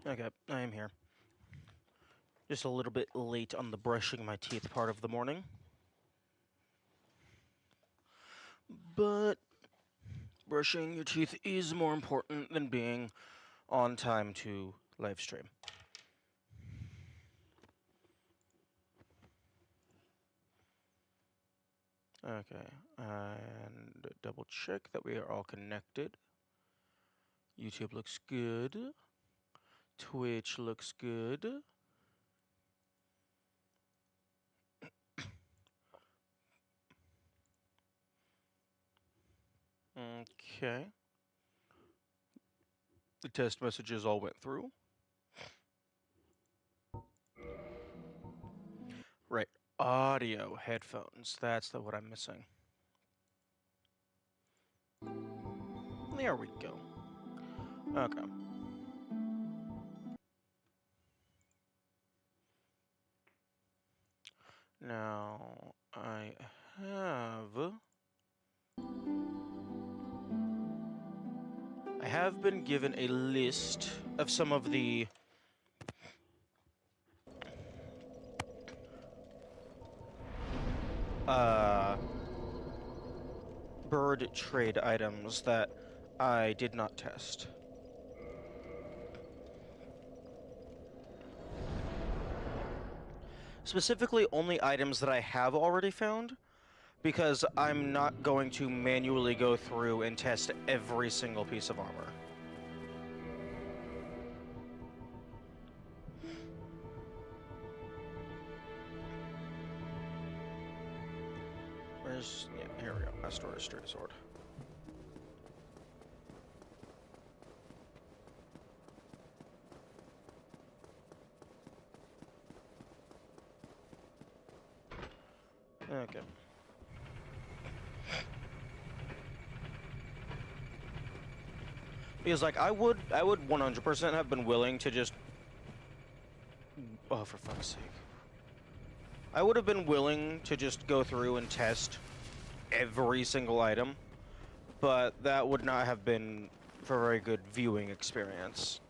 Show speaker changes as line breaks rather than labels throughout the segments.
Okay, I am here. Just a little bit late on the brushing my teeth part of the morning. But brushing your teeth is more important than being on time to live stream. Okay, and double check that we are all connected. YouTube looks good. Twitch looks good. Okay. The test messages all went through. Right. Audio headphones. That's what I'm missing. There we go. Okay. Now, I have been given a list of some of the bird trade items that I did not test. Specifically, only items that I have already found, because I'm not going to manually go through and test every single piece of armor. Where's... yeah, here we go. Master Straight Sword. Okay. Because, like, I would 100% have been willing to just... oh, for fuck's sake. I would have been willing to just go through and test every single item, but that would not have been for a very good viewing experience.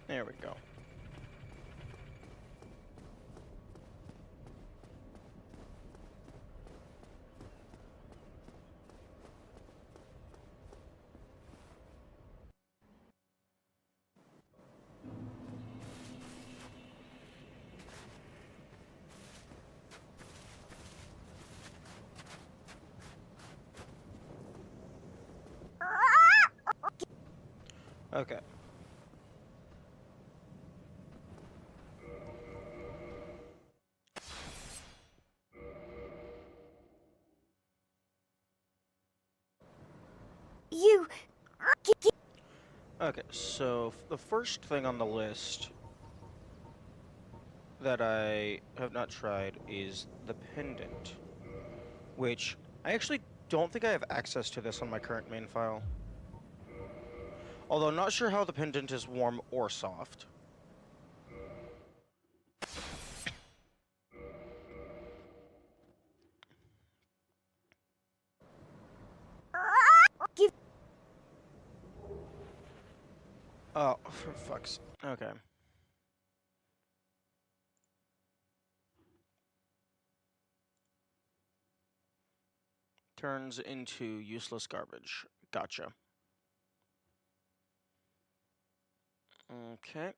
There we go. Okay.
You...
Okay, so the first thing on the list that I have not tried is the pendant, which I actually don't think I have access to this on my current main file. Although not sure how the pendant is warm or soft. Oh, for fuck's... okay. Turns into useless garbage. Gotcha. Okay.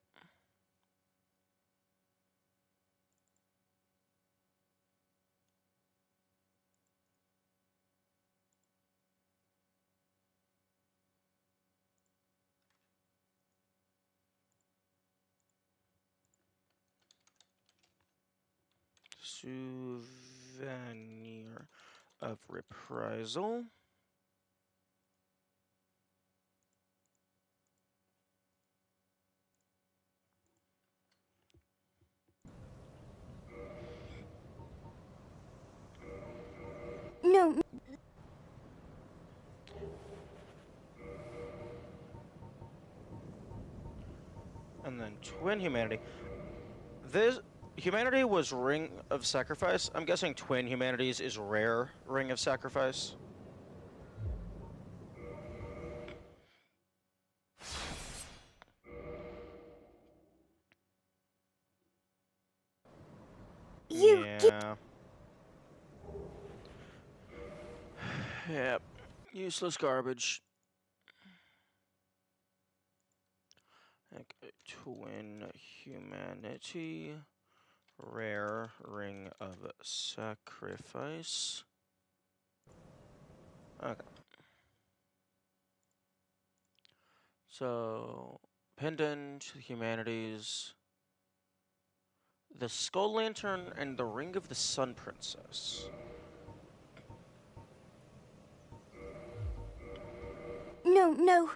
Souvenir. of reprisal.
No.
And then Twin Humanity. This Humanity was Ring of Sacrifice. I'm guessing Twin Humanities is Rare Ring of Sacrifice. Yeah. Yep. Useless garbage. Okay, Twin Humanity. Rare Ring of Sacrifice. Okay. So, Pendant, Humanities, the Skull Lantern, and the Ring of the Sun Princess.
No, no.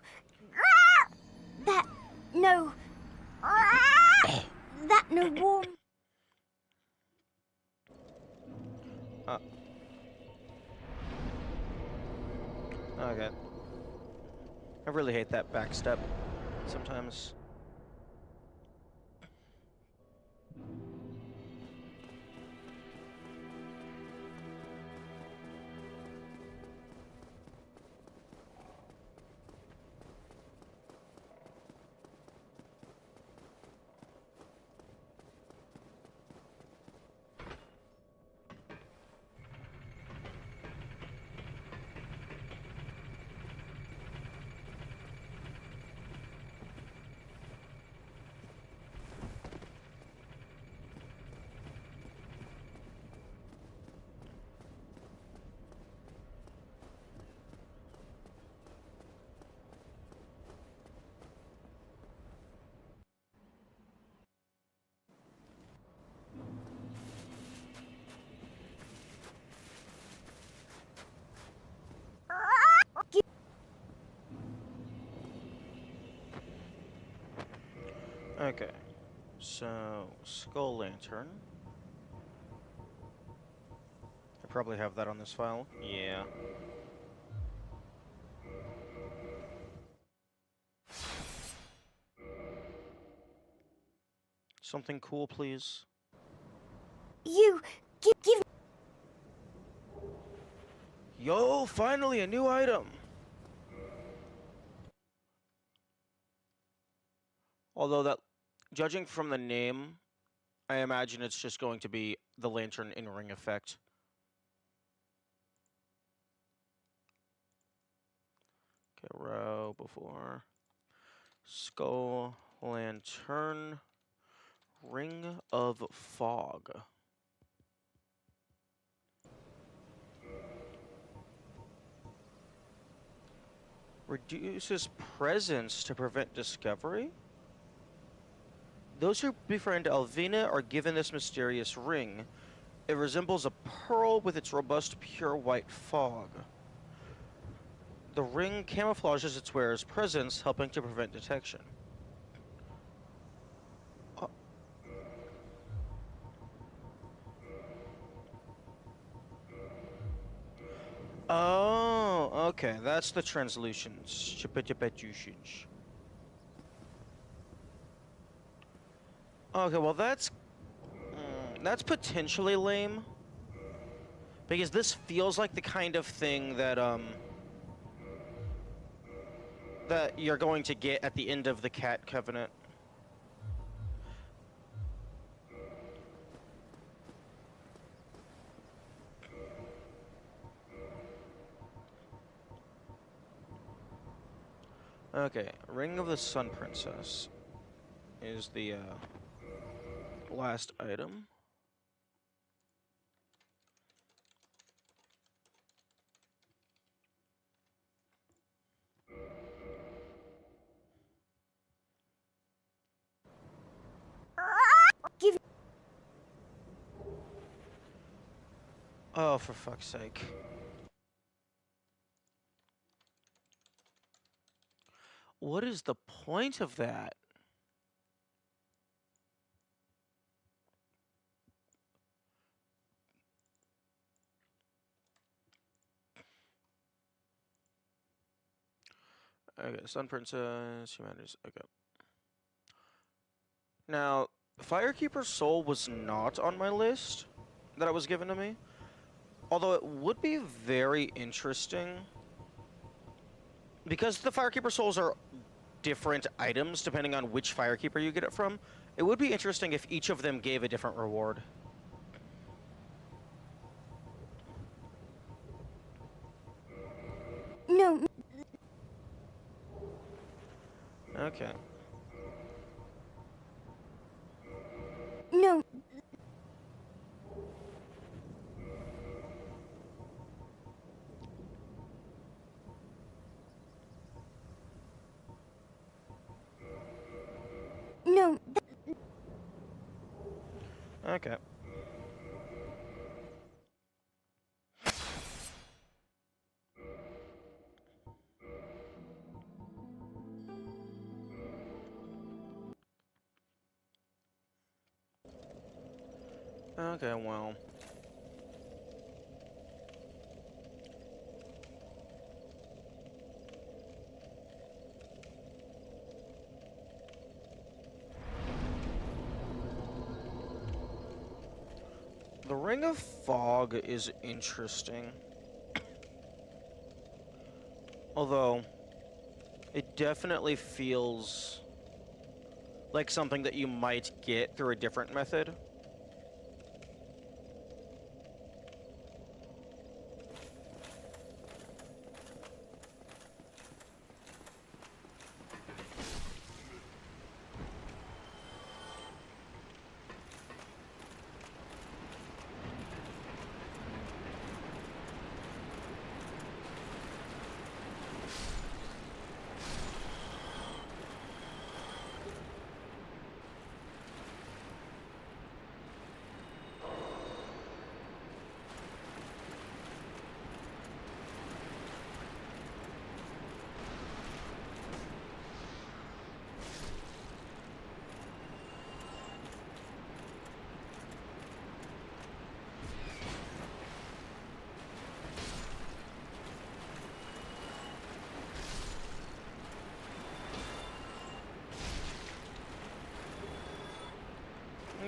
That, no. That no warm.
Okay. I really hate that backstep sometimes. Okay. So, Skull Lantern. I probably have that on this file. Yeah. Something cool, please.
You, give.
Yo, finally a new item! Although that, judging from the name, I imagine it's just going to be the Lantern in Ring effect. Okay, row before. Skull Lantern. Ring of Fog. Reduces presence to prevent discovery? Those who befriend Alvina are given this mysterious ring. It resembles a pearl with its robust, pure white fog. The ring camouflages its wearer's presence, helping to prevent detection. Oh, okay. That's the translutions. Okay, well that's potentially lame. Because this feels like the kind of thing that that you're going to get at the end of the Cat Covenant. Okay, Ring of the Sun Princess is the last item.
Give.
Oh, for fuck's sake. what is the point of that? Okay, Sun Princess, Humanities, okay. Now, Firekeeper's Soul was not on my list that was given to me. Although it would be very interesting. Because the Firekeeper Souls are different items depending on which Firekeeper you get it from, it would be interesting if each of them gave a different reward.
No.
Okay.
No. No.
Okay. Okay, well. The Ring of Fog is interesting. Although, it definitely feels like something that you might get through a different method.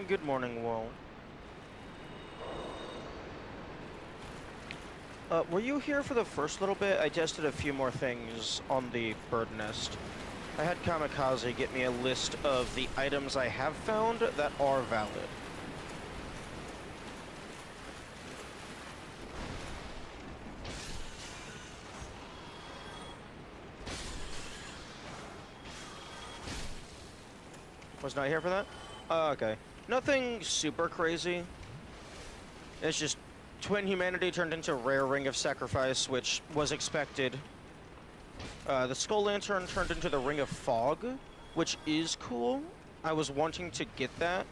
Good morning, Will. Were you here for the first little bit? I tested a few more things on the bird nest. I had Kamikaze get me a list of the items I have found that are valid. Was not here for that? Okay. Nothing super crazy. It's just Twin Humanity turned into Rare Ring of Sacrifice, which was expected. The Skull Lantern turned into the Ring of Fog, which is cool. I was wanting to get that.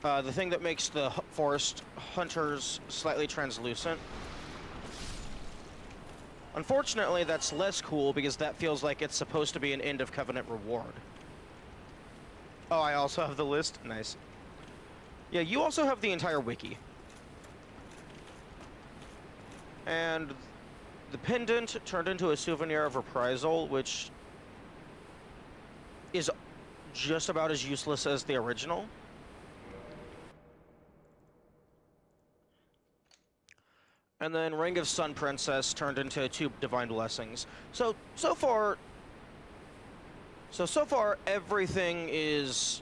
The thing that makes the Forest Hunters slightly translucent. Unfortunately, that's less cool because that feels like it's supposed to be an End of Covenant reward. Oh, I also have the list? Nice. Yeah, you also have the entire wiki. And the pendant turned into a souvenir of reprisal, which is just about as useless as the original. And then Ring of Sun Princess turned into 2 Divine Blessings. So far everything is...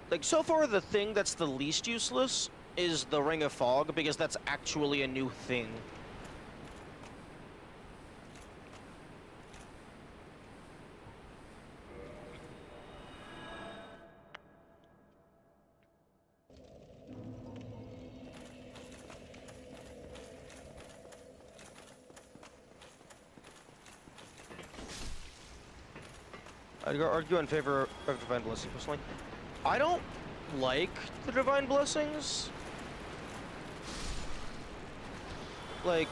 Like, so far the thing that's the least useless is the Ring of Fog, because that's actually a new thing. I'd argue in favor of Divine Blessings, personally. I don't like the Divine Blessings. Like,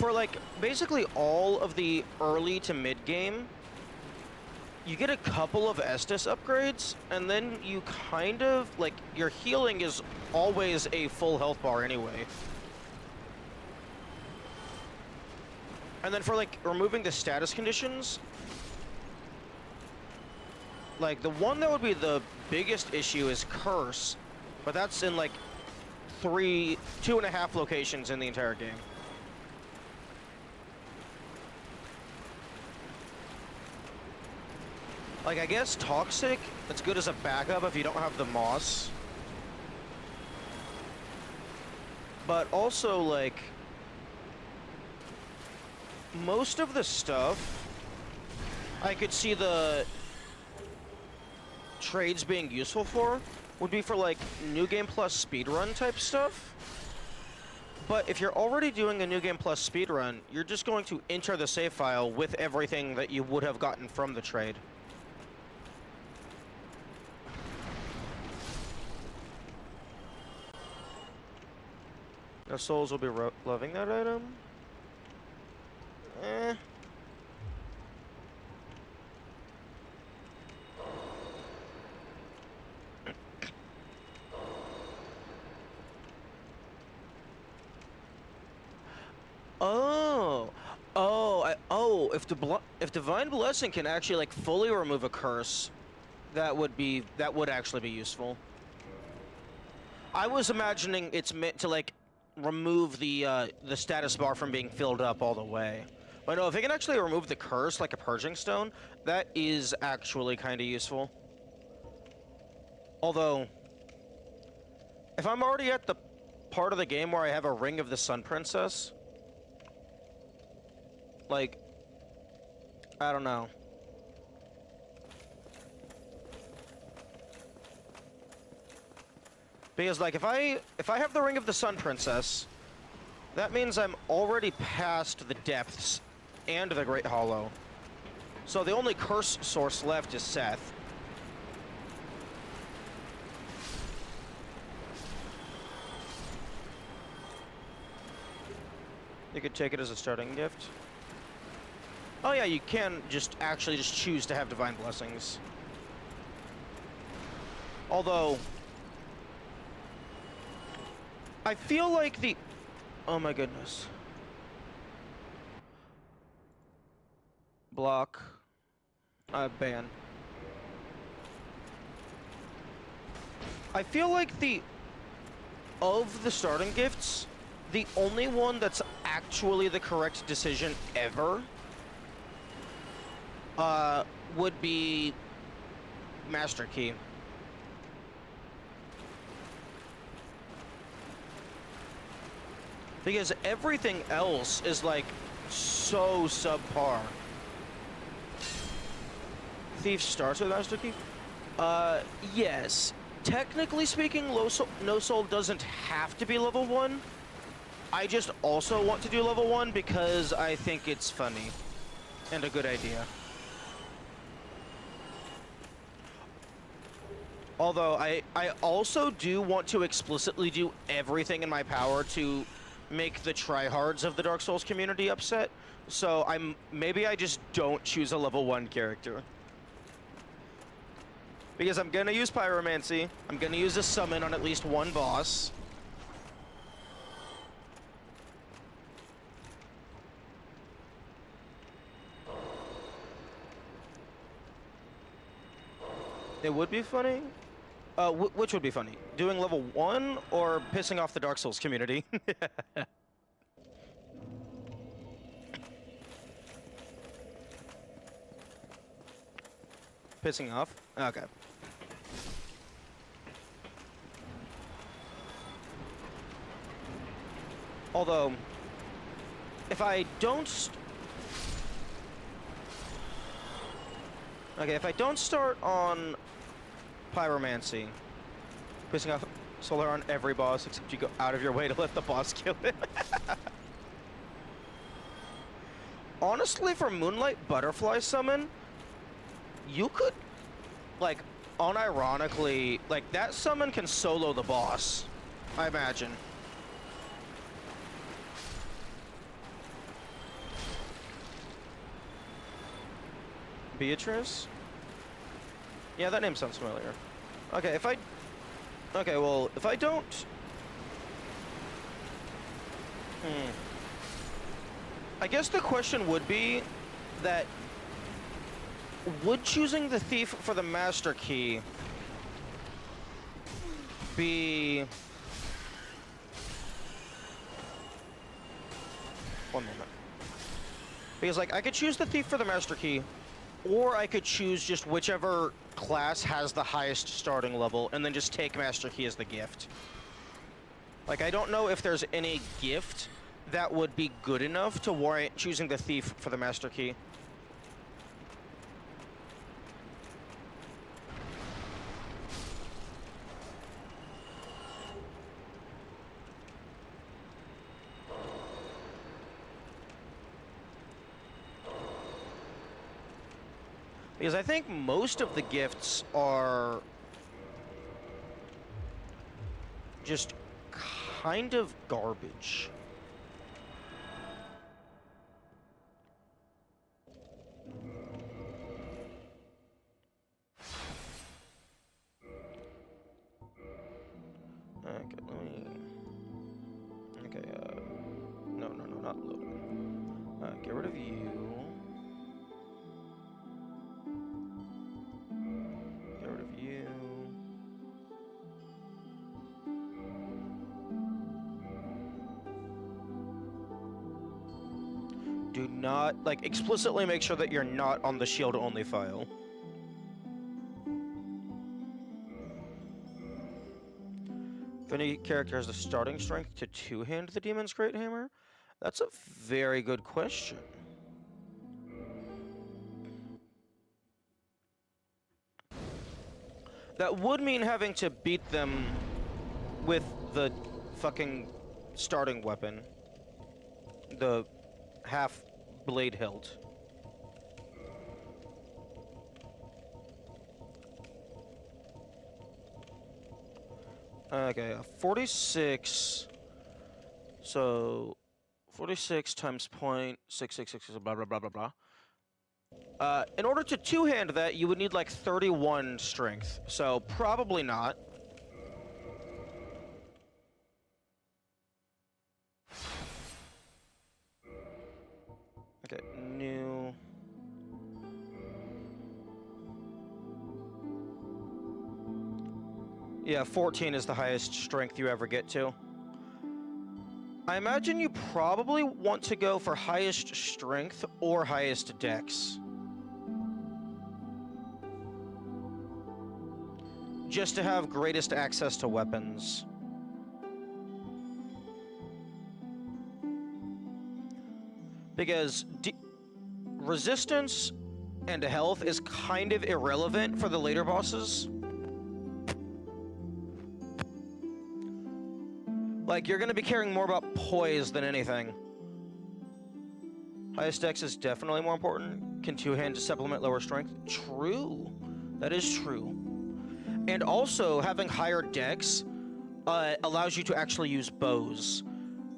for like basically all of the early to mid game, you get a couple of Estus upgrades, and then you kind of like your healing is always a full health bar anyway. And then for like removing the status conditions, like the one that would be the biggest issue is Curse, but that's in like 2.5 locations in the entire game. Like, I guess Toxic, it's good as a backup if you don't have the Moss. But also, like, most of the stuff, I could see the trades being useful for would be for, like, New Game Plus speedrun type stuff. But if you're already doing a New Game Plus speedrun, you're just going to enter the save file with everything that you would have gotten from the trade. The souls will be loving that item. Eh. If Divine Blessing can actually like fully remove a curse, that would actually be useful. I was imagining it's meant to like remove the status bar from being filled up all the way. But no, if it can actually remove the curse like a purging stone, that is actually kind of useful. Although, if I'm already at the part of the game where I have a Ring of the Sun Princess, like, I don't know. Because like if I have the Ring of the Sun Princess, that means I'm already past the depths and the Great Hollow. So the only curse source left is Seth. You could take it as a starting gift. Oh yeah, you can just choose to have Divine Blessings. Although, I feel like the... Oh my goodness. Block. Ban. I feel like of the starting gifts, the only one that's actually the correct decision ever would be Master Key. Because everything else is like so subpar. Thief starts with Master Key? Yes. Technically speaking, No Soul doesn't have to be level 1. I just also want to do level 1 because I think it's funny and a good idea. Although I also do want to explicitly do everything in my power to make the tryhards of the Dark Souls community upset. So maybe I just don't choose a level 1 character. Because I'm gonna use Pyromancy, I'm gonna use a summon on at least one boss. It would be funny? Which would be funny? Doing level 1 or pissing off the Dark Souls community? Pissing off? Okay. Although, if I don't... Okay, if I don't start on Pyromancy, pissing off Solar on every boss except you go out of your way to let the boss kill it. Honestly, for Moonlight Butterfly Summon, you could, like, unironically, like, that summon can solo the boss, I imagine. Beatrice? Yeah, that name sounds familiar. Okay, if I... Okay, well, if I don't... I guess the question would be that... Would choosing the thief for the master key be... One moment. Because, like, I could choose the thief for the master key, or I could choose just whichever class has the highest starting level, and then just take master key as the gift. Like, I don't know if there's any gift that would be good enough to warrant choosing the thief for the master key. Because I think most of the gifts are just kind of garbage. Okay, let me... Okay, no, not loading. Get rid of you. Get rid of you. Do not, like, explicitly make sure that you're not on the shield-only file. If any character has the starting strength to two-hand the Demon's Great Hammer? That's a very good question. That would mean having to beat them with the fucking starting weapon. The half blade hilt. Okay, 46. So 46 times 0.666 blah blah blah blah blah. In order to two-hand that, you would need like 31 strength. So probably not. Okay, new. Yeah, 14 is the highest strength you ever get to. I imagine you probably want to go for highest strength or highest dex. Just to have greatest access to weapons. Because resistance and health is kind of irrelevant for the later bosses. Like, you're gonna be caring more about poise than anything. Highest dex is definitely more important. Can two-hand supplement lower strength? True. That is true. And also, having higher dex allows you to actually use bows.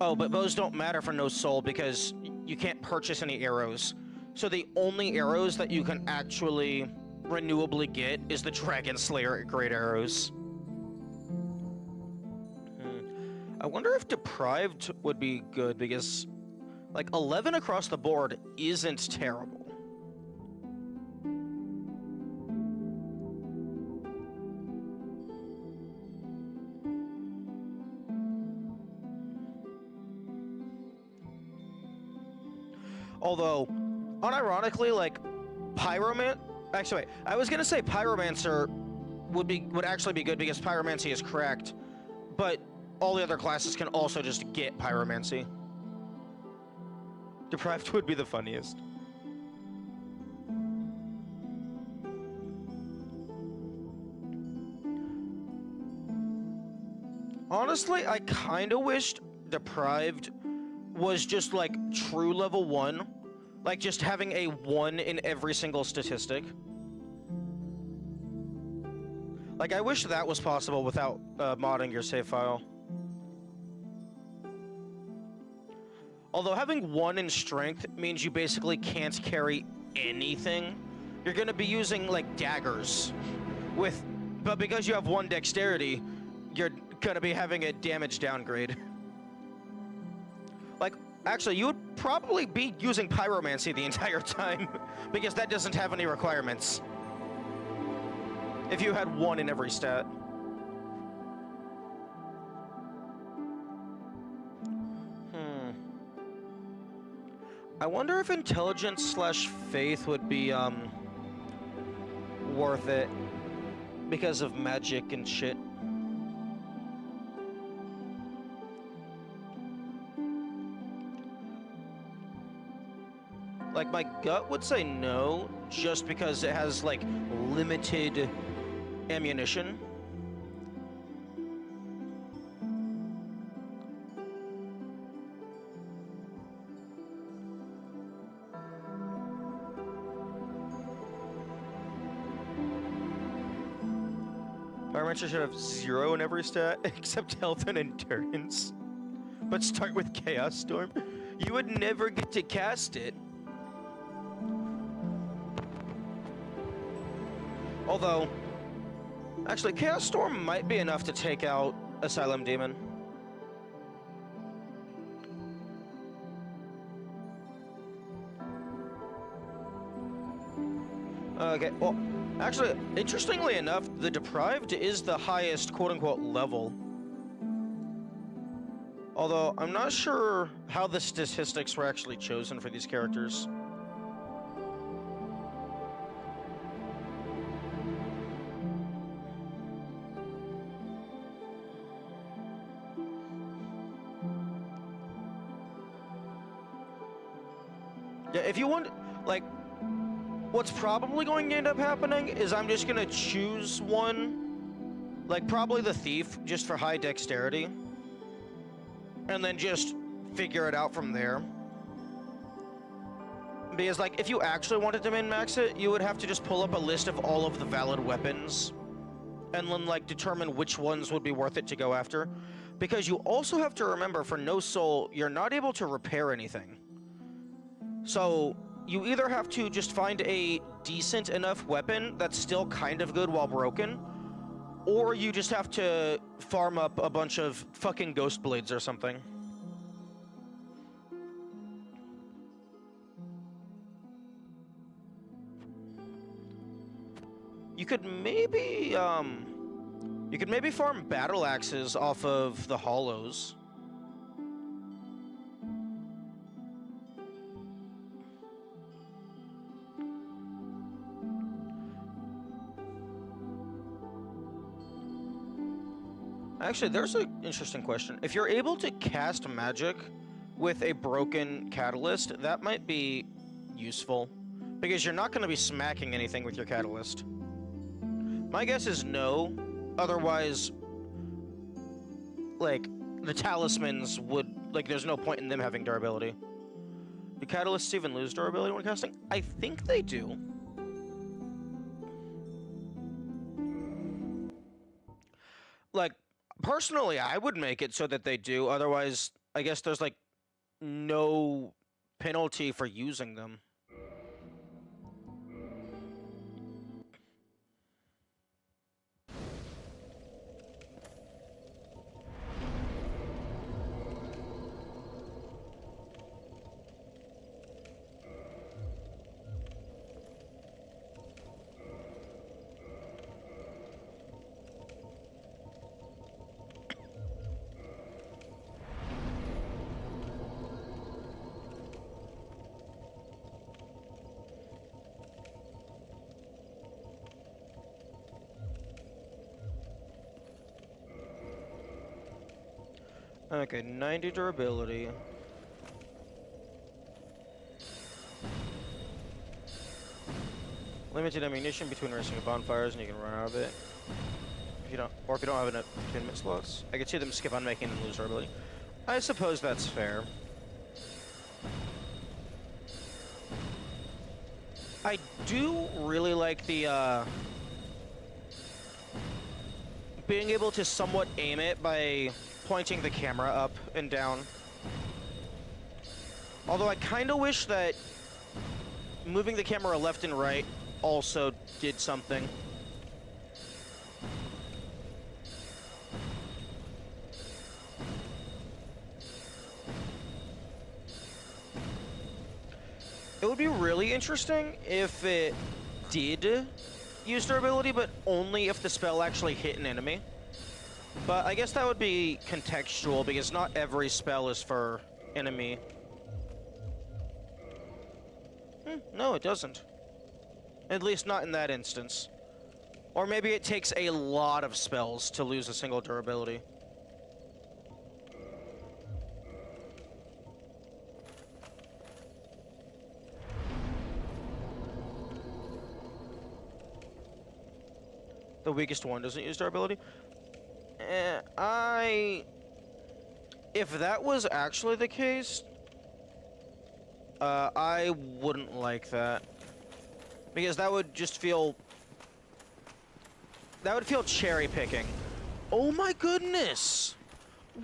Oh, but bows don't matter for no soul because you can't purchase any arrows. So the only arrows that you can actually renewably get is the Dragon Slayer Great Arrows. I wonder if Deprived would be good because, like, 11 across the board isn't terrible. Although, unironically, like, Actually, wait. I was gonna say Pyromancer would actually be good because Pyromancy is cracked, but all the other classes can also just get Pyromancy. Deprived would be the funniest. Honestly, I kinda wished Deprived was just like true level 1. Like just having a 1 in every single statistic. Like I wish that was possible without modding your save file. Although having 1 in strength means you basically can't carry anything you're gonna be using like daggers but because you have 1 dexterity, you're gonna be having a damage downgrade. Like, actually, you would probably be using pyromancy the entire time because that doesn't have any requirements. If you had 1 in every stat. I wonder if intelligence / faith would be, worth it because of magic and shit. Like, my gut would say no, just because it has, like, limited ammunition. Pyromancer should have 0 in every stat, except health and endurance. But start with Chaos Storm. You would never get to cast it. Although, actually, Chaos Storm might be enough to take out Asylum Demon. Okay, well, actually, interestingly enough, the Deprived is the highest quote-unquote level. Although, I'm not sure how the statistics were actually chosen for these characters. Yeah, if you want, like, what's probably going to end up happening is I'm just going to choose one, like probably the Thief, just for high dexterity, and then just figure it out from there. Because, like, if you actually wanted to min-max it, you would have to just pull up a list of all of the valid weapons, and then, like, determine which ones would be worth it to go after. Because you also have to remember, for No Soul, you're not able to repair anything. So, you either have to just find a decent enough weapon that's still kind of good while broken, or you just have to farm up a bunch of fucking Ghost Blades or something. You could maybe farm battle axes off of the hollows. Actually, there's an interesting question. If you're able to cast magic with a broken catalyst, that might be useful, because you're not going to be smacking anything with your catalyst. My guess is no. Otherwise, like, the talismans would, like, there's no point in them having durability. Do catalysts even lose durability when casting? I think they do. Like, personally, I would make it so that they do. Otherwise, I guess there's, like, no penalty for using them. Okay, 90 durability. Limited ammunition between racing and bonfires, and you can run out of it. If you don't have enough attunement slots. I could see them skip on making them lose durability. I suppose that's fair. I do really like the, being able to somewhat aim it by pointing the camera up and down. Although I kind of wish that moving the camera left and right also did something. It would be really interesting if it did use durability, but only if the spell actually hit an enemy. But I guess that would be contextual, because not every spell is for enemy. No, it doesn't. At least not in that instance. Or maybe it takes a lot of spells to lose a single durability. The weakest one doesn't use durability? If that was actually the case, I wouldn't like that. Because that would just feel... That would feel cherry-picking. Oh my goodness!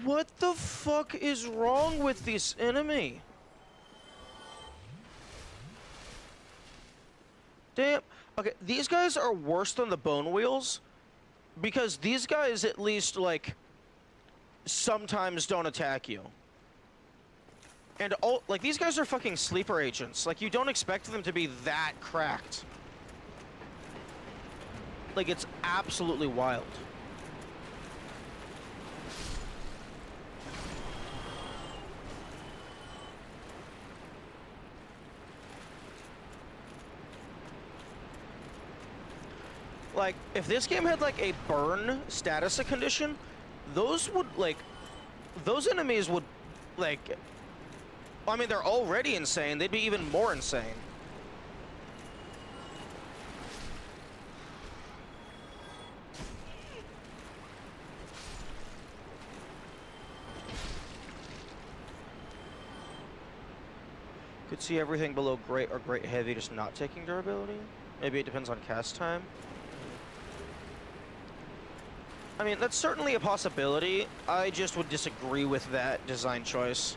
What the fuck is wrong with this enemy? Damn. Okay, these guys are worse than the bone wheels, because these guys at least, like, sometimes don't attack you. And all, like, these guys are fucking sleeper agents. Like, you don't expect them to be that cracked. Like, it's absolutely wild. Like, if this game had, like, a burn status condition, those would, like, those enemies would, like, I mean, they're already insane. They'd be even more insane. Could see everything below great or great heavy just not taking durability. Maybe it depends on cast time. I mean, that's certainly a possibility. I just would disagree with that design choice.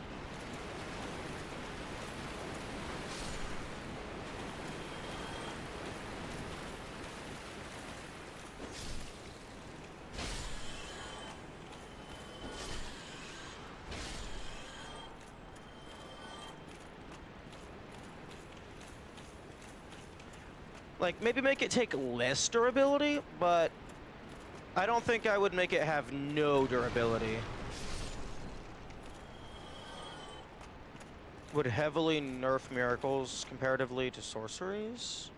Like, maybe make it take less durability, but I don't think I would make it have no durability. Would heavily nerf miracles comparatively to sorceries?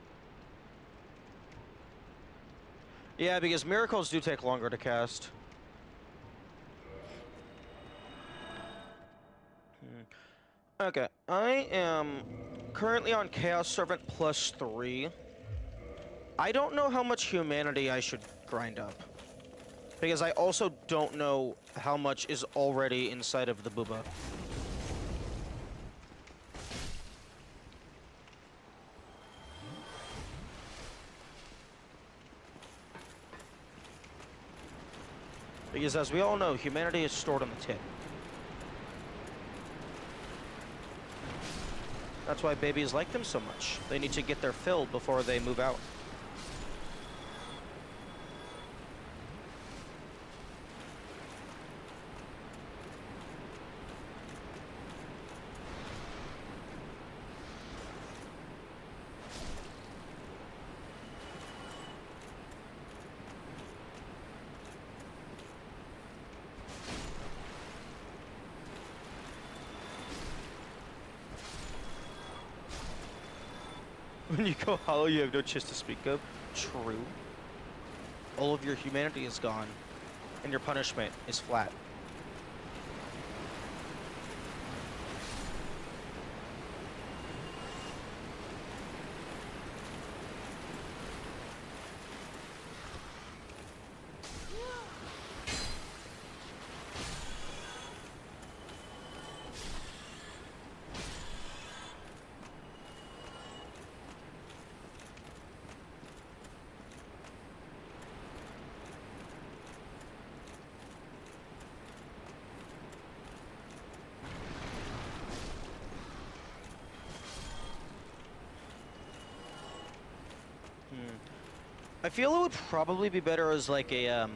Yeah, because miracles do take longer to cast. Okay, I am currently on Chaos Servant +3. I don't know how much humanity I should grind up, because I also don't know how much is already inside of the booba. Because as we all know, humanity is stored on the tip. That's why babies like them so much. They need to get their fill before they move out. When you go hollow, you have no chest to speak of. True. All of your humanity is gone, and your punishment is flat. I feel it would probably be better as like a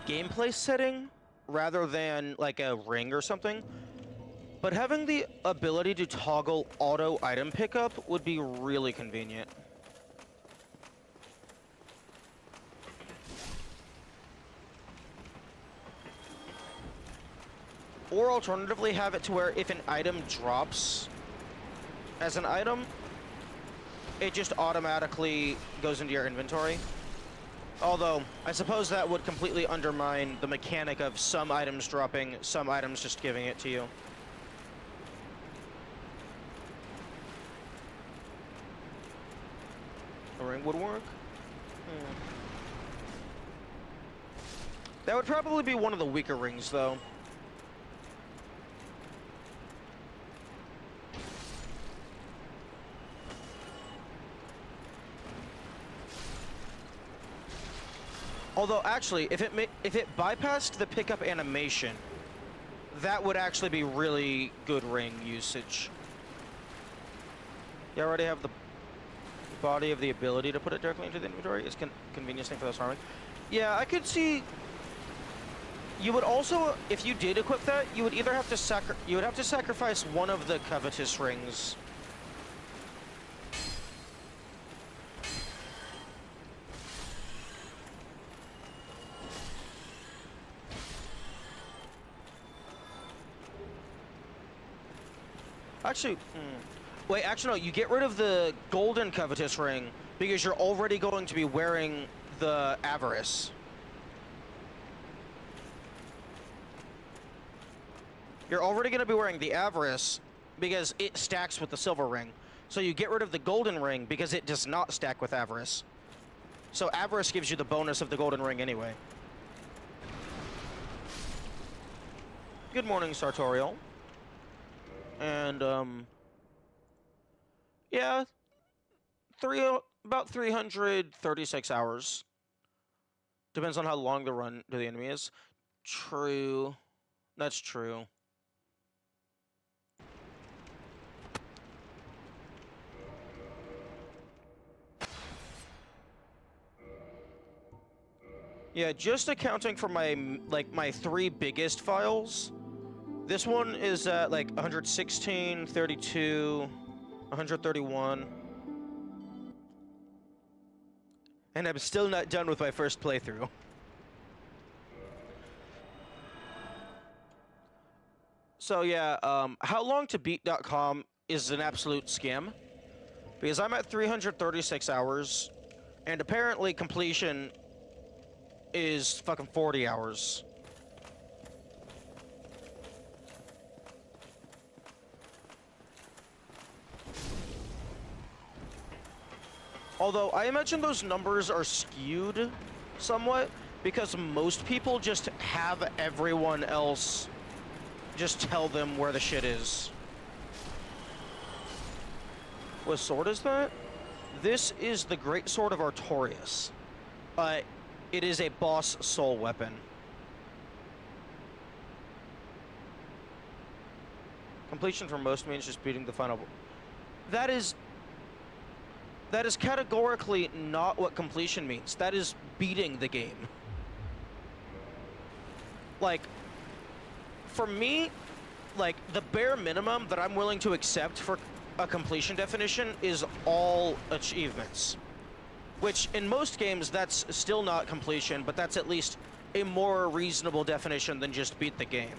gameplay setting rather than like a ring or something. But having the ability to toggle auto item pickup would be really convenient. Or alternatively, have it to where if an item drops as an item, it just automatically goes into your inventory. Although, I suppose that would completely undermine the mechanic of some items dropping, some items just giving it to you. A ring would work? That would probably be one of the weaker rings, though. Although, actually, if it bypassed the pickup animation, that would actually be really good ring usage. You already have the body of the ability to put it directly into the inventory. It's convenience thing for those farming. Yeah, I could see. You would also, if you did equip that, you would either have to sacrifice one of the covetous rings. Actually, wait, actually no, you get rid of the golden covetous ring because you're already going to be wearing the avarice. You're already going to be wearing the avarice because it stacks with the silver ring. So you get rid of the golden ring because it does not stack with avarice. So avarice gives you the bonus of the golden ring anyway. Good morning, Sartorial. And, yeah, about 336 hours. Depends on how long the run to the enemy is. True. That's true. Yeah, just accounting for my 3 biggest files. This one is at like 116, 32, 131. And I'm still not done with my first playthrough. So yeah, howlongtobeat.com is an absolute scam. Because I'm at 336 hours, and apparently completion is fucking 40 hours. Although, I imagine those numbers are skewed somewhat, because most people just have everyone else just tell them where the shit is. What sword is that? This is the Great Sword of Artorias. It is a boss soul weapon. Completion for most means just beating the final... That is categorically not what completion means. That is beating the game. Like, for me, like, the bare minimum that I'm willing to accept for a completion definition is all achievements. Which, in most games, that's still not completion, but that's at least a more reasonable definition than just beat the game.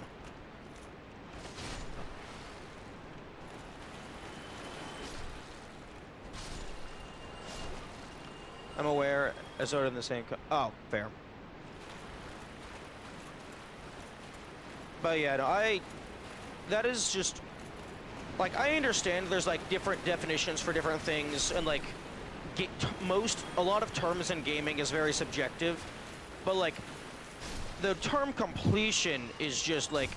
I'm aware, as sort of in the same... Oh, fair. But yeah, no, that is just... Like, I understand there's, like, different definitions for different things, and, like, a lot of terms in gaming is very subjective, but, like, the term completion is just, like,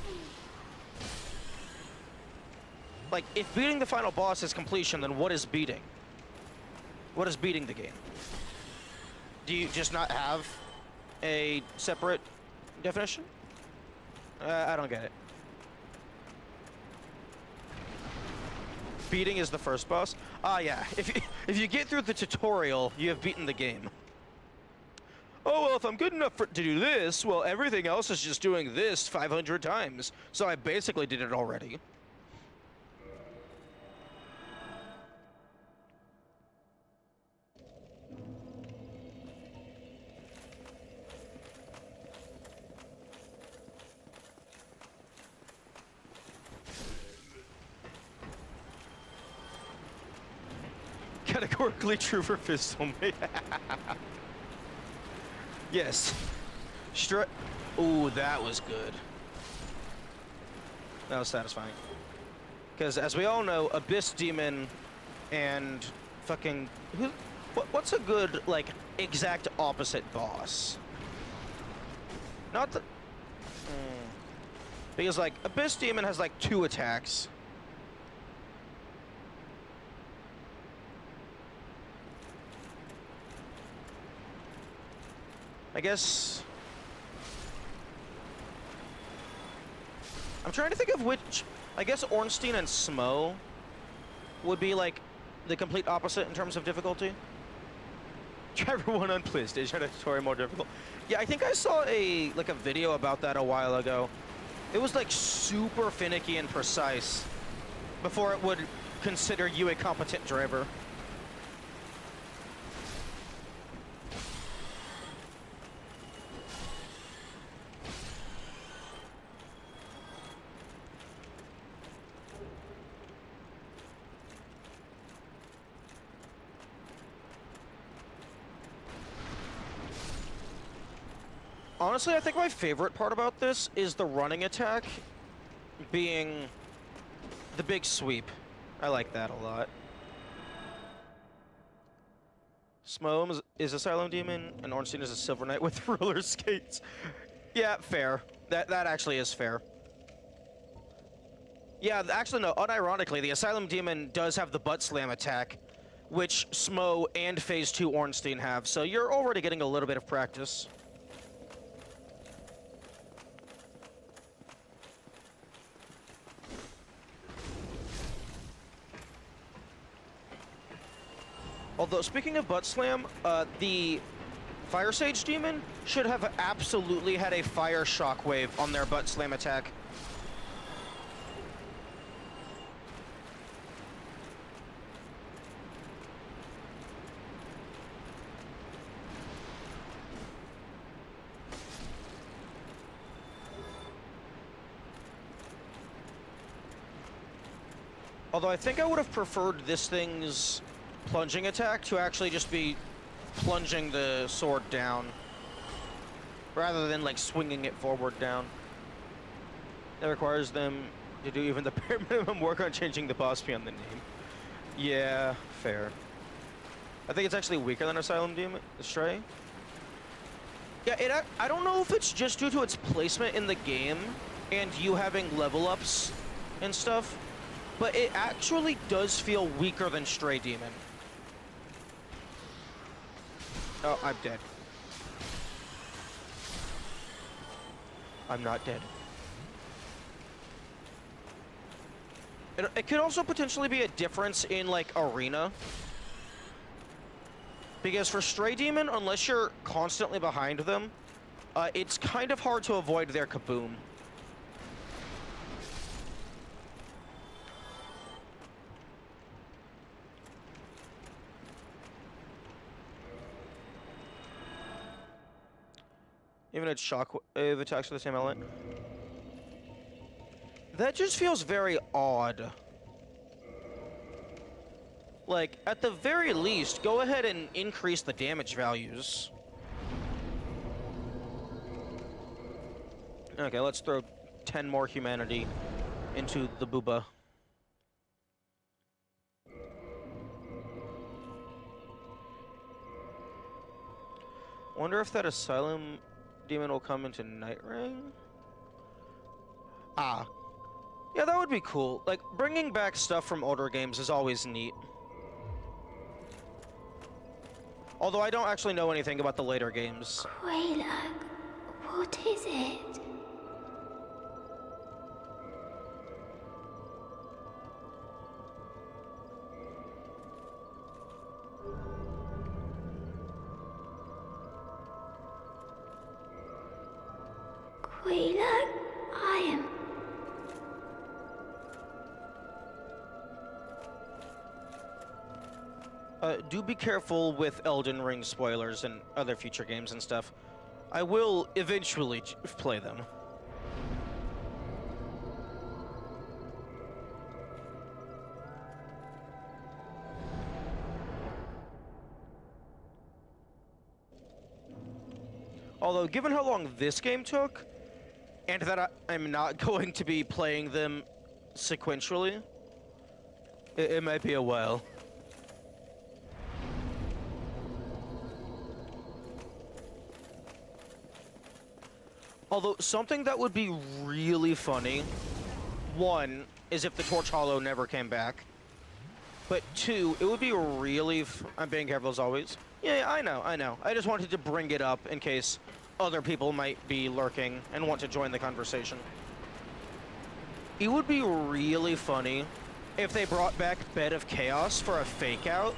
if beating the final boss is completion, then what is beating? What is beating the game? Do you just not have a separate definition? I don't get it. Beating is the first boss? Ah, yeah. If you get through the tutorial, you have beaten the game. oh, well, if I'm good enough to do this, well, everything else is just doing this 500 times. So I basically did it already. Categorically true for Fizzle. Yes. Ooh, that was good. That was satisfying. Because as we all know, Abyss Demon and fucking what's a good like exact opposite boss? Not the because like Abyss Demon has like 2 attacks. I guess I'm trying to think of which. I guess Ornstein and Smo would be like the complete opposite in terms of difficulty. Driver 1 on PlayStation tutorial more difficult. Yeah, I think I saw a video about that a while ago. It was like super finicky and precise before it would consider you a competent driver. Honestly, I think my favorite part about this is the running attack being the big sweep. I like that a lot. Smo is a Asylum Demon, and Ornstein is a Silver Knight with roller skates. Yeah, fair. That actually is fair. Yeah, actually no, unironically, the Asylum Demon does have the butt slam attack, which Smo and Phase 2 Ornstein have, so you're already getting a little bit of practice. Although, speaking of butt slam, the Fire Sage Demon should have absolutely had a fire shockwave on their butt slam attack. Although I think I would have preferred this thing's plunging attack to actually just be plunging the sword down rather than like swinging it forward down. That requires them to do even the bare minimum work on changing the boss beyond the name. Yeah, fair. I think it's actually weaker than Asylum Demon Stray. Yeah, I don't know if it's just due to its placement in the game and you having level ups and stuff, but it actually does feel weaker than Stray Demon. Oh, I'm dead. I'm not dead. It could also potentially be a difference in, like, arena. Because for Stray Demon, unless you're constantly behind them, it's kind of hard to avoid their kaboom. Even its shockwave attacks with the same element. That just feels very odd. Like, at the very least, go ahead and increase the damage values. Okay, let's throw 10 more humanity into the booba. Wonder if that Asylum Demon will come into Night Ring? Ah. Yeah, that would be cool. Like, bringing back stuff from older games is always neat. Although I don't actually know anything about the later games.
Quaylag, what is it? We look. I am.
Do be careful with Elden Ring spoilers and other future games and stuff. I will eventually play them. Although, given how long this game took, and that I'm not going to be playing them sequentially, it might be a while. Although, something that would be really funny, one, is if the Torch Hollow never came back. But two, it would be really I'm being careful as always. Yeah, I know. I just wanted to bring it up in case other people might be lurking and want to join the conversation. It would be really funny if they brought back Bed of Chaos for a fake out.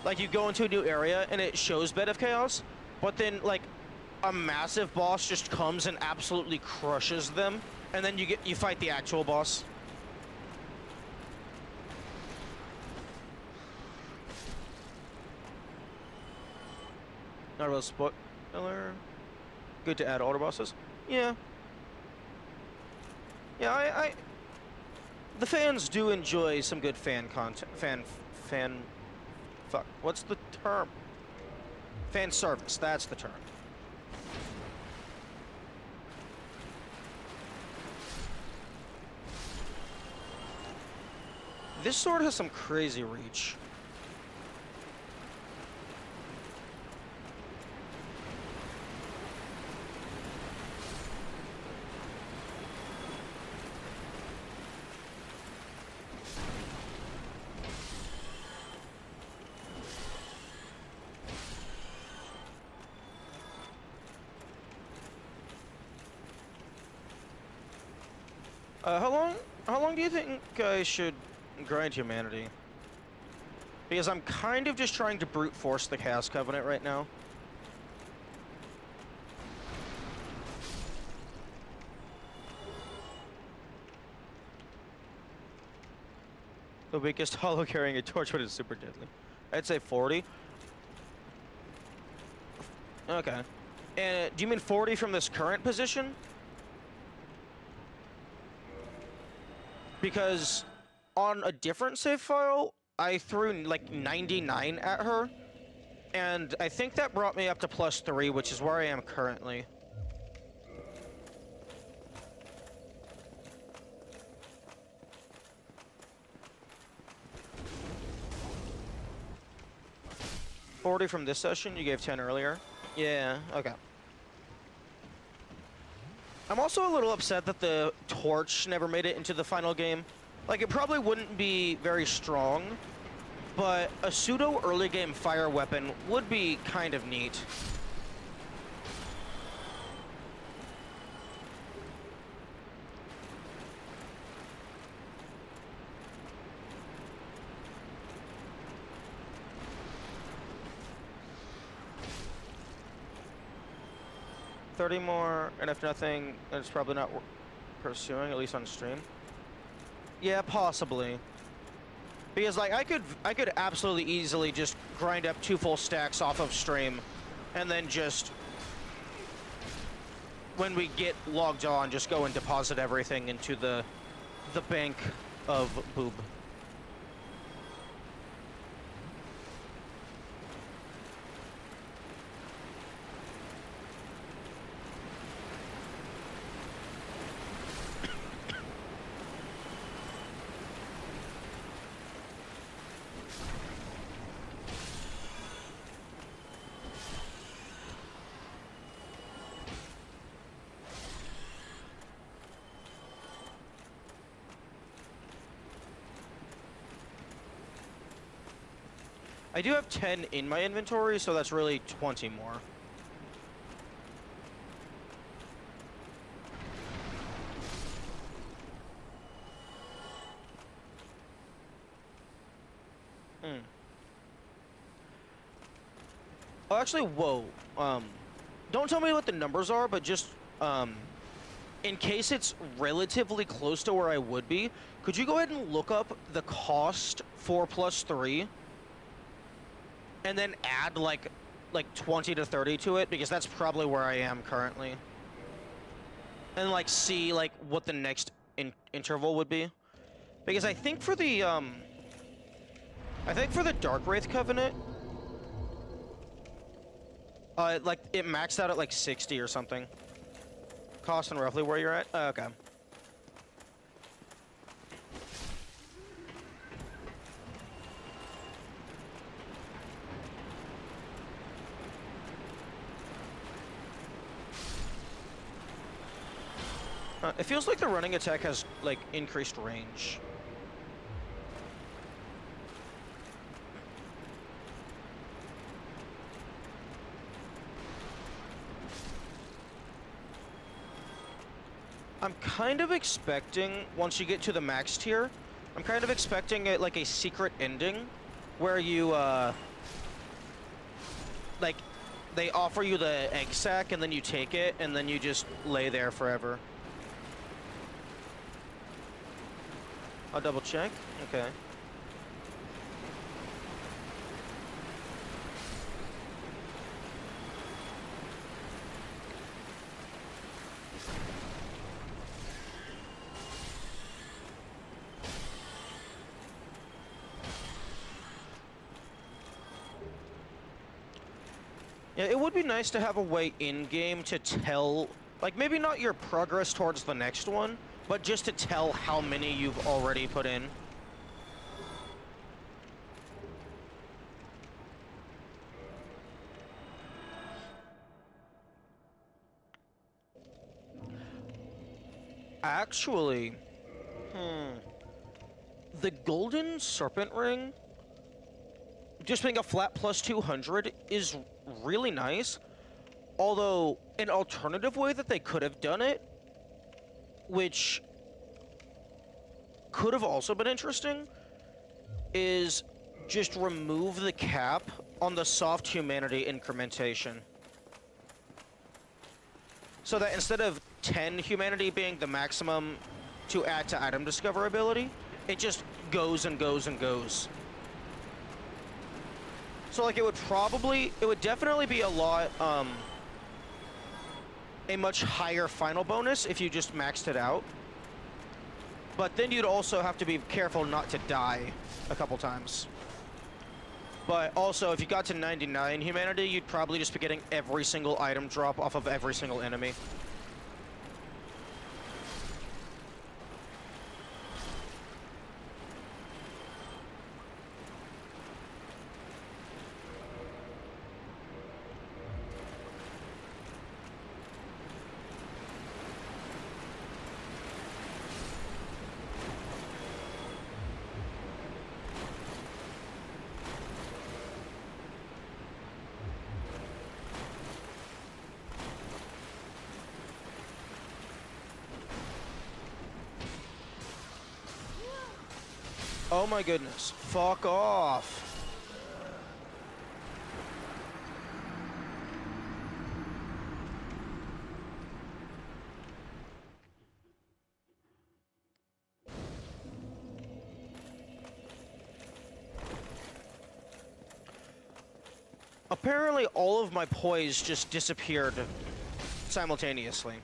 Like, you go into a new area and it shows Bed of Chaos, but then, like, a massive boss just comes and absolutely crushes them, and then you fight the actual boss. Not a real spoiler. Good to add older bosses. Yeah. Yeah, the fans do enjoy some good fan content. Fuck. What's the term? Fan service. That's the term. This sword has some crazy reach. How long do you think I should grind humanity? Because I'm kind of just trying to brute force the Chaos Covenant right now. The weakest hollow carrying a torchwood is super deadly. I'd say 40. Okay. And do you mean 40 from this current position? Because on a different save file, I threw like 99 at her, and I think that brought me up to +3, which is where I am currently. $40 from this session, you gave 10 earlier? Yeah, okay. I'm also a little upset that the torch never made it into the final game. Like, it probably wouldn't be very strong, but a pseudo early game fire weapon would be kind of neat. $30 more, and if nothing, then it's probably not pursuing, at least on stream. Yeah, possibly. Because like I could absolutely easily just grind up 2 full stacks off of stream, and then just when we get logged on, just go and deposit everything into the bank of boob. I do have 10 in my inventory, so that's really 20 more. Oh, actually, whoa. Don't tell me what the numbers are, but just, in case it's relatively close to where I would be, could you go ahead and look up the cost for +3 and then add like 20 to 30 to it, because that's probably where I am currently. And like see like what the next interval would be. Because I think for the Dark Wraith Covenant, like it maxed out at like 60 or something. Cost and roughly where you're at? Okay. It feels like the running attack has like increased range. I'm kind of expecting, once you get to the max tier, I'm kind of expecting it like a secret ending where you, like, they offer you the egg sack and then you take it and then you just lay there forever. I'll double check. Okay. Yeah, it would be nice to have a way in-game to tell, like, maybe not your progress towards the next one, but just to tell how many you've already put in. Actually, the Golden Serpent Ring, just being a flat +200 is really nice. Although, an alternative way that they could have done it, which could have also been interesting, is just remove the cap on the soft humanity incrementation. So that instead of 10 humanity being the maximum to add to item discoverability, it just goes and goes and goes. So like it would definitely be a lot, a much higher final bonus if you just maxed it out. But then you'd also have to be careful not to die a couple times. But also, if you got to 99 humanity, you'd probably just be getting every single item drop off of every single enemy. Oh my goodness. Fuck off. Apparently all of my poise just disappeared simultaneously.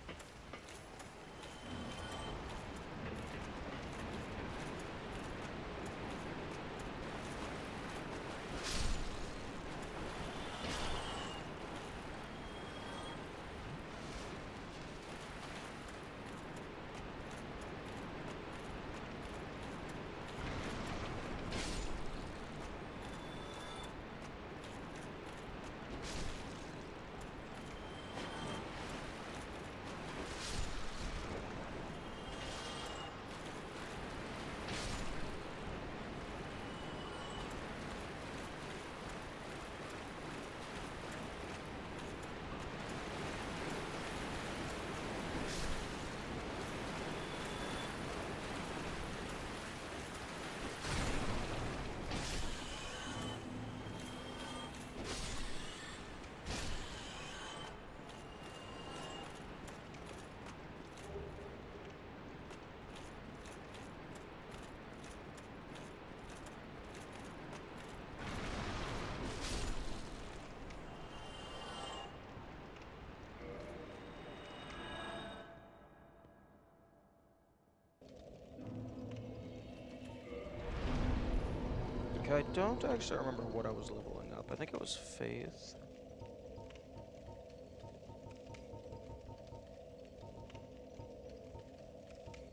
Okay, I don't actually remember what I was leveling up. I think it was Faith.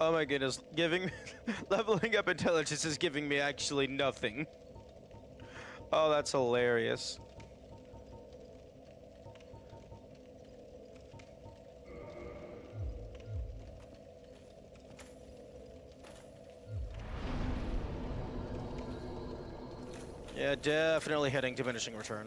Oh my goodness, leveling up intelligence is giving me actually nothing. Oh, that's hilarious. Yeah, definitely hitting diminishing return.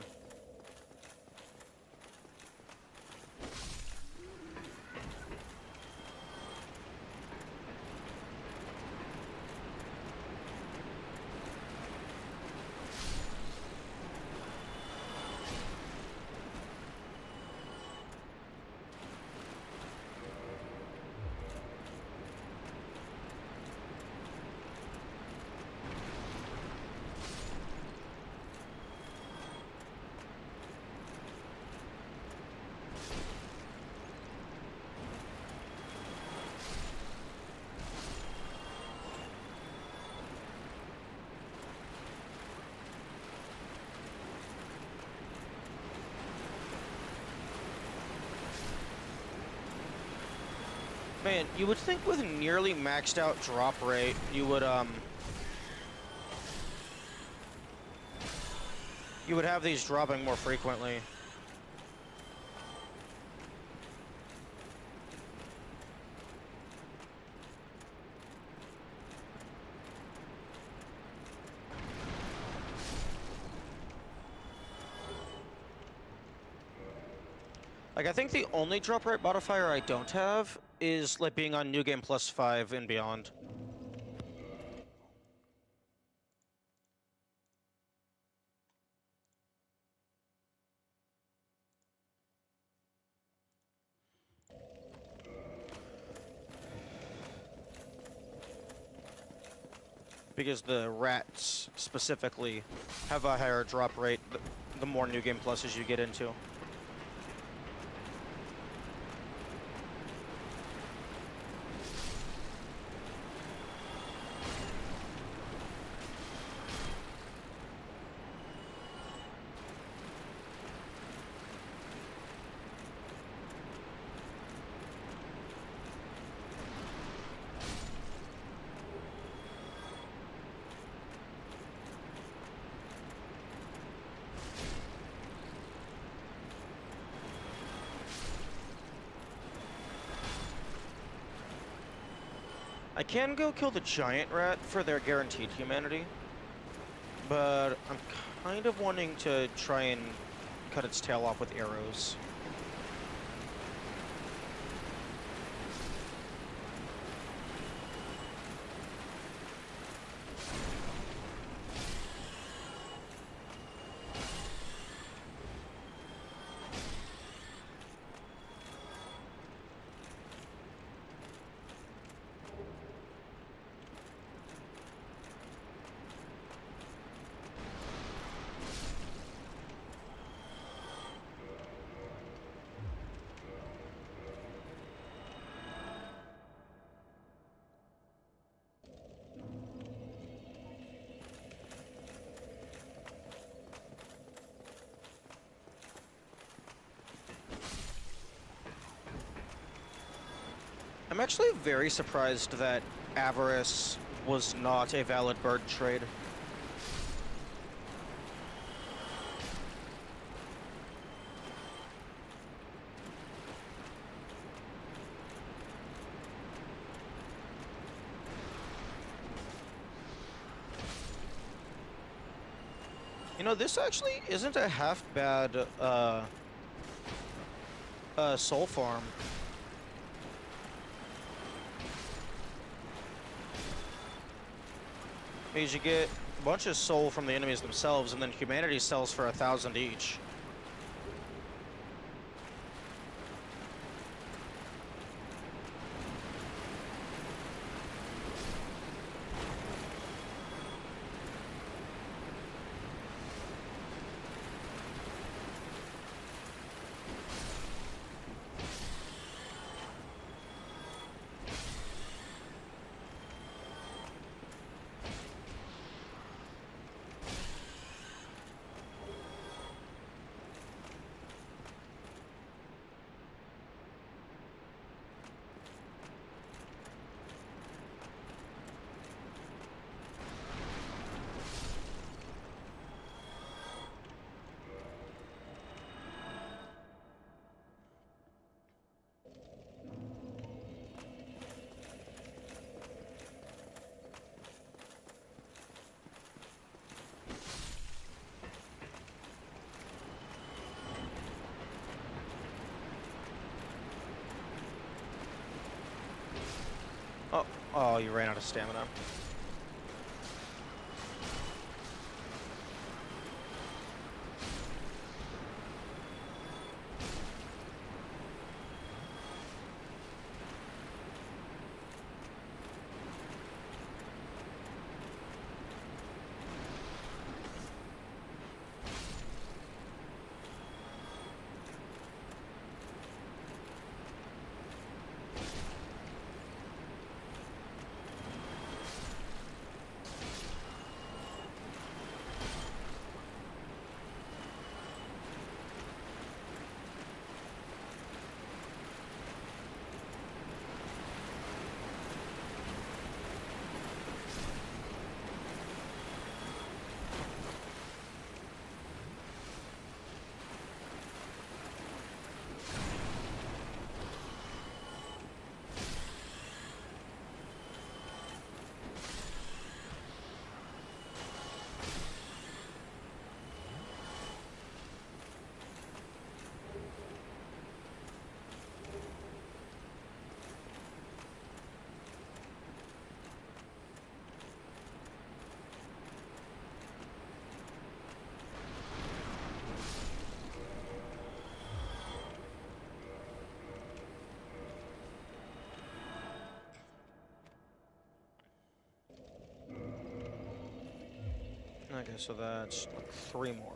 Man, you would think with nearly maxed out drop rate, you would have these dropping more frequently. Like, I think the only drop rate modifier I don't have is, like, being on New Game Plus 5 and beyond. Because the rats, specifically, have a higher drop rate the more New Game Pluses you get into. I can go kill the giant rat for their guaranteed humanity, but I'm kind of wanting to try and cut its tail off with arrows. I'm actually very surprised that Avarice was not a valid bird trade. You know, this actually isn't a half bad soul farm. Means you get a bunch of soul from the enemies themselves, and then humanity sells for 1,000 each. Oh, oh, you ran out of stamina. Okay, so that's 3 more.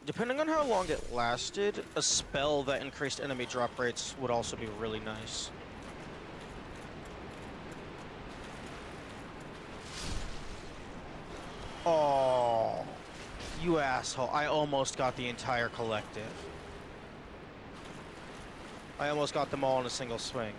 Depending on how long it lasted, a spell that increased enemy drop rates would also be really nice. Oh, you asshole. I almost got the entire collective. I almost got them all in a single swing.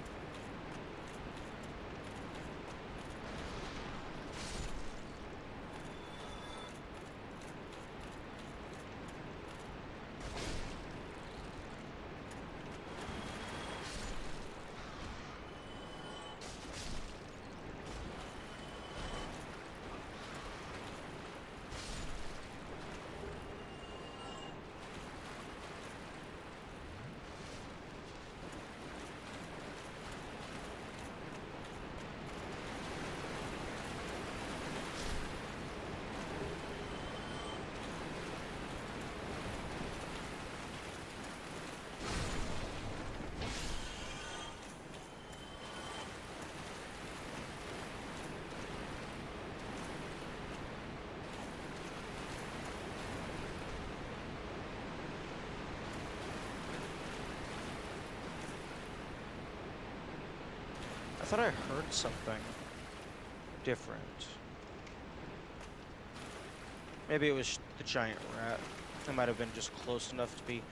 I thought I heard something different. Maybe it was the giant rat. It might have been just close enough to be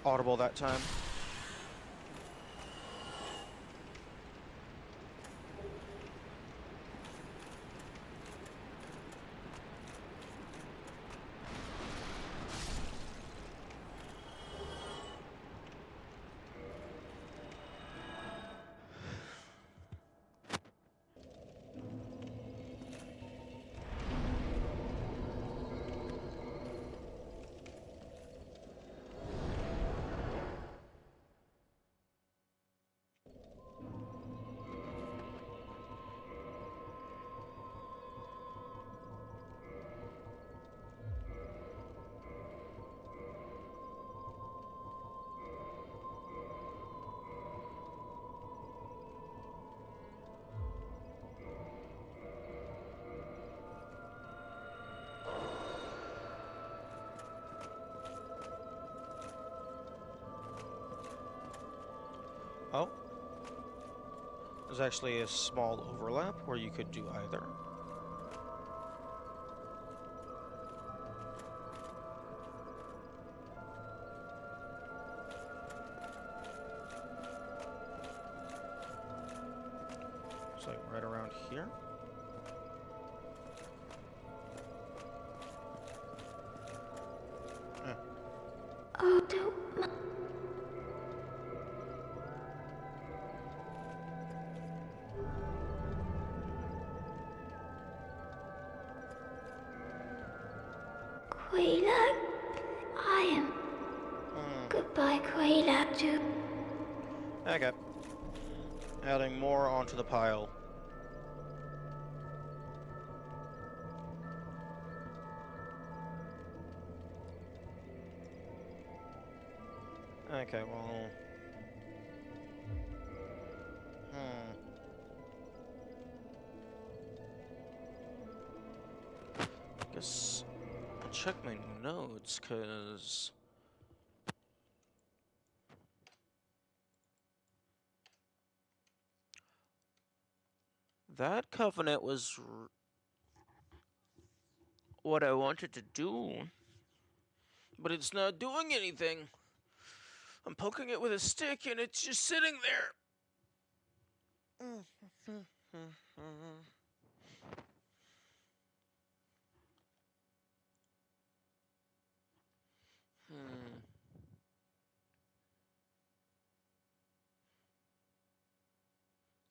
audible that time. Oh, there's actually a small overlap where you could do either. It's like right around here.
Oh, don't. Quaylag, I am. Goodbye, Quaylag, too.
Okay. Adding more onto the pile. Okay, well... Guess I'll check my notes, cause... That covenant was what I wanted to do, but it's not doing anything. I'm poking it with a stick and it's just sitting there.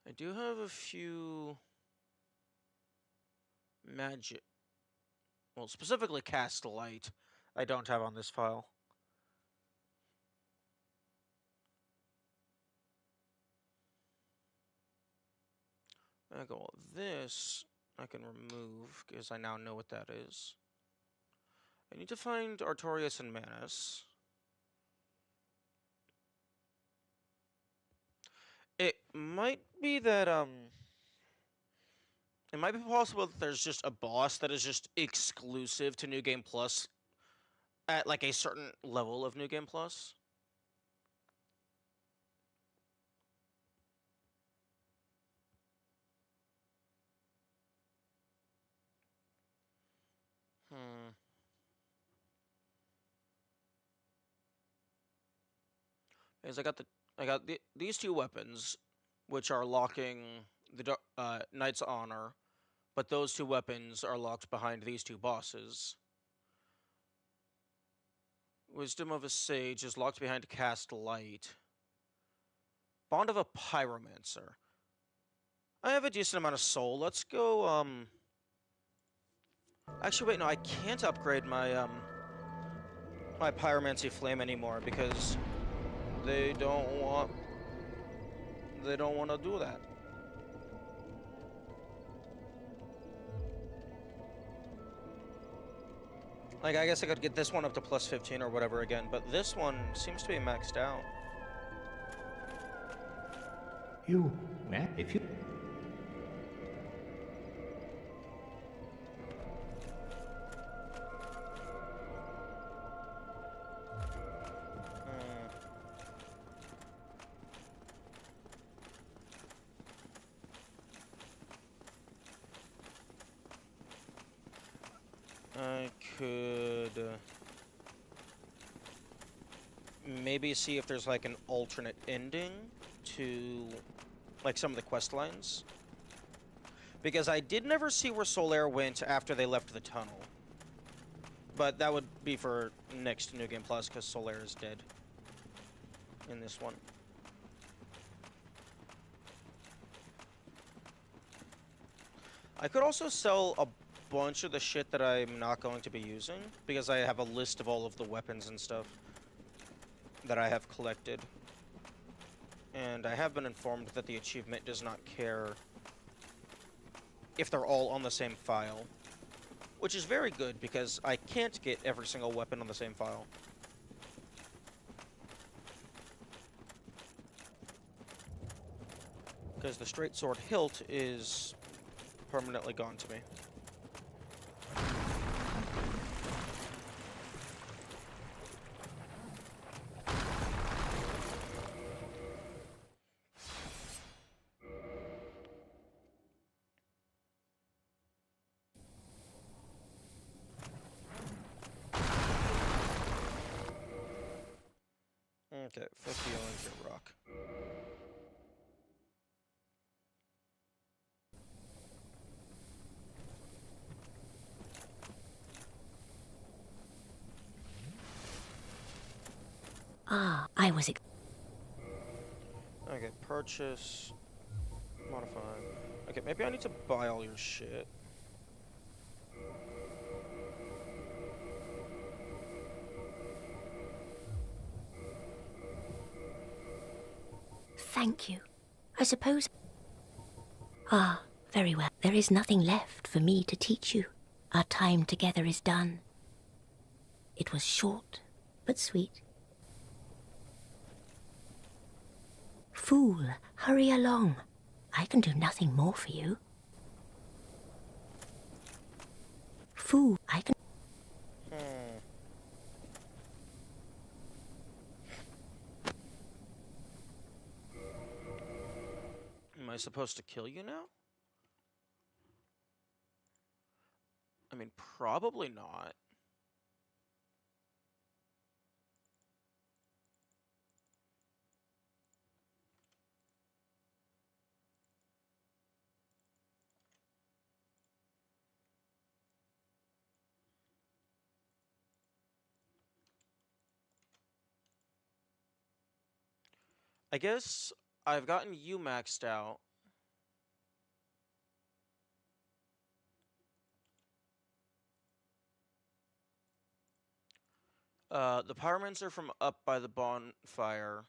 I do have a few magic, well, specifically cast light, I don't have on this file. I go, this I can remove because I now know what that is. I need to find Artorias and Manus. It might be that, it might be possible that there's just a boss that is just exclusive to New Game Plus at, like, a certain level of New Game Plus. Because I got these two weapons, which are locking the Knight's Honor, but those two weapons are locked behind these two bosses. Wisdom of a Sage is locked behind Cast Light. Bond of a Pyromancer. I have a decent amount of soul. Let's go, Actually, wait, no, I can't upgrade my, my Pyromancy Flame anymore because they don't want to do that. Like, I guess I could get this one up to plus 15 or whatever again, but this one seems to be maxed out.
Well, if you...
I could... maybe see if there's like an alternate ending to like some of the quest lines. Because I did never see where Solaire went after they left the tunnel. But that would be for next New Game Plus, because Solaire is dead in this one. I could also sell a bunch of the shit that I'm not going to be using, because I have a list of all of the weapons and stuff that I have collected. And I have been informed that the achievement does not care if they're all on the same file. Which is very good, because I can't get every single weapon on the same file. Because the straight sword hilt is permanently gone to me. Okay, fuck you and your rock.
Ah, I was
Okay, purchase, modify. Okay, maybe I need to buy all your shit.
Thank you. I suppose... Ah, very well. There is nothing left for me to teach you. Our time together is done. It was short, but sweet. Fool, hurry along. I can do nothing more for you. Fool, I can...
Am I supposed to kill you now? I mean, probably not. I guess I've gotten you maxed out. The pyromancer from up by the bonfire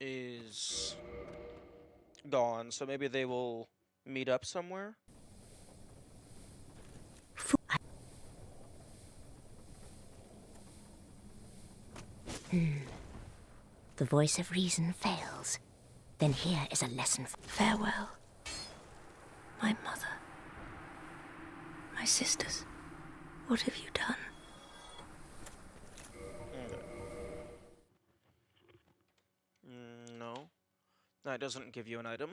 is gone, so maybe they will meet up somewhere.
The voice of reason fails. Then here is a lesson. Farewell. My mother. My sisters. What have you done?
No. That doesn't give you an item.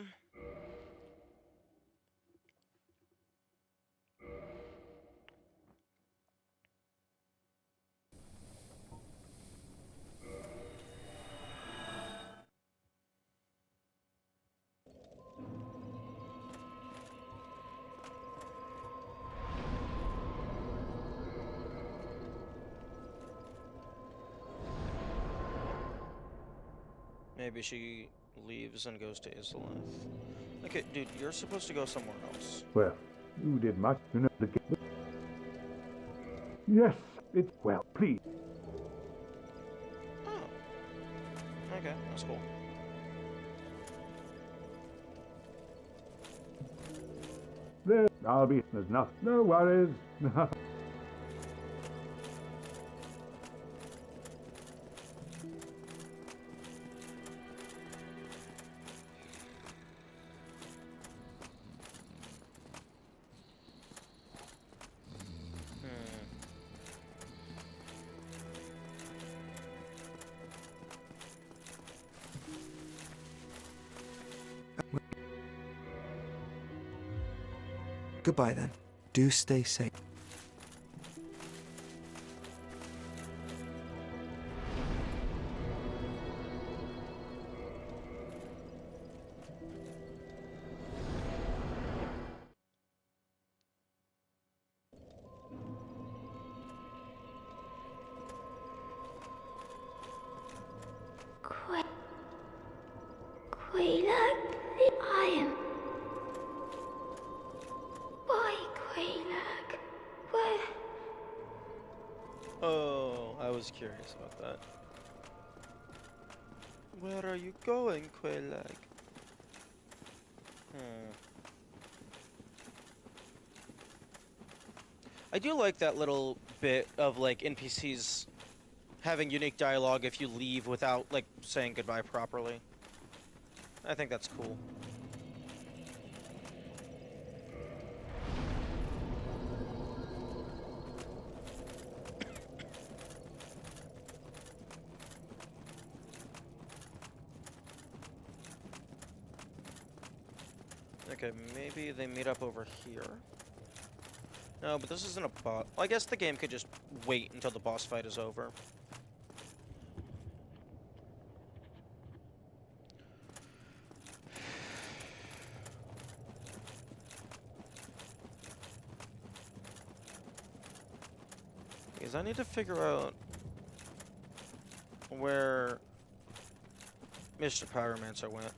Maybe she leaves and goes to Isolith. Okay, dude, you're supposed to go somewhere else.
Well, you did much, you know, the game. Yes, it's well, please.
Oh. Okay, that's cool.
There's nothing, no worries.
Goodbye then. Do stay safe.
Quaylag, I am. Why, Quaylag? Where?
Oh, I was curious about that. Where are you going, Quaylag? I do like that little bit of, like, NPCs having unique dialogue if you leave without, like, saying goodbye properly. I think that's cool. Okay, maybe they meet up over here. No, but this isn't a boss. Well, I guess the game could just wait until the boss fight is over. Because I need to figure out where Mr. Pyromancer went.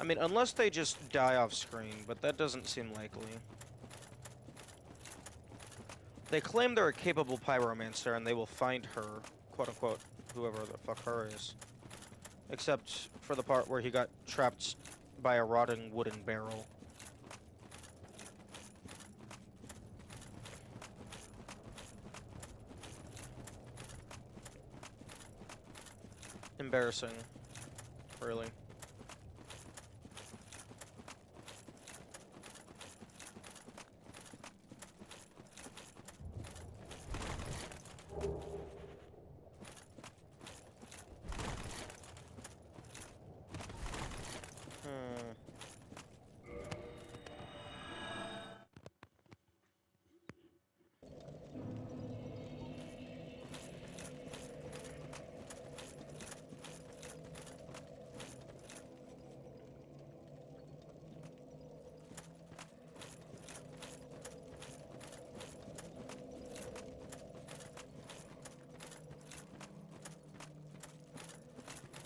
I mean, unless they just die off screen, but that doesn't seem likely. They claim they're a capable pyromancer and they will find her, quote-unquote, whoever the fuck her is. Except for the part where he got trapped by a rotting wooden barrel. Embarrassing. Really.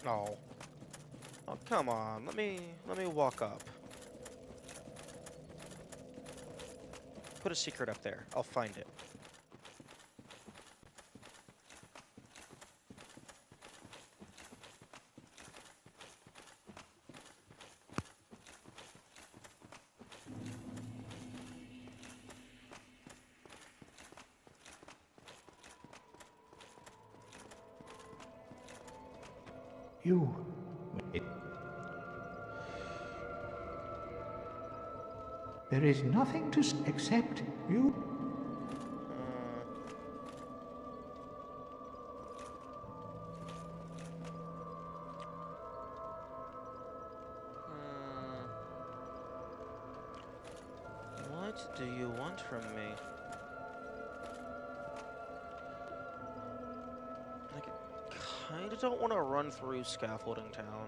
Oh. Oh, come on. Let me walk up. Put a secret up there. I'll find it.
You. There is nothing to except you.
What do you want from me? I kinda don't want to run through Scaffolding Town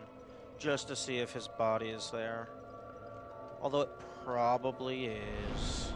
just to see if his body is there. Although it probably is.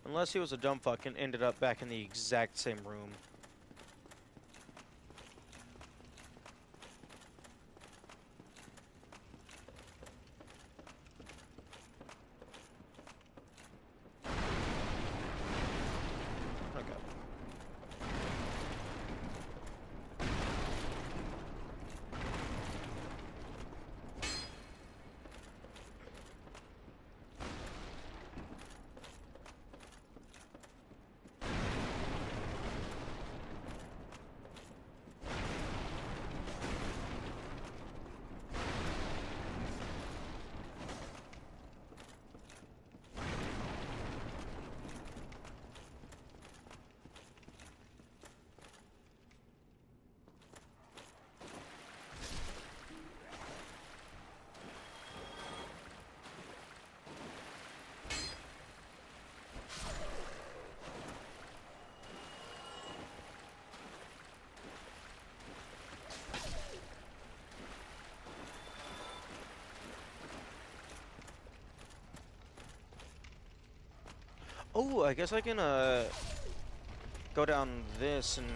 Unless he was a dumb fuck and ended up back in the exact same room. Okay. Oh, I guess I can go down this and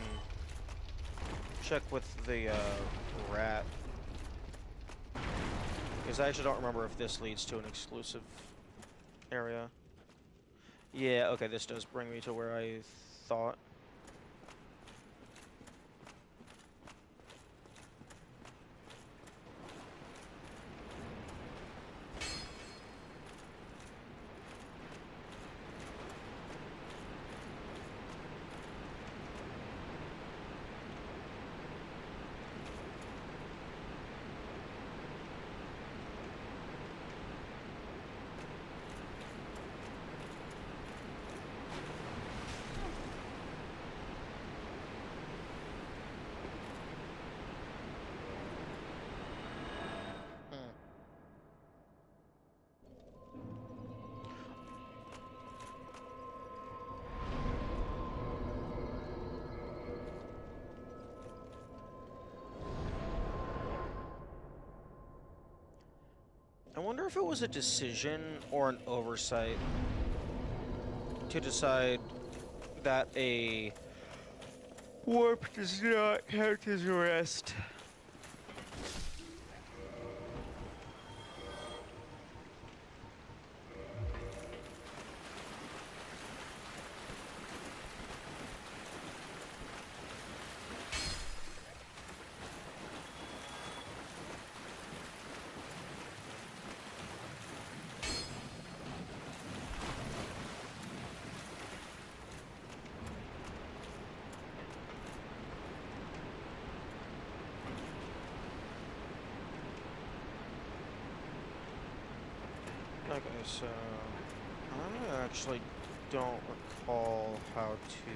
check with the rat. Because I actually don't remember if this leads to an exclusive area. Yeah, okay, this does bring me to where I thought. Hmm. I wonder if it was a decision or an oversight to decide that a warp does not count as a rest. Okay, so I actually don't recall how to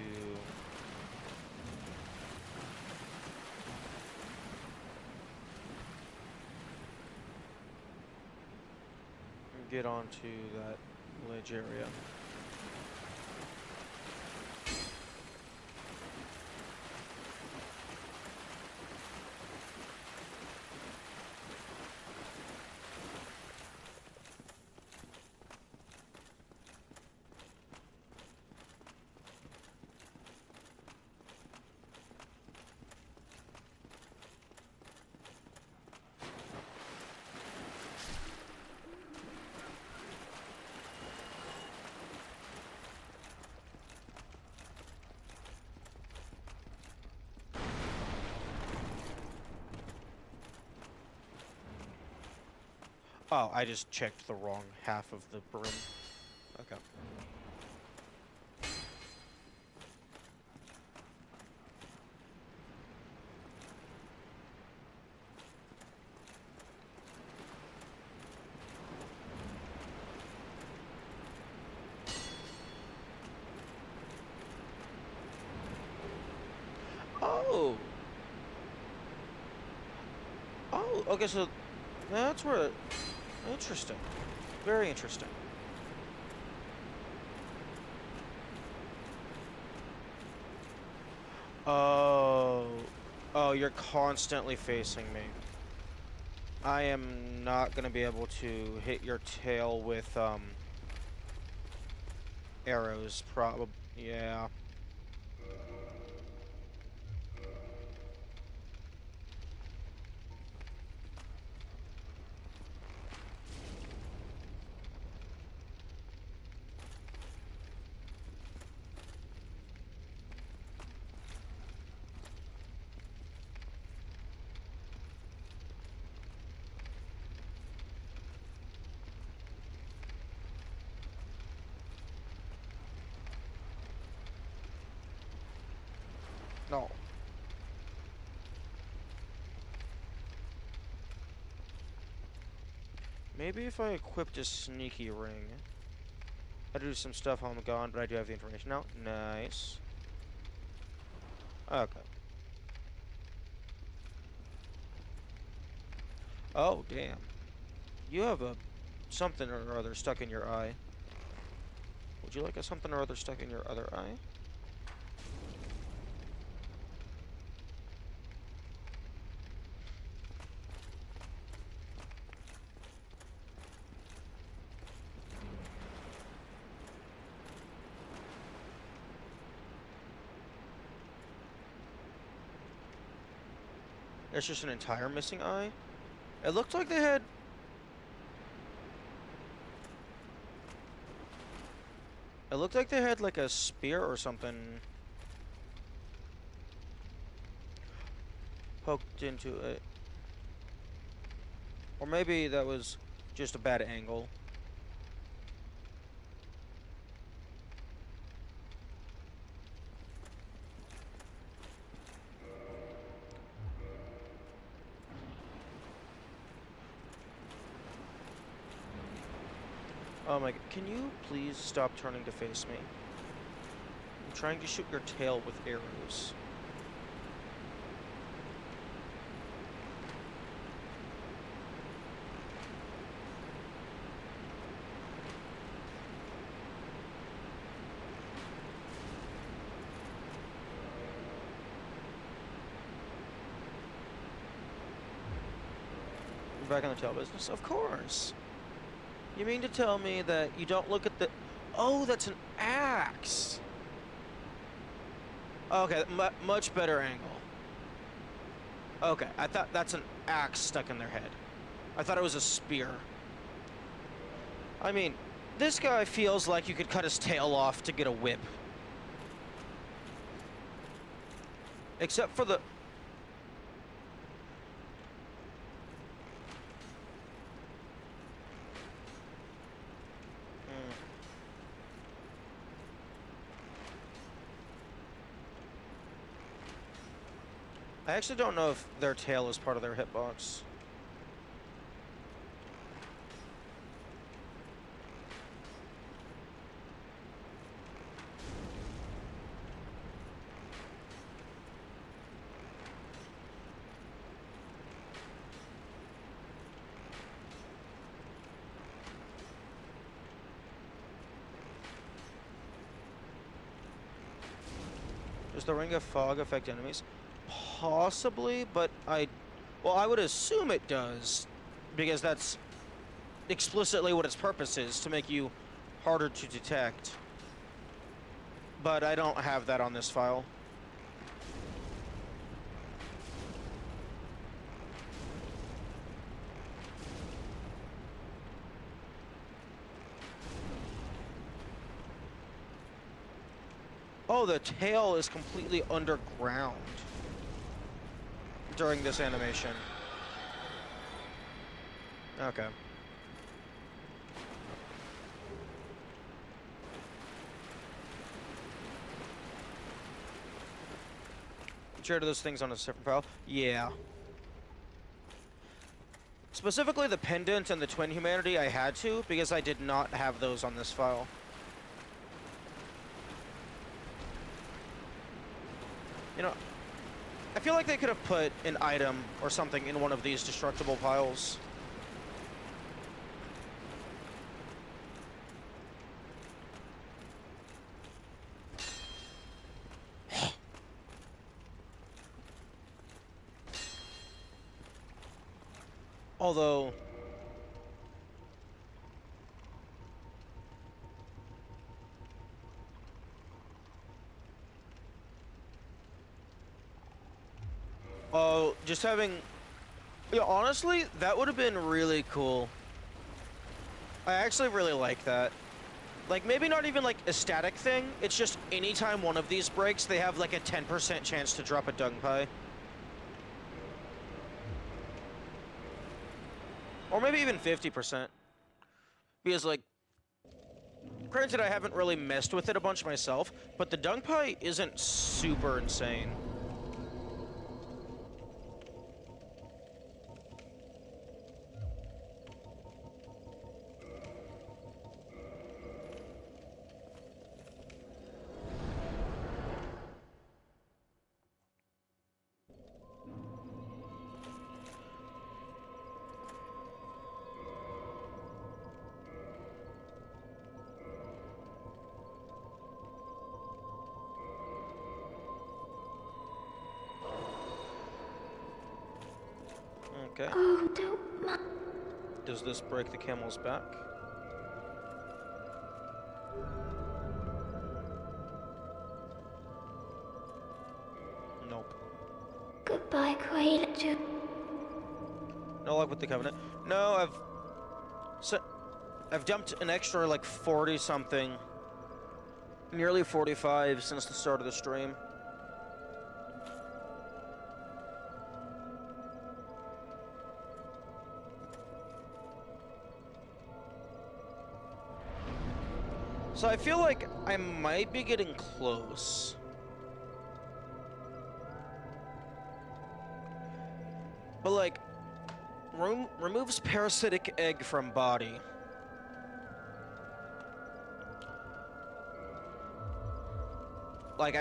get onto that ledge area. Oh, I just checked the wrong half of the broom. Okay. Oh! Oh, okay, so that's where... Interesting. Very interesting. Oh. Oh, you're constantly facing me. I am not gonna be able to hit your tail with, arrows, probably. Yeah. No. Maybe if I equipped a sneaky ring. I do some stuff while I'm gone, but I do have the information now. Nice. Okay. Oh, damn. You have a something or other stuck in your eye. Would you like a something or other stuck in your other eye? It's just an entire missing eye. It looked like they had... It looked like they had like a spear or something poked into it. Or maybe that was just a bad angle. Oh my god, can you please stop turning to face me? I'm trying to shoot your tail with arrows. You're back in the tail business? Of course! You mean to tell me that you don't look at the... Oh, that's an axe! Okay, much better angle. Okay, I thought that's an axe stuck in their head. I thought it was a spear. I mean, this guy feels like you could cut his tail off to get a whip. Except for the... I actually don't know if their tail is part of their hitbox. Does the ring of fog affect enemies? Possibly, but well, I would assume it does, because that's explicitly what its purpose is, to make you harder to detect. But I don't have that on this file. Oh, the tail is completely underground during this animation. Okay. Share those things on a separate file? Yeah. Specifically the pendant and the twin humanity I had to, because I did not have those on this file. You know, I feel like they could have put an item or something in one of these destructible piles. Although... Oh, just having... Yeah, honestly, that would have been really cool. I actually really like that. Like, maybe not even, like, a static thing. It's just anytime one of these breaks, they have, like, a 10% chance to drop a dung pie. Or maybe even 50%. Because, like... Granted, I haven't really messed with it a bunch myself, but the dung pie isn't super insane. Okay.
Oh, don't mind.
Does this break the camel's back? Nope.
Goodbye, Quayla.
No luck with the Covenant. No, I've dumped an extra like 40 something, nearly 45 since the start of the stream. So I feel like I might be getting close. But like, removes parasitic egg from body. Like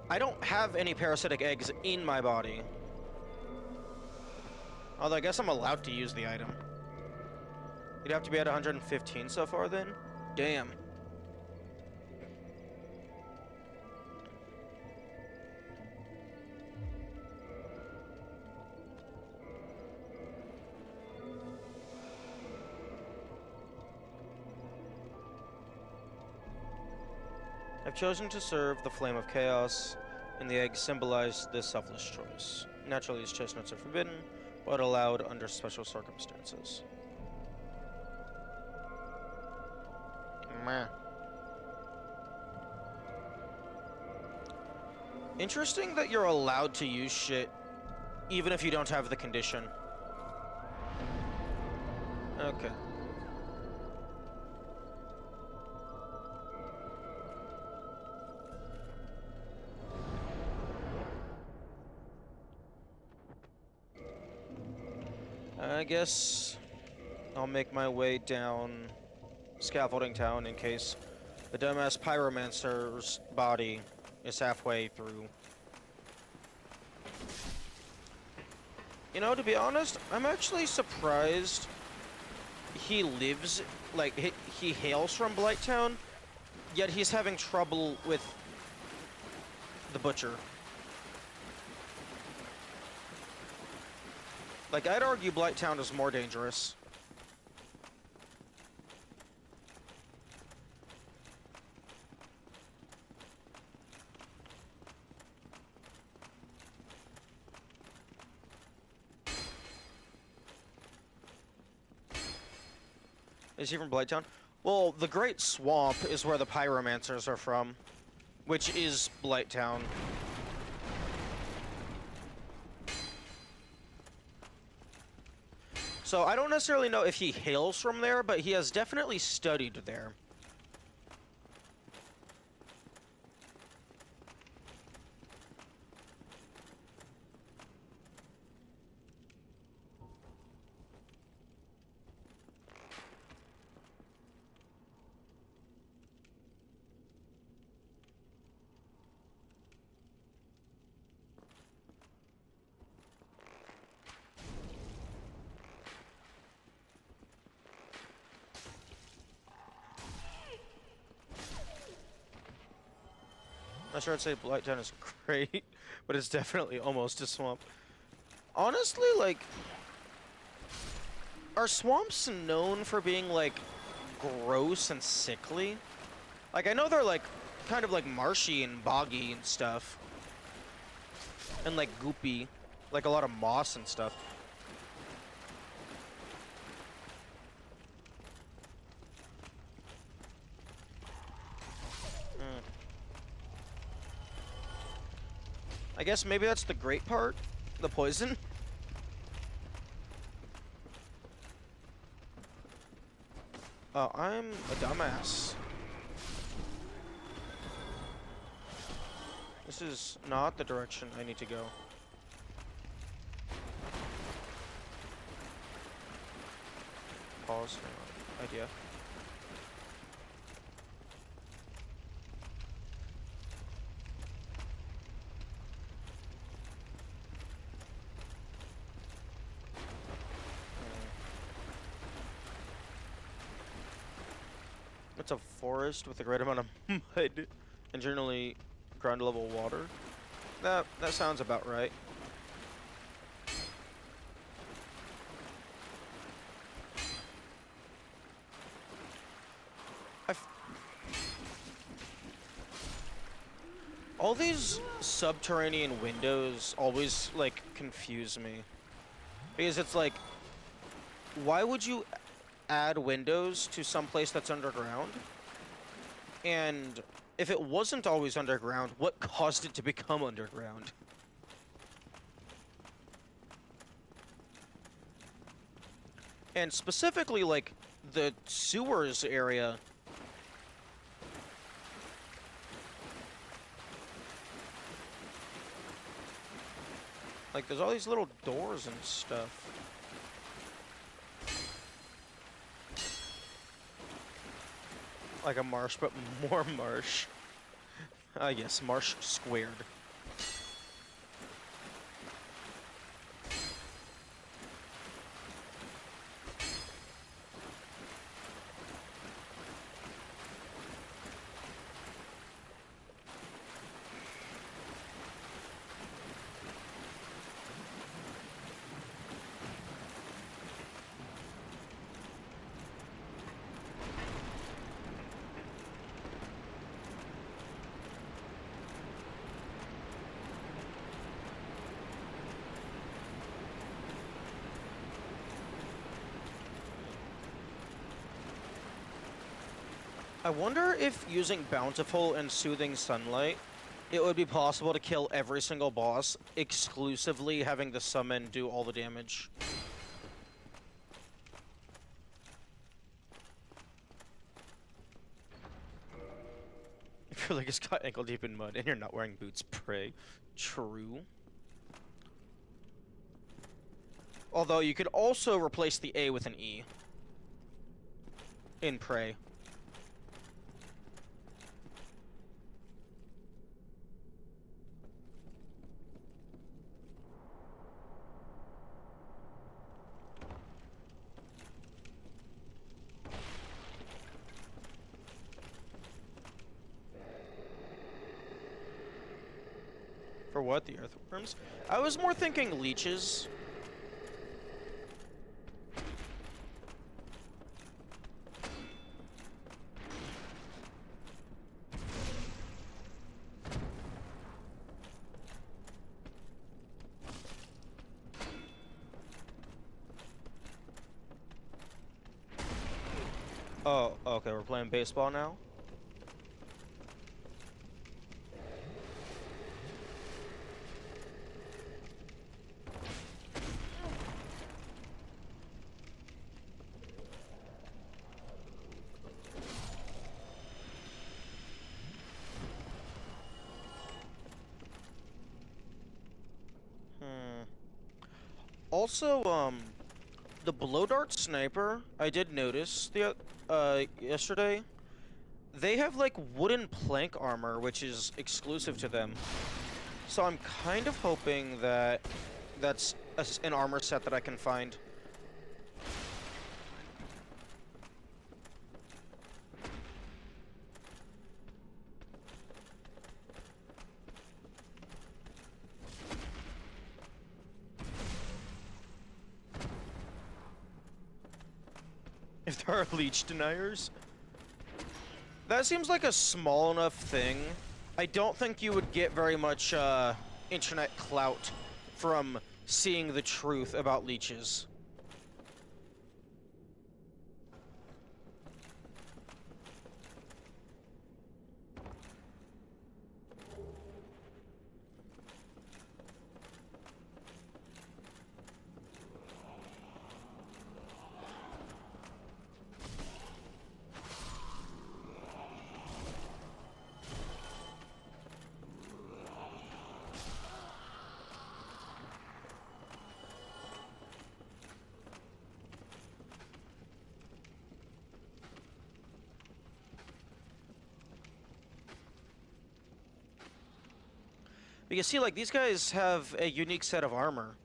I don't have any parasitic eggs in my body. Although I guess I'm allowed to use the item. You'd have to be at 115 so far then? Damn. I've chosen to serve the flame of chaos, and the eggs symbolize this selfless choice. Naturally, these chestnuts are forbidden, but allowed under special circumstances. Meh. Interesting that you're allowed to use shit, even if you don't have the condition. Okay. I guess I'll make my way down Scaffolding Town in case the dumbass pyromancer's body is halfway through. You know, to be honest, I'm actually surprised he lives, like, he hails from Blighttown, yet he's having trouble with the Butcher. Like, I'd argue Blighttown is more dangerous. Is he from Blighttown? Well, the Great Swamp is where the Pyromancers are from, which is Blighttown. So I don't necessarily know if he hails from there, but he has definitely studied there. Not sure I'd say Blighttown is great, but it's definitely almost a swamp. Honestly, like, are swamps known for being, like, gross and sickly? Like, I know they're, like, kind of, like, marshy and boggy and stuff. And, like, goopy. Like, a lot of moss and stuff. I guess maybe that's the great part, the poison. Oh, I'm a dumbass. This is not the direction I need to go. Pause, hang on, idea. It's a forest with a great amount of mud and generally ground level water. That sounds about right. All these subterranean windows always, like, confuse me. Because it's like, why would you add windows to some place that's underground? And if it wasn't always underground, what caused it to become underground? And specifically, like, the sewers area. Like, there's all these little doors and stuff. Like a marsh, but more marsh. Yes, marsh squared. I wonder if using Bountiful and Soothing Sunlight, it would be possible to kill every single boss, exclusively having the summon do all the damage. I feel like it's got ankle deep in mud and you're not wearing boots, pray. True. Although you could also replace the A with an E. In Prey. For what? The earthworms? I was more thinking leeches. Oh, okay, we're playing baseball now? Also, the blow dart sniper, I did notice yesterday. They have like wooden plank armor, which is exclusive to them. So I'm kind of hoping that that's an armor set that I can find. If there are leech deniers. That seems like a small enough thing. I don't think you would get very much internet clout from seeing the truth about leeches. Because see, like, these guys have a unique set of armor.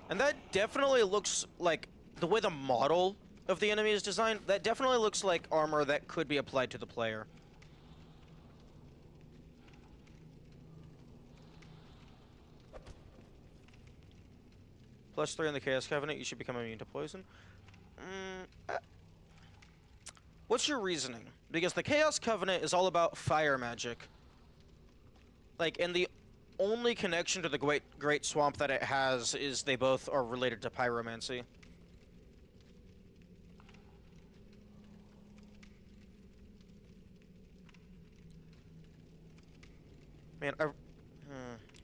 And that definitely looks like, the way the model of the enemy is designed, that definitely looks like armor that could be applied to the player. +3 in the Chaos Covenant, you should become immune to poison. What's your reasoning? Because the Chaos Covenant is all about fire magic. Like, and the only connection to the Great Swamp that it has is they both are related to pyromancy. Man,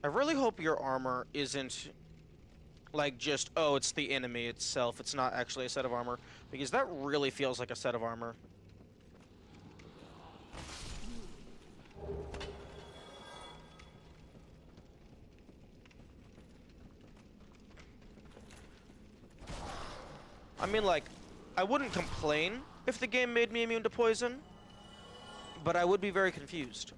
I really hope your armor isn't like just, oh, it's the enemy itself. It's not actually a set of armor, because that really feels like a set of armor. I mean, like, I wouldn't complain if the game made me immune to poison, but I would be very confused.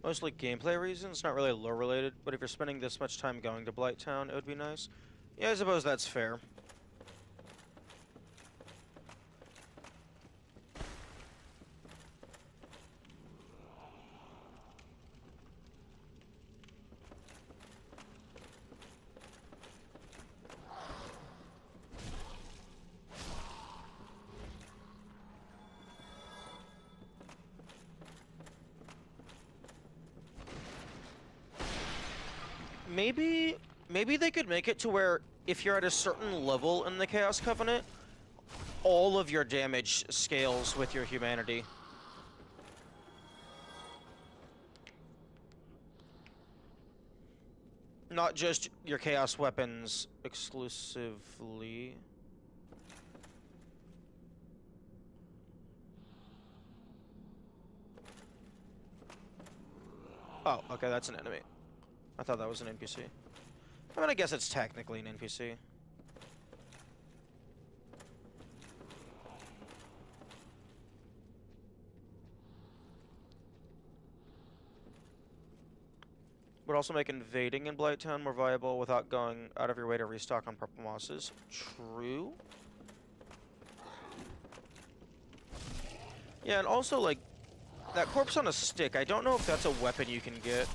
Mostly gameplay reasons, not really lore related, but if you're spending this much time going to Blighttown, it would be nice. Yeah, I suppose that's fair. Maybe they could make it to where if you're at a certain level in the Chaos Covenant, all of your damage scales with your humanity. Not just your Chaos weapons exclusively. Oh, okay, that's an enemy. I thought that was an NPC. I mean, I guess it's technically an NPC. Would also make invading in Blighttown more viable without going out of your way to restock on purple mosses. True. Yeah, and also, like, that corpse on a stick, I don't know if that's a weapon you can get.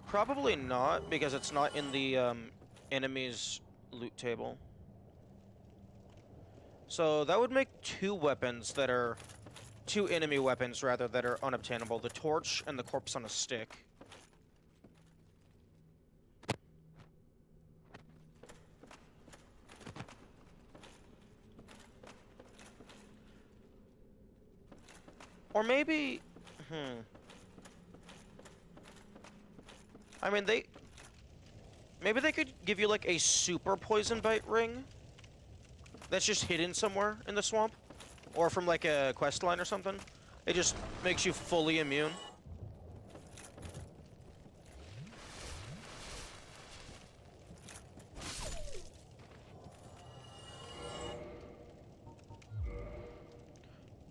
Probably not, because it's not in the enemy's loot table. So that would make two enemy weapons rather, that are unobtainable. The torch and the corpse on a stick. Or maybe, I mean, maybe they could give you, like, a super poison bite ring that's just hidden somewhere in the swamp, or from, like, a quest line or something. It just makes you fully immune.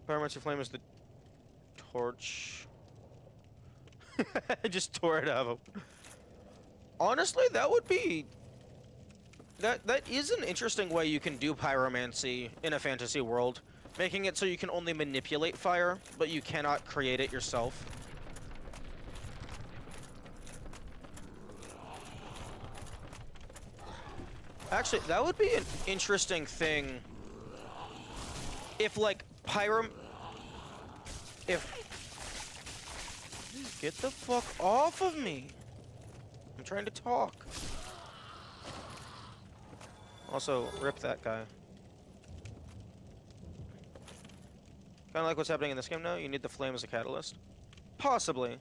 Pyromancy Flame is the torch. I just tore it out of him. Honestly, that would be... That is an interesting way you can do pyromancy in a fantasy world. Making it so you can only manipulate fire, but you cannot create it yourself. Actually, that would be an interesting thing. If, like, Get the fuck off of me! I'm trying to talk. Also, rip that guy. Kinda like what's happening in this game now, you need the flame as a catalyst. Possibly.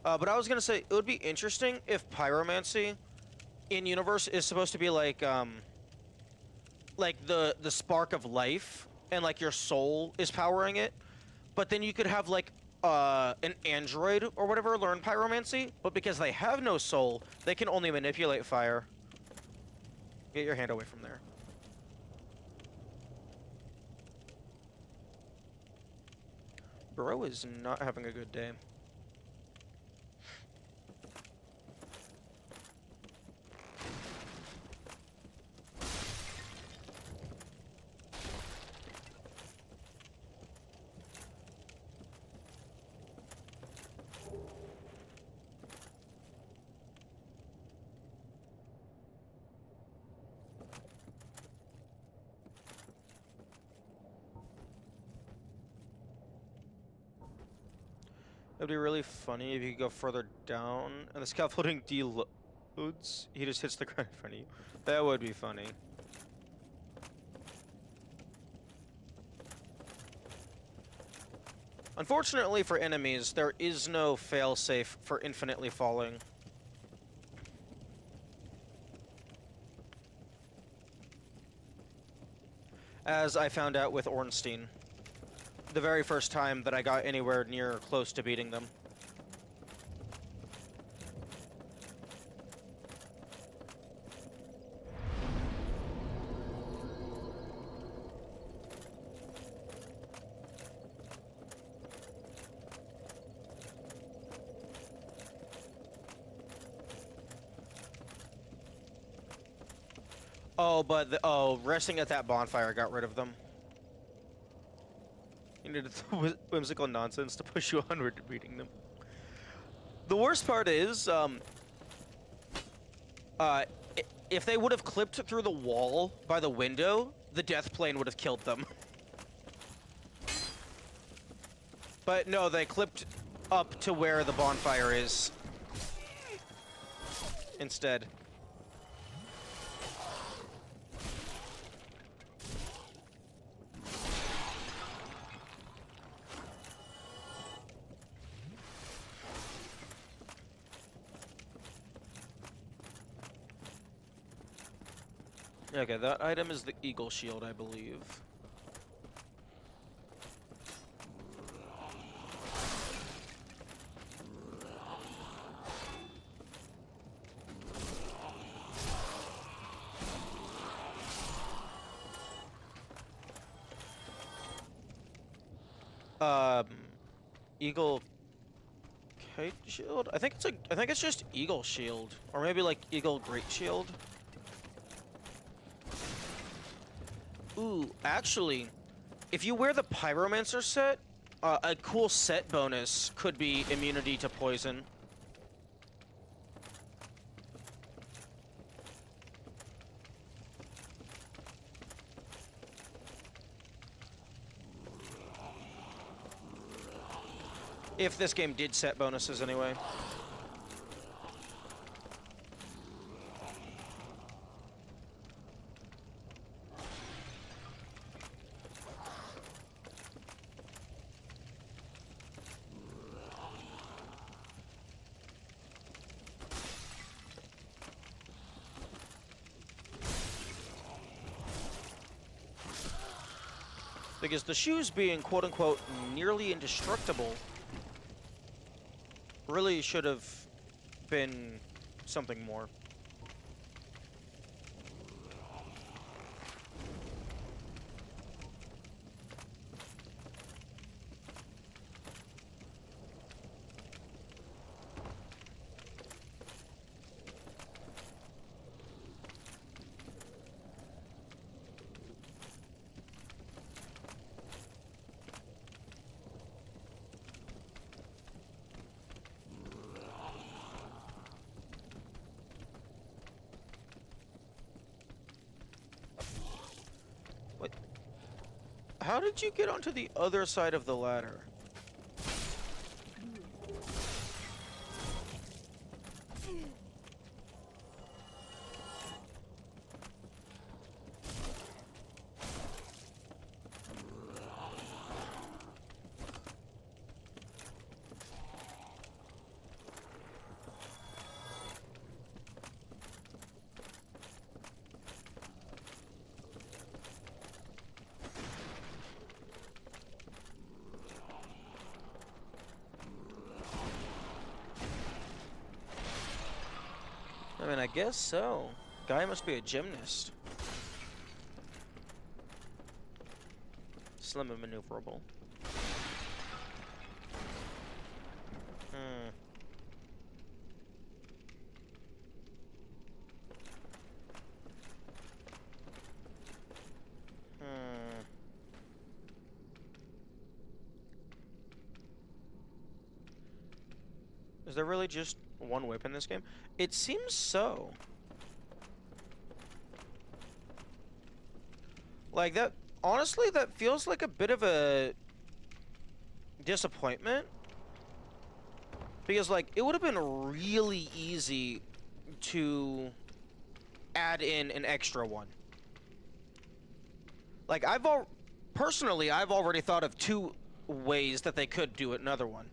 But I was gonna say, it would be interesting if pyromancy in-universe is supposed to be like the spark of life, and like your soul is powering it. But then you could have like an android or whatever learn pyromancy, but because they have no soul, they can only manipulate fire. Get your hand away from there. Bro is not having a good day. It'd be really funny if you could go further down and the scaffolding deloads. He just hits the ground in front of you. That would be funny. Unfortunately for enemies, there is no failsafe for infinitely falling. As I found out with Ornstein. The very first time that I got anywhere near close to beating them. Oh, but resting at that bonfire got rid of them. You needed the whimsical nonsense to push you onward to beating them. The worst part is, if they would have clipped through the wall by the window, the death plane would have killed them. But no, they clipped up to where the bonfire is instead. Okay, that item is the eagle shield, I believe. Eagle kite shield? I think it's just eagle shield, or maybe like eagle great shield. Ooh, actually, if you wear the Pyromancer set, a cool set bonus could be immunity to poison. If this game did set bonuses anyway. Because the shoes being quote-unquote nearly indestructible really should have been something more. How did you get onto the other side of the ladder? guess so. Guy must be a gymnast. Slim and maneuverable. Hmm. Is there really just one whip in this game? It seems so. Like that, honestly, that feels like a bit of a disappointment. Because like, it would have been really easy to add in an extra one. Like personally, I've already thought of 2 ways that they could do another one.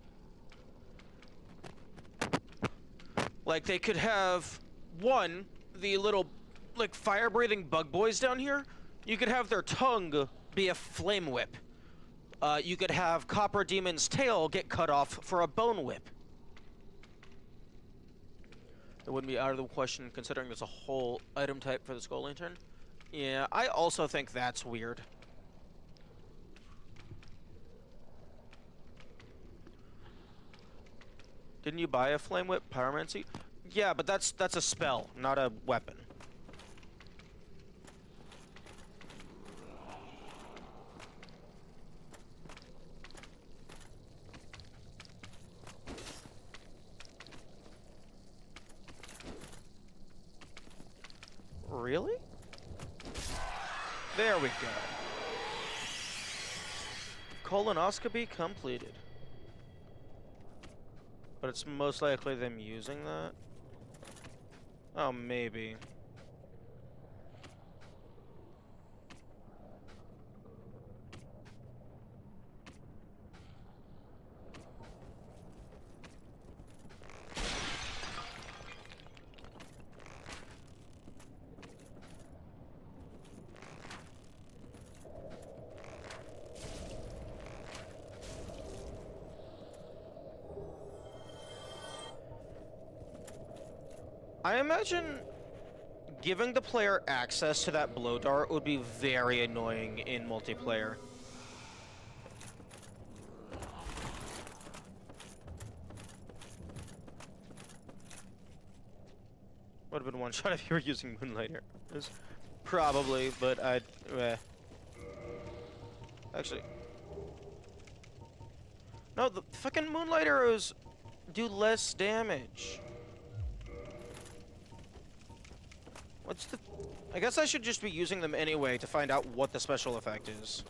Like, they could have, one, the little, like, fire-breathing bug boys down here. You could have their tongue be a flame whip. You could have Copper Demon's tail get cut off for a bone whip. It wouldn't be out of the question considering there's a whole item type for the Skull Lantern. Yeah, I also think that's weird. Didn't you buy a flame whip pyromancy? Yeah, but that's a spell, not a weapon. Really? There we go. Colonoscopy completed. But it's most likely them using that. Oh, maybe. I imagine giving the player access to that blow dart would be very annoying in multiplayer. Would have been one shot if you were using Moonlight Arrows. Probably, but I'd... Actually... No, the fucking Moonlight Arrows do less damage. What's the... I guess I should just be using them anyway to find out what the special effect is.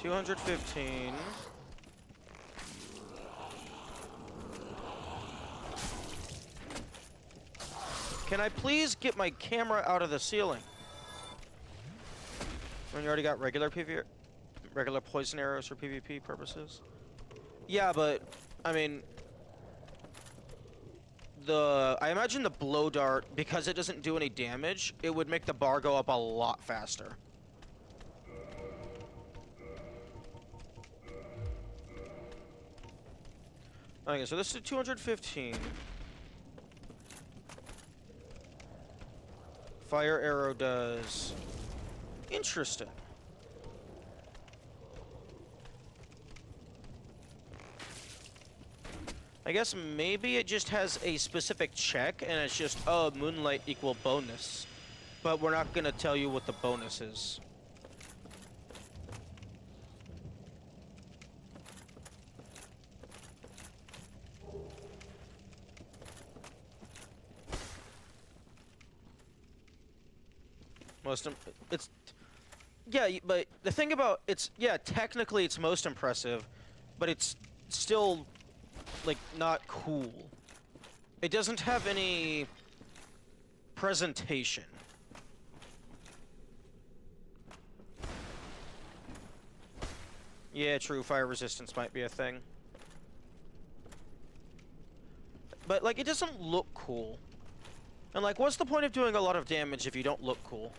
$215. Can I please get my camera out of the ceiling? When you already got regular poison arrows for PvP purposes? Yeah, but, I mean... I imagine the blow dart, because it doesn't do any damage, it would make the bar go up a lot faster. Okay, so this is 215. Fire arrow does... Interesting. I guess maybe it just has a specific check and it's just, oh, moonlight equal bonus. But we're not gonna tell you what the bonus is. It's... Yeah, but the thing about it's... Yeah, technically it's most impressive, but it's still, like, not cool. It doesn't have any presentation. Yeah, true, fire resistance might be a thing. But, like, it doesn't look cool. And, like, what's the point of doing a lot of damage if you don't look cool?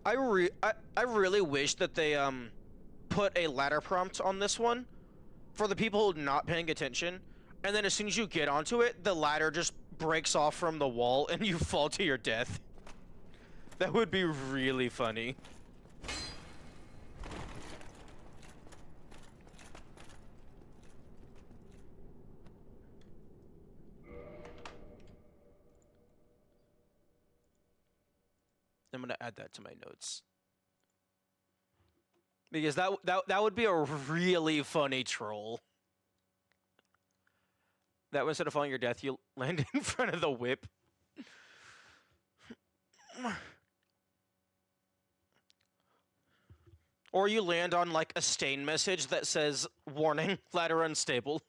I really wish that they put a ladder prompt on this one for the people not paying attention, and then as soon as you get onto it, the ladder just breaks off from the wall and you fall to your death. That would be really funny. I'm gonna add that to my notes. Because that would be a really funny troll. That instead of falling your death, you land in front of the whip. Or you land on like a stain message that says, "Warning, ladder unstable."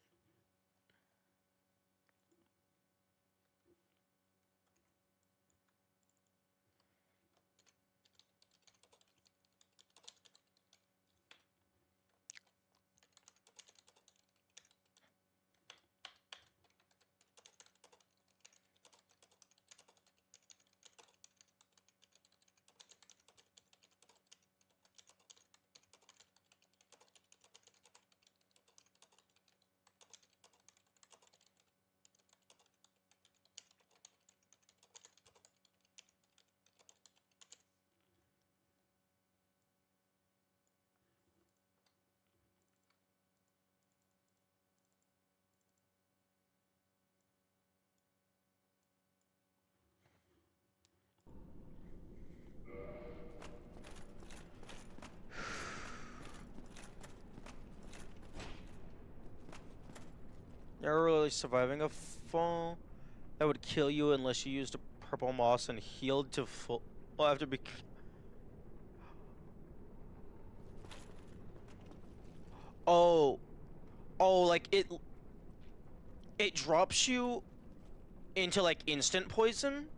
You're really surviving a fall that would kill you unless you used a purple moss and healed to full. Well, after be. Oh, like it drops you into like instant poison,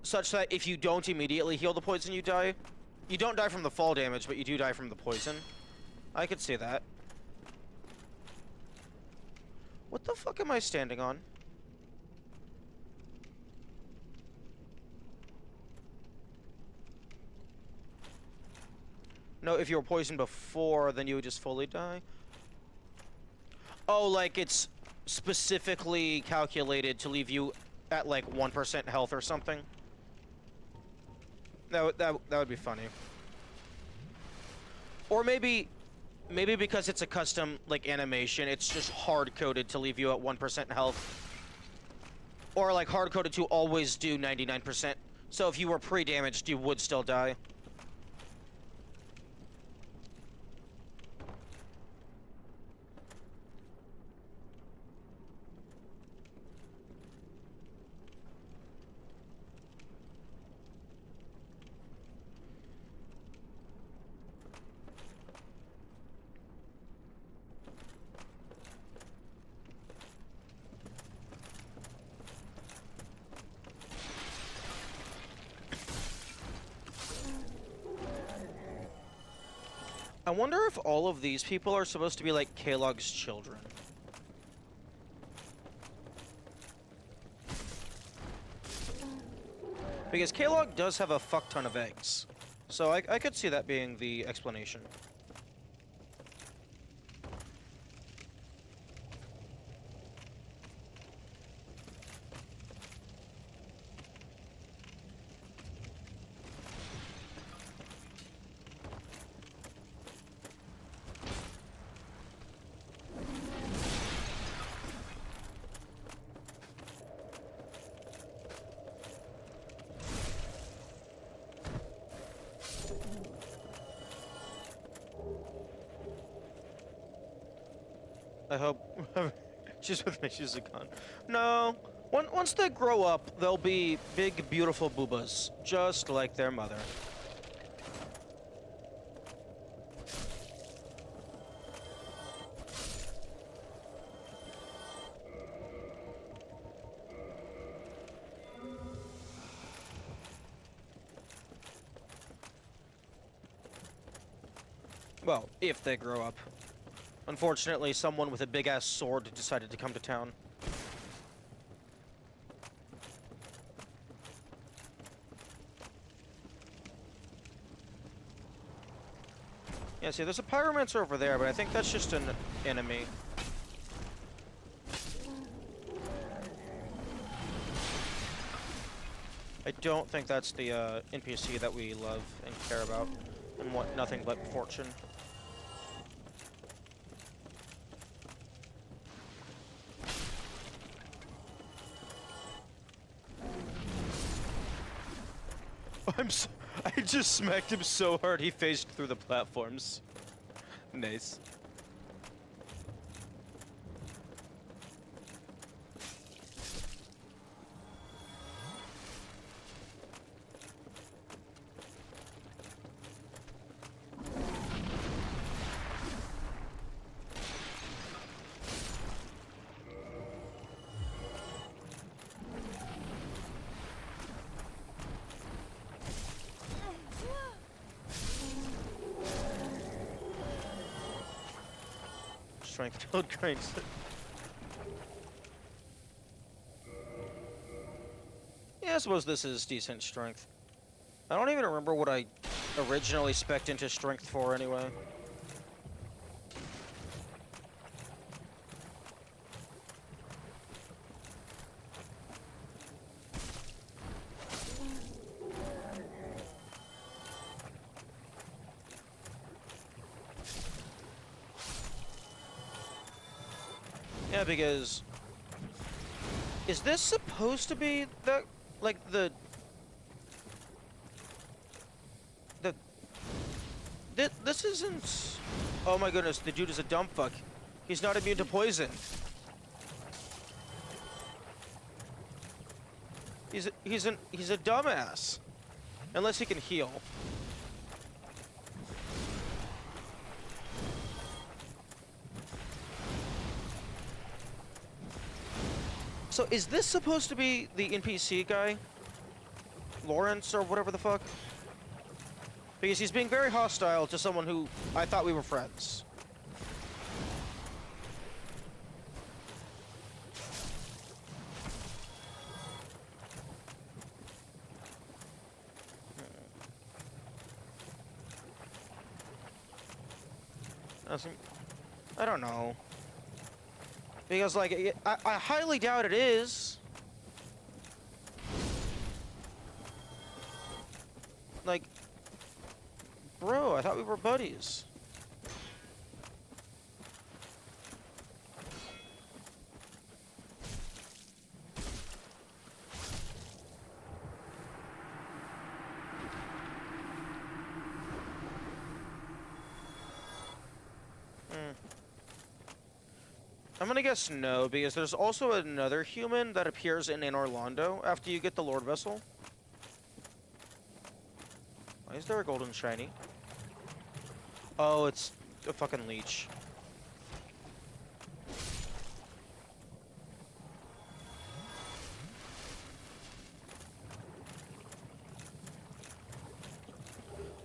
such that if you don't immediately heal the poison, you die. You don't die from the fall damage, but you do die from the poison. I could see that. What the fuck am I standing on? No, if you were poisoned before, then you would just fully die. Oh, like it's specifically calculated to leave you at like 1% health or something. That would be funny. Or maybe because it's a custom like animation, it's just hard coded to leave you at 1% health. Or like hard coded to always do 99%. So if you were pre-damaged, you would still die. I wonder if all of these people are supposed to be like Kalog's children. Because Kalog does have a fuck ton of eggs. So I could see that being the explanation. I hope she's with me. She's gone. No. Once they grow up, they'll be big, beautiful boobas, just like their mother. Well, if they grow up. Unfortunately, someone with a big-ass sword decided to come to town. Yeah, see, there's a pyromancer over there, but I think that's just an enemy. I don't think that's the NPC that we love and care about and want nothing but fortune. I just smacked him so hard he phased through the platforms. Nice. Strength build grinds. Yeah, I suppose this is decent strength. I don't even remember what I originally spec'd into strength for anyway. Yeah, because is this supposed to be the like the this isn't. Oh my goodness, the dude is a dumb fuck. He's not immune to poison. He's a dumbass. Unless he can heal. So is this supposed to be the NPC guy? Lawrence or whatever the fuck? Because he's being very hostile to someone who I thought we were friends. I don't know. Because, like, I highly doubt it is. Like, bro, I thought we were buddies. I'm gonna guess no, because there's also another human that appears in Orlando after you get the Lord Vessel. Why is there a golden shiny? Oh, it's a fucking leech.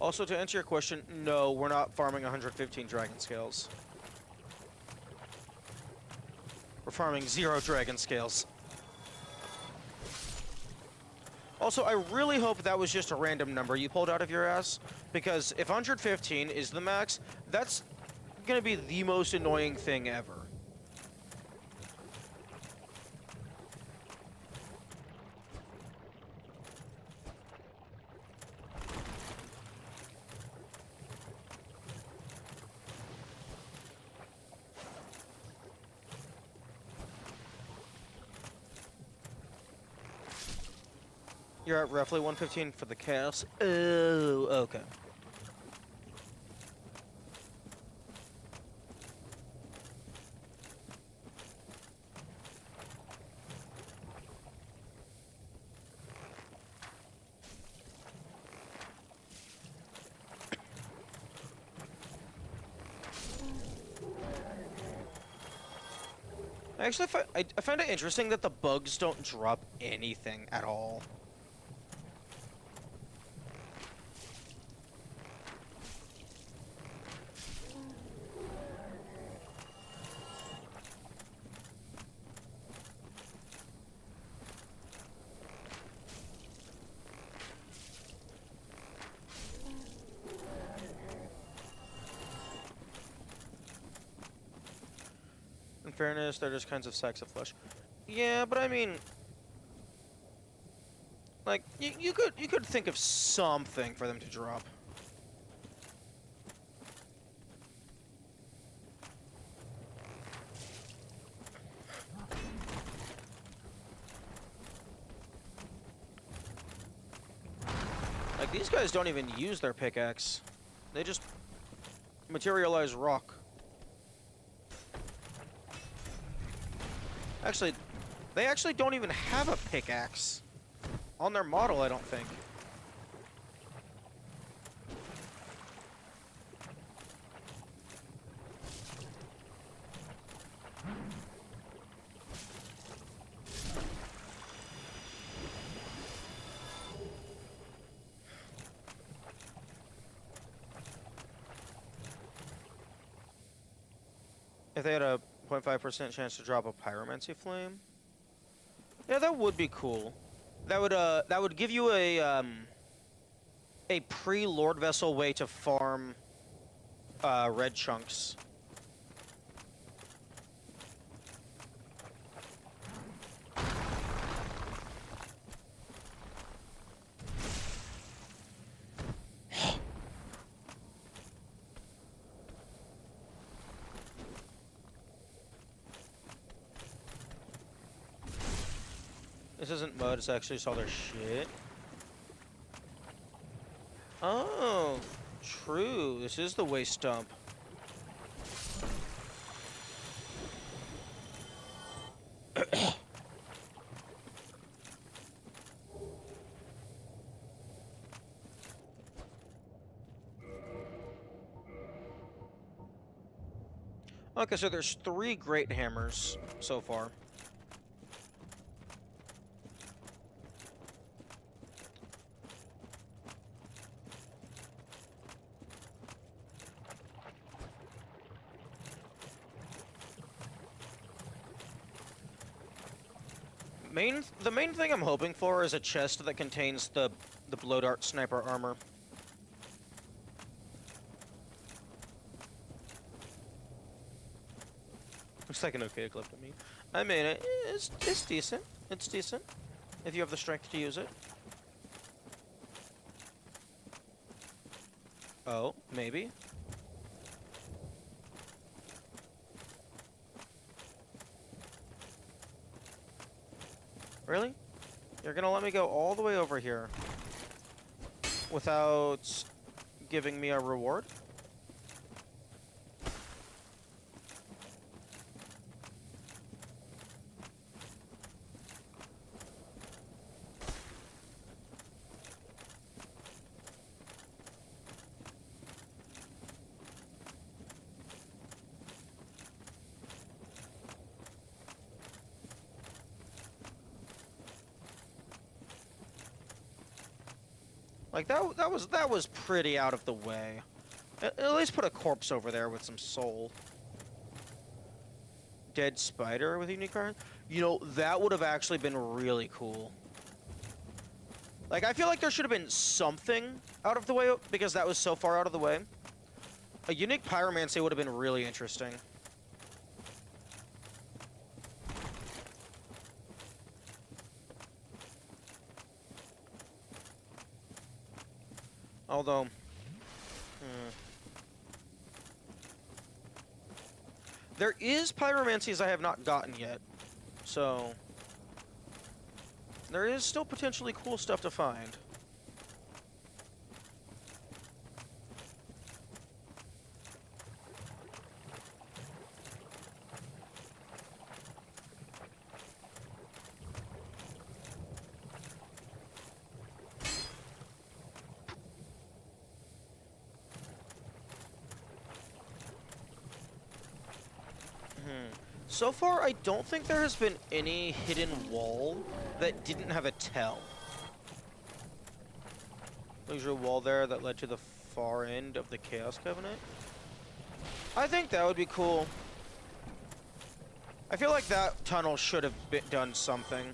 Also, to answer your question, no, we're not farming 115 dragon scales. We're farming 0 dragon scales. Also, I really hope that was just a random number you pulled out of your ass, because if 115 is the max, that's gonna be the most annoying thing ever. You're at roughly 115 for the chaos. Oh, okay. Actually, I find it interesting that the bugs don't drop anything at all. fairness, they're just kinds of sacks of flesh. Yeah, but I mean, like you could think of something for them to drop. Like, these guys don't even use their pickaxe. They just materialize rock. Actually, they actually don't even have a pickaxe on their model, I don't think. If they had a 0.5% chance to drop a pyromancy flame, yeah, that would be cool. That would give you a pre-Lord Vessel way to farm red chunks. This isn't mud, it's actually just all their shit. Oh, true. This is the waste dump. Okay, so there's 3 great hammers so far. The main thing I'm hoping for is a chest that contains the blow dart sniper armor. Looks like an okay clip to me. I mean, it's decent. It's decent if you have the strength to use it. Oh, maybe. Really? You're gonna let me go all the way over here without giving me a reward? Like, that was pretty out of the way. At least put a corpse over there with some soul. Dead spider with unique card? You know, that would have actually been really cool. Like, I feel like there should have been something out of the way, because that was so far out of the way. A unique pyromancy would have been really interesting. Although, there is pyromancies I have not gotten yet, so there is still potentially cool stuff to find. So far, I don't think there has been any hidden wall that didn't have a tell. There's a wall there that led to the far end of the Chaos Covenant. I think that would be cool. I feel like that tunnel should have done something.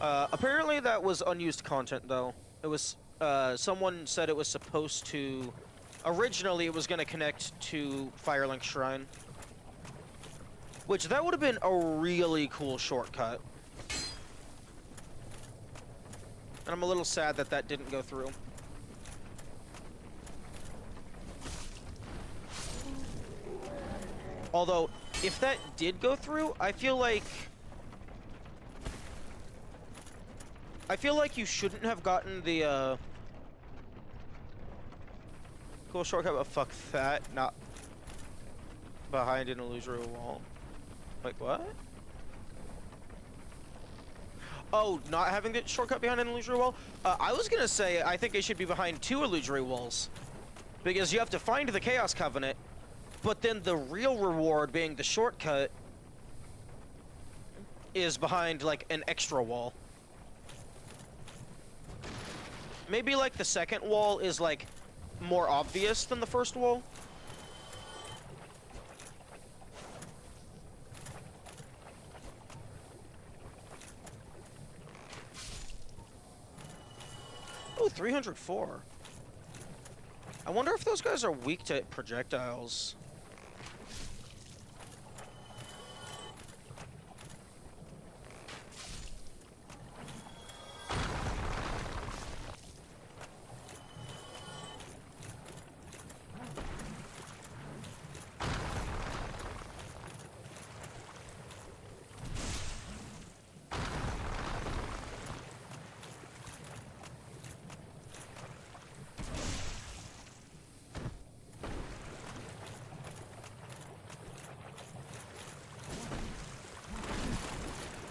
Apparently that was unused content, though. It was, someone said it was supposed to... Originally, it was going to connect to Firelink Shrine. Which, that would have been a really cool shortcut. And I'm a little sad that that didn't go through. Although, if that did go through, I feel like you shouldn't have gotten the, cool shortcut, but fuck that, not behind an illusory wall. Like, what? Oh, not having the shortcut behind an illusory wall? I was gonna say, I think it should be behind 2 illusory walls. Because you have to find the Chaos Covenant, but then the real reward, being the shortcut, is behind, like, an extra wall. Maybe, like, the second wall is, like, more obvious than the first wall. Oh, 304. I wonder if those guys are weak to projectiles.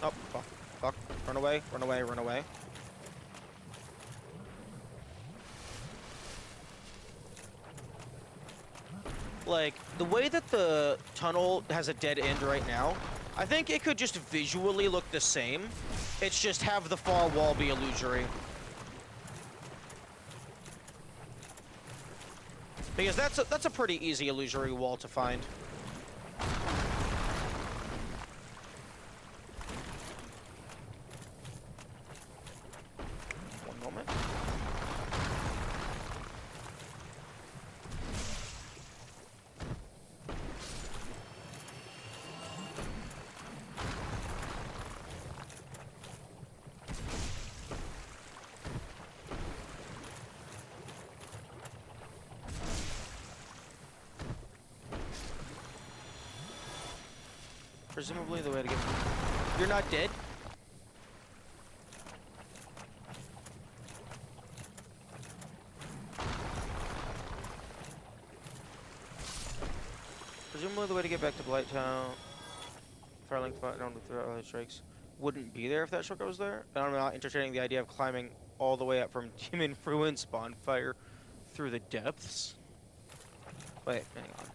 Oh, fuck, fuck. Run away, run away, run away. Like, the way that the tunnel has a dead end right now, I think it could just visually look the same. It's just have the far wall be illusory. Because that's a pretty easy illusory wall to find. One moment. Presumably the way to get... You're not dead? Presumably the way to get back to Blighttown, Firelink down throughout other strikes, wouldn't be there if that shortcut was there. And I'm not entertaining the idea of climbing all the way up from Demon Ruins Bonfire through the depths. Wait, hang on.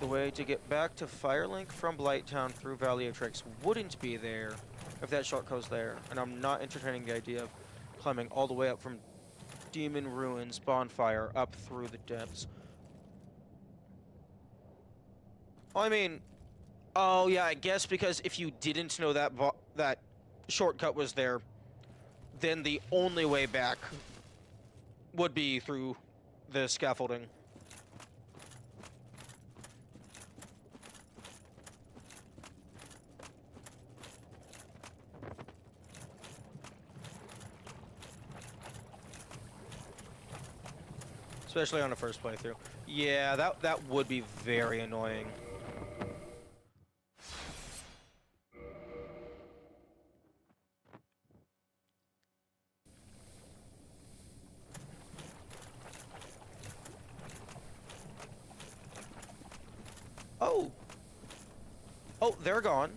The way to get back to Firelink from Blighttown through Valley of Tricks wouldn't be there if that shortcut was there. And I'm not entertaining the idea of climbing all the way up from Demon Ruins Bonfire up through the depths. I mean, oh yeah, I guess because if you didn't know that that shortcut was there, then the only way back would be through the scaffolding. Especially on the first playthrough. Yeah, that would be very annoying. Oh! Oh, they're gone.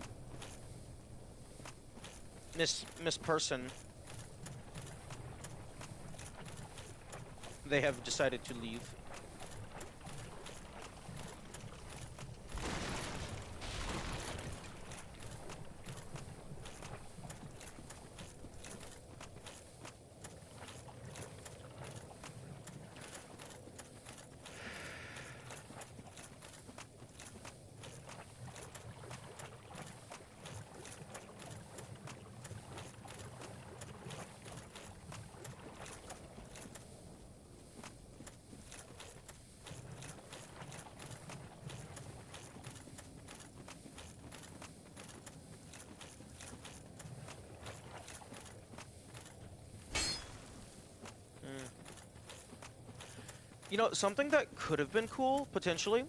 Miss Person. They have decided to leave. You know, something that could have been cool, potentially,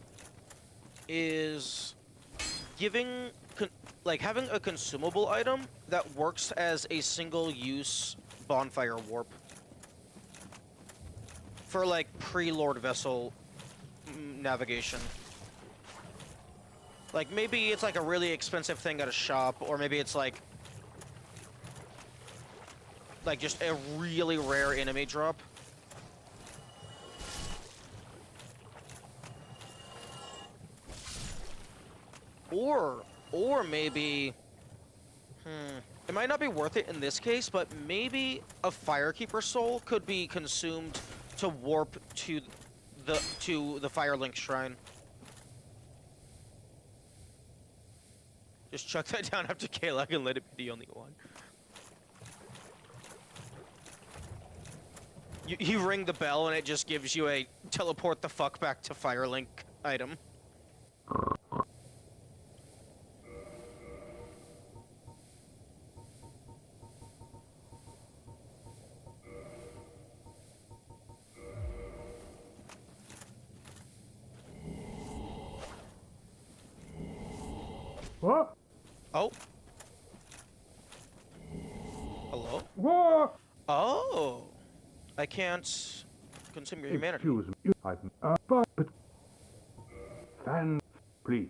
is giving, like, having a consumable item that works as a single-use bonfire warp. For, like, pre-Lord Vessel navigation. Like, maybe it's, like, a really expensive thing at a shop, or maybe it's, like, just a really rare enemy drop. Or maybe, it might not be worth it in this case, but maybe a Firekeeper soul could be consumed to warp to the Firelink Shrine. Just chuck that down after Kalak and let it be the only one. You ring the bell and it just gives you a teleport the fuck back to Firelink item.
What?
Oh. Hello?
What?
Oh. I can't consume your humanity.
Excuse me. But fan, please.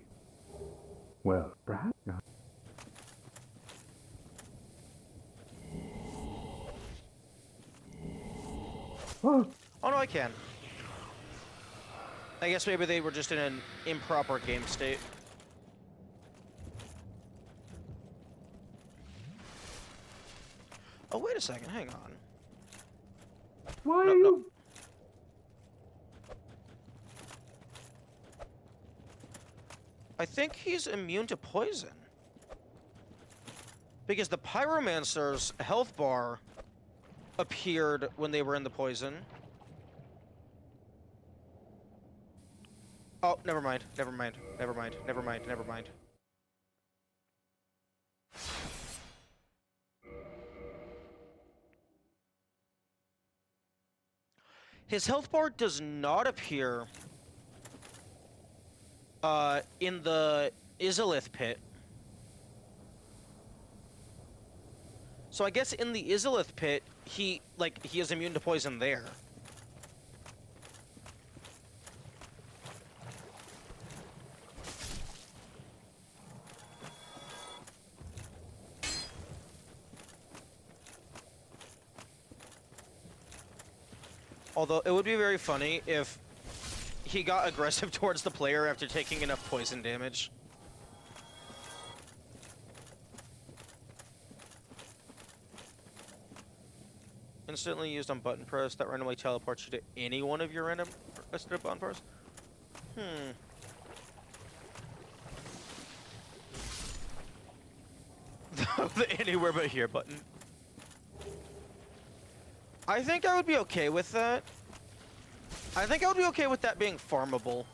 Well, perhaps. What?
Oh no, I can. I guess maybe they were just in an improper game state. Oh, wait a second, hang on.
Why
No,
are
no.
you?
I think he's immune to poison. Because the Pyromancer's health bar appeared when they were in the poison. Oh, never mind, never mind, never mind, never mind, never mind. His health bar does not appear in the Izalith pit. So I guess in the Izalith pit, he is immune to poison there. Although it would be very funny if he got aggressive towards the player after taking enough poison damage. Instantly used on button press that randomly teleports you to any one of your random listed bonfires. The anywhere but here button. I think I would be okay with that. I think I would be okay with that being farmable.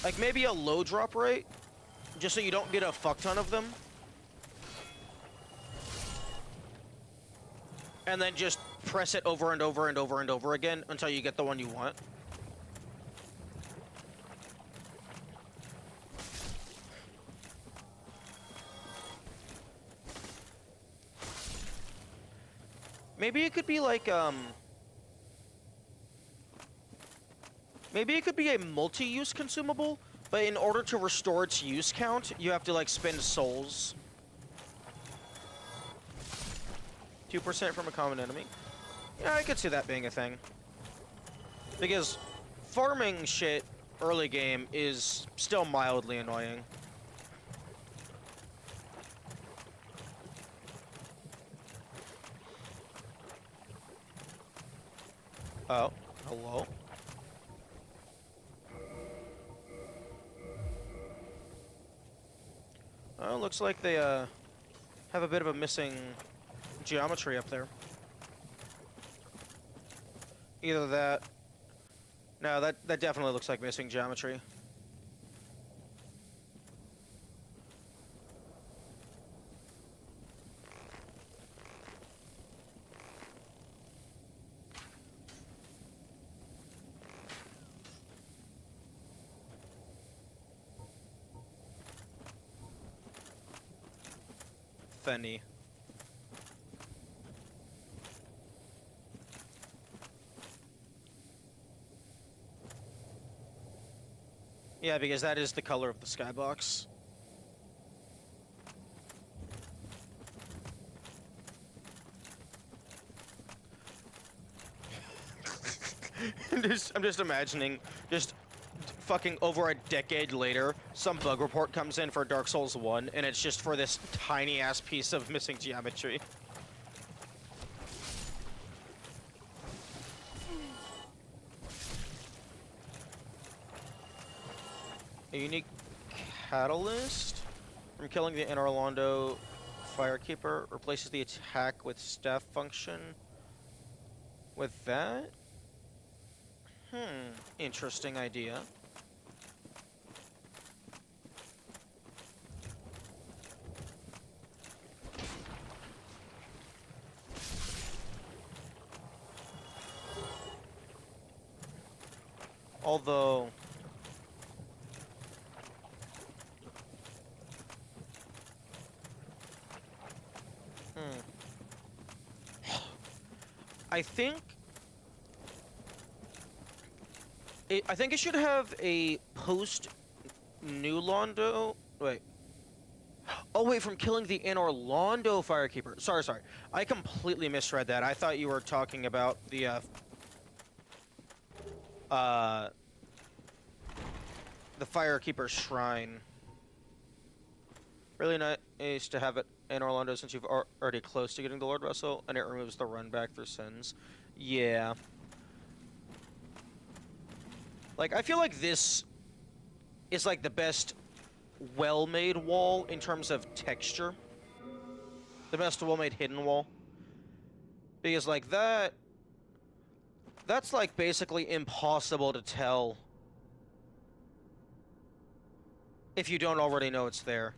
Like maybe a low drop rate, just so you don't get a fuck ton of them. And then just press it over and over and over and over again until you get the one you want. Maybe it could be like, maybe it could be a multi-use consumable, but in order to restore its use count, you have to, like, spend souls. 2% from a common enemy. Yeah, I could see that being a thing. Because farming shit early game is still mildly annoying. Oh, hello? Oh, looks like they, have a bit of a missing geometry up there. Either that... No, that definitely looks like missing geometry. if any. Yeah, because that is the color of the skybox. I'm just imagining, just fucking over a decade later, some bug report comes in for Dark Souls 1, and it's just for this tiny-ass piece of missing geometry. A unique catalyst from killing the Inner Orlando Firekeeper replaces the attack with staff function. With that? Interesting idea. Although... I think it should have a post New Londo. Wait. Oh wait, from killing the In Orlando Firekeeper. Sorry. I completely misread that. I thought you were talking about the Firekeeper Shrine. Really nice to have it in Orlando since you've already close to getting the Lord Vessel, and it removes the run back through sins. Yeah. Like, I feel like this is like the best well-made wall in terms of texture. The best well-made hidden wall. Because like that's like basically impossible to tell if you don't already know it's there.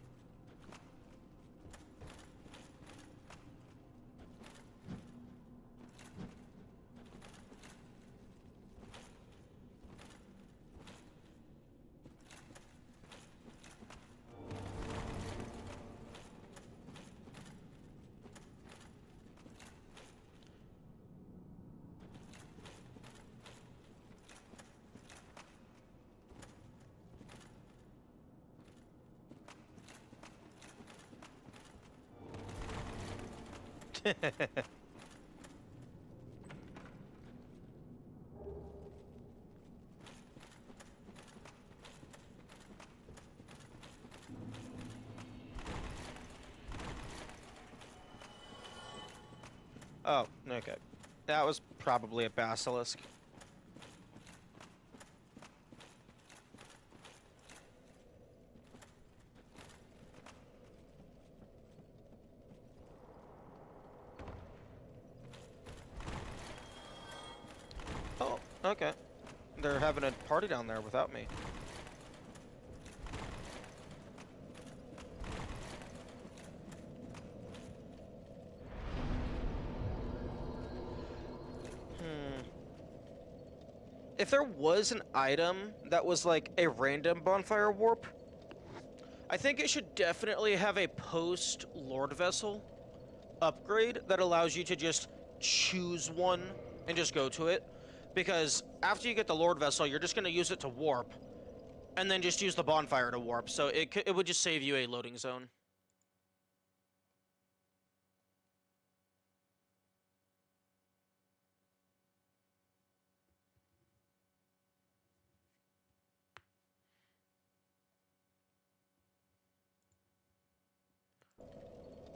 Oh, okay. That was probably a basilisk. Oh, okay. They're having a party down there without me. If there was an item that was like a random bonfire warp, I think it should definitely have a post Lord Vessel upgrade that allows you to just choose one and just go to it. Because after you get the Lord Vessel, you're just going to use it to warp, and then just use the bonfire to warp. So it would just save you a loading zone.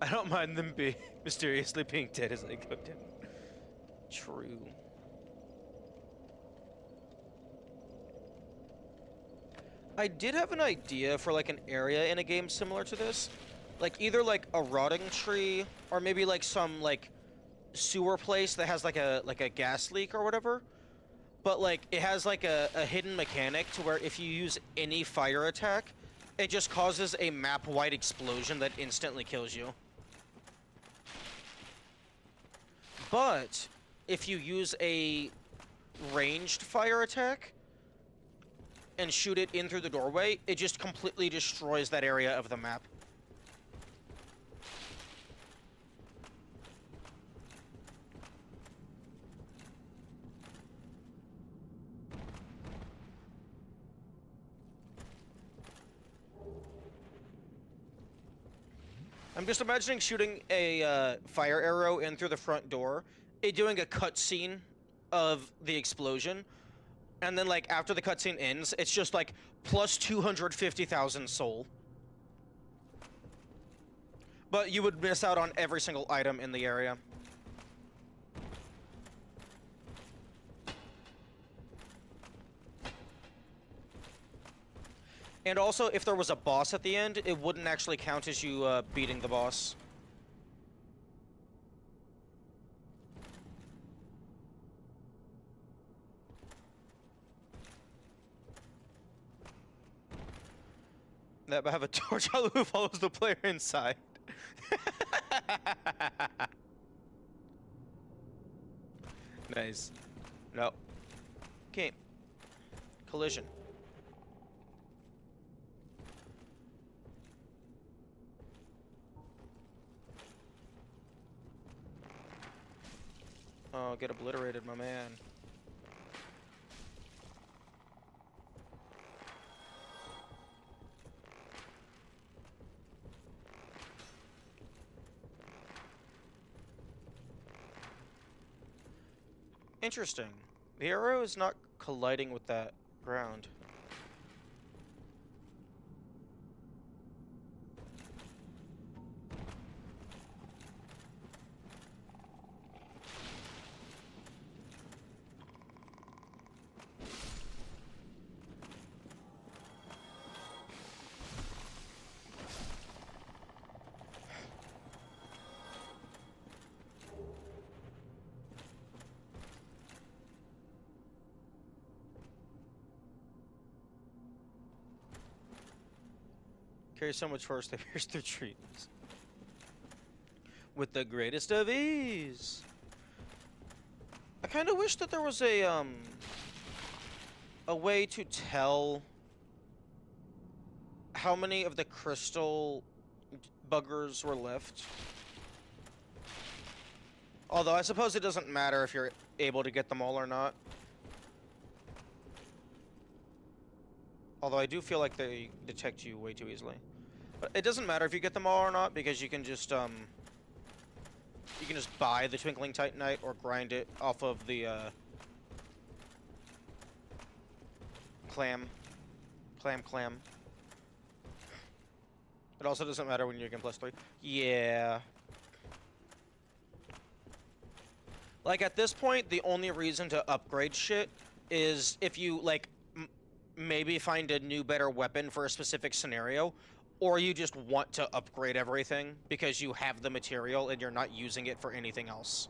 I don't mind them mysteriously being dead as I go down. True. I did have an idea for like an area in a game similar to this. Like either like a rotting tree or maybe like some like sewer place that has like a gas leak or whatever. But like it has like a hidden mechanic to where if you use any fire attack, it just causes a map-wide explosion that instantly kills you. But if you use a ranged fire attack and shoot it in through the doorway, it just completely destroys that area of the map. I'm just imagining shooting a fire arrow in through the front door, it doing a cutscene of the explosion, and then like after the cutscene ends, it's just like plus 250,000 soul. But you would miss out on every single item in the area. And also, if there was a boss at the end, it wouldn't actually count as you beating the boss. That have a torch who follows the player inside. Nice. No. Okay. Collision. Oh, get obliterated, my man. Interesting. The arrow is not colliding with that ground. Carry so much force they pierce through trees. With the greatest of ease. I kind of wish that there was a way to tell how many of the crystal buggers were left. Although I suppose it doesn't matter if you're able to get them all or not. Although I do feel like they detect you way too easily. But it doesn't matter if you get them all or not, because you can just buy the Twinkling Titanite or grind it off of the clam. It also doesn't matter when you get +3. Yeah. Like at this point, the only reason to upgrade shit is if you like maybe find a new better weapon for a specific scenario, or you just want to upgrade everything because you have the material and you're not using it for anything else.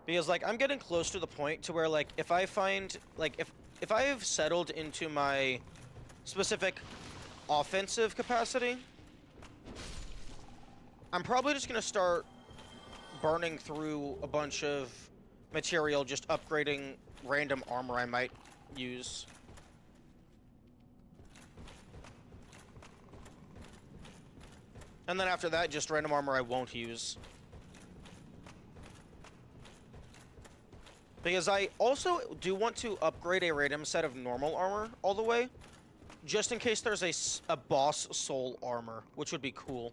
Because like I'm getting close to the point to where like if I find like if I have settled into my specific offensive capacity, I'm probably just gonna start burning through a bunch of material, just upgrading random armor I might use. And then after that, just random armor I won't use. Because I also do want to upgrade a random set of normal armor all the way, just in case there's a boss soul armor, which would be cool.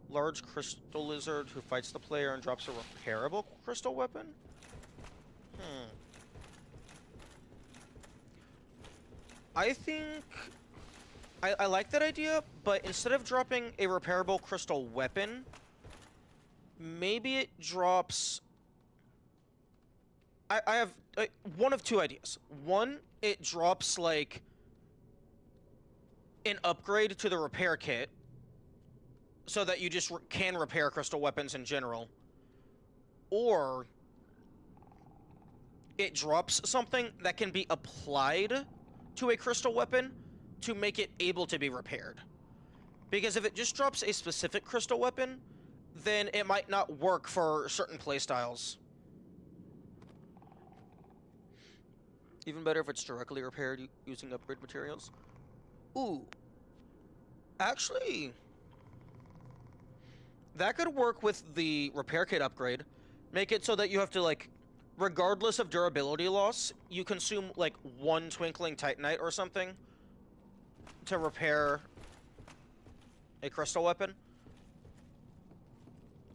Large crystal lizard who fights the player and drops a repairable crystal weapon? I think I like that idea, but instead of dropping a repairable crystal weapon, maybe it drops... I have one of two ideas. One, it drops, like, an upgrade to the repair kit, so that you just can repair crystal weapons in general. Or, it drops something that can be applied to a crystal weapon to make it able to be repaired. Because if it just drops a specific crystal weapon, then it might not work for certain playstyles. Even better if it's directly repaired using upgrade materials. Ooh. Actually, that could work with the repair kit upgrade. Make it so that you have to, like, regardless of durability loss, you consume, like, 1 Twinkling Titanite or something to repair a crystal weapon.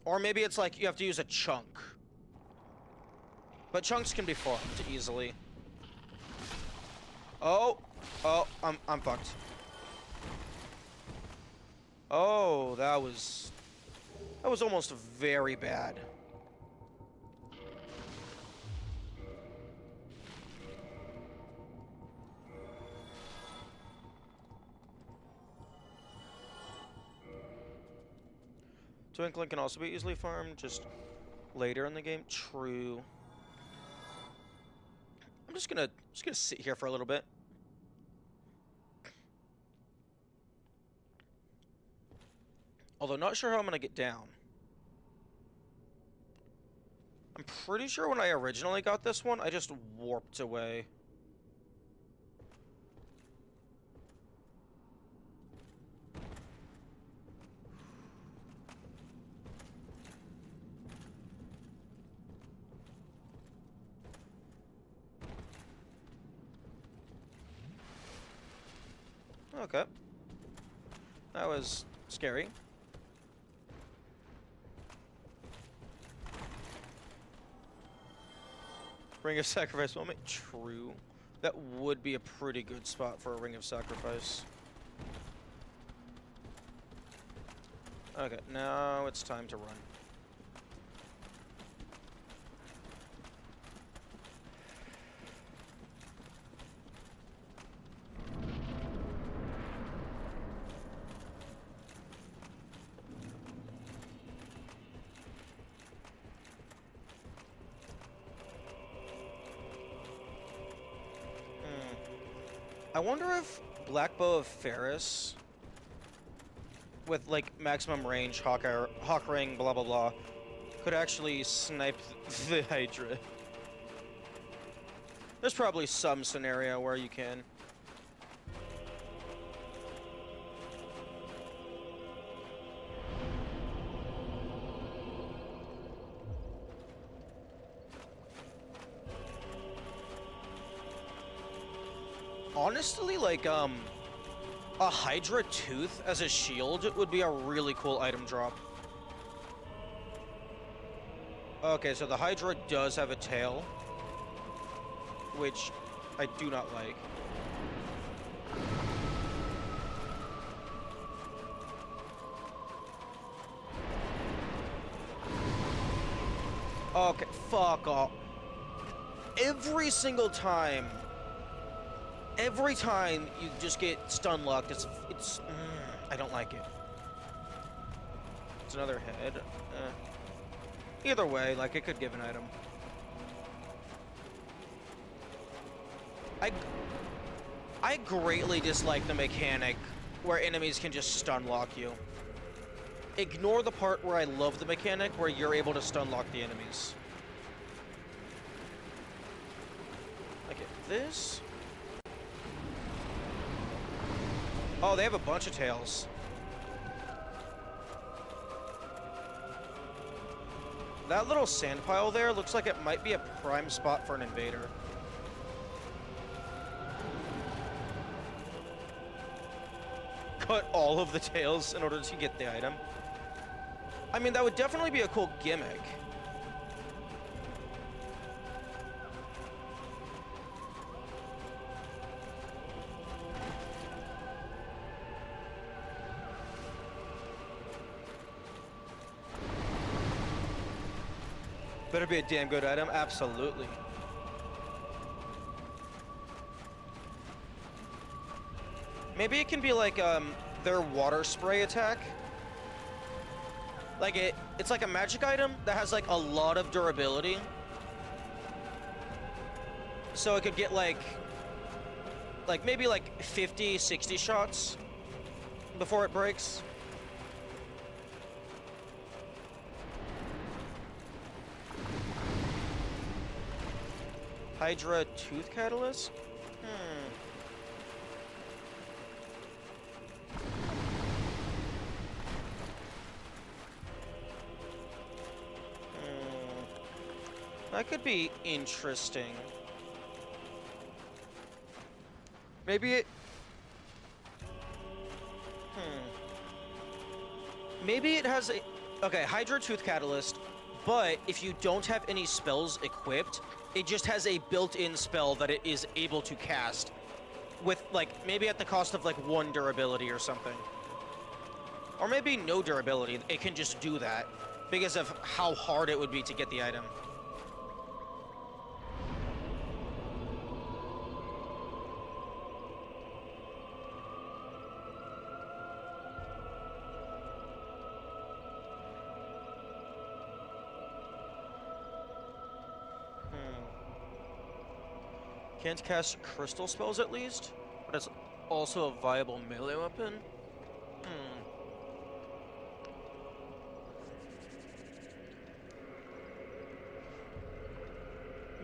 Or maybe it's like you have to use a chunk. But chunks can be farmed easily. Oh, I'm fucked. Oh, that was almost very bad. Twinkling can also be easily farmed, just later in the game. True. I'm just gonna sit here for a little bit. Although not sure how I'm gonna get down. I'm pretty sure when I originally got this one, I just warped away. Okay. That was scary. Ring of Sacrifice moment. True. That would be a pretty good spot for a Ring of Sacrifice. Okay, now it's time to run. I wonder if Black Bow of Ferris, with like maximum range, Hawk Ring, blah blah blah, could actually snipe the Hydra. There's probably some scenario where you can. Honestly, like, a Hydra Tooth as a shield would be a really cool item drop. Okay, so the Hydra does have a tail, which I do not like. Okay, fuck off. Every single time you just get stun locked, I don't like it. It's another head. Either way, like, it could give an item. I greatly dislike the mechanic where enemies can just stun lock you. Ignore the part where I love the mechanic where you're able to stun lock the enemies. Okay, this. Oh, they have a bunch of tails. That little sand pile there looks like it might be a prime spot for an invader. Cut all of the tails in order to get the item. I mean, that would definitely be a cool gimmick. Better be a damn good item, absolutely. Maybe it can be like their water spray attack. Like it's like a magic item that has like a lot of durability. So it could get like maybe like 50, 60 shots before it breaks. Hydra Tooth Catalyst? That could be interesting. Maybe it... Maybe it has a... Okay, Hydra Tooth Catalyst, but if you don't have any spells equipped, it just has a built-in spell that it is able to cast with, like, maybe at the cost of, like, 1 durability or something. Or maybe no durability, it can just do that because of how hard it would be to get the item. Can't cast crystal spells at least, but it's also a viable melee weapon.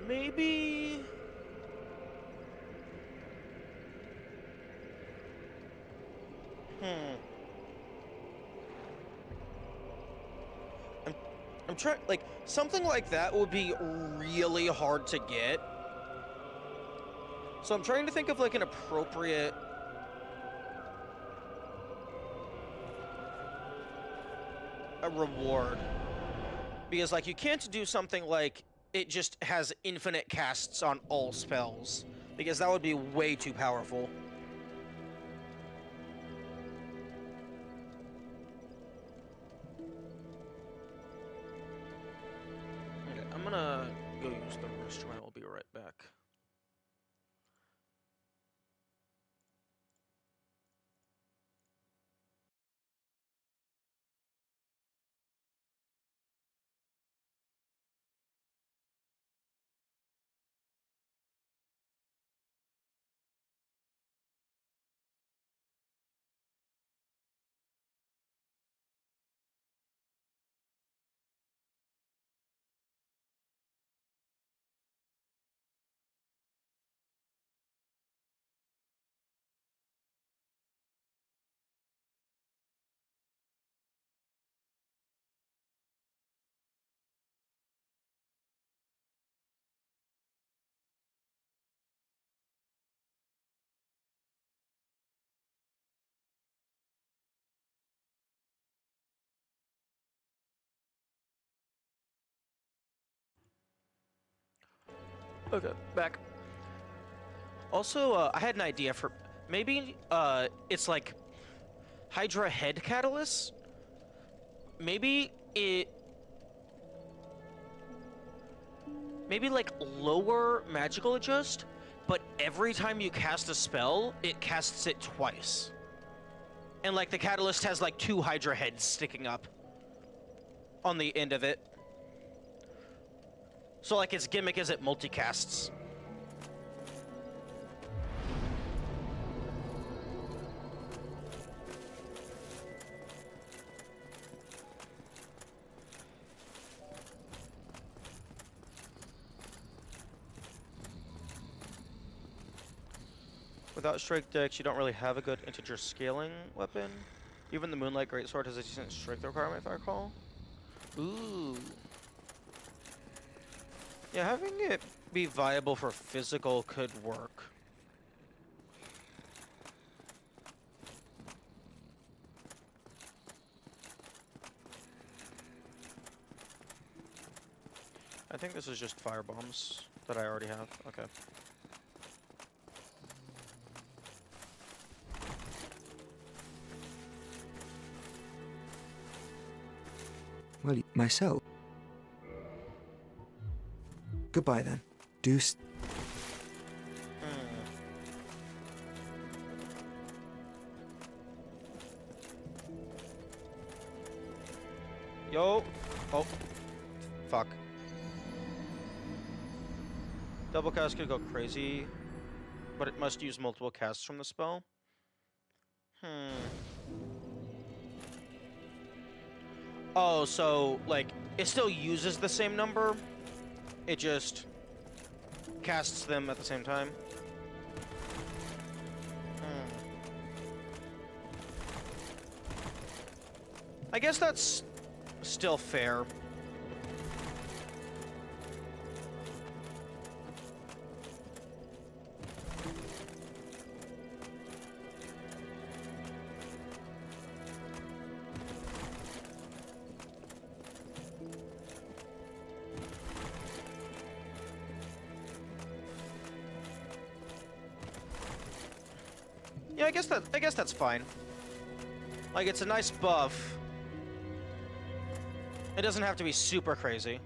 Maybe... I'm trying, like, something like that would be really hard to get. So I'm trying to think of, like, an appropriate... a reward. Because, like, you can't do something like it just has infinite casts on all spells. Because that would be way too powerful. Okay, I'm gonna go use the restroom. I will be right back. Okay, back. Also, I had an idea for... Maybe, it's like... Hydra Head Catalyst? Maybe it... Maybe, like, lower magical adjust, but every time you cast a spell, it casts it twice. And, like, the catalyst has, like, 2 Hydra heads sticking up on the end of it. So, like, its gimmick is it multicasts. Without strike decks, you don't really have a good integer scaling weapon. Even the Moonlight Greatsword has a decent strike requirement, if I recall. Ooh. Yeah, having it be viable for physical could work. I think this is just fire bombs that I already have. Okay.
Well, myself. Goodbye then.
Yo! Oh. Fuck. Double cast could go crazy, but it must use multiple casts from the spell. Oh, so, like, it still uses the same number, it just casts them at the same time. I guess that's still fair. Yeah, I guess that's fine. Like, it's a nice buff. It doesn't have to be super crazy.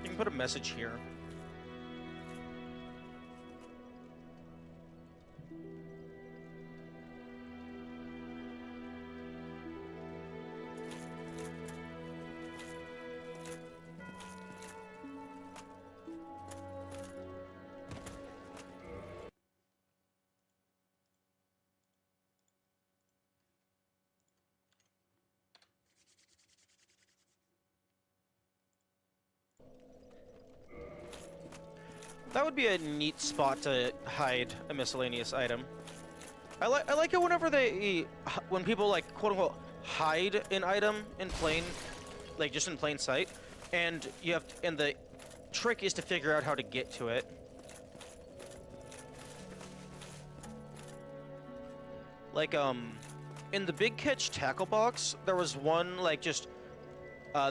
You can put a message here. That would be a neat spot to hide a miscellaneous item. I like it whenever when people like quote unquote hide an item in plain, like just in plain sight, and and the trick is to figure out how to get to it. Like in the Big Catch tackle box, there was one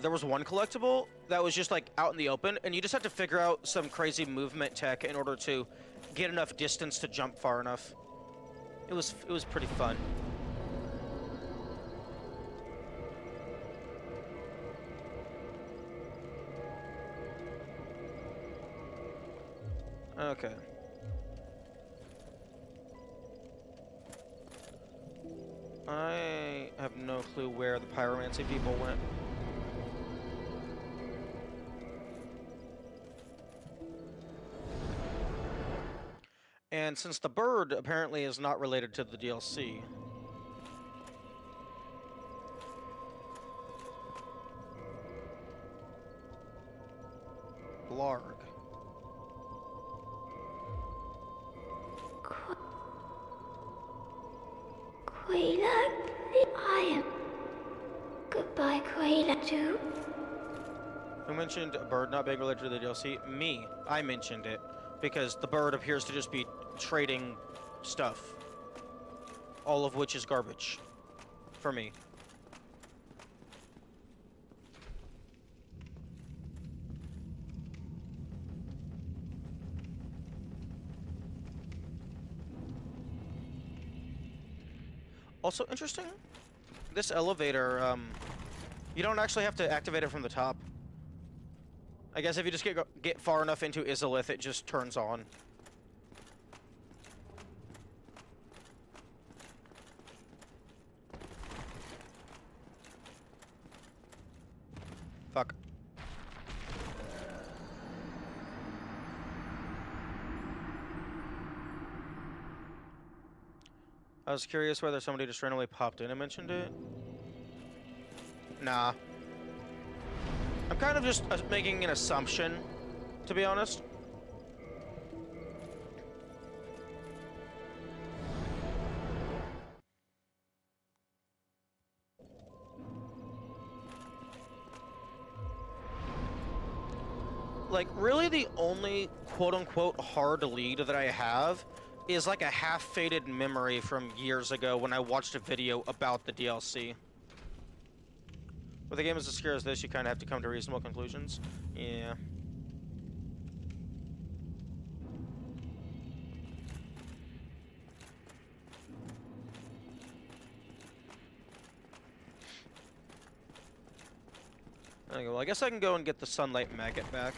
there was one collectible that was just like out in the open, and you just had to figure out some crazy movement tech in order to get enough distance to jump far enough. It was pretty fun. Okay. I have no clue where the pyromancy people went. And since the bird apparently is not related to the DLC, Blarg.
Quaylag, the Iron. Goodbye, Quaylag, too.
Who mentioned a bird not being related to the DLC? Me. I mentioned it. Because the bird appears to just be trading stuff. All of which is garbage. For me. Also interesting, this elevator, you don't actually have to activate it from the top. I guess if you just get far enough into Izalith, it just turns on. Fuck. I was curious whether somebody just randomly popped in and mentioned it. Nah. I'm kind of just making an assumption, to be honest. Like, really the only quote-unquote hard lead that I have is like a half-faded memory from years ago when I watched a video about the DLC. With a game as obscure as this, you kind of have to come to reasonable conclusions. Yeah. Okay, well, I guess I can go and get the Sunlight Maggot back.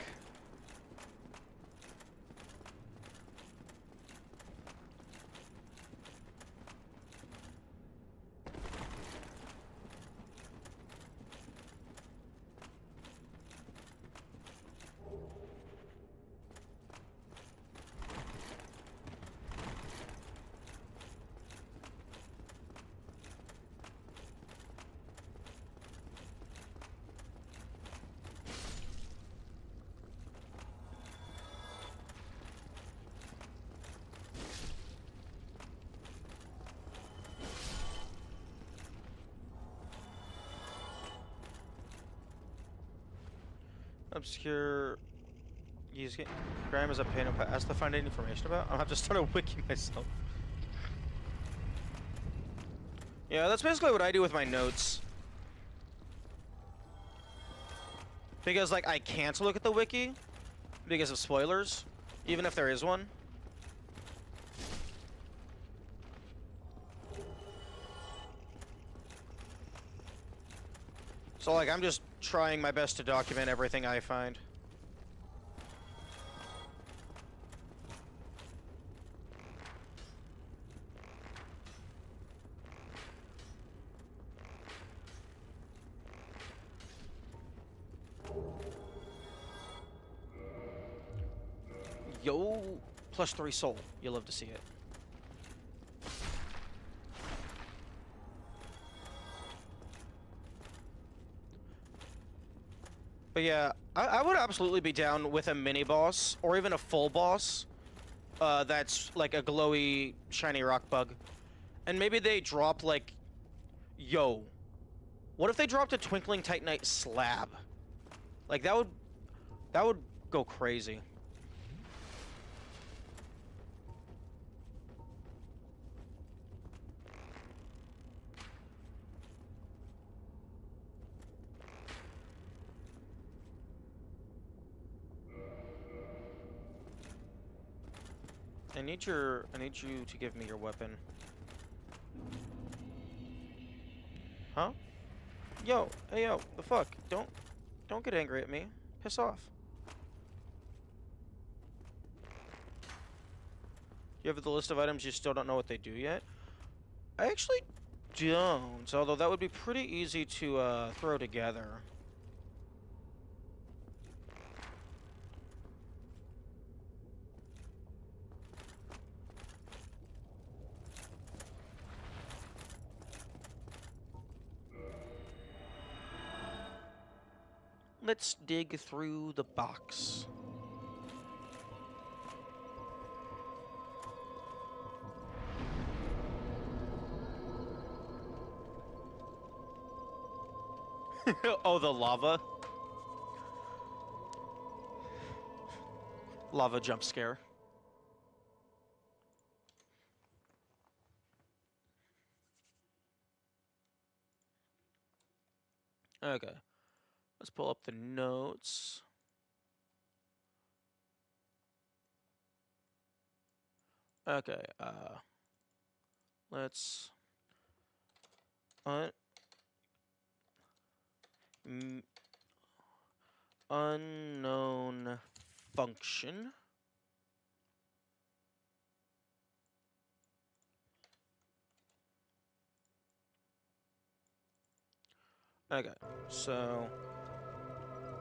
Obscure. Use Graham is a pain in the ask to find any information about. I'll have to start a wiki myself. Yeah, that's basically what I do with my notes. Because like I can't look at the wiki because of spoilers, even if there is one. So, like, I'm just trying my best to document everything I find. Yo, +3 soul. You'll love to see it. But yeah, I would absolutely be down with a mini boss or even a full boss. That's like a glowy, shiny rock bug, and maybe they drop like, yo, what if they dropped a twinkling titanite slab? Like that would go crazy. I need you to give me your weapon. Huh? Yo, hey yo, the fuck? Don't get angry at me. Piss off. You have the list of items you still don't know what they do yet? I actually don't, although that would be pretty easy to throw together. Let's dig through the box. Oh, the lava? Lava jump scare. Okay. Let's pull up the notes. Okay, let's un m unknown function. Okay, so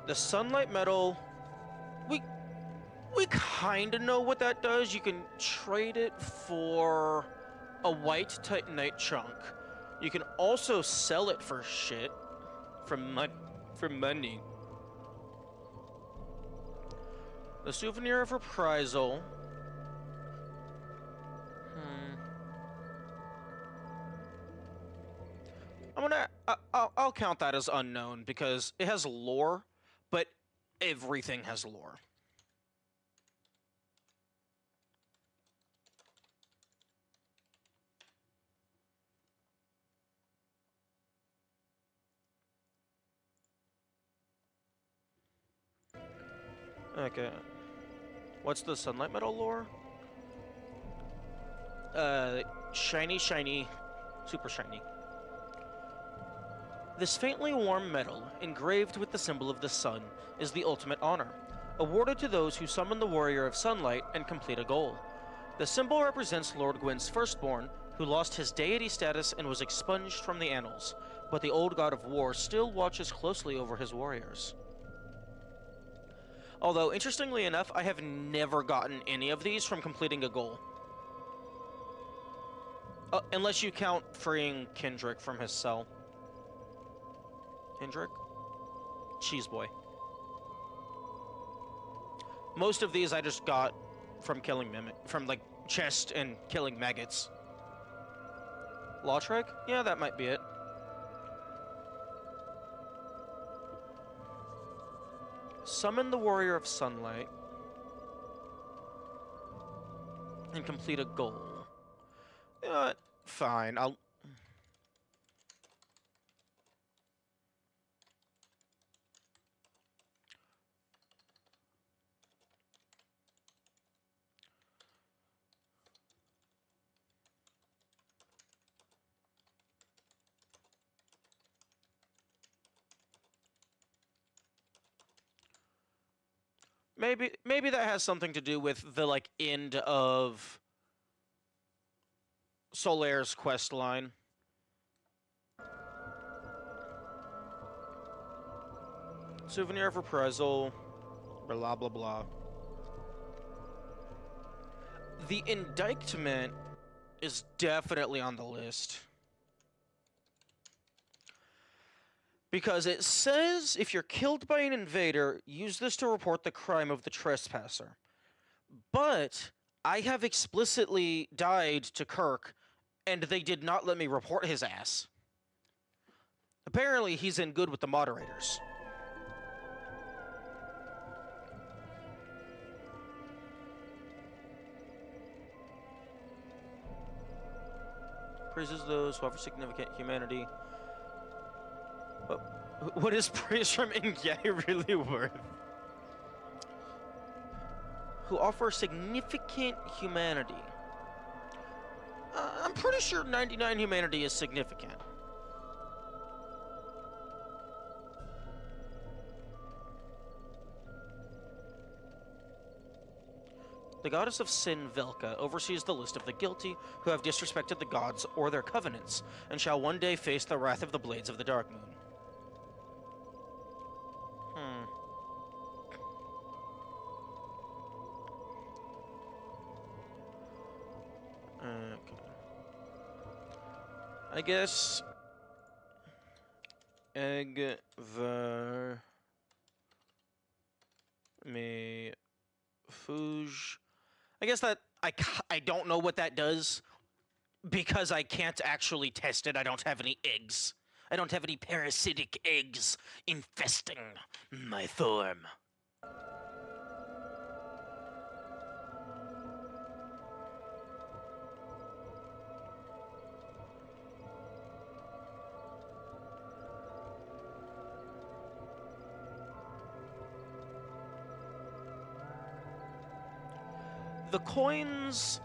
the sunlight metal, we we kind of know what that does. You can trade it for a white titanite chunk. You can also sell it for shit, for money. The souvenir of reprisal. I'll count that as unknown because it has lore, but everything has lore. Okay. What's the sunlight metal lore? Shiny, shiny, super shiny. This faintly warm metal, engraved with the symbol of the sun, is the ultimate honor, awarded to those who summon the Warrior of Sunlight and complete a goal. The symbol represents Lord Gwyn's firstborn, who lost his deity status and was expunged from the annals, but the old god of war still watches closely over his warriors. Although, interestingly enough, I have never gotten any of these from completing a goal. Unless you count freeing Kendrick from his cell. Kendrick? Cheese boy. Most of these I just got from killing from like chest and killing maggots. Lautrec? Yeah, that might be it. Summon the Warrior of Sunlight and complete a goal. Fine. I'll. Maybe that has something to do with the like end of Solaire's quest line. Souvenir for Prezel. Blah blah blah. The indictment is definitely on the list. Because it says if you're killed by an invader, use this to report the crime of the trespasser. But I have explicitly died to Kirk, and they did not let me report his ass. Apparently, he's in good with the moderators. Praises those who offer significant humanity. What is praise from Ingyai really worth? Who offer significant humanity. I'm pretty sure 99 humanity is significant. The goddess of sin, Velka, oversees the list of the guilty who have disrespected the gods or their covenants, and shall one day face the wrath of the Blades of the Dark Moon. Okay. I guess... Egg ver... me... Fouge... I guess that... I don't know what that does, because I can't actually test it. I don't have any eggs. I don't have any parasitic eggs infesting my form. The coins...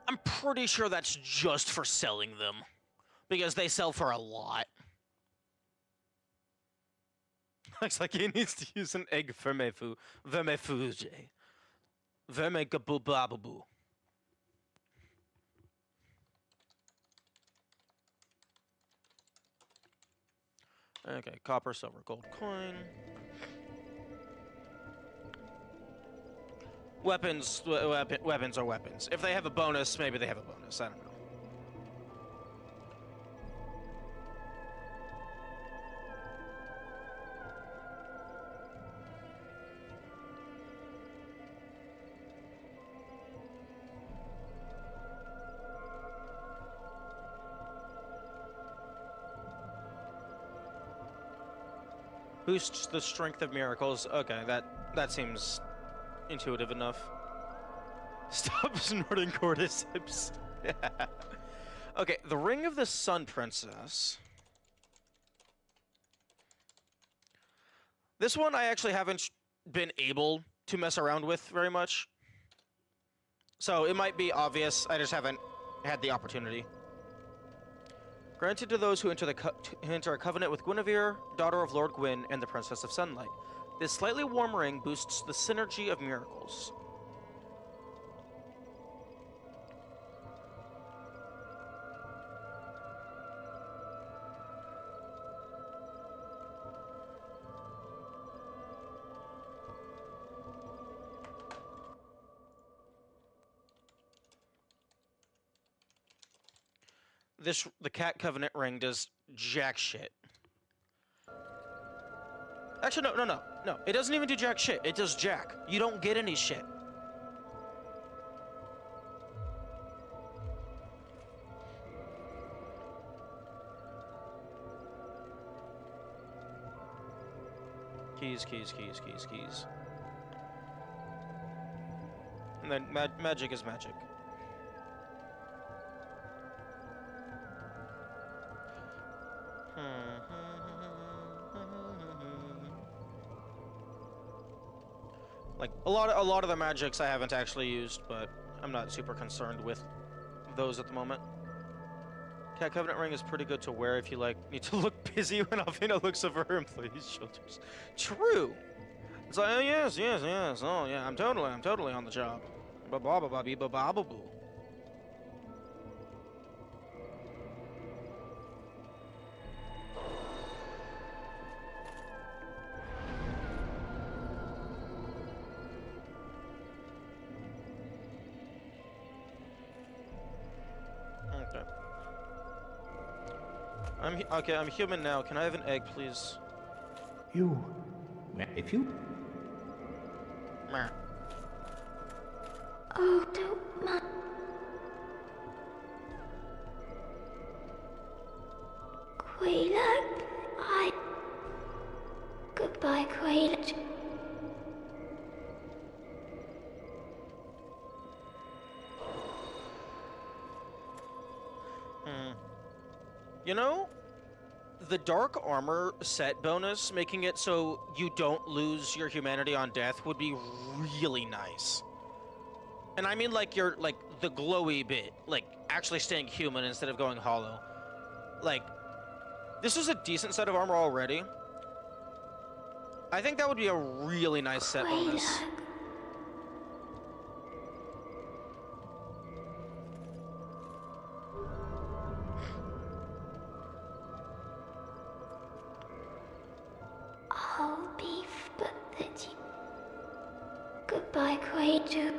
I'm pretty sure that's just for selling them, because they sell for a lot. Looks like he needs to use an egg vermefuge. Vermegabubabu. Okay, copper, silver, gold coin. Weapons are weapons. If they have a bonus, maybe they have a bonus. I don't know. Boosts the strength of miracles. Okay, that seems intuitive enough. Stop snorting cordyceps. Okay, the Ring of the Sun Princess. This one I actually haven't been able to mess around with very much. So it might be obvious, I just haven't had the opportunity. Granted to those who enter a covenant with Guinevere, daughter of Lord Gwyn, and the Princess of Sunlight. This slightly warm ring boosts the synergy of miracles. The Cat Covenant ring does jack shit. Actually, no. It doesn't even do jack shit. It does jack. You don't get any shit. Keys. And then magic is magic. Like a lot of the magics I haven't actually used, but I'm not super concerned with those at the moment. Cat Covenant ring is pretty good to wear if you like need to look busy when Alvina looks over her employees' shoulders. True. It's like, oh yes, yes, yes. Oh yeah, I'm totally on the job. Ba ba ba ba ba ba ba boo. Okay. I'm human now. Can I have an egg, please?
You. If you.
Meh.
Oh, don't mind. Quayla, Goodbye, Quayla.
You know, the dark armor set bonus, making it so you don't lose your humanity on death, would be really nice. And I mean like the glowy bit, like actually staying human instead of going hollow. Like, this is a decent set of armor already. I think that would be a really nice set bonus.
I'll be but that you. Goodbye, Quayla.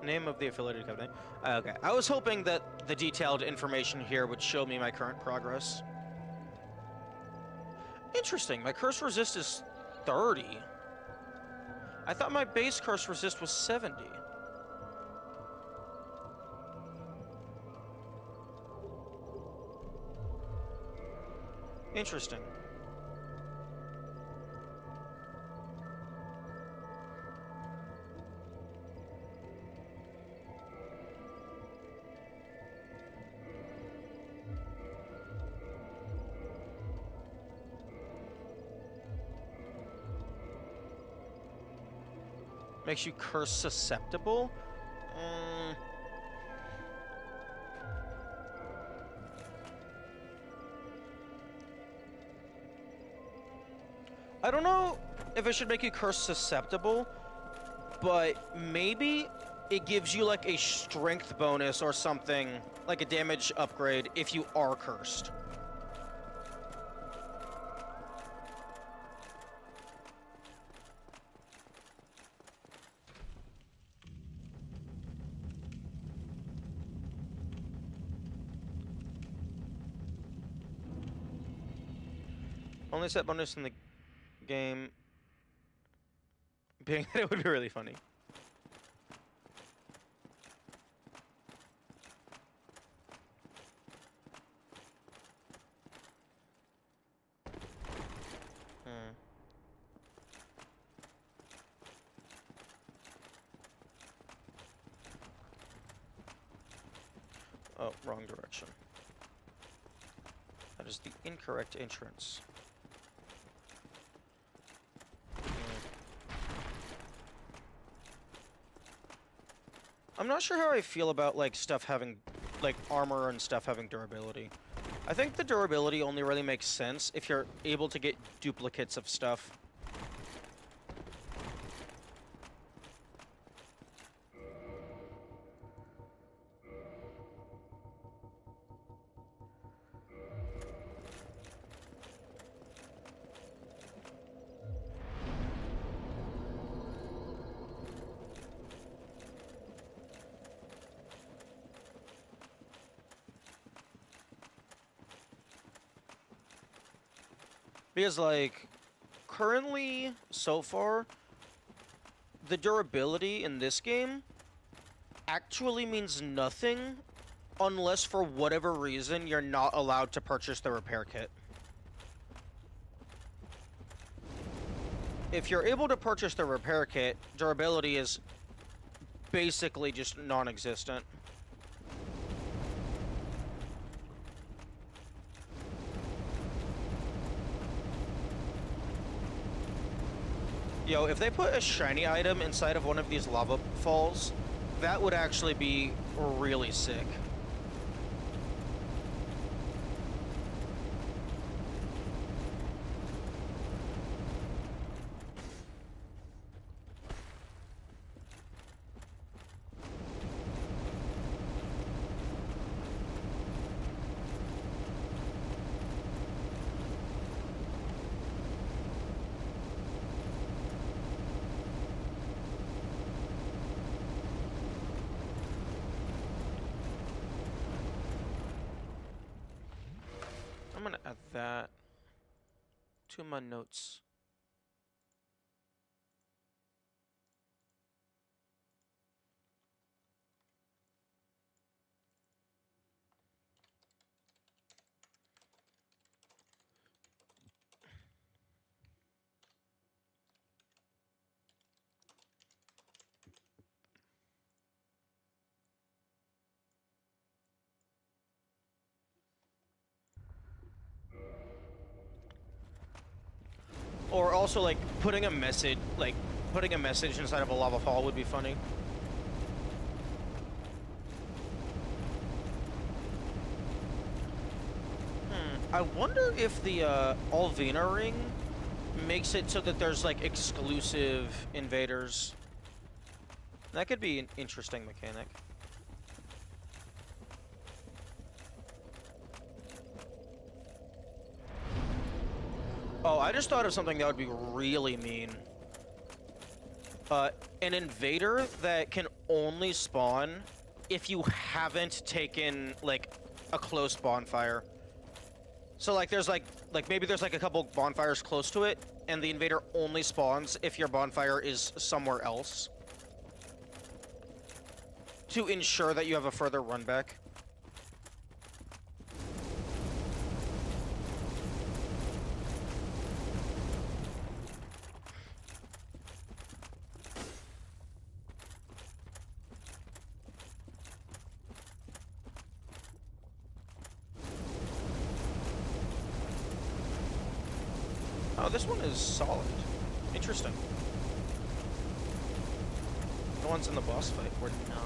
Name of the affiliated company. Okay, I was hoping that the detailed information here would show me my current progress. Interesting, my curse resist is 30. I thought my base curse resist was 70. Interesting. Makes you curse susceptible? I don't know if it should make you curse susceptible, but maybe it gives you like a strength bonus or something, like a damage upgrade if you are cursed. Only set bonus in the game being that it would be really funny. Oh, wrong direction. That is the incorrect entrance. I'm not sure how I feel about like stuff having, like armor and stuff having durability. I think the durability only really makes sense if you're able to get duplicates of stuff. Because, like, currently, so far, the durability in this game actually means nothing unless, for whatever reason, you're not allowed to purchase the repair kit. If you're able to purchase the repair kit, durability is basically just non-existent. Yo, if they put a shiny item inside of one of these lava falls, that would actually be really sick. I'm gonna add that to my notes. Or also like putting a message inside of a lava fall would be funny. I wonder if the Alvina ring makes it so that there's like exclusive invaders. That could be an interesting mechanic. Oh, I just thought of something that would be really mean. An invader that can only spawn if you haven't taken, like, a close bonfire. So, like, there's, like maybe there's, like, a couple bonfires close to it, and the invader only spawns if your bonfire is somewhere else. To ensure that you have a further run back. Oh, this one is solid. Interesting. The ones in the boss fight were not.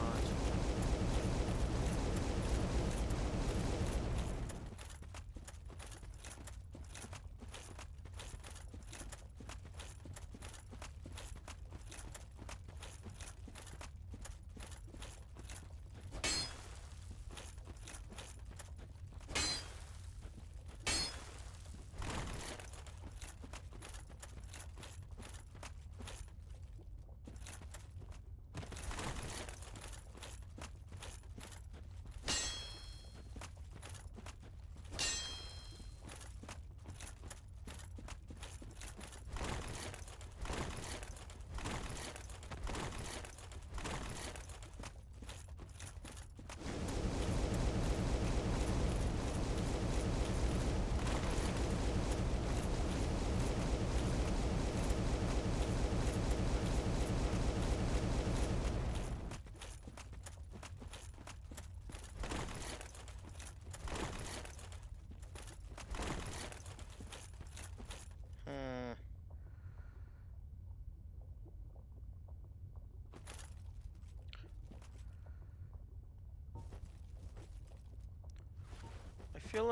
I feel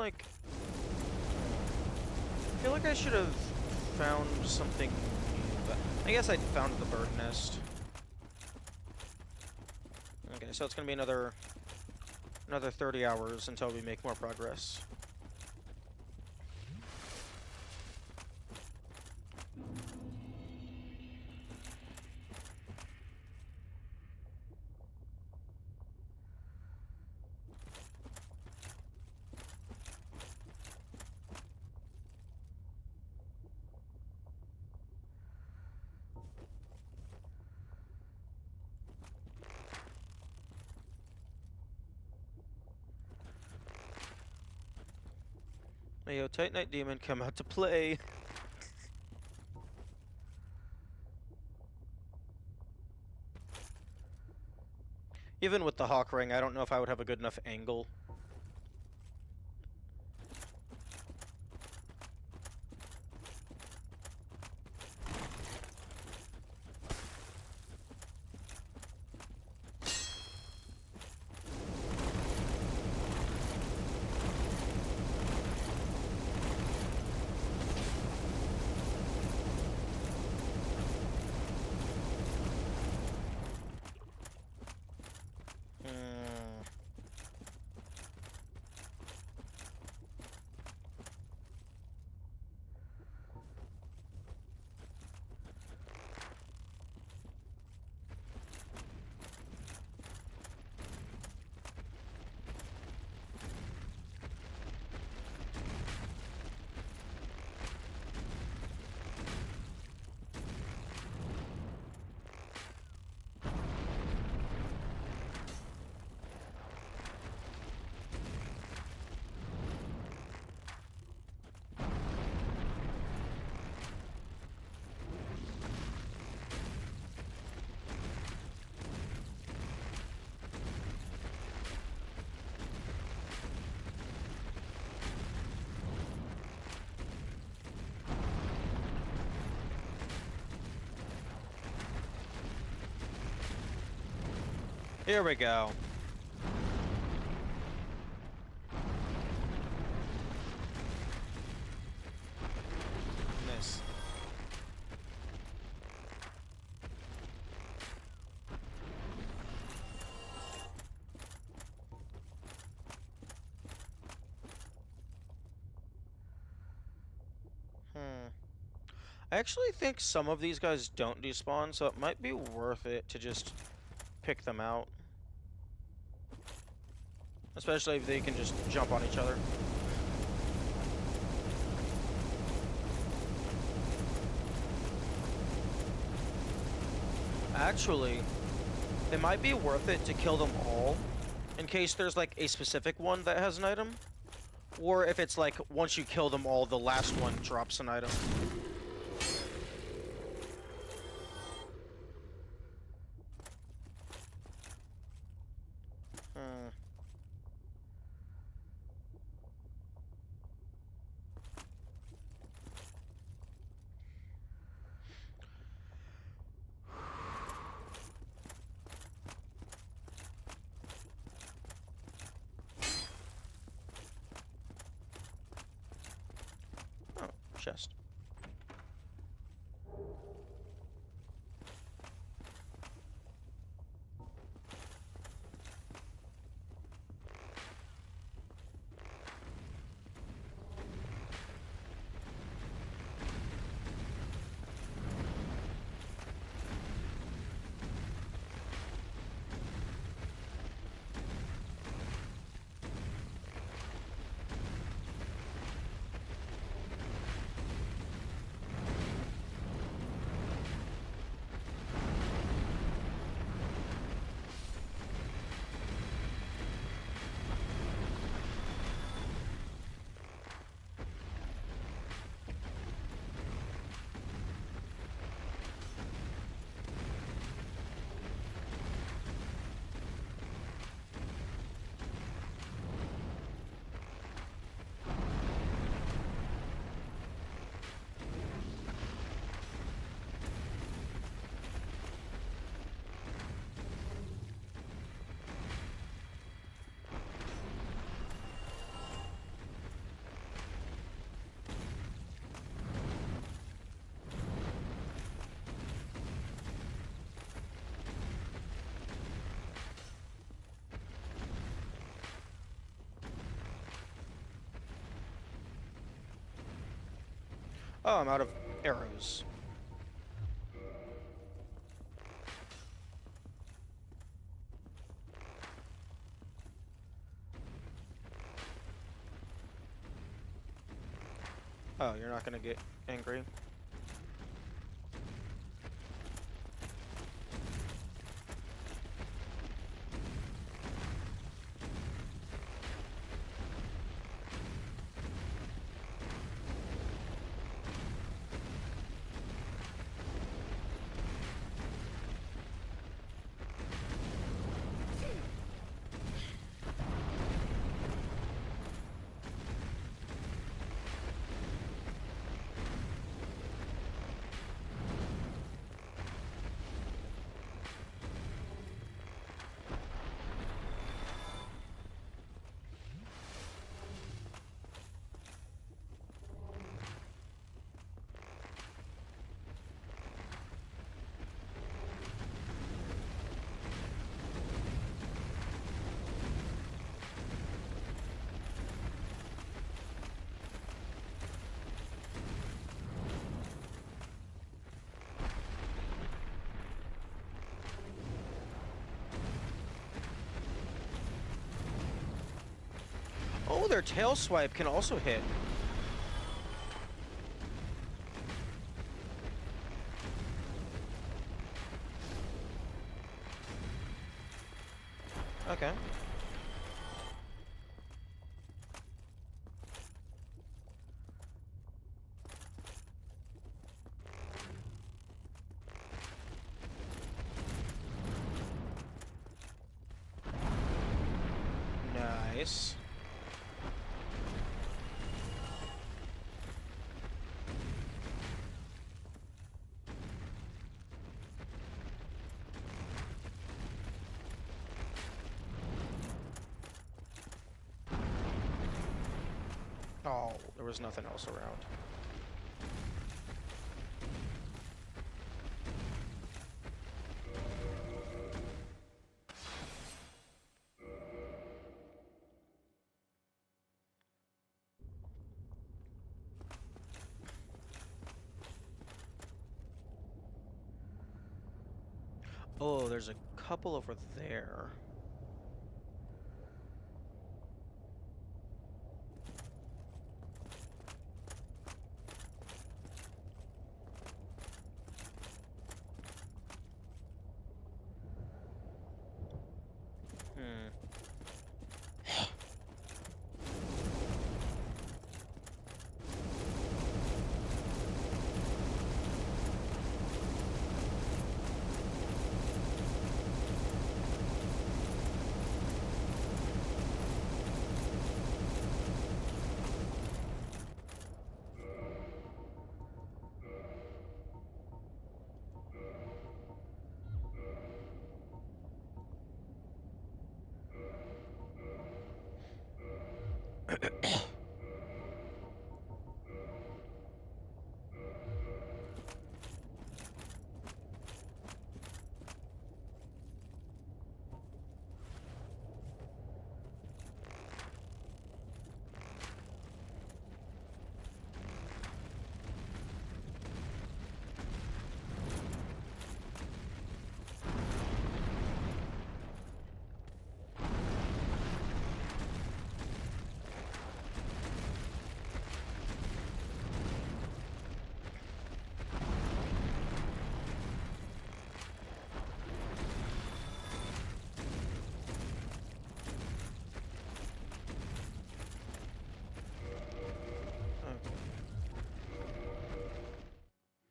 like I should have found something new, but I guess I found the bird nest. Okay, so it's gonna be another 30 hours until we make more progress. Hey, yo, Tight Knight Demon, come out to play. Even with the Hawk Ring, I don't know if I would have a good enough angle. Here we go. Miss. I actually think some of these guys don't despawn, so it might be worth it to just pick them out. Especially if they can just jump on each other. Actually, it might be worth it to kill them all, in case there's like a specific one that has an item. Or if it's like, once you kill them all, the last one drops an item. Oh, chest. Oh, I'm out of arrows. Oh, you're not gonna get angry? Oh, their tail swipe can also hit. Okay. Nice. Oh, there was nothing else around. Oh, there's a couple over there. Hmm. Okay.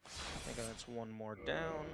I think that's one more down.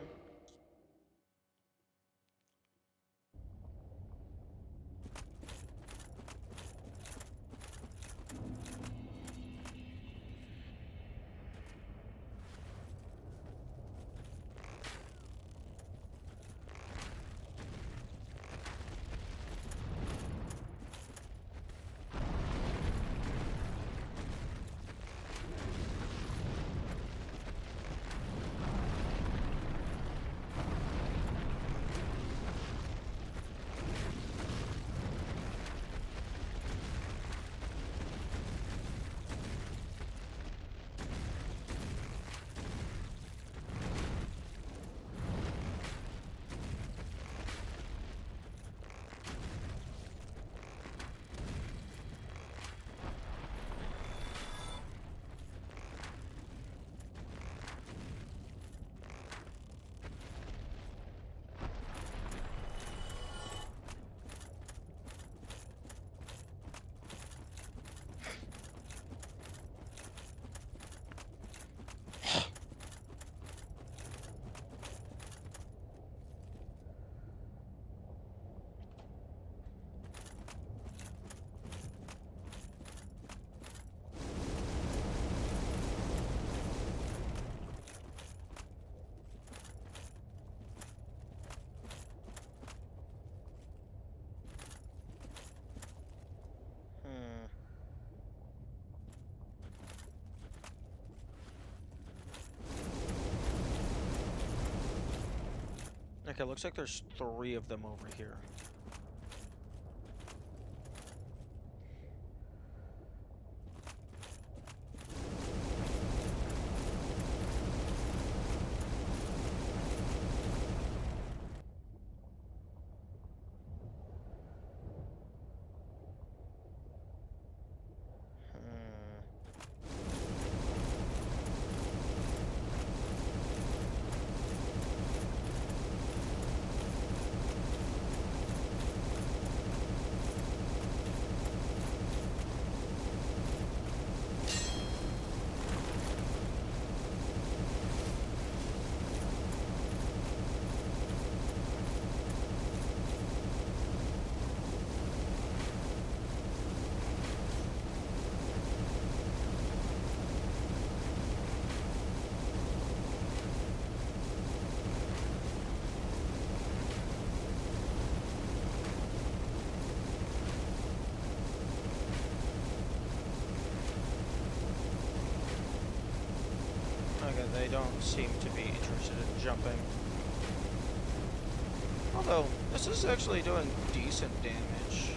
Hmm. Okay, looks like there's 3 of them over here. Hmm. Okay, they don't seem to be interested in jumping. Although, this is actually doing decent damage.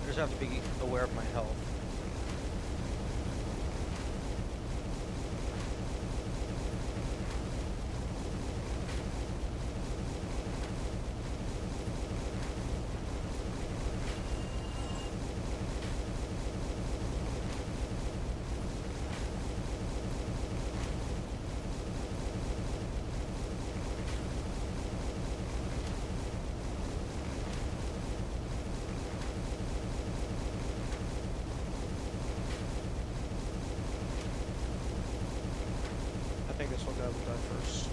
I just have to be aware of my health. I think this one guy will die first.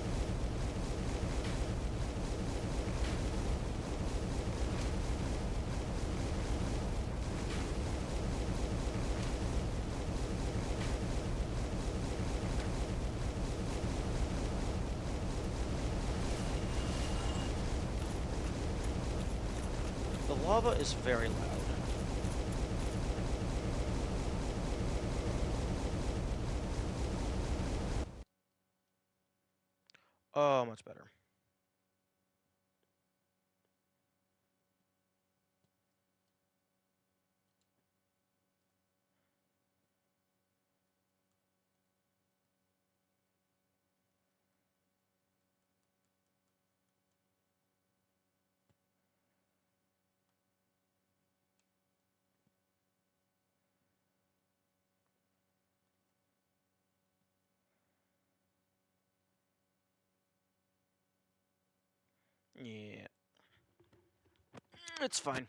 The lava is very loud. Oh, much better. Yeah. It's fine.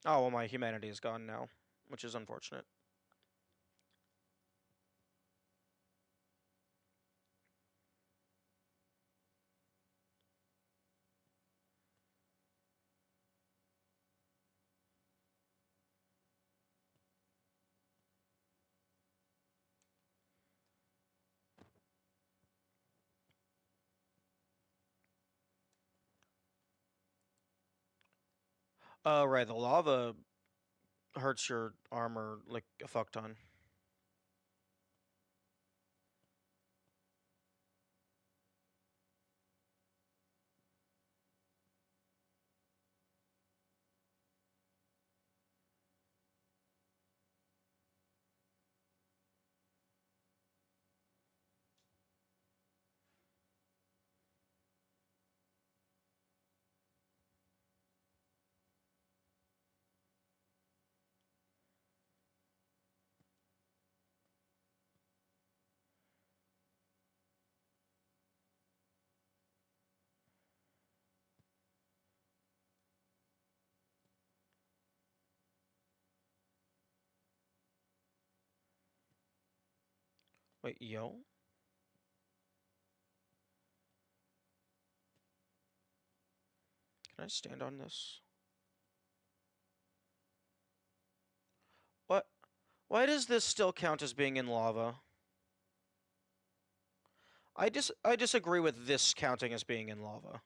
Oh, well, my humanity is gone now, which is unfortunate. Right, the lava hurts your armor like a fuck ton. Wait, yo? Can I stand on this? What? Why does this still count as being in lava? I disagree with this counting as being in lava.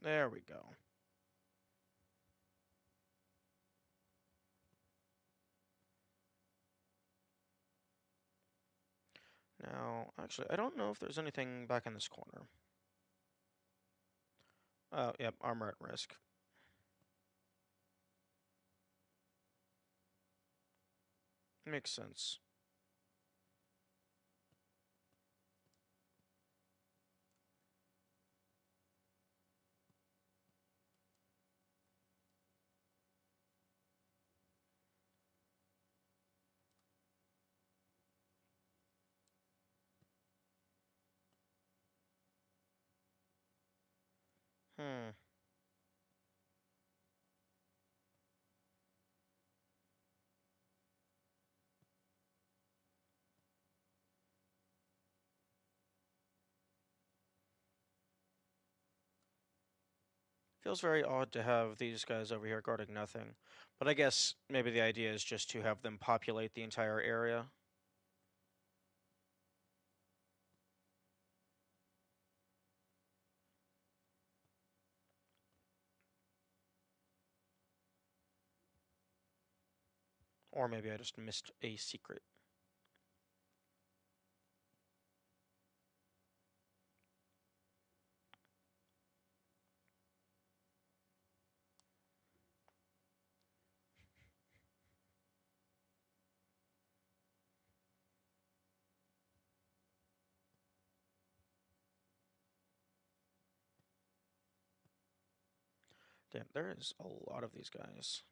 There we go. Now, actually, I don't know if there's anything back in this corner. Oh, yep, armor at risk. Makes sense. Hmm. Feels very odd to have these guys over here guarding nothing. But I guess maybe the idea is just to have them populate the entire area. Or maybe I just missed a secret. Damn, there is a lot of these guys.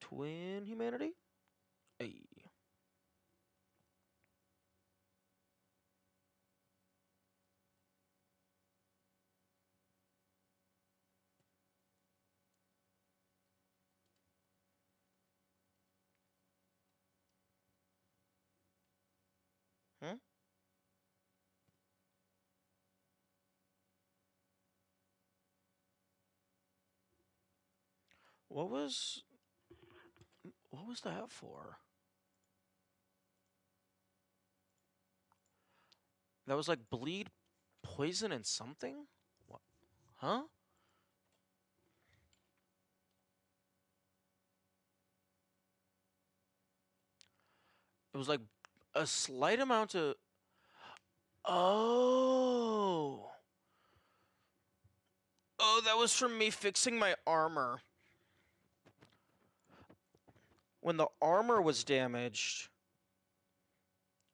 Twin humanity? Hey. Hmm? What was that for? That was like bleed, poison, and something? What? Huh? It was like a slight amount of. Oh. Oh, that was from me fixing my armor. When the armor was damaged,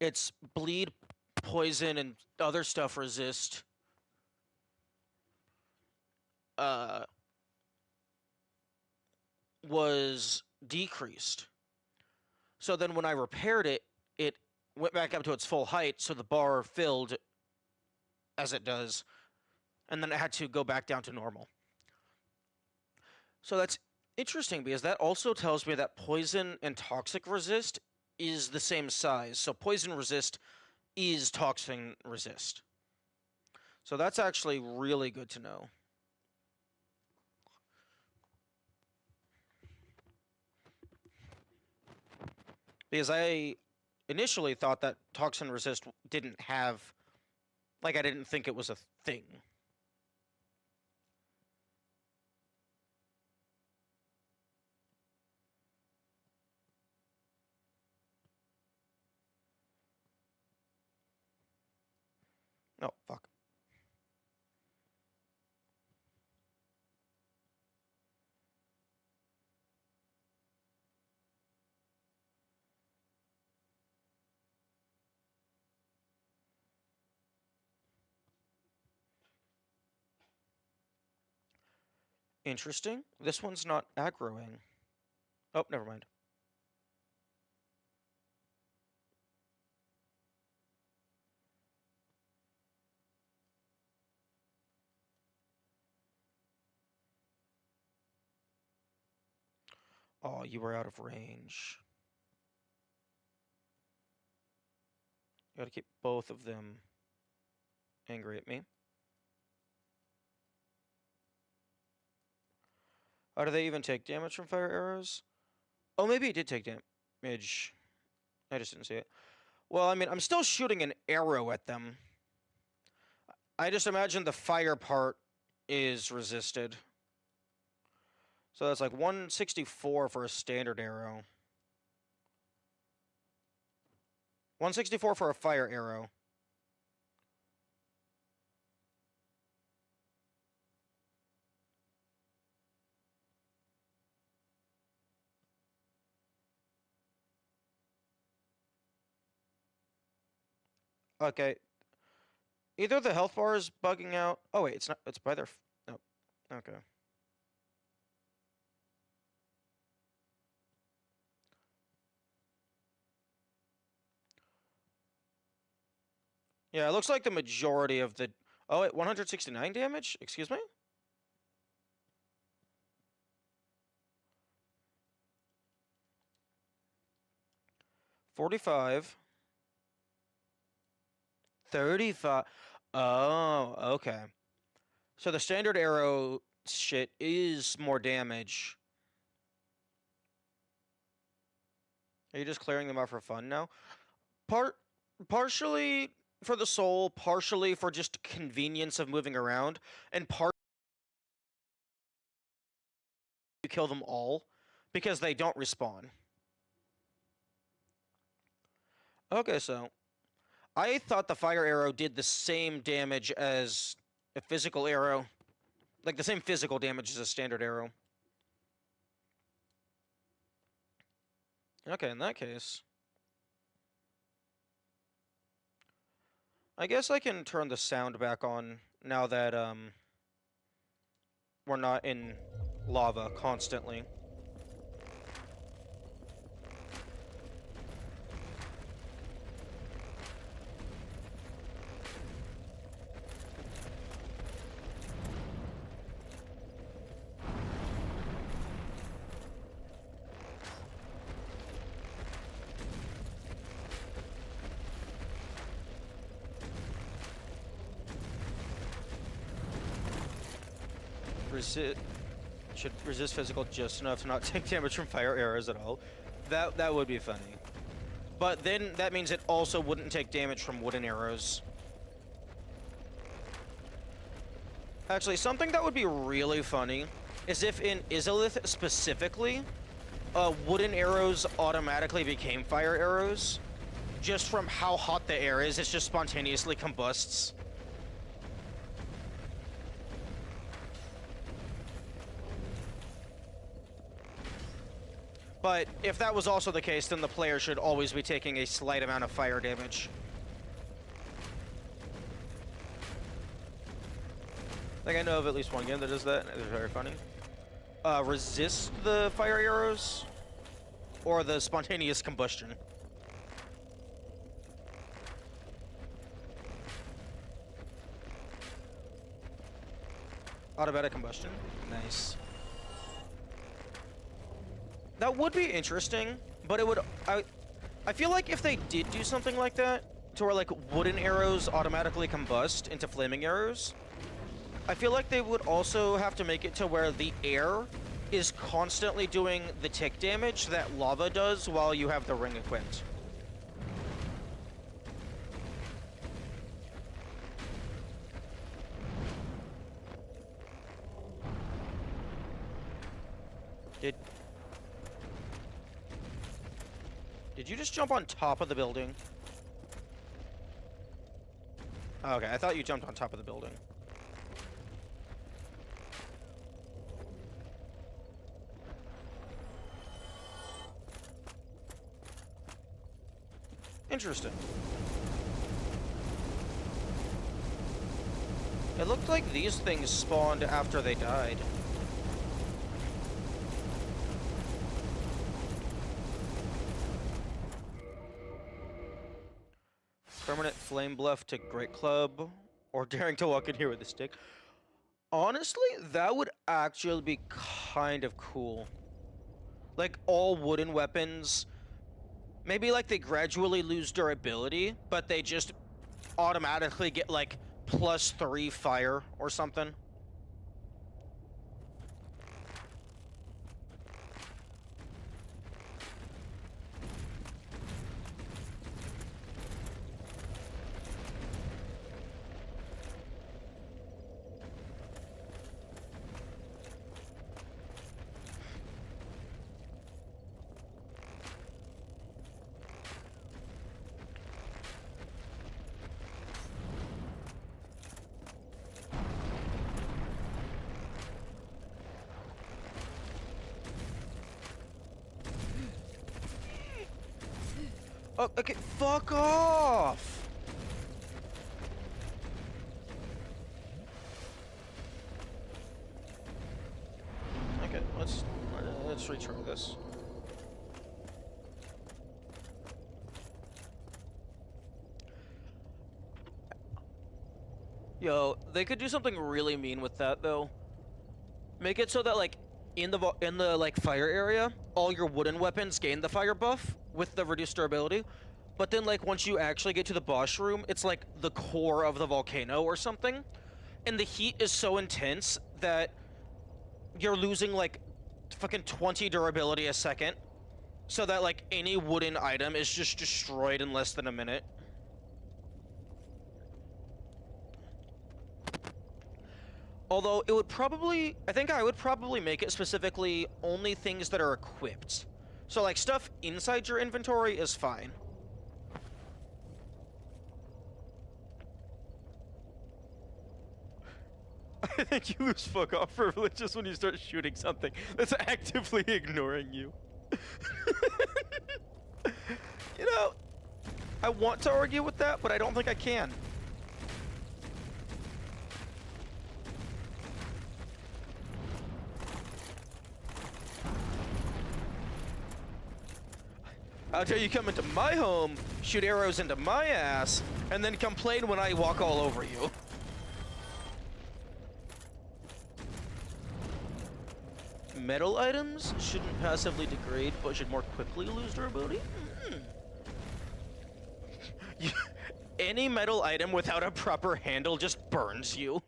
its bleed, poison, and other stuff resist uh was decreased. So then when I repaired it, it went back up to its full height, so the bar filled as it does, and then it had to go back down to normal. So that's interesting because that also tells me that poison and toxic resist is the same size. So poison resist is toxin resist. So that's actually really good to know. Because I initially thought that toxin resist didn't have, like, I didn't think it was a thing. Oh, fuck. Interesting. This one's not aggroing. Oh, never mind. Oh, you were out of range. You gotta keep both of them angry at me. do they even take damage from fire arrows? Oh, maybe it did take damage. I just didn't see it. Well, I mean, I'm still shooting an arrow at them. I just imagine the fire part is resisted. So that's like 164 for a standard arrow. 164 for a fire arrow. Okay. Either the health bar is bugging out. Oh wait, it's not. It's by their. No. Okay. Yeah, it looks like the majority of the. Oh wait, 169 damage. Excuse me. $45. 35. Oh, okay. So the standard arrow shit is more damage. Are you just clearing them out for fun now? Partially for the soul, partially for just convenience of moving around, and you kill them all because they don't respawn. Okay, so I thought the fire arrow did the same damage as a physical arrow. Like the same physical damage as a standard arrow. Okay, in that case, I guess I can turn the sound back on now that we're not in lava constantly. Should resist physical just enough to not take damage from fire arrows at all. That would be funny. But then that means it also wouldn't take damage from wooden arrows. Actually, something that would be really funny is if in Izalith specifically, wooden arrows automatically became fire arrows. Just from how hot the air is, it just spontaneously combusts. But if that was also the case, then the player should always be taking a slight amount of fire damage. Like, I know of at least one game that does that, and it's very funny. Resist the fire arrows, or the spontaneous combustion. Automatic combustion. Nice. That would be interesting, but it would... I feel like if they did do something like that, to where, like, wooden arrows automatically combust into flaming arrows, I feel like they would also have to make it to where the air is constantly doing the tick damage that lava does while you have the ring equipped. Did you just jump on top of the building? Oh, okay, I thought you jumped on top of the building. Interesting. It looked like these things spawned after they died. Permanent flame bluff to Great Club, or daring to walk in here with a stick. Honestly, that would actually be kind of cool. Like, all wooden weapons, maybe like they gradually lose durability, but they just automatically get like +3 fire or something. Oh, okay, fuck off! Okay, let's retry this. Yo, they could do something really mean with that though. Make it so that like in the like fire area, all your wooden weapons gain the fire buff with the reduced durability. But then like once you actually get to the boss room, it's like the core of the volcano or something. And the heat is so intense that you're losing like fucking 20 durability a second. So that like any wooden item is just destroyed in less than a minute. Although it would probably, I think I would probably make it specifically only things that are equipped. So like stuff inside your inventory is fine. I think you lose fuck off privilege just when you start shooting something that's actively ignoring you. You know, I want to argue with that, but I don't think I can. How dare you come into my home, shoot arrows into my ass, and then complain when I walk all over you. Metal items shouldn't passively degrade, but should more quickly lose durability? Any metal item without a proper handle just burns you.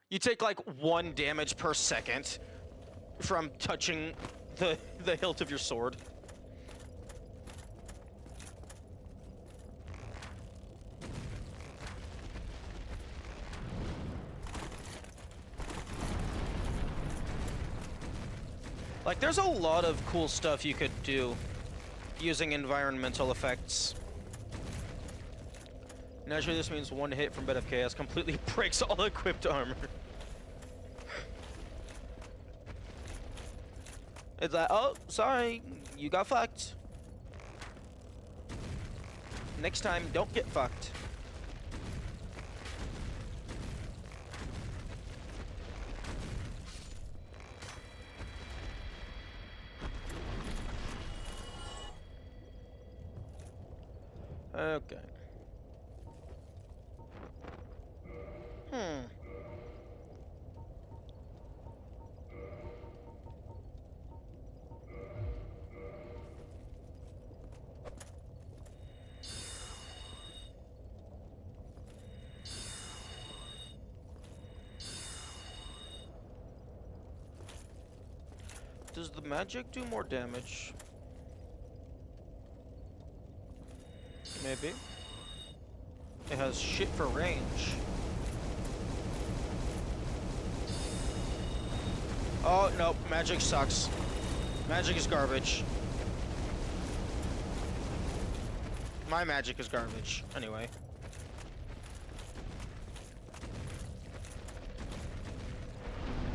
You take like 1 damage per second from touching the hilt of your sword. Like, there's a lot of cool stuff you could do using environmental effects. Naturally, this means 1 hit from Bed of Chaos completely breaks all equipped armor. It's like, oh, sorry, you got fucked. Next time, don't get fucked. Okay. Does the magic do more damage? Maybe. It has shit for range. Oh, no, magic sucks. Magic is garbage. My magic is garbage, anyway.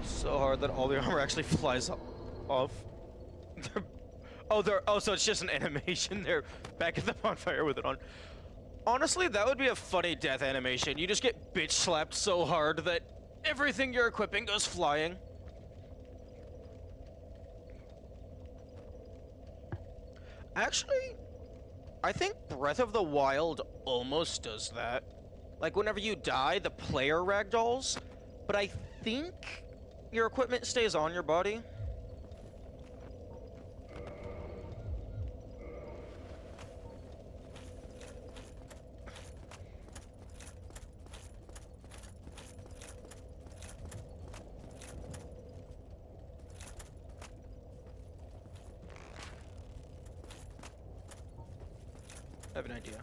So hard that all the armor actually flies off. Oh, so it's just an animation. They're back at the bonfire with it on. Honestly, that would be a funny death animation. You just get bitch slapped so hard that everything you're equipping goes flying. Actually, I think Breath of the Wild almost does that. Like, whenever you die, the player ragdolls, but I think your equipment stays on your body. I have an idea.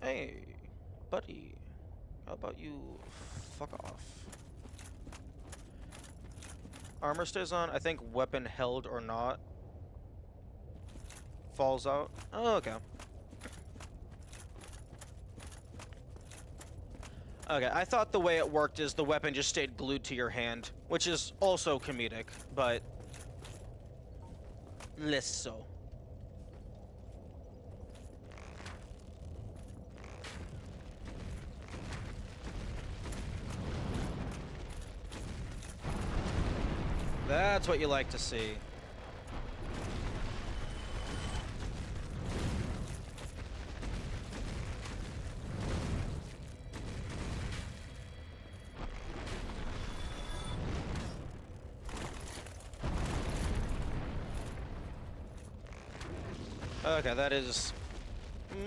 Hey, buddy. How about you fuck off? Armor stays on. I think weapon held or not. falls out. Oh, okay. Okay, I thought the way it worked is the weapon just stayed glued to your hand, which is also comedic, but less so. That's what you like to see. Okay, that is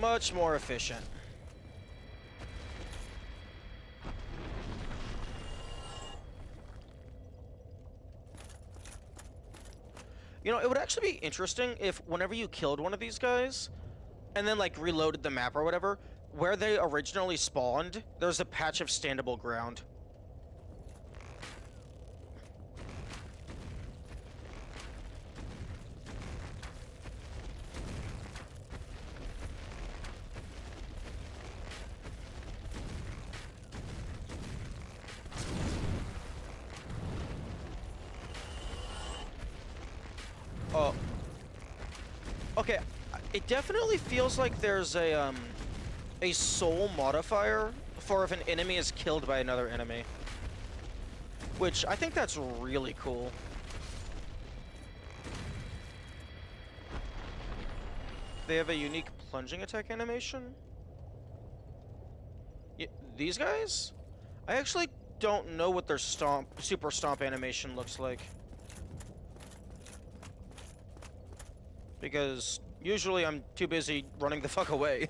much more efficient. You know, it would actually be interesting if whenever you killed one of these guys, and then like reloaded the map or whatever, where they originally spawned, there's a patch of standable ground. Oh. Okay, it definitely feels like there's a soul modifier for if an enemy is killed by another enemy. Which, I think that's really cool. They have a unique plunging attack animation. These guys? I actually don't know what their super stomp animation looks like. Because usually I'm too busy running the fuck away.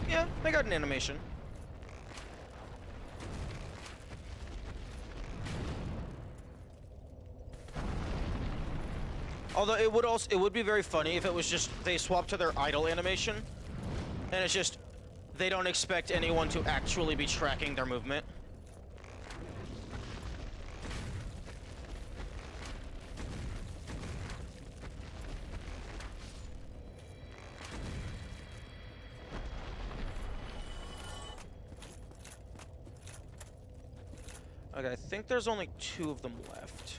Yeah, I got an animation. Although it would be very funny if it was just they swap to their idle animation, and it's just they don't expect anyone to actually be tracking their movement. Okay, I think there's only 2 of them left.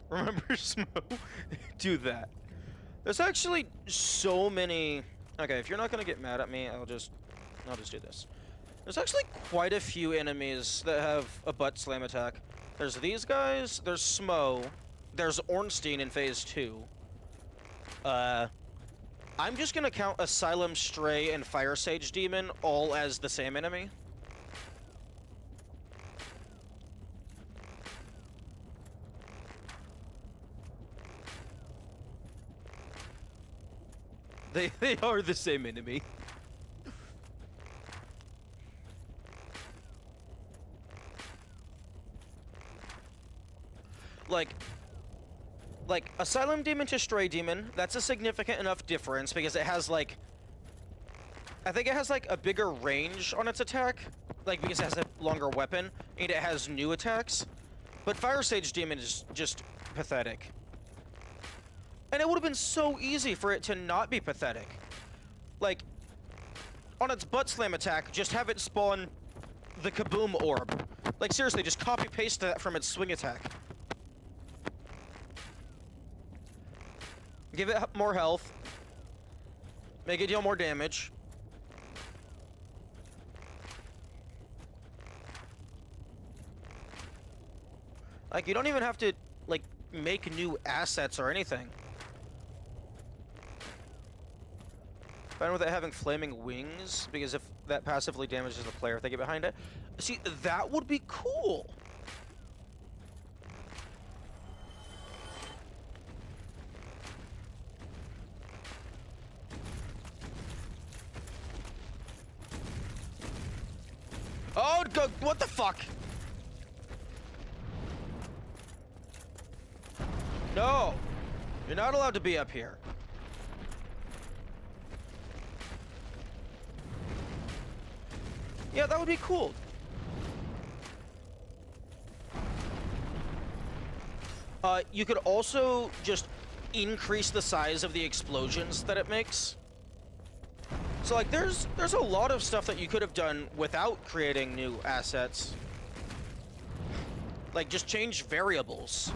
Remember Smo? Do that. There's actually so many... Okay, if you're not gonna get mad at me, I'll just do this. There's actually quite a few enemies that have a butt slam attack. There's these guys, there's Smo, there's Ornstein in Phase 2. I'm just gonna count Asylum Stray and Fire Sage Demon all as the same enemy. They are the same enemy. Like, Asylum Demon to Stray Demon, that's a significant enough difference because it has, like... I think it has, like, a bigger range on its attack. Like, because it has a longer weapon, and it has new attacks. But Fire Sage Demon is just pathetic. And it would have been so easy for it to not be pathetic. Like, on its butt slam attack, just have it spawn the Kaboom Orb. Like, seriously, just copy-paste that from its swing attack. Give it more health. Make it deal more damage. Like, you don't even have to, make new assets or anything. Fine with it having flaming wings, because if that passively damages the player if they get behind it. See, that would be cool. Oh, go, what the fuck? No, you're not allowed to be up here. Yeah, that would be cool. You could also just increase the size of the explosions that it makes. So like there's a lot of stuff that you could have done without creating new assets. Like just change variables.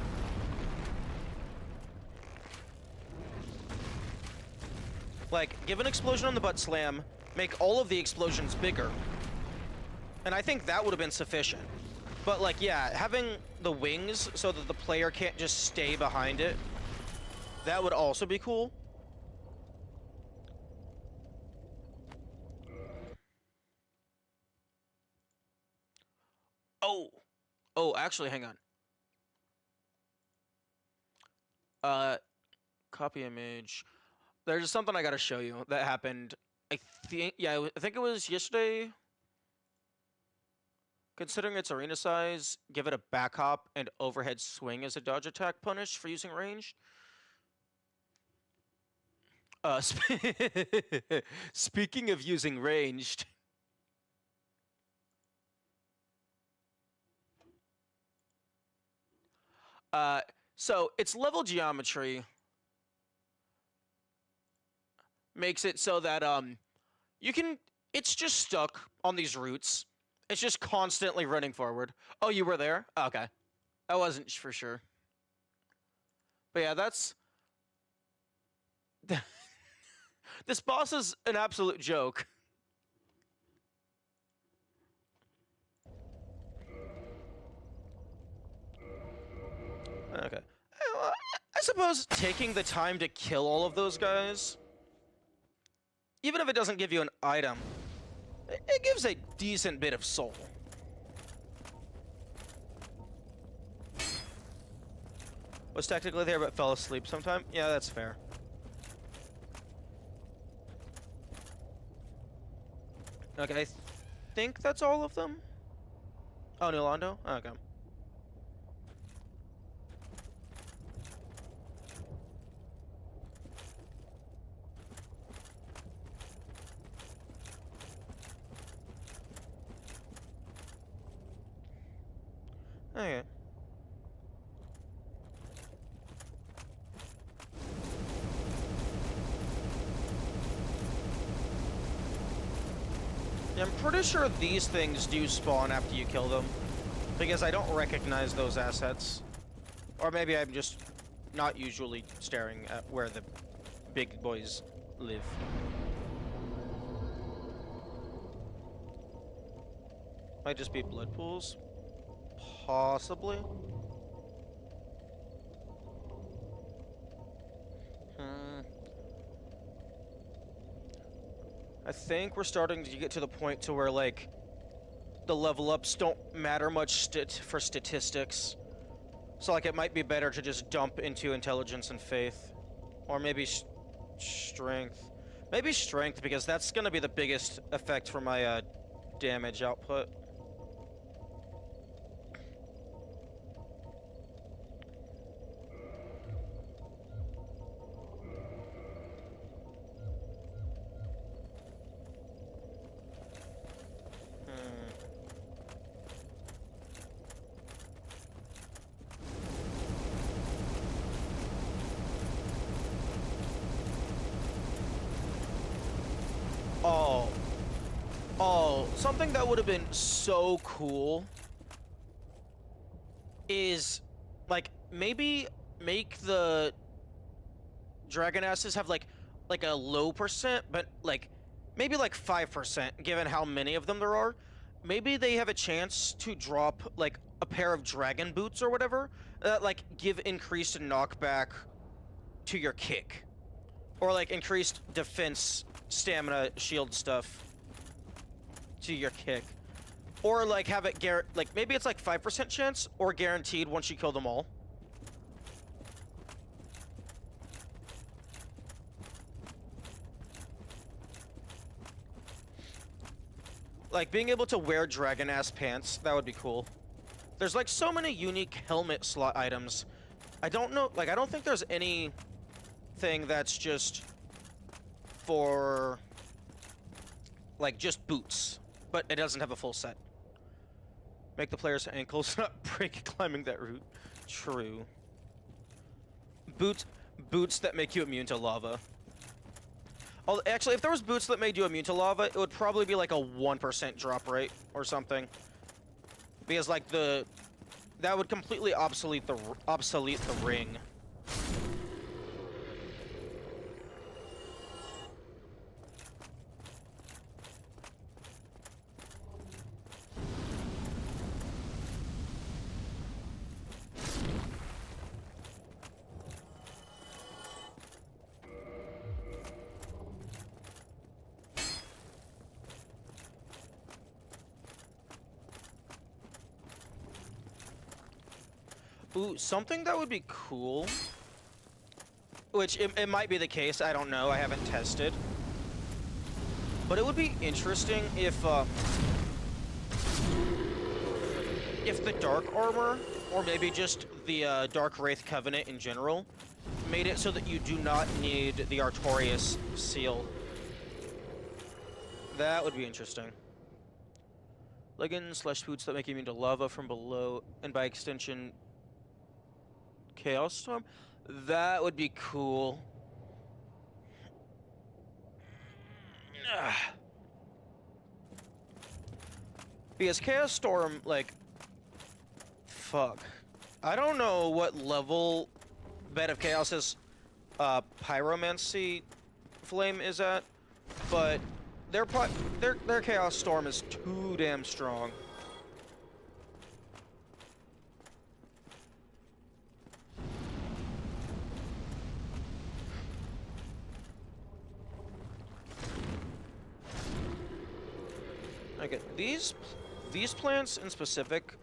Like give an explosion on the butt slam, make all of the explosions bigger. And I think that would have been sufficient. But like yeah, having the wings so that the player can't just stay behind it, that would also be cool. Oh, actually, hang on. Copy image. There's something I gotta show you that happened. I think it was yesterday. Considering its arena size, give it a back hop and overhead swing as a dodge attack punish for using ranged. Speaking of using ranged. So its level geometry makes it so that it's just stuck on these routes. It's just constantly running forward. Oh, you were there? Okay. I wasn't for sure. But yeah, that's this boss is an absolute joke. Okay. I suppose taking the time to kill all of those guys, even if it doesn't give you an item, it gives a decent bit of soul. Was technically there but fell asleep sometime? Yeah, that's fair. Okay, I think that's all of them. Oh, Nilando? Okay. Okay. Yeah, I'm pretty sure these things do spawn after you kill them, because I don't recognize those assets. Or maybe I'm just not usually staring at where the big boys live. Might just be blood pools. Possibly. I think we're starting to get to the point to where, like, the level ups don't matter much for statistics. So, like, it might be better to just dump into intelligence and faith. Or maybe strength. Maybe strength, because that's gonna be the biggest effect for my, damage output. Something that would have been so cool is, like, maybe make the dragon asses have like a low percent, but like maybe like 5%, given how many of them there are. Maybe they have a chance to drop like a pair of dragon boots or whatever that like give increased knockback to your kick, or like increased defense, stamina, shield stuff to your kick, or like have it like maybe it's like 5% chance or guaranteed once you kill them all. Like being able to wear dragon ass pants, that would be cool. There's like so many unique helmet slot items. I don't know, like I don't think there's anything that's just for like just boots, but it doesn't have a full set. Make the player's ankles not break climbing that route. True. Boots that make you immune to lava. Actually, if there was boots that made you immune to lava, it would probably be like a 1% drop rate or something. Because like that would completely obsolete the ring. Ooh, something that would be cool, which it might be the case, I don't know, I haven't tested, but it would be interesting if the Dark Armor, or maybe just the Dark Wraith Covenant in general, made it so that you do not need the Artorias seal. That would be interesting. Leggings / boots that make you immune to lava from below, and by extension, Chaos Storm? That would be cool. Because Chaos Storm, like, fuck. I don't know what level Bed of Chaos's Pyromancy Flame is at, but their Chaos Storm is too damn strong. Okay, these plants in specific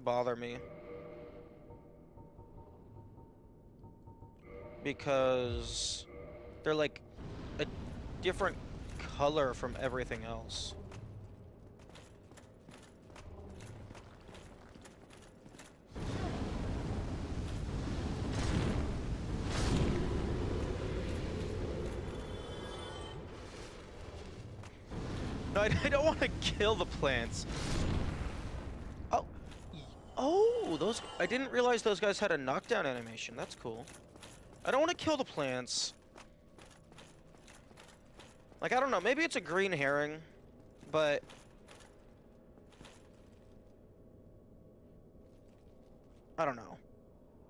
bother me because they're like a different color from everything else. No, I don't want to kill the plants. Oh, those... I didn't realize those guys had a knockdown animation. That's cool. I don't want to kill the plants. Like, I don't know. Maybe it's a green herring, but... I don't know.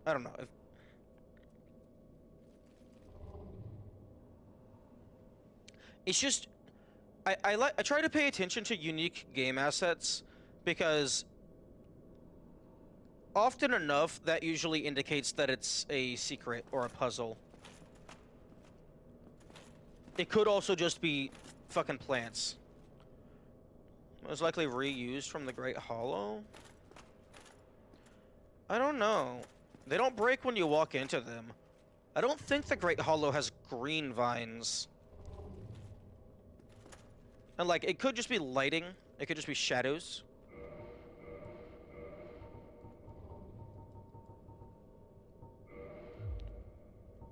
I don't know. It's just... I try to pay attention to unique game assets because often enough that usually indicates that it's a secret or a puzzle. It could also just be fucking plants. Most likely reused from the Great Hollow? I don't know. They don't break when you walk into them. I don't think the Great Hollow has green vines. And, like, it could just be lighting. It could just be shadows.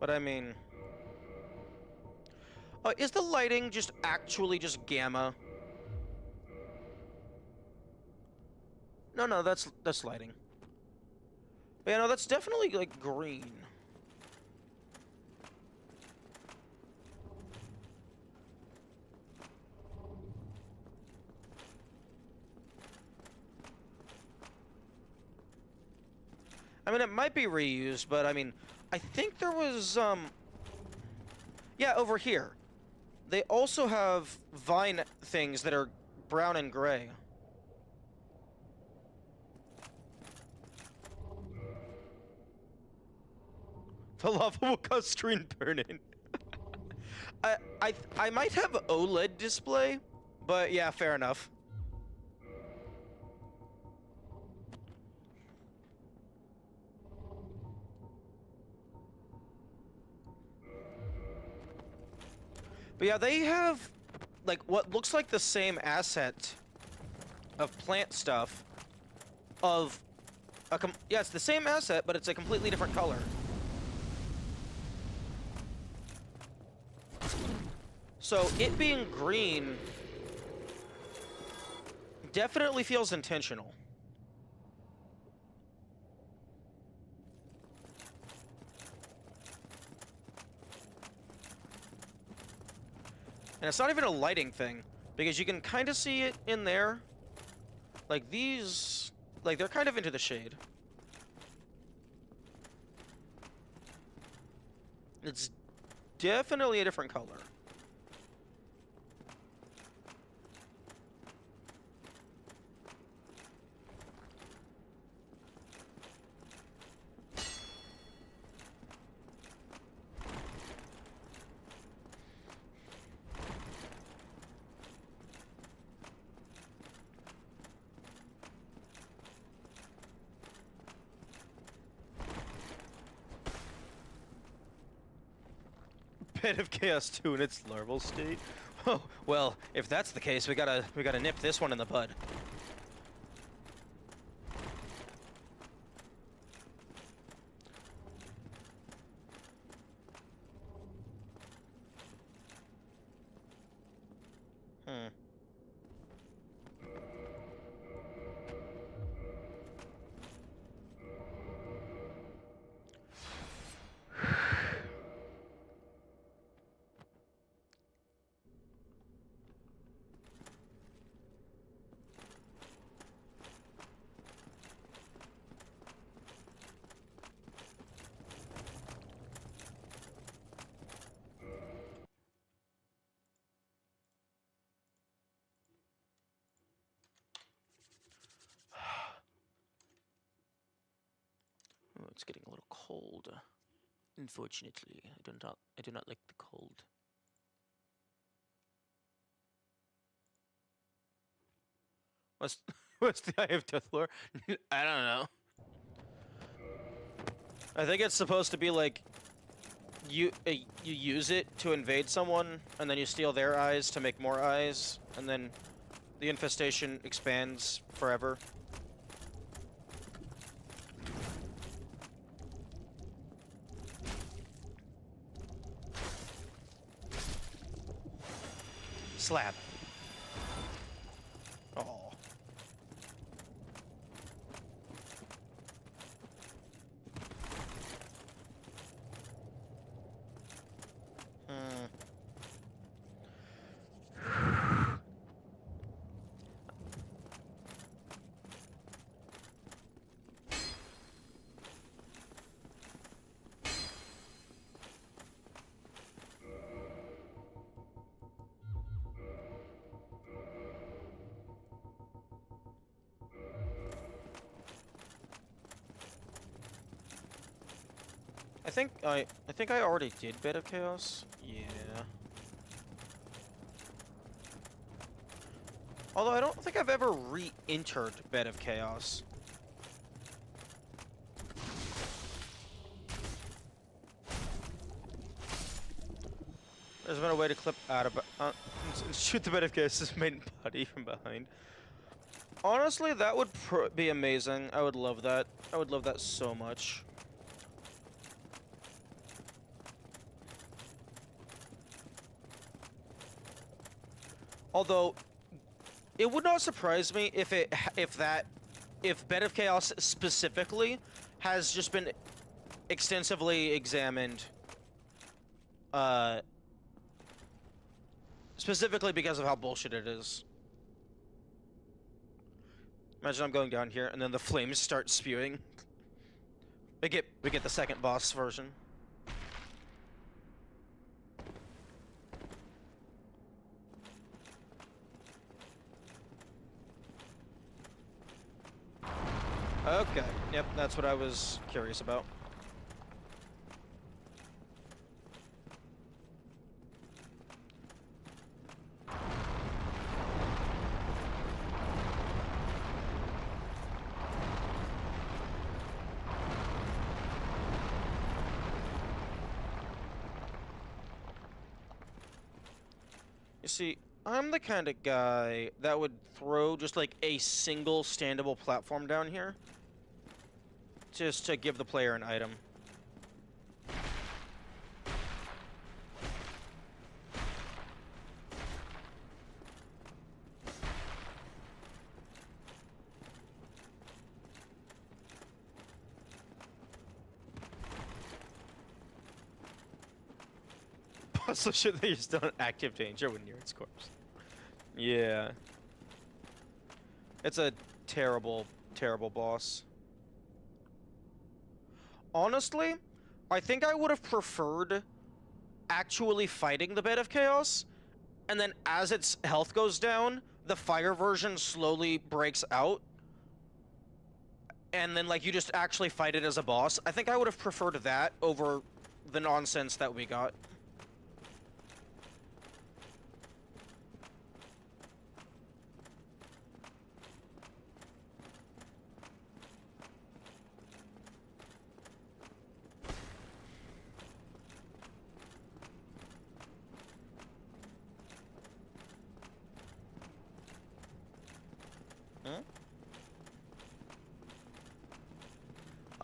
But, I mean... is the lighting just actually just gamma? No, that's lighting. But yeah, no, that's definitely, like, green. I mean, it might be reused, but I mean, I think there was, yeah, over here. They also have vine things that are brown and gray. The lava will cause screen burn-in. I might have OLED display, but yeah, fair enough. But yeah, they have like what looks like the same asset of plant stuff of a yeah, it's the same asset, but it's a completely different color. So it being green definitely feels intentional. And it's not even a lighting thing, because you can kind of see it in there. Like these, like they're kind of into the shade. It's definitely a different color. Bed of Chaos 2 in its larval state. Oh, well, if that's the case, we gotta nip this one in the bud. Hmm. Oh, it's getting a little cold. Unfortunately, I do not like the cold. What's what's the Eye of Deathlore? I don't know. I think it's supposed to be like you use it to invade someone, and then you steal their eyes to make more eyes, and then the infestation expands forever. Slab. Oh. Hmm. I think I already did Bed of Chaos. Yeah. Although I don't think I've ever re-entered Bed of Chaos. There's been a way to clip out of and shoot the Bed of Chaos' main body from behind. Honestly, that would be amazing. I would love that. I would love that so much. Although, it would not surprise me if Bed of Chaos specifically has just been extensively examined, specifically because of how bullshit it is. Imagine I'm going down here and then the flames start spewing. We get the second boss version. Okay, yep, that's what I was curious about. You see, I'm the kind of guy that would throw just like a single standable platform down here just to give the player an item. So should they just done active danger when near its corpse? Yeah. It's a terrible, terrible boss. Honestly, I think I would have preferred actually fighting the Bed of Chaos, and then as its health goes down, the fire version slowly breaks out, and then like you just actually fight it as a boss. I think I would have preferred that over the nonsense that we got.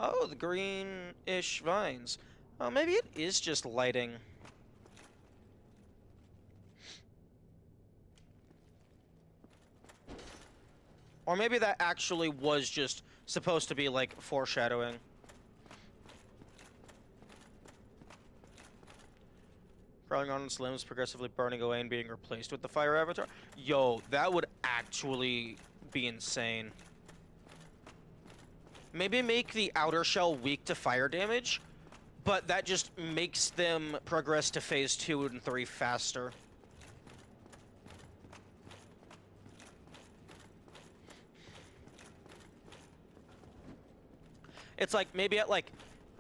Oh, the green-ish vines. Oh, maybe it is just lighting. Or maybe that actually was just supposed to be, like, foreshadowing. Crawling on its limbs, progressively burning away and being replaced with the fire avatar. Yo, that would actually be insane. Maybe make the outer shell weak to fire damage, but that just makes them progress to phase 2 and 3 faster. It's like maybe at like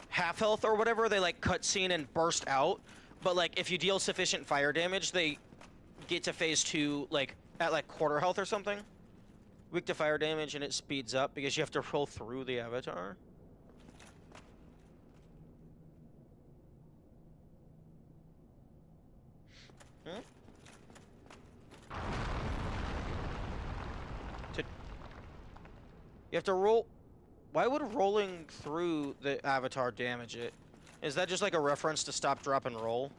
half health or whatever, they like cutscene and burst out, but like if you deal sufficient fire damage, they get to phase 2 like at like quarter health or something. Weak to fire damage, and it speeds up because you have to roll through the avatar. Hmm? You have to roll... Why would rolling through the avatar damage it? Is that just like a reference to stop, drop, and roll?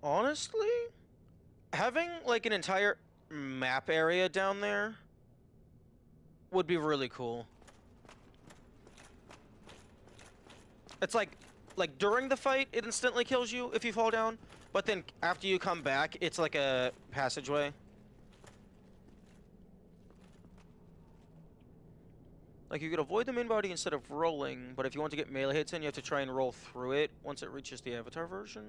Honestly, having like an entire map area down there would be really cool. It's like during the fight, it instantly kills you if you fall down, but then after you come back, it's like a passageway. Like, you could avoid the main body instead of rolling, but if you want to get melee hits in, you have to try and roll through it once it reaches the avatar version.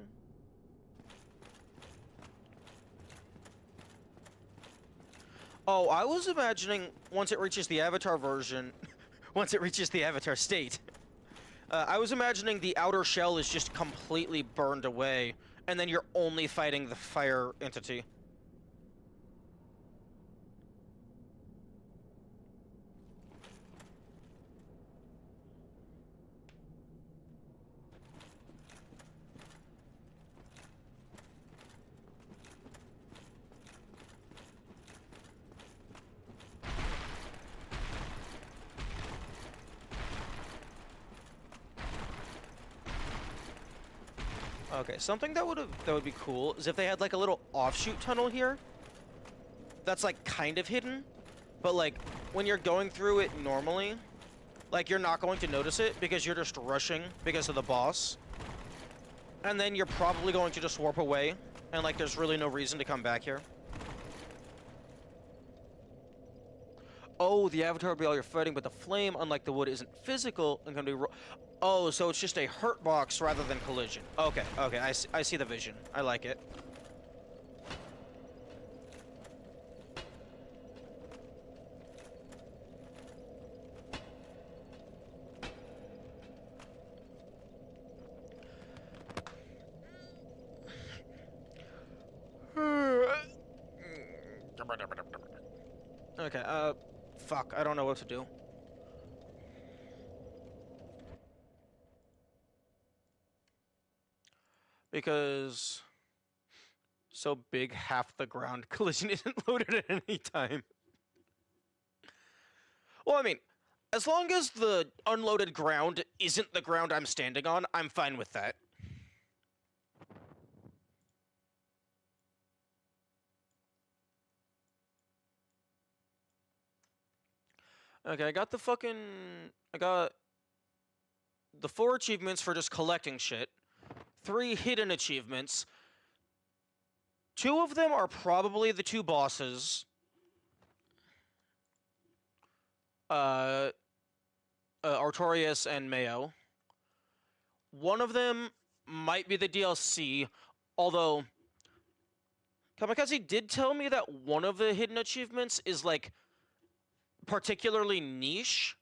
Oh, I was imagining once it reaches the avatar version, once it reaches the avatar state, I was imagining the outer shell is just completely burned away, and then you're only fighting the fire entity. Okay, something that would be cool is if they had like a little offshoot tunnel here that's like kind of hidden, but like when you're going through it normally, like you're not going to notice it because you're just rushing because of the boss. And then you're probably going to just warp away and like there's really no reason to come back here. Oh, the avatar will be all you're fighting, but the flame, unlike the wood, isn't physical and can be oh, so it's just a hurt box rather than collision. Okay, okay, I see the vision. I like it. Okay, fuck, I don't know what to do. Because so big, half the ground collision isn't loaded at any time. Well, I mean, as long as the unloaded ground isn't the ground I'm standing on, I'm fine with that. Okay, I got the 4 achievements for just collecting shit. 3 hidden achievements. 2 of them are probably the 2 bosses. Artorias and Mayo. One of them might be the DLC, although Kamikaze did tell me that one of the hidden achievements is, like, particularly niche,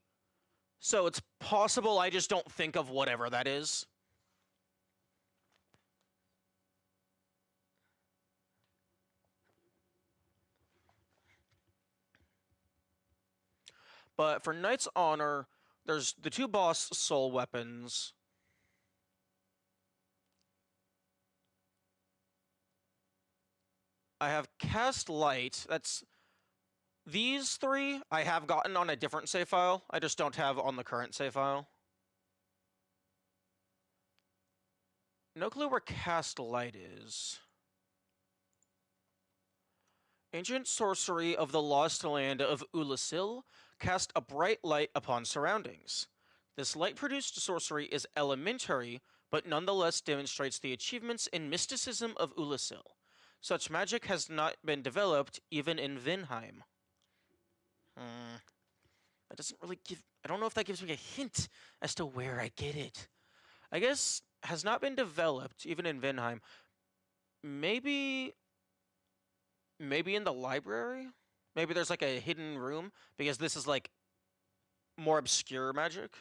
so it's possible I just don't think of whatever that is. But for Knight's Honor, there's the 2 boss soul weapons. I have Cast Light. That's... These 3 I have gotten on a different save file. I just don't have on the current save file. No clue where Cast Light is. Ancient sorcery of the lost land of Ulasil. Cast a bright light upon surroundings. This light-produced sorcery is elementary, but nonetheless demonstrates the achievements in mysticism of Ulasil. Such magic has not been developed even in Vinheim. That doesn't really give... I don't know if that gives me a hint as to where I get it. I guess has not been developed even in Vinheim. Maybe in the library? Maybe there's like a hidden room, because this is like more obscure magic.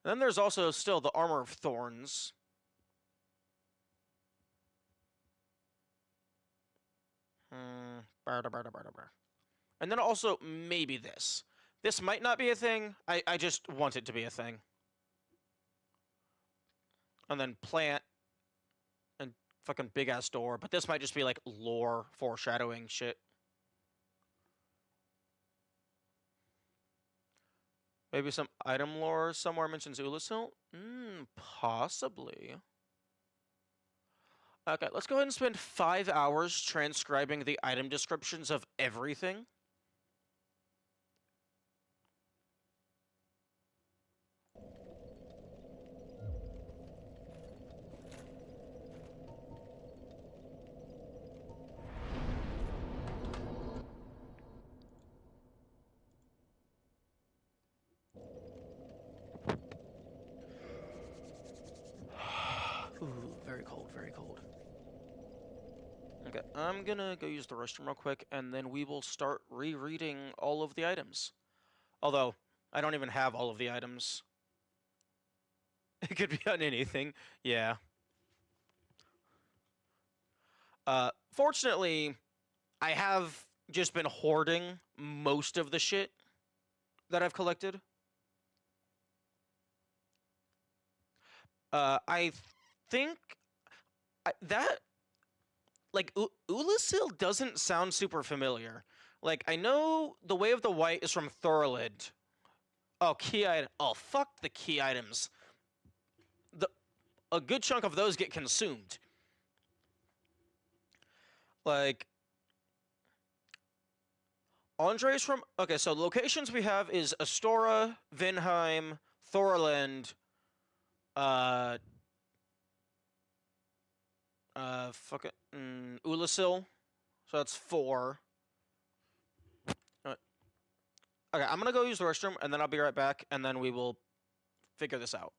And then there's also still the Armor of Thorns. And then also maybe this. This might not be a thing. I just want it to be a thing. And then plant and fucking big ass door. But this might just be like lore foreshadowing shit. Maybe some item lore somewhere mentions Ulasil? Possibly. Okay, let's go ahead and spend 5 hours transcribing the item descriptions of everything. Ooh, very cold, very cold. Okay, I'm gonna go use the restroom real quick, and then we will start rereading all of the items. Although, I don't even have all of the items. It could be on anything, yeah. Fortunately, I have just been hoarding most of the shit that I've collected. I think that, like, Ulasil doesn't sound super familiar. Like, I know the Way of the White is from Thorlid. Oh, key item. Oh, fuck the key items. A good chunk of those get consumed. Like, Andre's from... Okay, so the locations we have is Astora, Vinheim, Thorland, Ulasil. So that's 4. Okay, I'm gonna go use the restroom, and then I'll be right back, and then we will figure this out.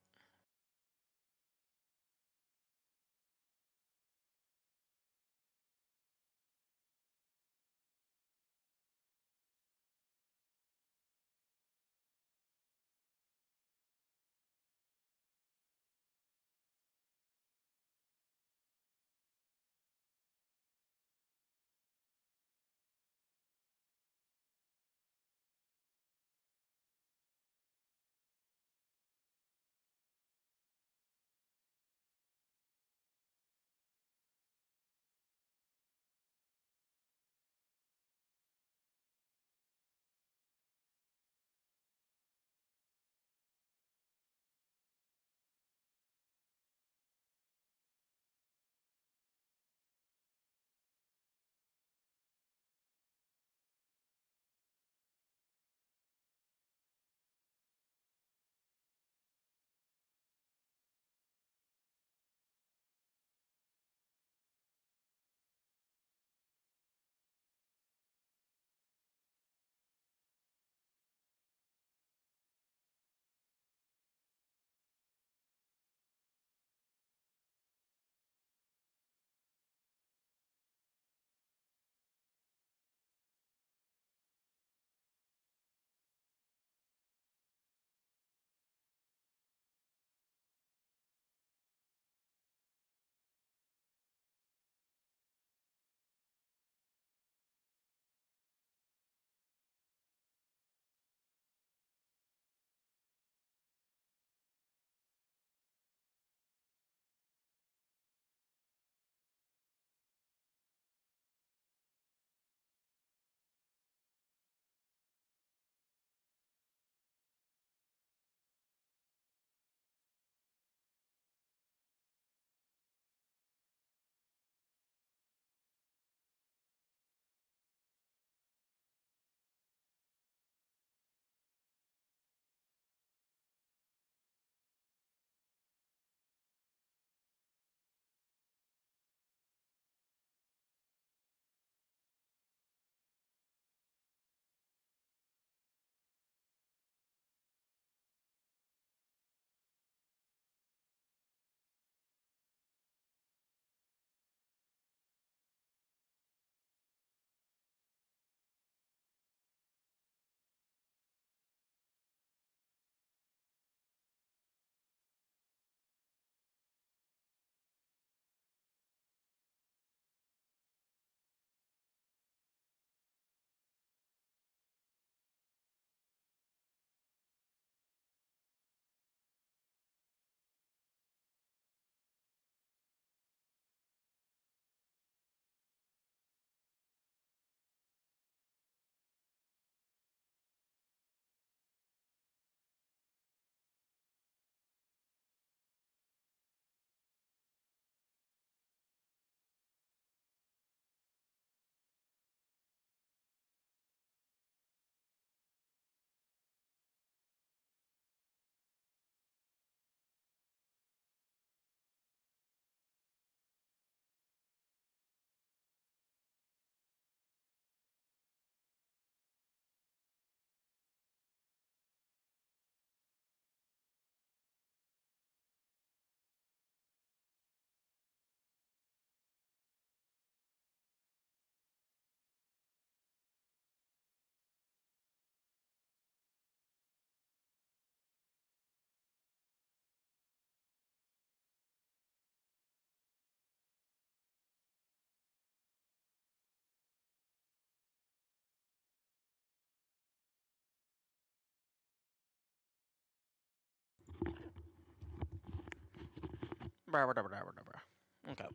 Okay.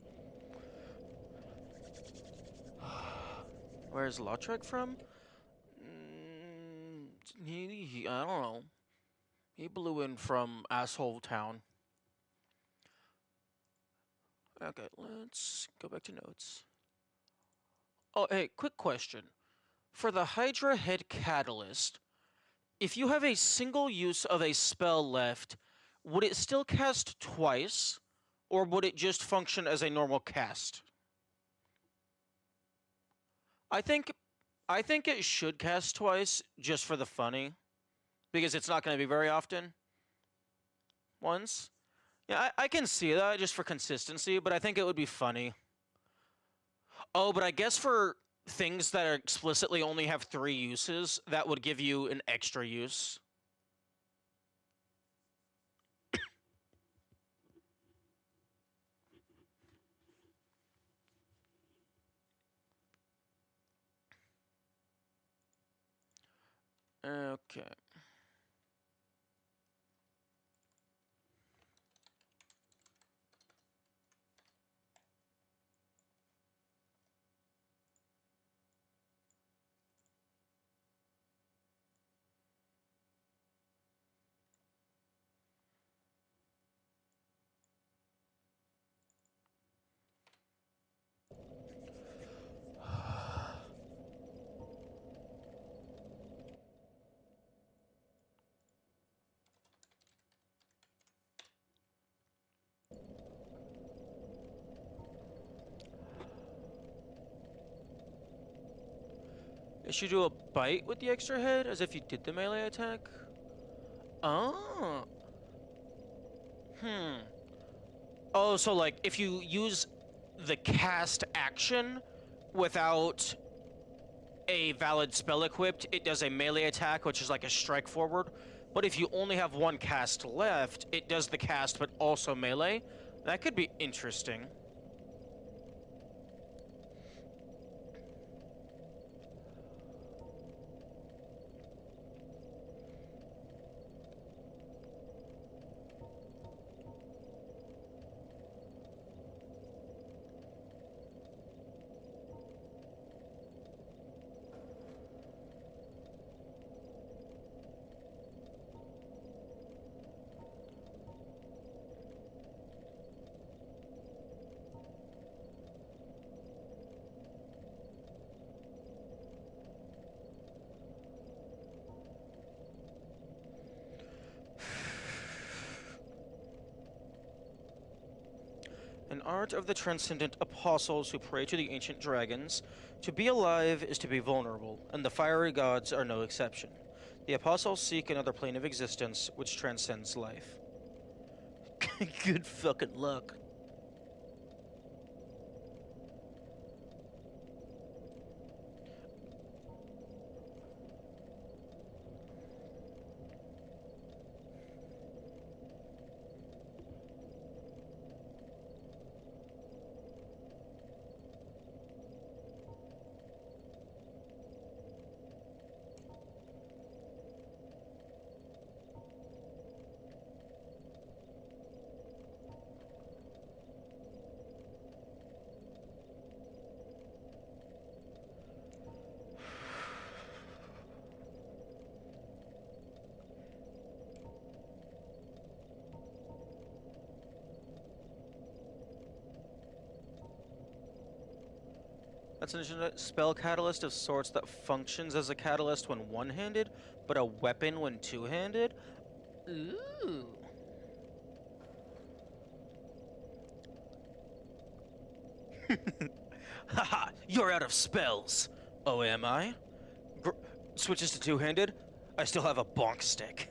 Where's Lautrec from? I don't know. He blew in from Asshole Town. Okay, let's go back to notes. Oh, hey, quick question. For the Hydra Head Catalyst, if you have a single use of a spell left, would it still cast twice, or would it just function as a normal cast? I think it should cast twice just for the funny, because it's not going to be very often. Once. Yeah, I can see that just for consistency, but I think it would be funny. Oh, but I guess for things that are explicitly only have 3 uses, that would give you an extra use. Okay. Did you do a bite with the extra head as if you did the melee attack? Oh. Oh, so like if you use the cast action without a valid spell equipped, it does a melee attack, which is like a strike forward. But if you only have 1 cast left, it does the cast but also melee. That could be interesting. An art of the transcendent apostles who pray to the ancient dragons. To be alive is to be vulnerable, and the fiery gods are no exception. The apostles seek another plane of existence which transcends life. Good fucking luck. That's an spell catalyst of sorts that functions as a catalyst when one-handed, but a weapon when two-handed? Ooh. Haha, you're out of spells. Oh, am I? Switches to two-handed? I still have a bonk stick.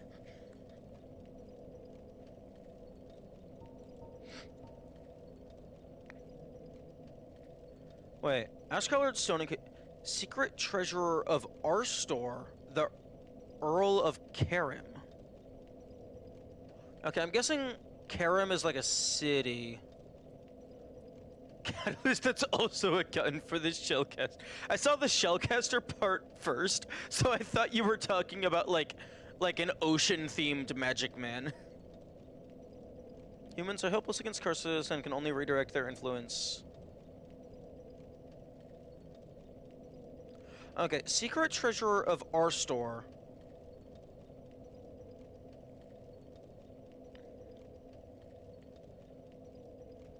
Wait, ash-colored stone and secret treasurer of Arstor, the Earl of Karim. Okay, I'm guessing Karim is like a city. Catalyst that's also a gun for this shellcast. I saw the shellcaster part first, so I thought you were talking about like an ocean-themed magic man. Humans are helpless against curses and can only redirect their influence. Okay, Secret Treasurer of our store.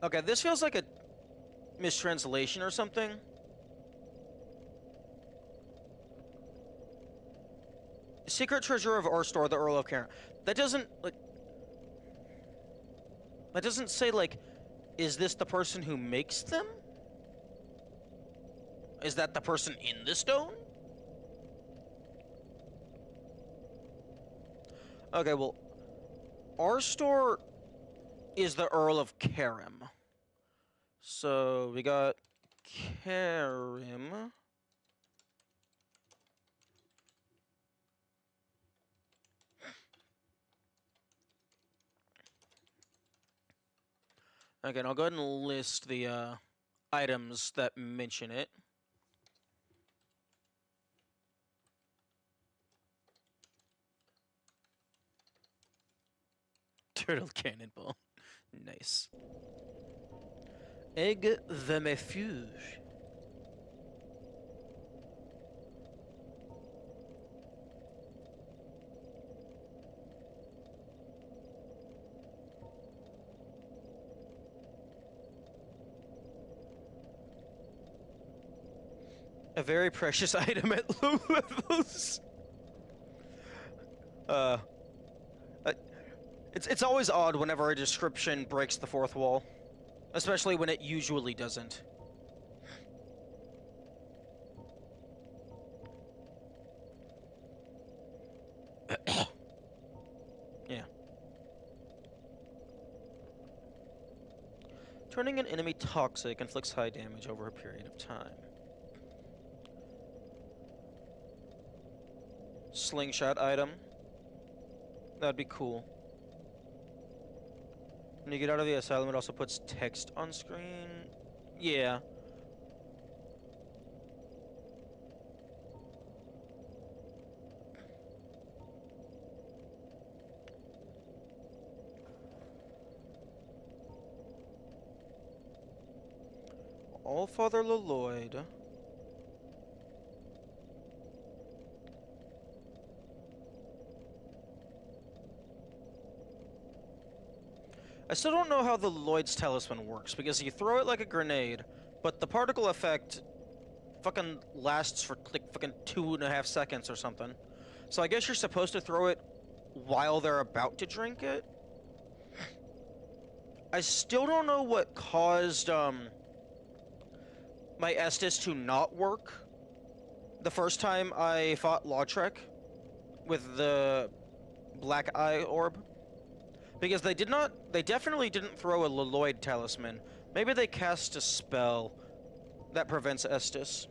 Okay, this feels like a mistranslation or something. Secret Treasurer of our store, the Earl of Karen. That doesn't, like... That doesn't say, like, is this the person who makes them? Is that the person in the stone? Okay, well, our store is the Earl of Karim. So, we got Karim. Okay, and I'll go ahead and list the items that mention it. Turtle cannonball. Nice. Egg vermifuge. A very precious item at low levels. Uh, it's always odd whenever a description breaks the fourth wall, especially when it usually doesn't. Yeah. Turning an enemy toxic inflicts high damage over a period of time. Slingshot item. That'd be cool. When you get out of the asylum, it also puts text on screen. Yeah. Allfather Lloyd. I still don't know how the Lloyd's Talisman works, because you throw it like a grenade, but the particle effect fucking lasts for like fucking 2.5 seconds or something. So I guess you're supposed to throw it while they're about to drink it? I still don't know what caused, my Estus to not work the first time I fought Lautrec with the Black Eye Orb. Because they definitely didn't throw a Lloyd Talisman. Maybe they cast a spell that prevents Estus.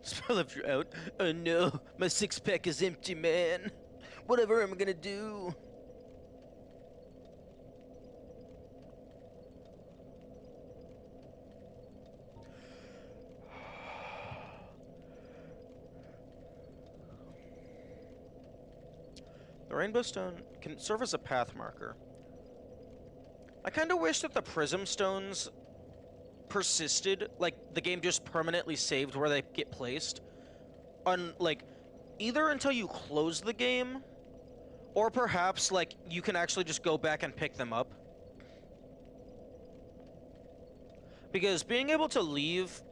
Spell if you're out. Oh no, my six-pack is empty, man. Whatever am I gonna do? The Rainbow Stone can serve as a path marker. I kinda wish that the Prism Stones persisted, like the game just permanently saved where they get placed. Like, either until you close the game, or perhaps, like, you can actually just go back and pick them up. Because being able to leave,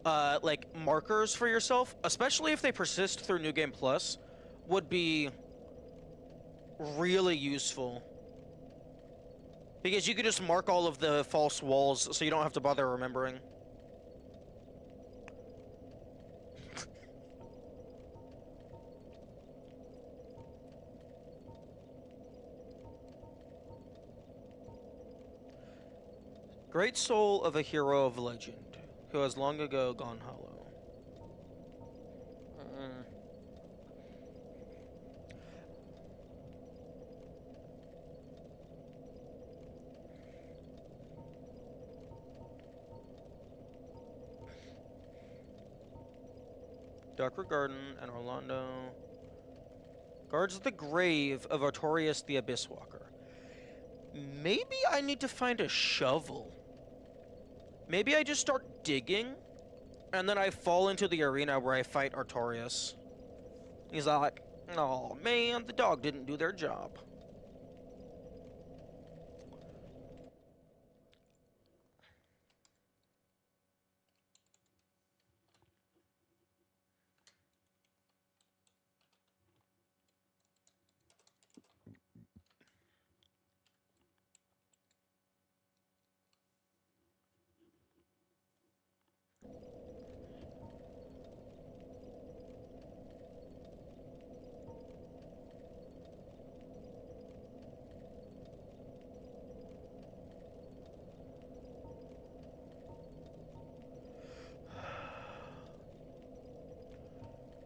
like, markers for yourself, especially if they persist through New Game Plus, would be really useful. Because you could just mark all of the false walls, so you don't have to bother remembering. Great soul of a hero of legend, who has long ago gone hollow. Darkwood Garden, and Orlando. Guards the grave of Artorias the Abysswalker. Maybe I need to find a shovel. Maybe I just start digging, and then I fall into the arena where I fight Artorias. He's like, oh man, the dog didn't do their job.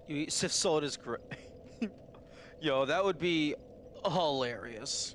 You eat Sif Solid is great. Yo, that would be hilarious.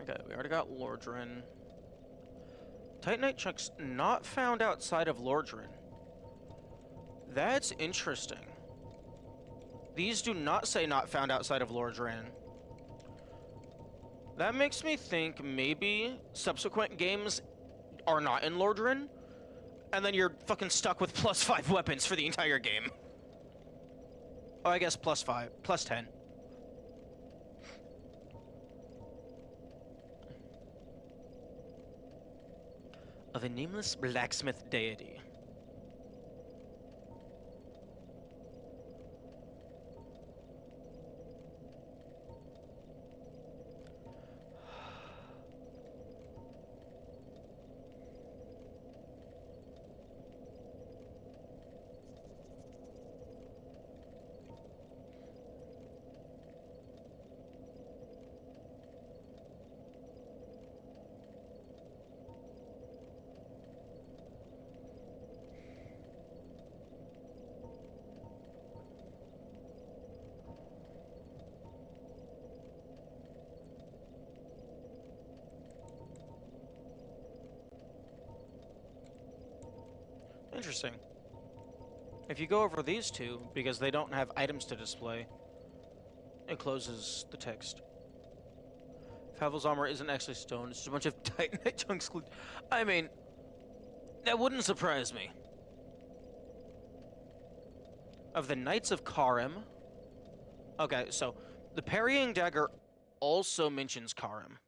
Okay, we already got Lordran. Titanite chunks not found outside of Lordran. That's interesting. These do not say not found outside of Lordran. That makes me think maybe subsequent games are not in Lordran, and then you're fucking stuck with +5 weapons for the entire game. Oh, I guess +5, +10. Of a nameless blacksmith deity. Interesting. If you go over these two, because they don't have items to display, it closes the text. Pavel's armor isn't actually stone, it's just a bunch of Titanite chunks. I mean, that wouldn't surprise me. Of the Knights of Karim. Okay, so the parrying dagger also mentions Karim.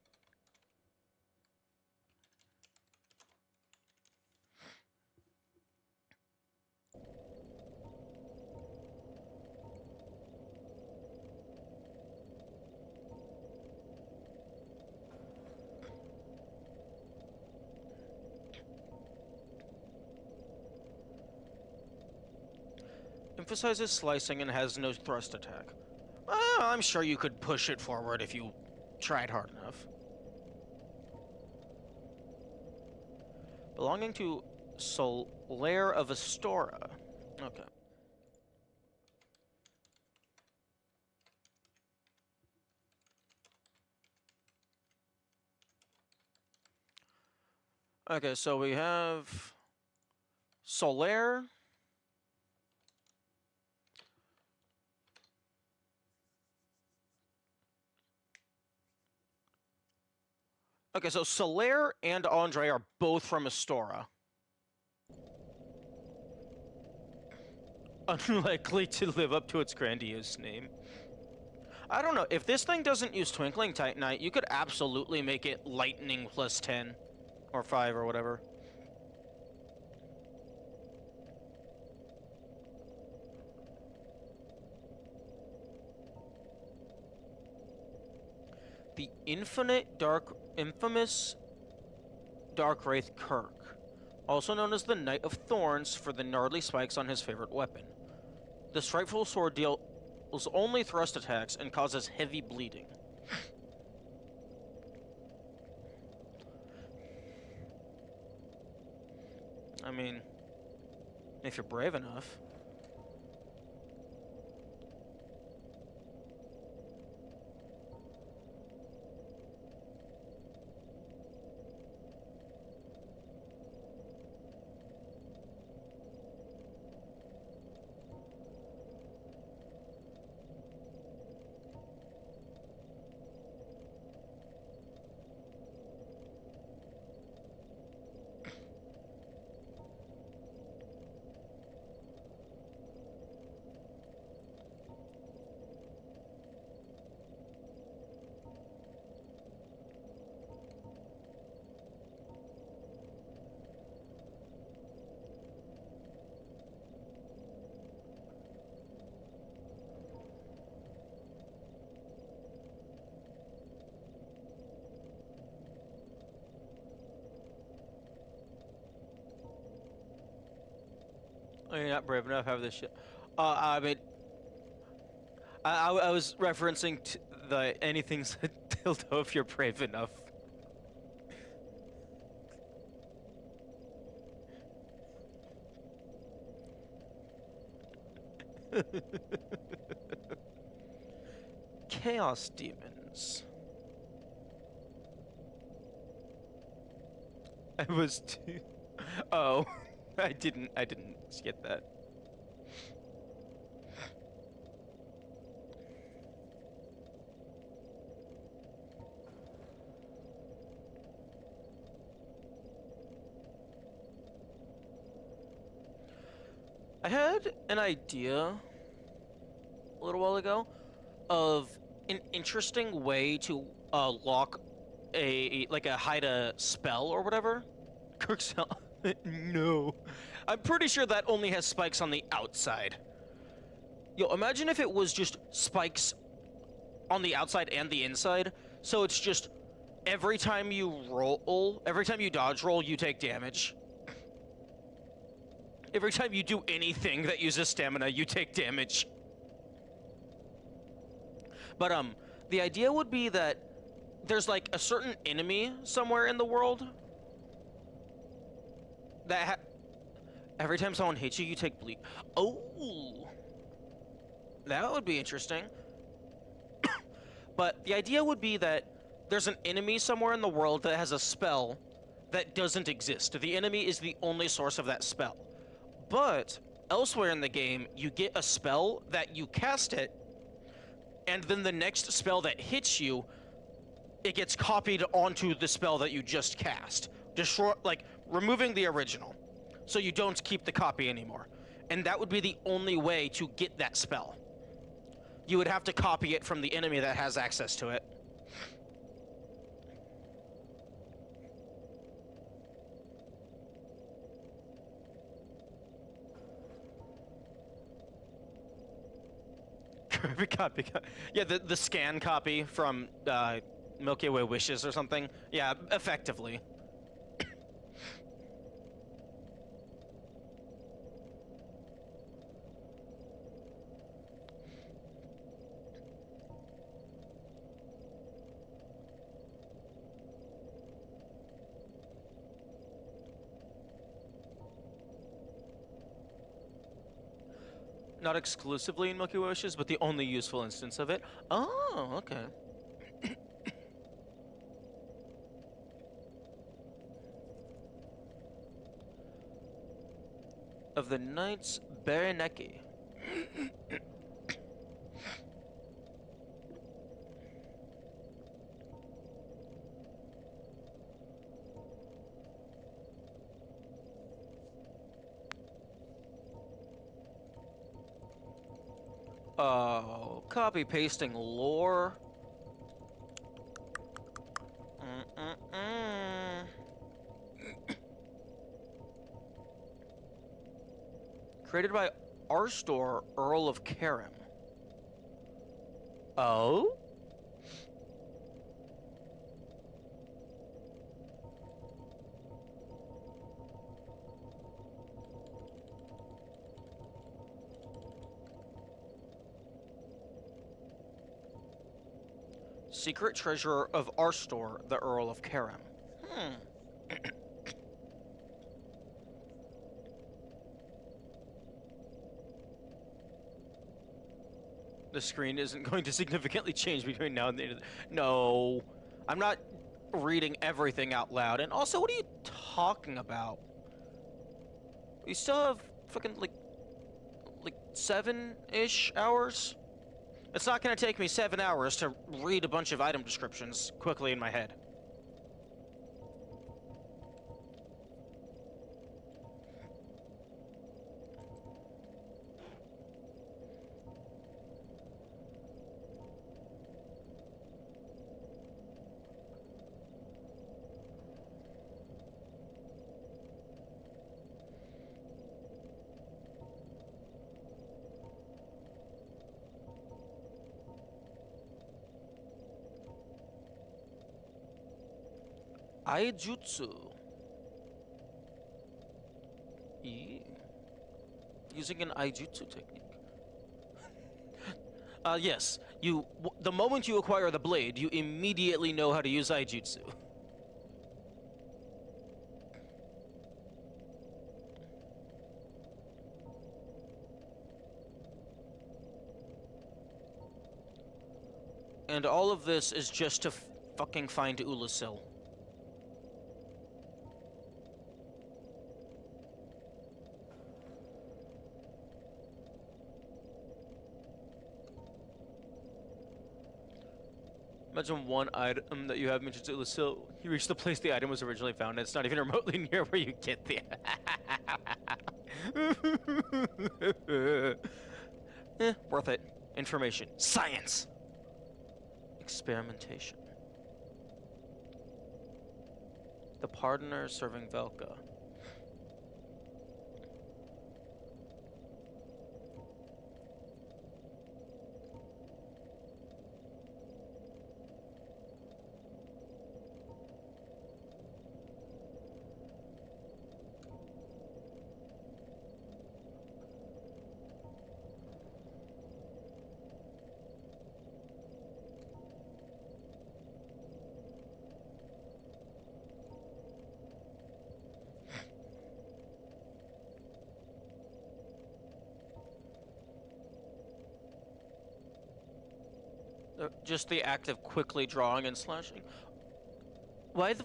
Emphasizes slicing and has no thrust attack. I'm sure you could push it forward if you tried hard enough. Belonging to Solaire of Astora. Okay. Okay, so we have Solaire. Okay, so Solaire and Andre are both from Astora. Unlikely to live up to its grandiose name. I don't know. If this thing doesn't use Twinkling Titanite, you could absolutely make it Lightning +10. Or 5 or whatever. The infamous Dark Wraith Kirk, also known as the Knight of Thorns for the gnarly spikes on his favorite weapon. This frightful sword deals only thrust attacks and causes heavy bleeding. I mean, if you're brave enough. Oh, you're not brave enough to have this shit. I mean, I was referencing the anything's a dildo if you're brave enough. Chaos demons. I was too. Oh, I didn't get that. I had an idea a little while ago of an interesting way to lock hide a spell or whatever. Kirk's no. I'm pretty sure that only has spikes on the outside. Yo, imagine if it was just spikes on the outside and the inside. So it's just every time you dodge roll, you take damage. Every time you do anything that uses stamina, you take damage. But the idea would be that there's like a certain enemy somewhere in the world that every time someone hits you, you take bleed. Oh, that would be interesting. But the idea would be that there's an enemy somewhere in the world that has a spell that doesn't exist. The enemy is the only source of that spell. But elsewhere in the game, you get a spell that you cast it, and then the next spell that hits you, it gets copied onto the spell that you just cast. Removing the original. So you don't keep the copy anymore. And that would be the only way to get that spell. You would have to copy it from the enemy that has access to it. copy. Yeah, the scan copy from Milky Way Wishes or something. Yeah, effectively. Not exclusively in Milky Way Wishes, but the only useful instance of it. Oh, okay. Of the Knights Baraneki. Oh, copy pasting lore. Created by Arstor, Earl of Karim. Oh? Secret treasurer of our store, the Earl of Karam. The screen isn't going to significantly change between now and the end of the... No. I'm not reading everything out loud. And also, what are you talking about? We still have fucking, like 7-ish hours? It's not gonna take me 7 hours to read a bunch of item descriptions quickly in my head. Aijutsu. Using an Aijutsu technique. Yes. The moment you acquire the blade, you immediately know how to use Aijutsu. And all of this is just to fucking find Ulasil. Imagine one item that you have mentioned to Ulasil. You reach the place the item was originally found, and it's not even remotely near where you get the... Worth it. Information. Science! Experimentation. The Pardoner serving Velka. Just the act of quickly drawing and slashing. Why the...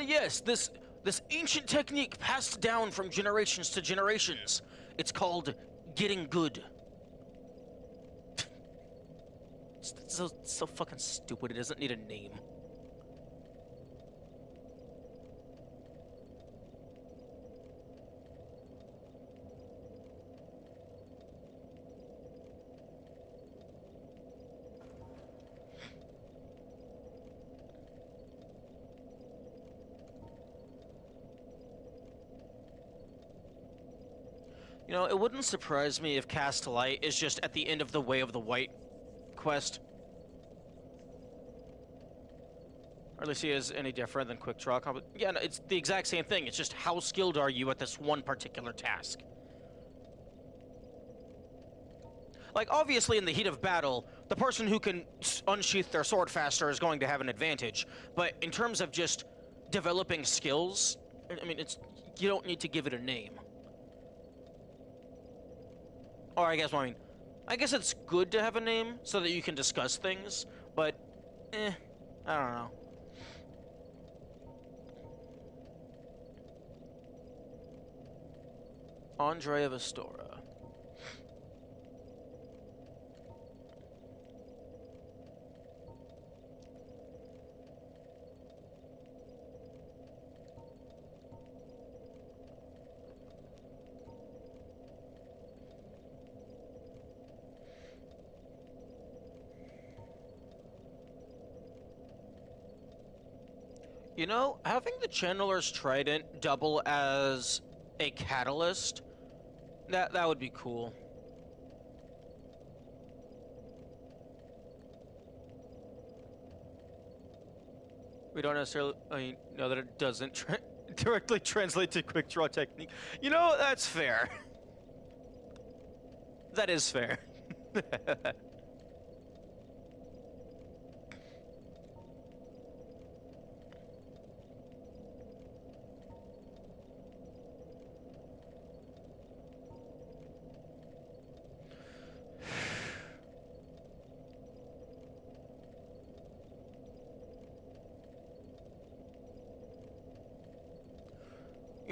yes, this ancient technique passed down from generations to generations. It's called getting good. It's so fucking stupid, it doesn't need a name. You know, it wouldn't surprise me if Cast Light is just at the end of the Way of the White quest. Or at least he is any different than Quick Draw Combat. Yeah, no, it's the exact same thing. It's just how skilled are you at this one particular task. Like, obviously in the heat of battle, the person who can unsheath their sword faster is going to have an advantage. But in terms of just developing skills, I mean, you don't need to give it a name. Or I guess it's good to have a name so that you can discuss things, but, I don't know. Andrea Vestora. You know, having the Channeler's Trident double as a catalyst, that would be cool. We don't necessarily know that it doesn't directly translate to Quick Draw technique. You know, that's fair. That is fair.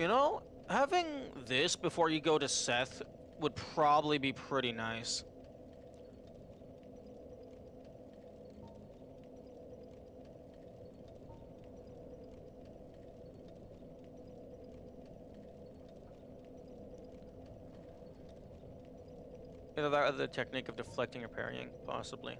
You know, having this before you go to Seth would probably be pretty nice. Either that or the technique of deflecting or parrying, possibly.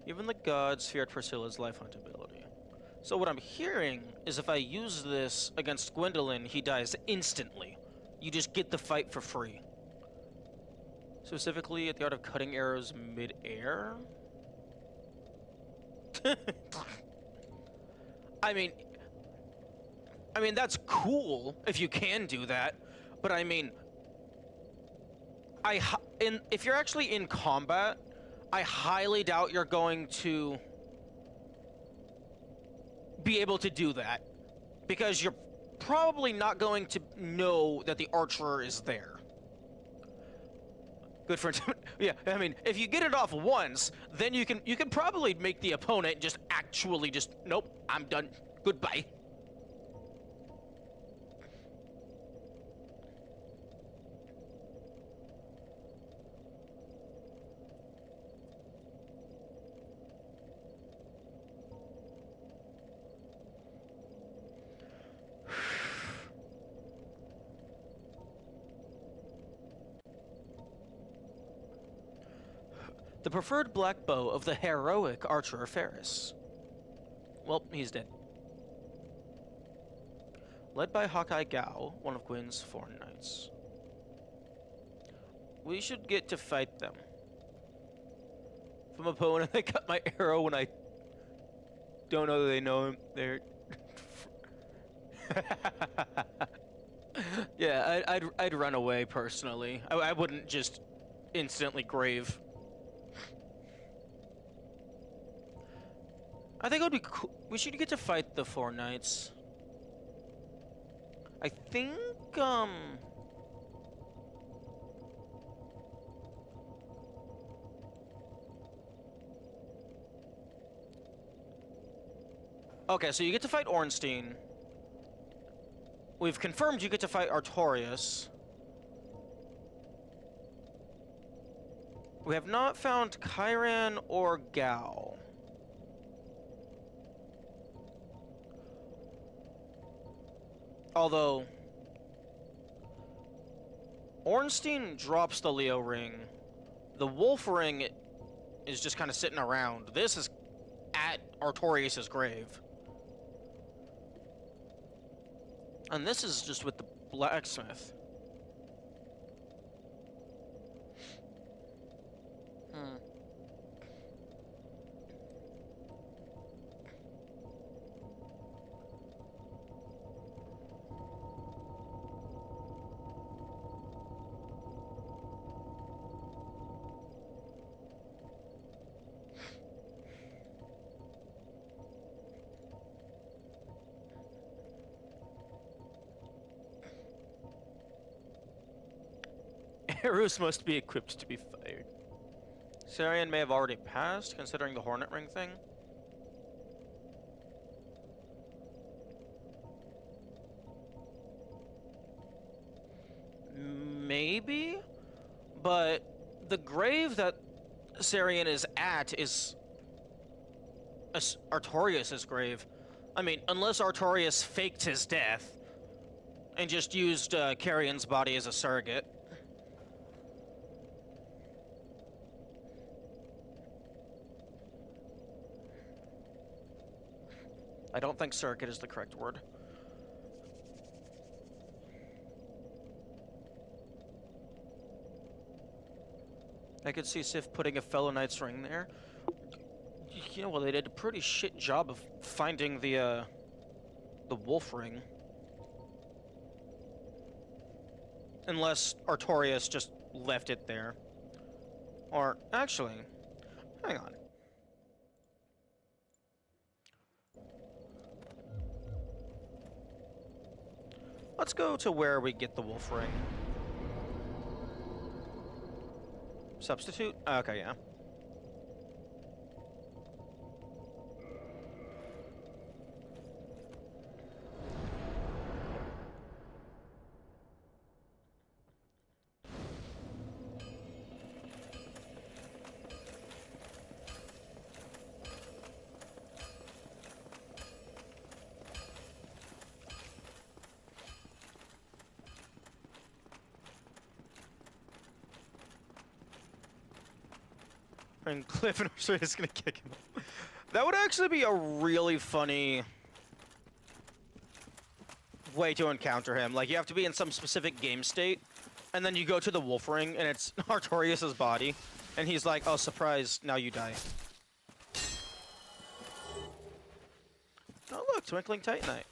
Even the gods feared Priscilla's life hunt ability. So what I'm hearing is if I use this against Gwendolyn, he dies instantly. You just get the fight for free. Specifically at the art of cutting arrows mid-air? I mean, that's cool if you can do that, but I mean, if you're actually in combat, I highly doubt you're going to be able to do that, because you're probably not going to know that the archer is there. Good for yeah. I mean, if you get it off once, then you can probably make the opponent just actually just nope. I'm done. Goodbye. The preferred black bow of the heroic archer Ferris. Well, he's dead. Led by Hawkeye Gao, one of Gwyn's foreign knights. We should get to fight them. If I'm a opponent, they cut my arrow when I don't know that they know him. They're... yeah, I'd run away, personally. I wouldn't just instantly grave. I think it would be cool. We should get to fight the four knights. I think, okay, so you get to fight Ornstein. We've confirmed you get to fight Artorias. We have not found Chiron or Gao. Although, Ornstein drops the Leo ring. The Wolf ring is just kind of sitting around. This is at Artorias' grave. And this is just with the blacksmith. Arrows must be equipped to be fired. Sarian may have already passed, considering the Hornet Ring thing. Maybe? But the grave that Sarian is at is Artorias' grave. I mean, unless Artorias faked his death and just used Carrion's body as a surrogate. I don't think surrogate is the correct word. I could see Sif putting a fellow knight's ring there. You know, well, they did a pretty shit job of finding the wolf ring. Unless Artorias just left it there. Or, actually, hang on. Let's go to where we get the wolf ring. Substitute? Okay, yeah. And Cliff and Archer is gonna kick him up. That would actually be a really funny way to encounter him. Like, you have to be in some specific game state, and then you go to the wolf ring, and it's Artorias' body, and he's like, oh, surprise, now you die. Oh, look, Twinkling Titanite.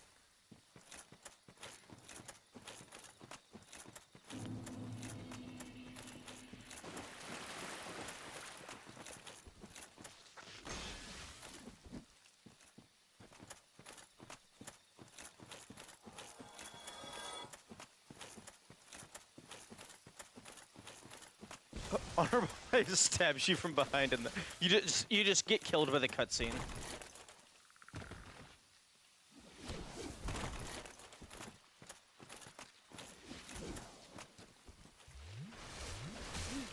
Honorable just stabs you from behind, and you just get killed by the cutscene.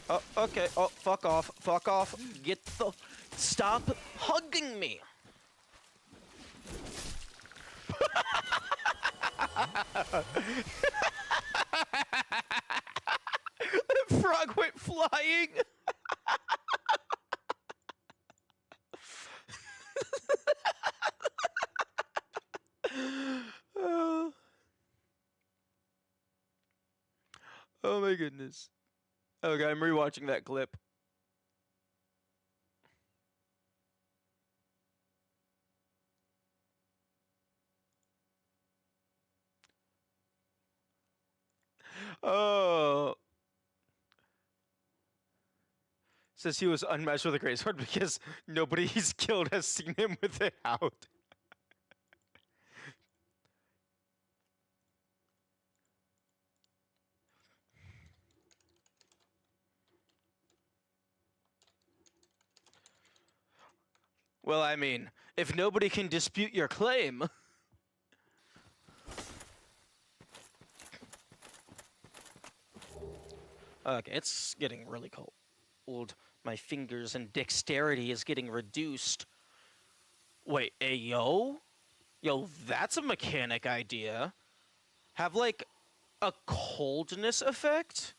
Oh, okay. Oh, fuck off. Fuck off. Get the... Stop hugging me. The frog went flying. Oh. Oh my goodness. Okay, I'm rewatching that clip. Oh. Says he was unmatched with a greatsword because nobody he's killed has seen him with it out. Well, I mean, if nobody can dispute your claim. Okay, it's getting really cold. My fingers and dexterity is getting reduced. Wait, ayo? Yo, that's a mechanic idea. Have, like, a coldness effect?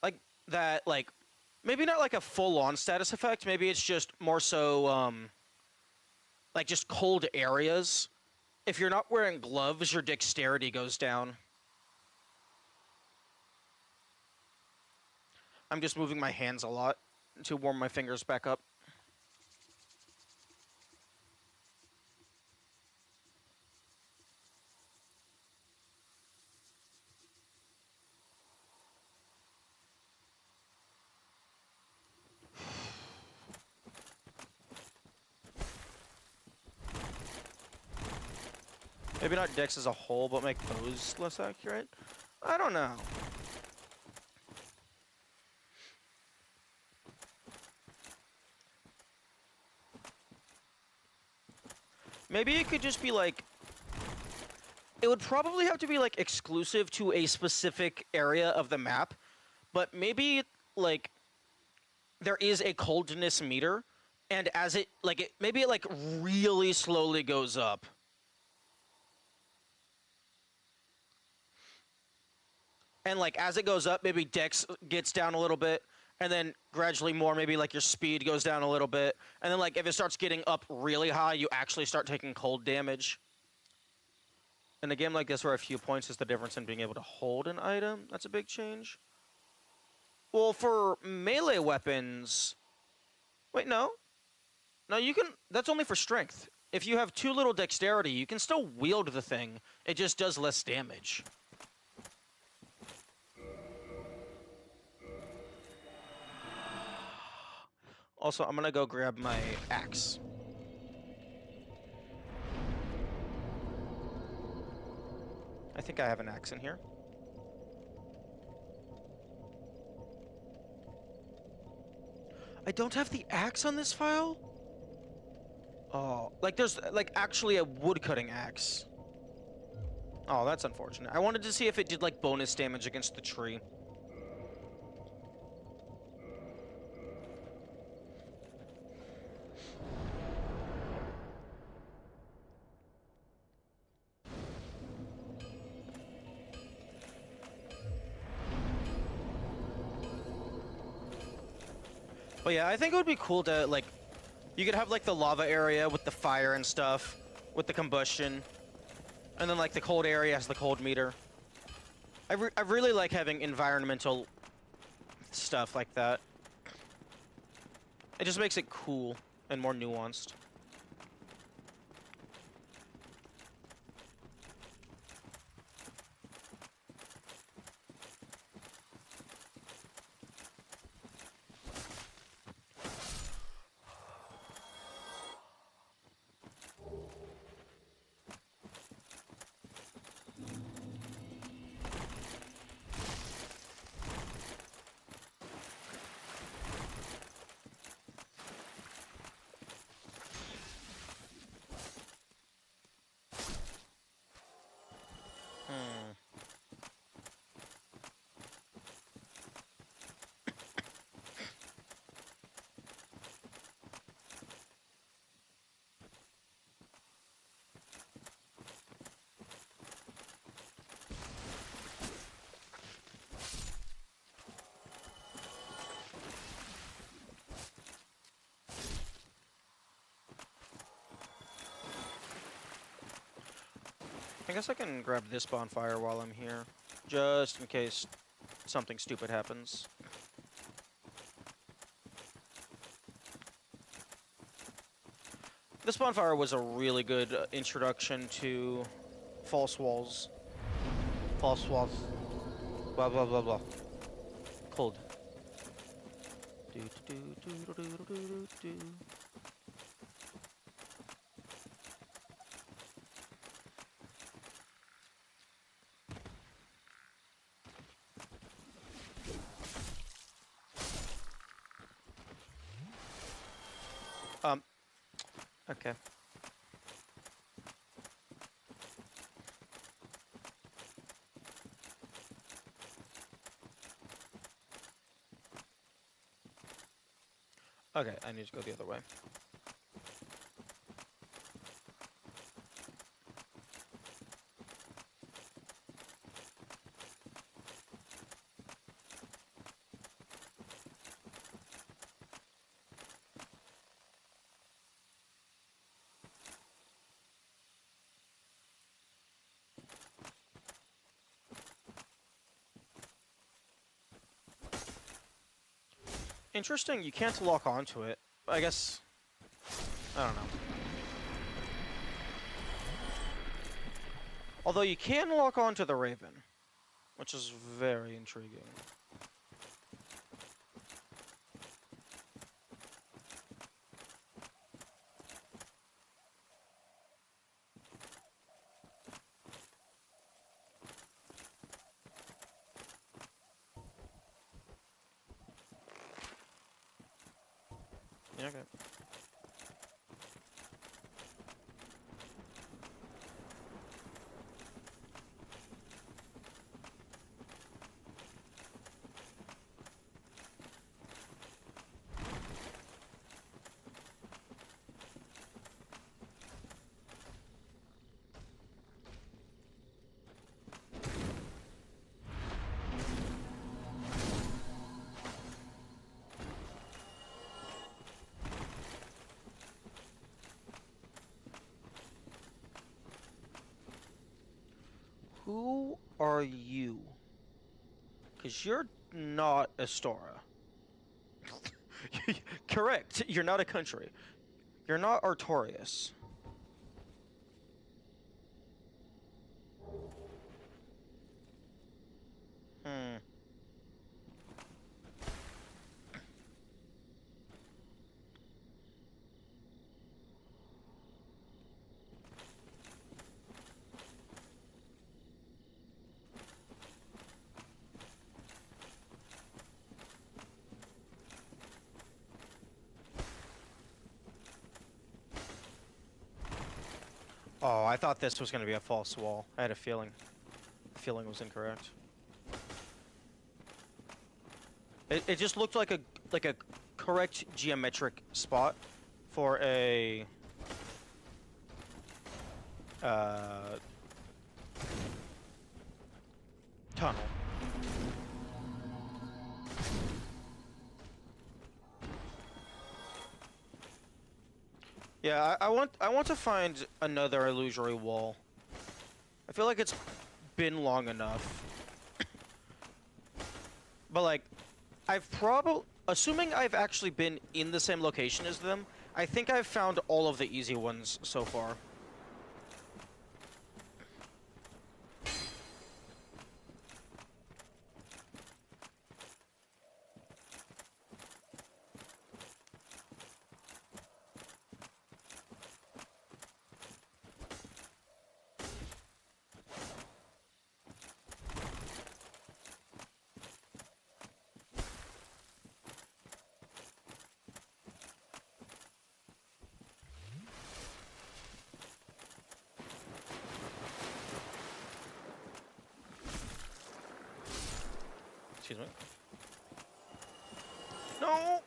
Like, that, like, maybe not like a full-on status effect. Maybe it's just more so, like, just cold areas. If you're not wearing gloves, your dexterity goes down. I'm just moving my hands a lot to warm my fingers back up. Maybe not dex as a whole, but make those less accurate? I don't know. Maybe it could just be like... It would probably have to be like exclusive to a specific area of the map, but maybe like there is a coldness meter, and as it like maybe it like really slowly goes up. And like as it goes up, maybe dex gets down a little bit, and then gradually more, maybe like your speed goes down a little bit, and then like if it starts getting up really high, you actually start taking cold damage. In a game like this where a few points is the difference in being able to hold an item, that's a big change. Well, for melee weapons... Wait, no. No, you can... That's only for strength. If you have too little dexterity, you can still wield the thing. It just does less damage. Also, I'm gonna go grab my axe. I think I have an axe in here. I don't have the axe on this file? Oh, like there's like actually a woodcutting axe. Oh, that's unfortunate. I wanted to see if it did like bonus damage against the tree. But yeah, I think it would be cool to, like, you could have, like, the lava area with the fire and stuff, with the combustion, and then, like, the cold area has the cold meter. I really like having environmental stuff like that. It just makes it cool and more nuanced. I guess I can grab this bonfire while I'm here, just in case something stupid happens. This bonfire was a really good introduction to false walls. False walls. Blah blah blah blah. Cold. Do do do do do do do do. Okay. Okay, I need to go the other way. Interesting, you can't lock onto it. I guess... I don't know. Although you can lock onto the Raven, which is very intriguing. Yeah, okay. Who are you? Because you're not Astora. Correct, you're not a country. You're not Artorias. Hmm. Oh, I thought this was going to be a false wall. I had a feeling. The feeling was incorrect. It just looked like a correct geometric spot for a tunnel. Yeah, I want to find another illusory wall. I feel like it's been long enough. But like, I've assuming I've actually been in the same location as them, I think I've found all of the easy ones so far. Excuse me. No!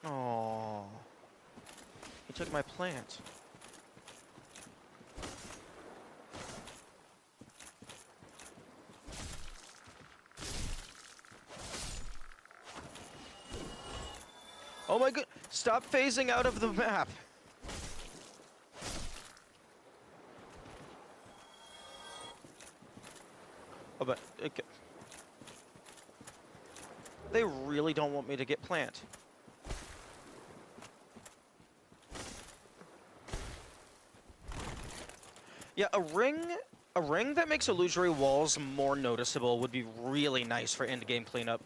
Oh. He took my plant. Oh my god! Stop phasing out of the map! Oh, but... Okay. They really don't want me to get plant. Yeah, a ring that makes illusory walls more noticeable would be really nice for end-game cleanup.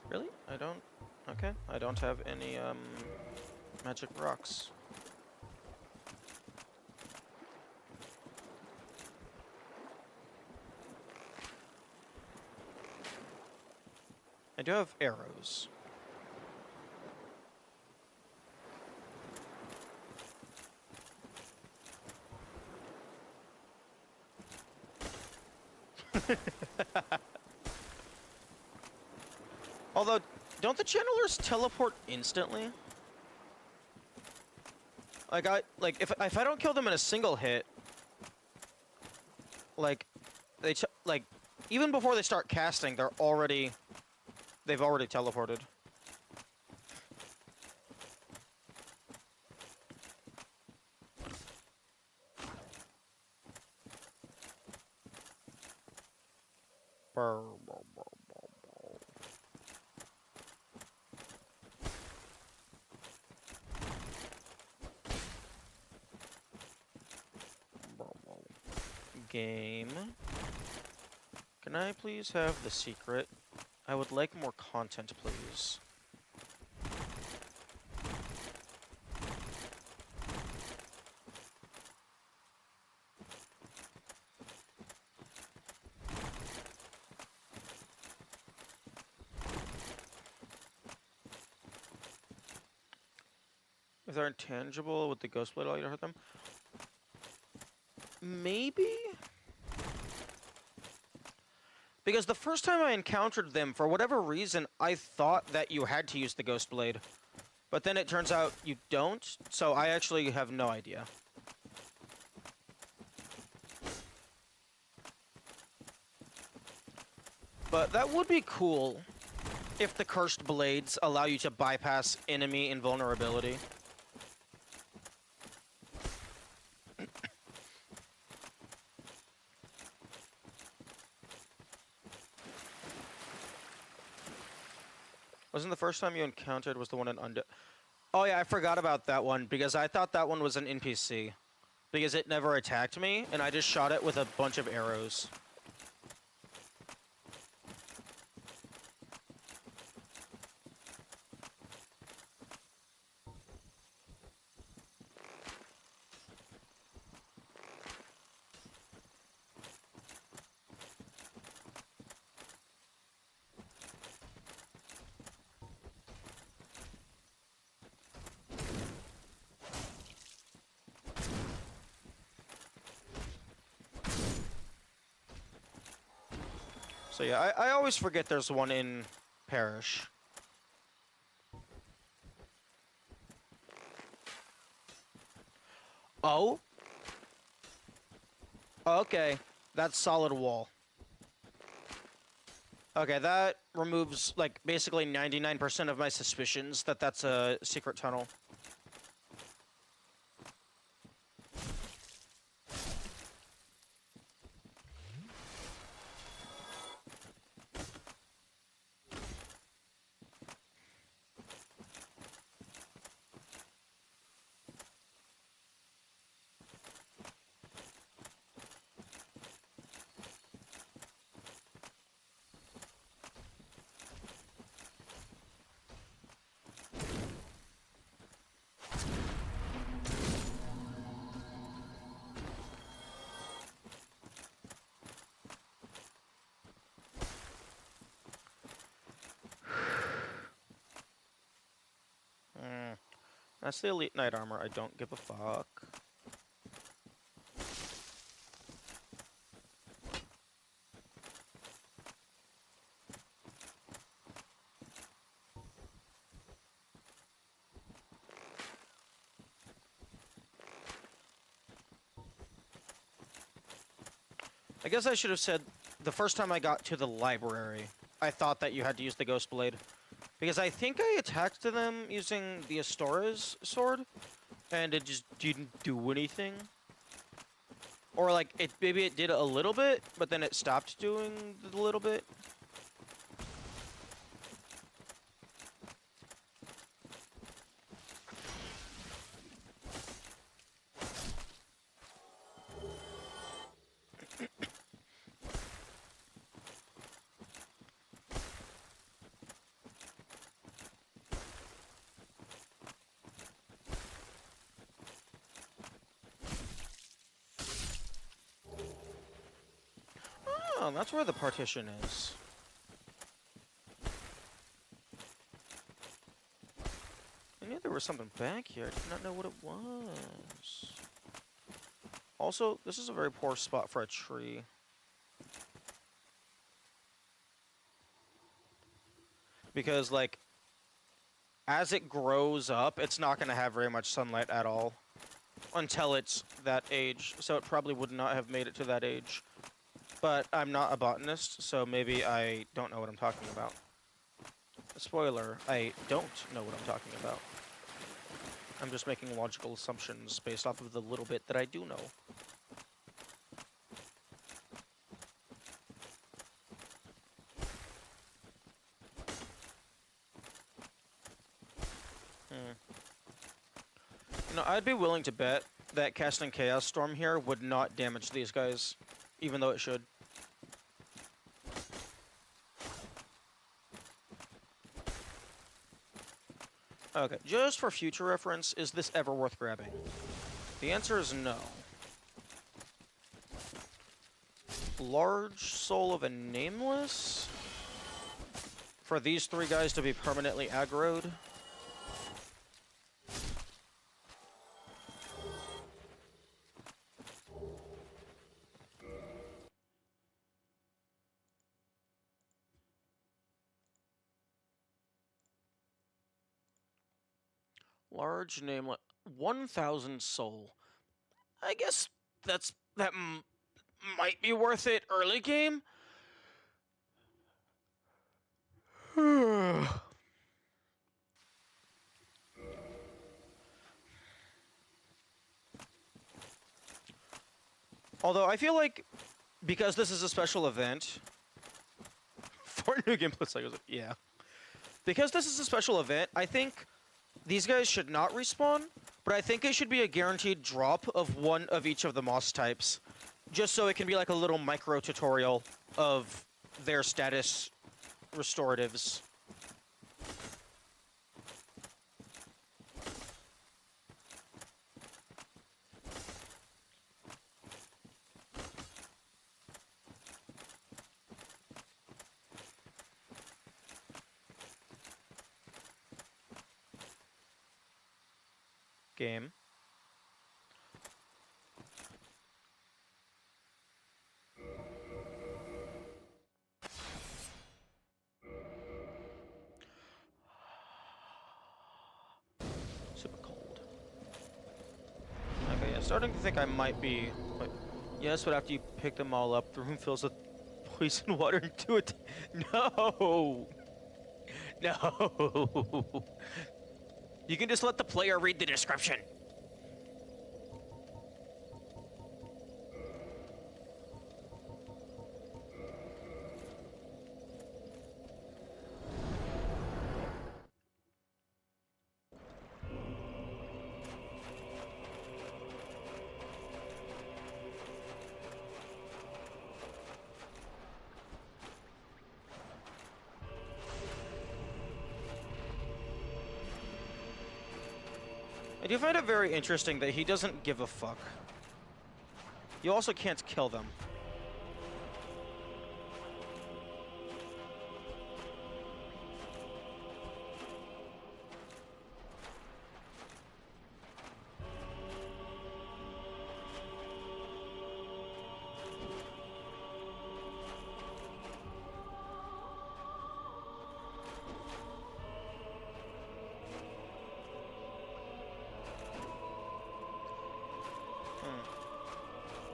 Really? I don't... Okay, I don't have any, magic rocks. I do have arrows. Although, don't the channelers teleport instantly? Like if I don't kill them in a single hit, like like even before they start casting, they've already teleported. Game. Can I please have the secret? I would like more content, please. If they're intangible, would the ghost blade allow you to hurt them? Maybe? Because the first time I encountered them, for whatever reason, I thought that you had to use the ghost blade. But then it turns out you don't, so I actually have no idea. But that would be cool if the cursed blades allow you to bypass enemy invulnerability. Wasn't the first time you encountered was the one in Undead? Oh yeah, I forgot about that one because I thought that one was an NPC. Because it never attacked me, and I just shot it with a bunch of arrows. So yeah, I always forget there's one in Parish. Oh? Okay, that's solid wall. Okay, that removes, like, basically 99% of my suspicions that that's a secret tunnel. That's the Elite Knight Armor. I don't give a fuck. I guess I should have said the first time I got to the library, I thought that you had to use the Ghost Blade. Because I think I attacked them using the Astora's sword, and it just didn't do anything. Or like, maybe it did a little bit, but then it stopped doing the little bit. Oh, that's where the partition is. I knew there was something back here. I did not know what it was. Also, this is a very poor spot for a tree. Because, like, as it grows up, it's not going to have very much sunlight at all. Until it's that age. So it probably would not have made it to that age. But I'm not a botanist, so maybe I don't know what I'm talking about. Spoiler, I don't know what I'm talking about. I'm just making logical assumptions based off of the little bit that I do know. You know, I'd be willing to bet that casting Chaos Storm here would not damage these guys, even though it should. Okay, just for future reference, is this ever worth grabbing? The answer is no. Large Soul of a Nameless? For these three guys to be permanently aggroed? Large nameless 1,000 soul. I guess that might be worth it early game. Although I feel like because this is a special event for New Game Plus, yeah. Because this is a special event, I think these guys should not respawn, but I think it should be a guaranteed drop of one of each of the moss types, just so it can be like a little micro tutorial of their status restoratives. Game. starting to think I might be. Wait, yes, but after you pick them all up, the room fills with poison water into it. No! No! You can just let the player read the description. I do find it very interesting that he doesn't give a fuck. You also can't kill them.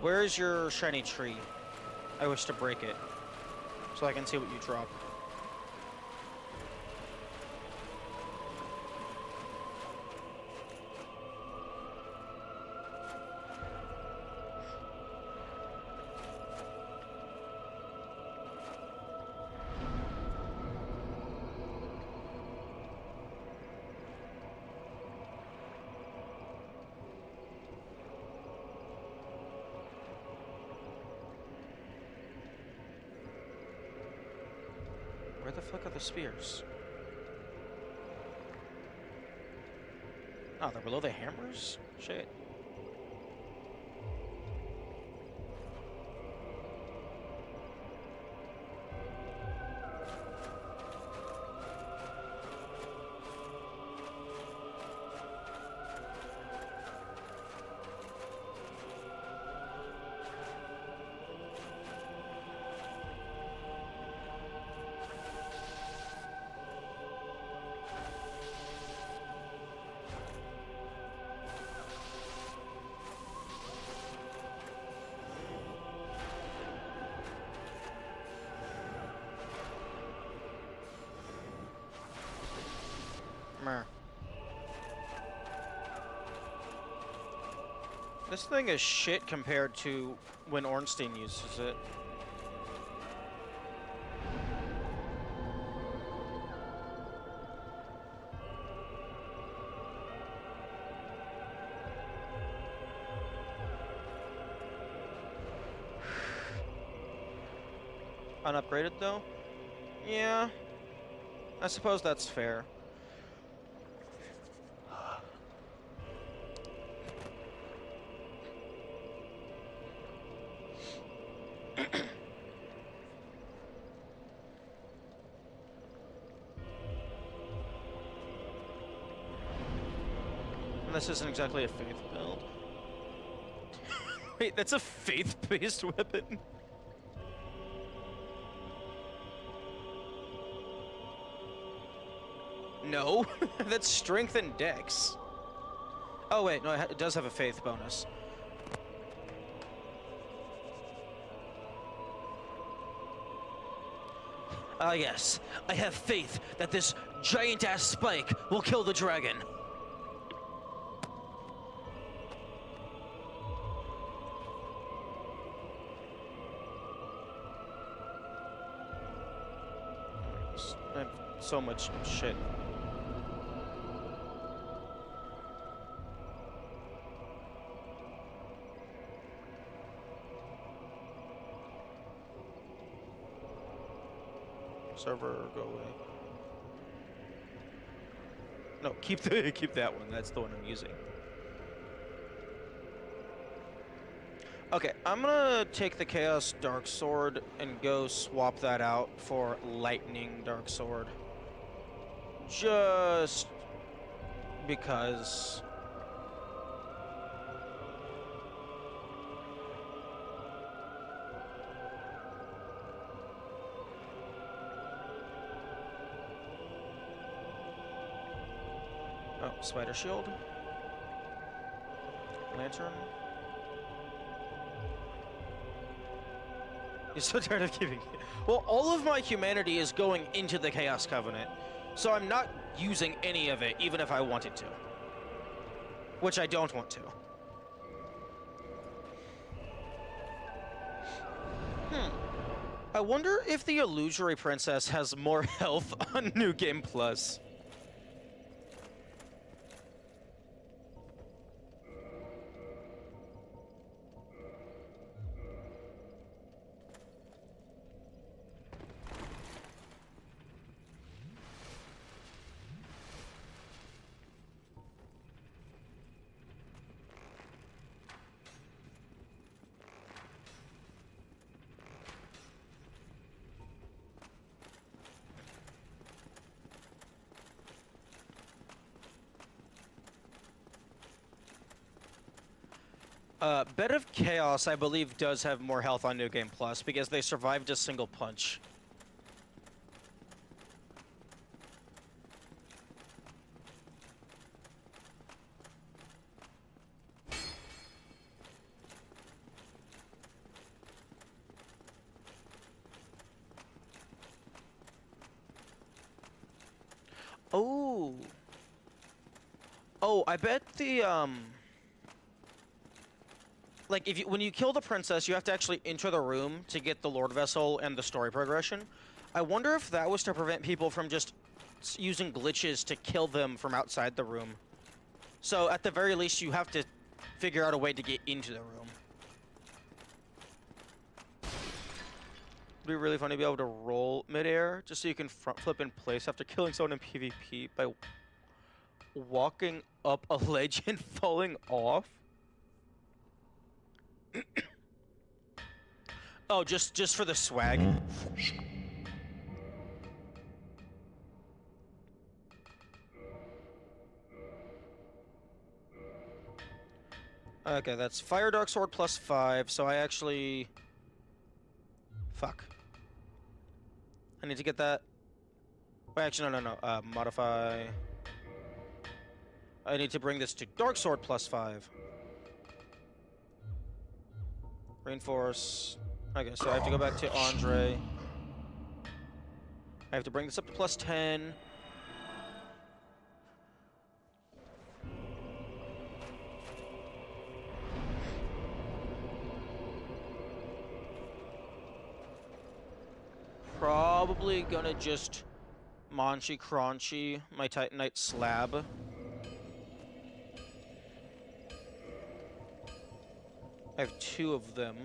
Where is your shiny tree? I wish to break it, so I can see what you drop. Where the fuck are the spears? Oh, they're below the hammers? Shit. Meh. This thing is shit compared to when Ornstein uses it. Unupgraded though? Yeah. I suppose that's fair. This isn't exactly a faith build. Wait, that's a faith-based weapon? No, that's strength and dex. Oh wait, no, it does have a faith bonus. Ah yes, I have faith that this giant-ass spike will kill the dragon. I have so much shit. Server, go away. No, keep that one. That's the one I'm using. Okay, I'm gonna take the Chaos Dark Sword and go swap that out for Lightning Dark Sword. Just because. Oh, Spider Shield. Lantern. You're so tired of keeping it. Well, all of my humanity is going into the Chaos Covenant, so I'm not using any of it, even if I wanted to. Which I don't want to. I wonder if the Illusory Princess has more health on New Game Plus. Bed of Chaos, I believe, does have more health on New Game Plus because they survived a single punch. Oh. Oh, I bet the, like, if you, when you kill the princess, you have to actually enter the room to get the Lord Vessel and the story progression. I wonder if that was to prevent people from just using glitches to kill them from outside the room. So, at the very least, you have to figure out a way to get into the room. It'd be really funny to be able to roll midair, just so you can front flip in place after killing someone in PvP by walking up a ledge and falling off. Oh, just for the swag. Okay, that's Fire Dark Sword plus 5, so I actually... Fuck. I need to get that... Wait, actually, no. Modify... I need to bring this to Dark Sword plus 5. Reinforce... Okay, so I have to go back to Andre. I have to bring this up to plus 10. Probably gonna just Manchi Crunchy my Titanite slab. I have 2 of them.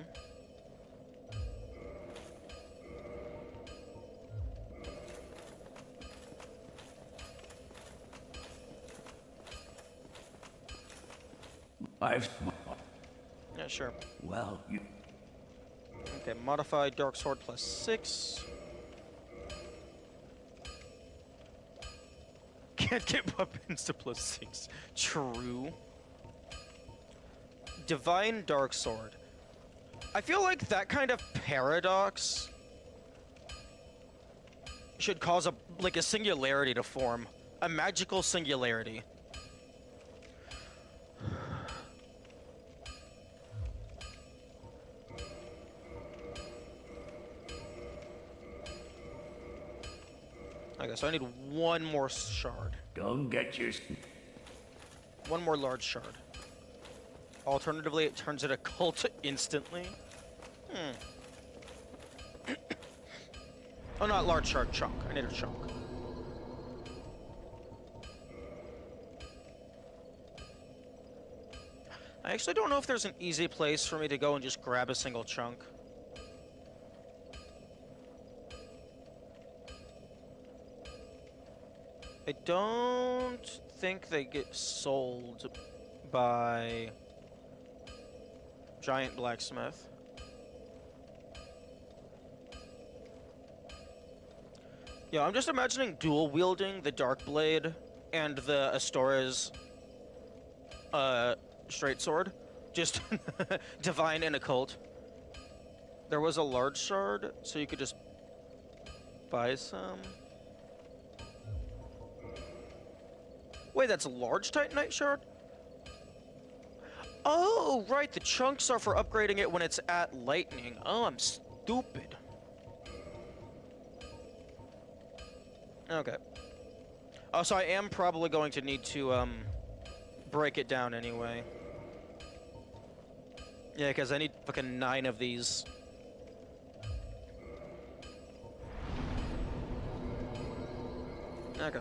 Yeah, sure.
Well, you...
Okay, modify Dark Sword plus 6. Can't get weapons to plus 6. True. Divine Dark Sword. I feel like that kind of paradox should cause a singularity to form. A magical singularity. Okay, so I need 1 more shard.
Don't get your...
1 more large shard. Alternatively, it turns it a cult instantly. Oh, not large shard, chunk. I need a chunk. I actually don't know if there's an easy place for me to go and just grab a single chunk. I don't think they get sold by Giant Blacksmith. Yeah, I'm just imagining dual wielding the Dark Blade and the Astora's straight sword. Just divine and occult. There was a large shard, so you could just buy some. Wait, that's a large Titanite shard? Oh, right, the chunks are for upgrading it when it's at lightning. Oh, I'm stupid. stupid. Okay. Oh, so I am probably going to need to, break it down anyway. Yeah, because I need fucking 9 of these. Okay.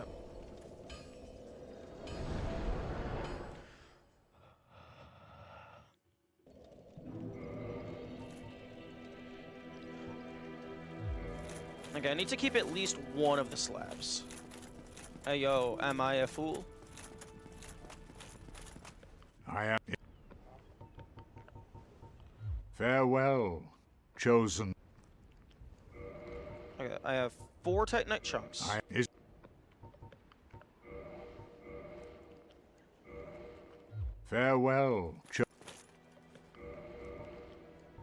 Okay, I need to keep at least one of the slabs. Hey, yo, am I a fool?
I am. Farewell, chosen.
Okay, I have 4 Titanite chunks.
I is. Farewell,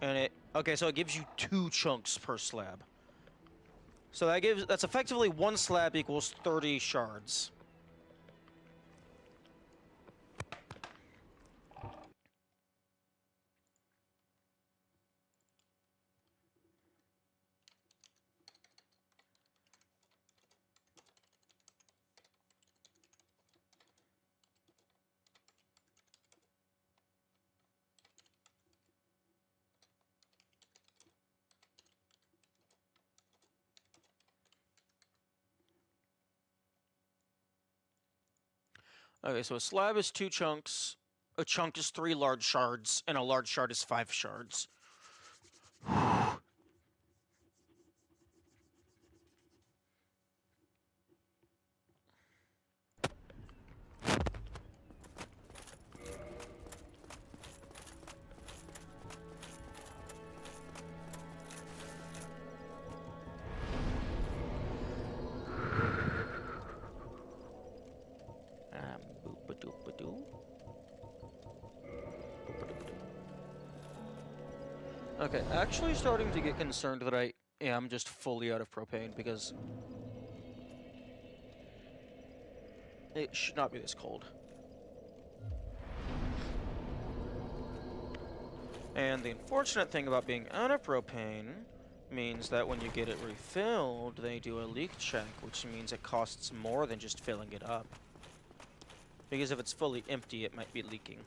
And it... Okay, so it gives you 2 chunks per slab. So that's effectively 1 slab equals 30 shards. Okay, so a slab is 2 chunks, a chunk is 3 large shards, and a large shard is 5 shards. Boop-a-doop-a-doo. Okay, actually starting to get concerned that I am just fully out of propane because it should not be this cold. And the unfortunate thing about being out of propane means that when you get it refilled, they do a leak check, which means it costs more than just filling it up. Because if it's fully empty, it might be leaking.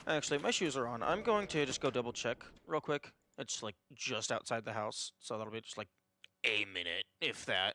Actually, my shoes are on. I'm going to just go double check real quick. It's like just outside the house, so that'll be just like a minute, if that.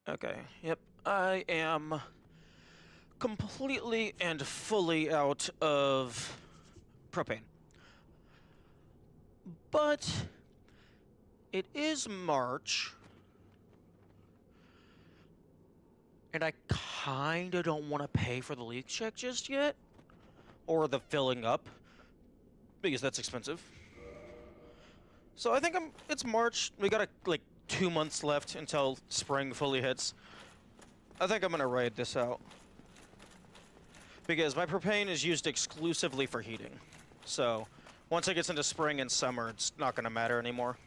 Okay, yep, I am completely and fully out of propane. But it is March, and I kinda don't want to pay for the leak check just yet, or the filling up, because that's expensive. So I think it's March. We got like 2 months left until spring fully hits. I think I'm gonna ride this out. Because my propane is used exclusively for heating. So once it gets into spring and summer, it's not gonna matter anymore.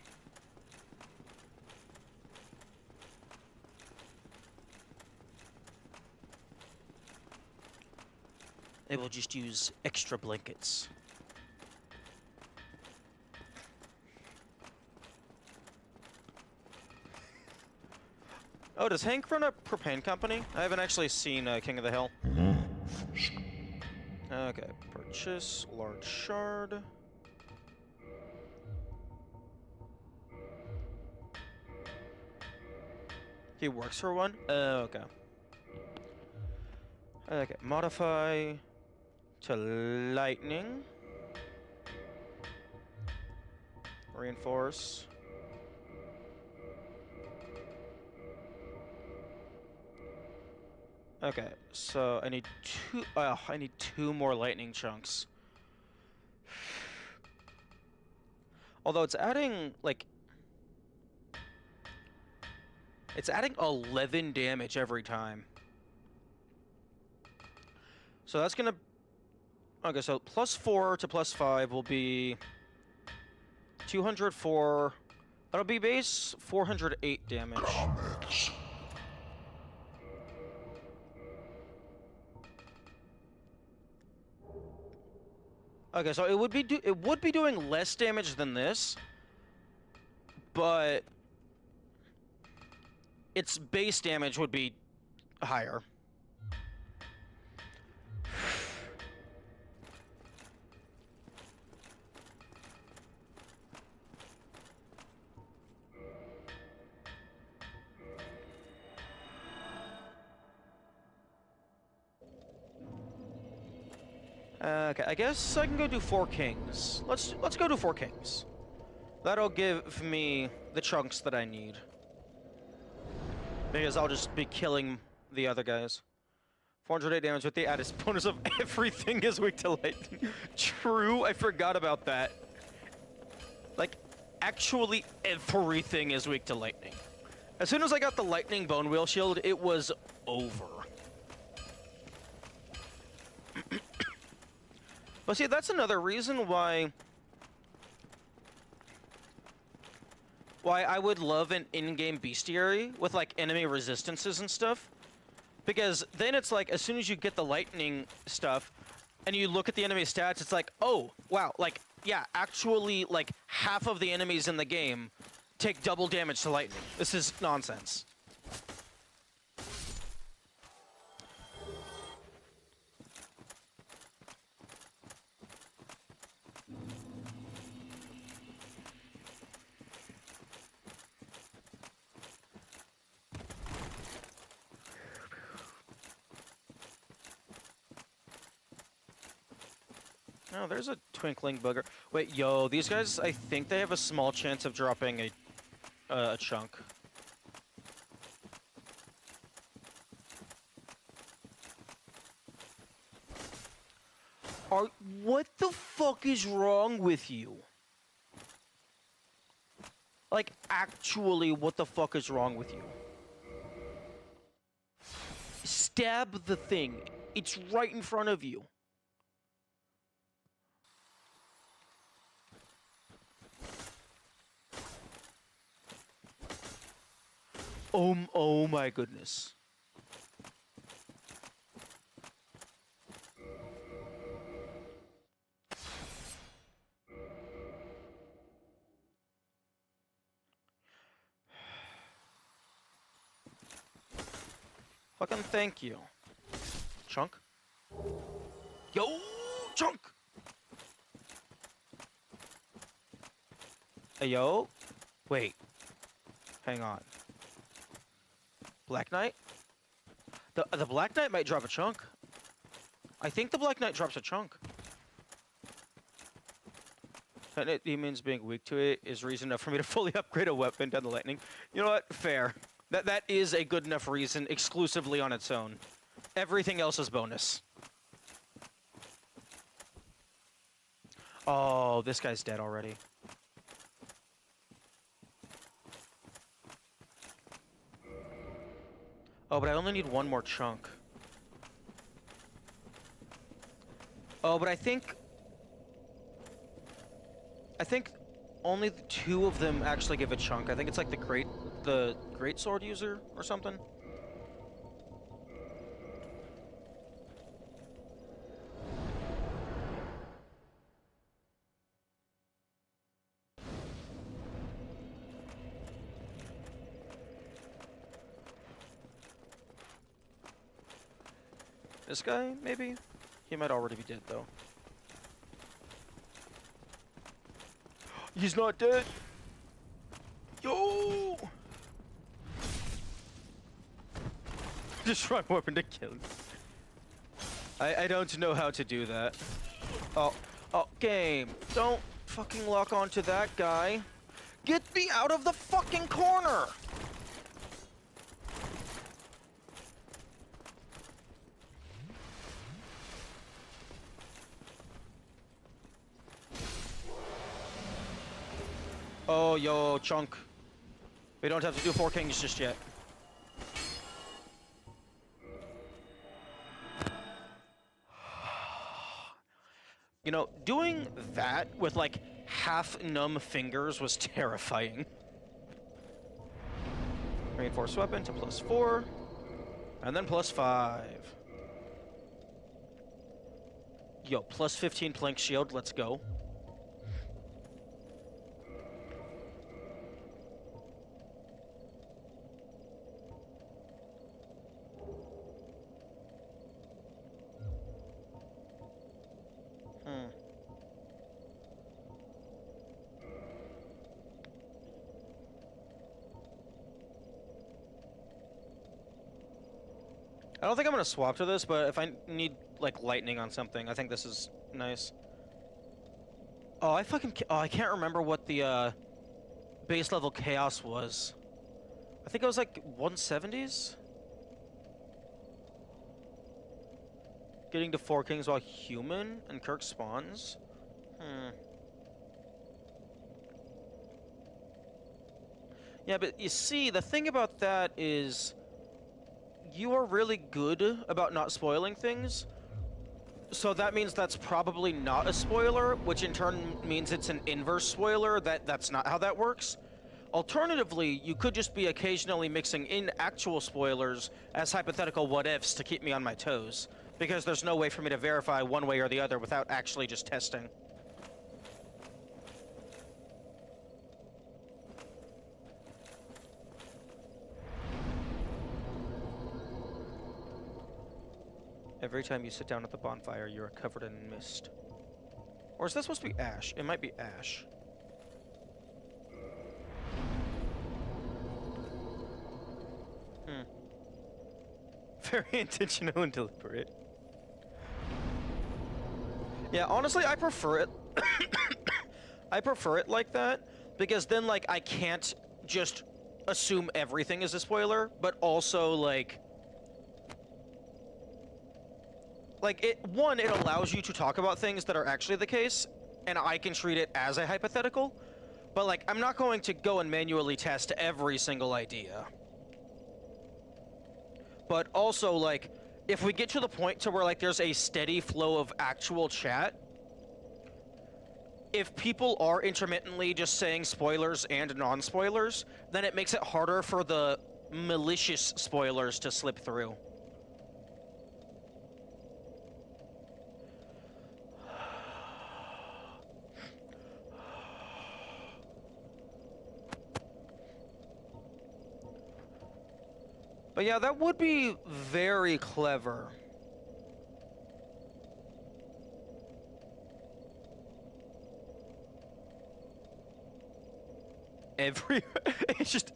They will just use extra blankets. Oh, does Hank run a propane company? I haven't actually seen King of the Hill. Okay, purchase large shard. He works for one? Oh, okay. Okay, modify to lightning. Reinforce. Okay, so I need two. Oh, I need 2 more lightning chunks. Although it's adding like, it's adding 11 damage every time. So that's gonna. Okay, so +4 to +5 will be 204. That'll be base 408 damage. Okay, so it would be doing less damage than this, but its base damage would be higher. Okay, I guess I can go do 4 kings. Let's go do 4 kings. That'll give me the chunks that I need. Because I'll just be killing the other guys. 408 damage with the added bonus of everything is weak to lightning. True, I forgot about that. Like, actually everything is weak to lightning. As soon as I got the lightning bone wheel shield, it was over. But see, that's another reason why I would love an in-game bestiary with like enemy resistances and stuff. Because then it's like, as soon as you get the lightning stuff and you look at the enemy stats, it's like, oh, wow, like, yeah, actually, like, half of the enemies in the game take double damage to lightning. This is nonsense. Oh, there's a twinkling booger. Wait, yo, these guys, I think they have a small chance of dropping a chunk. What the fuck is wrong with you? Like, actually, what the fuck is wrong with you? Stab the thing. It's right in front of you. Oh my goodness. Fucking thank you. Chunk? Yo, chunk! Hey, yo? Wait. Hang on. Black Knight? The Black Knight might drop a chunk. I think the Black Knight drops a chunk. And demons being weak to it is reason enough for me to fully upgrade a weapon down the lightning. You know what? Fair. That is a good enough reason exclusively on its own. Everything else is bonus. Oh, this guy's dead already. Oh, but I only need 1 more chunk. Oh, but I think only 2 of them actually give a chunk. I think it's like the great sword user or something. This guy, maybe? He might already be dead, though. He's not dead! Yo! Just run weapon to kill him. I don't know how to do that. Oh, game. Don't fucking lock onto that guy. Get me out of the fucking corner! Oh, yo, chunk. We don't have to do 4 kings just yet. You know, doing that with like half numb fingers was terrifying. Reinforced weapon to +4, and then +5. Yo, +15 plank shield, let's go. I don't think I'm gonna swap to this, but if I need like lightning on something, I think this is nice. Oh, I can't remember what the base level chaos was. I think it was like 170s. Getting to 4 kings while human and Kirk spawns. Yeah, but you see, the thing about that is you are really good about not spoiling things. So that means that's probably not a spoiler, which in turn means it's an inverse spoiler. That's not how that works. Alternatively, you could just be occasionally mixing in actual spoilers as hypothetical what-ifs to keep me on my toes, because there's no way for me to verify one way or the other without actually just testing. Every time you sit down at the bonfire, you are covered in mist. Or is that supposed to be ash? It might be ash. Very intentional and deliberate. Yeah, honestly, I prefer it. I prefer it like that, because then, like, I can't just assume everything is a spoiler, but also, like, it allows you to talk about things that are actually the case, and I can treat it as a hypothetical, but, like, I'm not going to go and manually test every single idea. But also, like, if we get to the point to where, like, there's a steady flow of actual chat, if people are intermittently just saying spoilers and non-spoilers, then it makes it harder for the malicious spoilers to slip through. But yeah, that would be very clever. It's just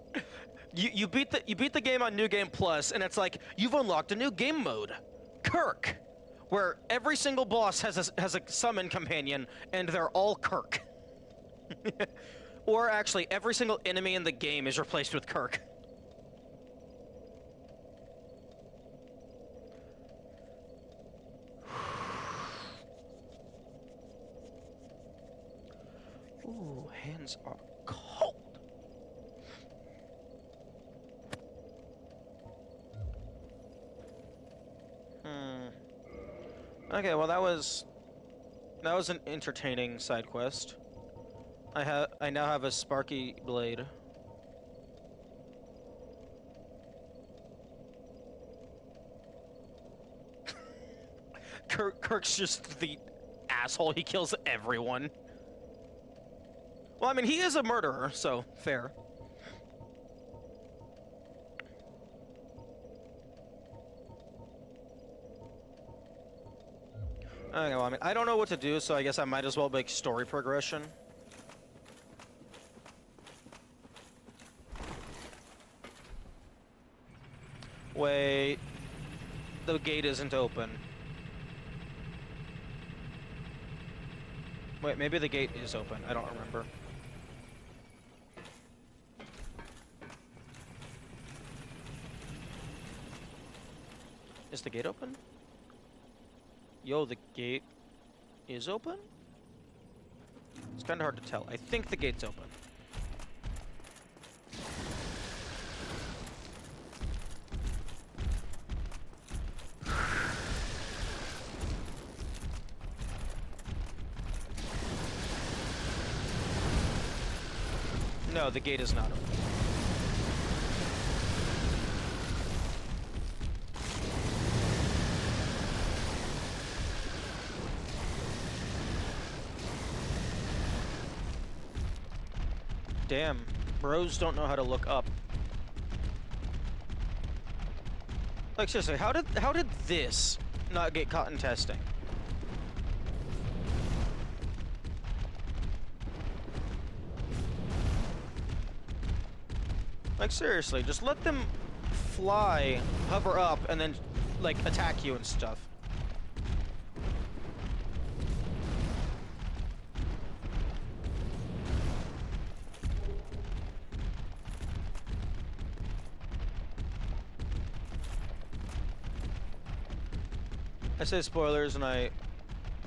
you beat the game on New Game Plus, and it's like you've unlocked a new game mode, Kirk, where every single boss has a summon companion, and they're all Kirk. Or actually, every single enemy in the game is replaced with Kirk. Ooh, hands are cold. Okay, well that was an entertaining side quest. I now have a sparky blade. Kirk's just the asshole. He kills everyone. Well, I mean, he is a murderer, so fair. Okay, well, I mean, I don't know what to do, so I guess I might as well make story progression. Wait, the gate isn't open. Wait, maybe the gate is open. I don't remember. Is the gate open? Yo, the gate is open? It's kind of hard to tell. I think the gate's open. No, the gate is not open. Damn, bros don't know how to look up. Like seriously, how did this not get caught in testing? Like seriously, just let them fly, hover up, and then like attack you and stuff. I say spoilers, and I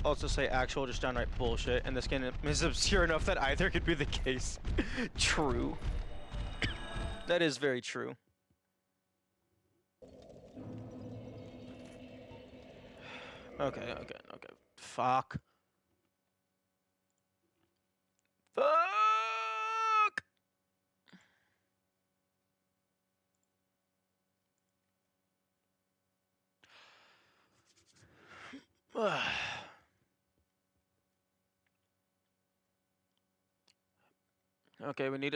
also say actual, just downright bullshit, and this game is obscure enough that either could be the case. True. That is very true. Okay. Fuck. Fuck! Okay, we need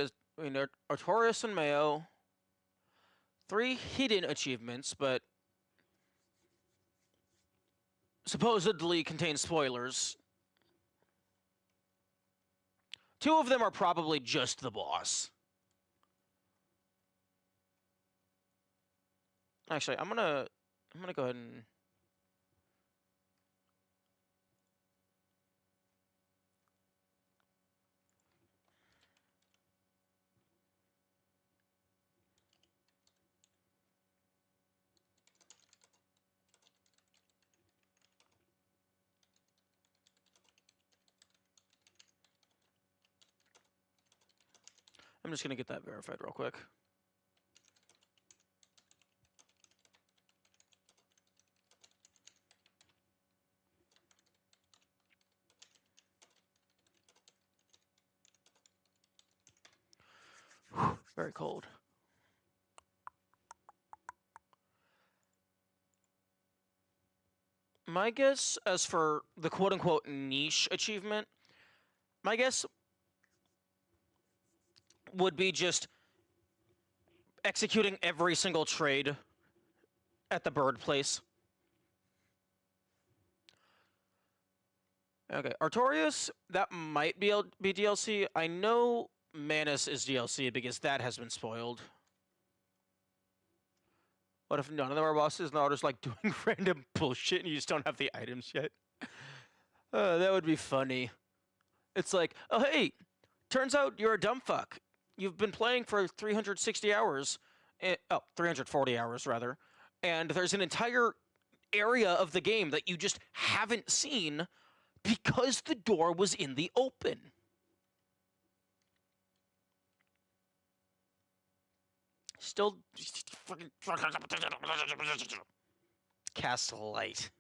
Artorias and Mayo. 3 hidden achievements, but supposedly contain spoilers. 2 of them are probably just the boss. Actually, I'm gonna go ahead and I'm just gonna get that verified real quick. Whew, very cold. My guess, as for the quote-unquote niche achievement, my guess would be just executing every single trade at the bird place. Okay, Artorias, that might be DLC. I know Manus is DLC because that has been spoiled. What if none of them are bosses and they're all just like doing random bullshit and you just don't have the items yet? That would be funny. It's like, oh hey, turns out you're a dumb fuck. You've been playing for 360 hours. 340 hours rather. And there's an entire area of the game that you just haven't seen because the door was in the open. Still fucking cast light.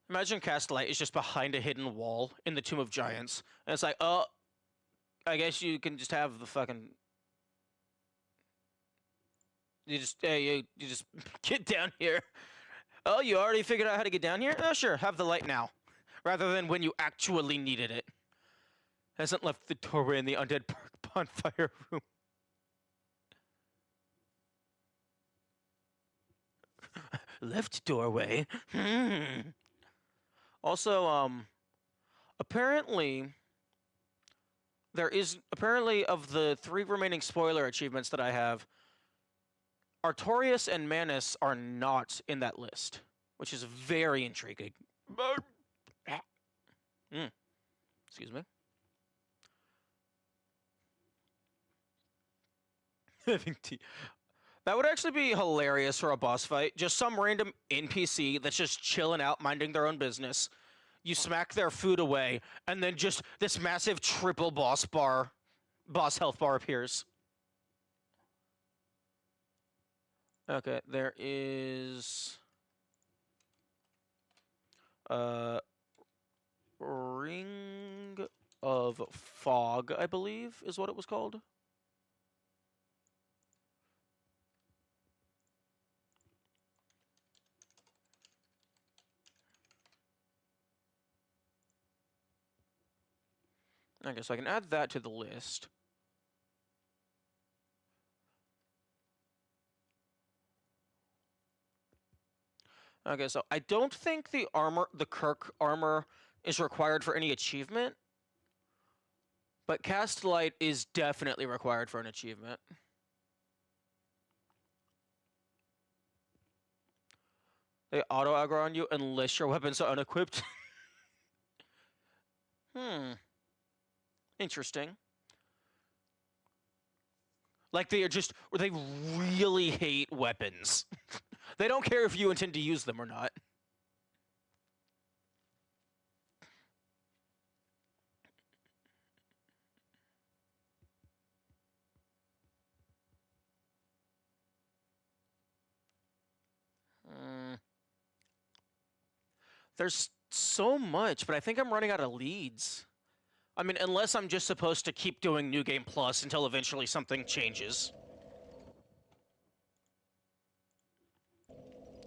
Imagine cast light is just behind a hidden wall in the Tomb of Giants, and it's like, oh, I guess you can just have the fucking. You just get down here. Oh, you already figured out how to get down here? Oh, sure, have the light now, rather than when you actually needed it. Hasn't left the doorway in the undead bonfire room. Left doorway. Also, apparently, of the 3 remaining spoiler achievements that I have, Artorias and Manus are not in that list, which is very intriguing. Excuse me. That would actually be hilarious for a boss fight. Just some random NPC that's just chilling out, minding their own business. You smack their food away, and then just this massive triple boss health bar appears. Okay, there is Ring of Fog, I believe, is what it was called. Okay, so I can add that to the list. Okay, so I don't think the Kirk armor is required for any achievement, but Cast Light is definitely required for an achievement. They auto-aggro on you unless your weapons are unequipped. Interesting. Like they really hate weapons. They don't care if you intend to use them or not. There's so much, but I think I'm running out of leads. I mean, unless I'm just supposed to keep doing New Game Plus until eventually something changes.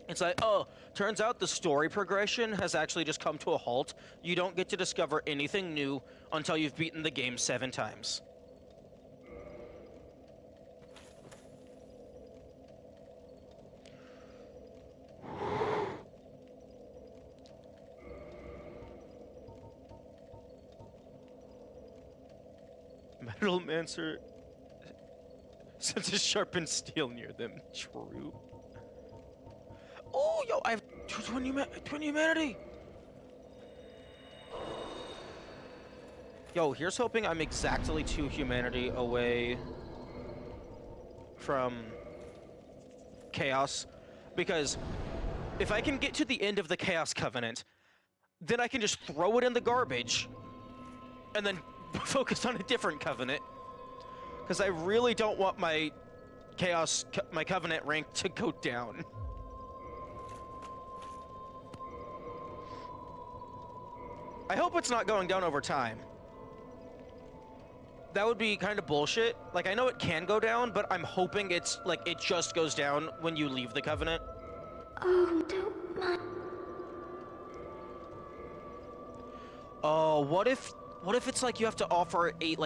It's like, oh, turns out the story progression has actually just come to a halt. You don't get to discover anything new until you've beaten the game 7 times. Metal Mancer senses sharpened steel near them. True. Oh, yo, I have twin humanity. Yo, here's hoping I'm exactly 2 humanity away from Chaos, because if I can get to the end of the Chaos Covenant, then I can just throw it in the garbage and then focus on a different Covenant, because I really don't want my Covenant rank to go down. I hope it's not going down over time. That would be kind of bullshit. Like, I know it can go down, but I'm hoping it's, like, it just goes down when you leave the Covenant.
Oh, don't mind.
Oh, what if it's like you have to offer a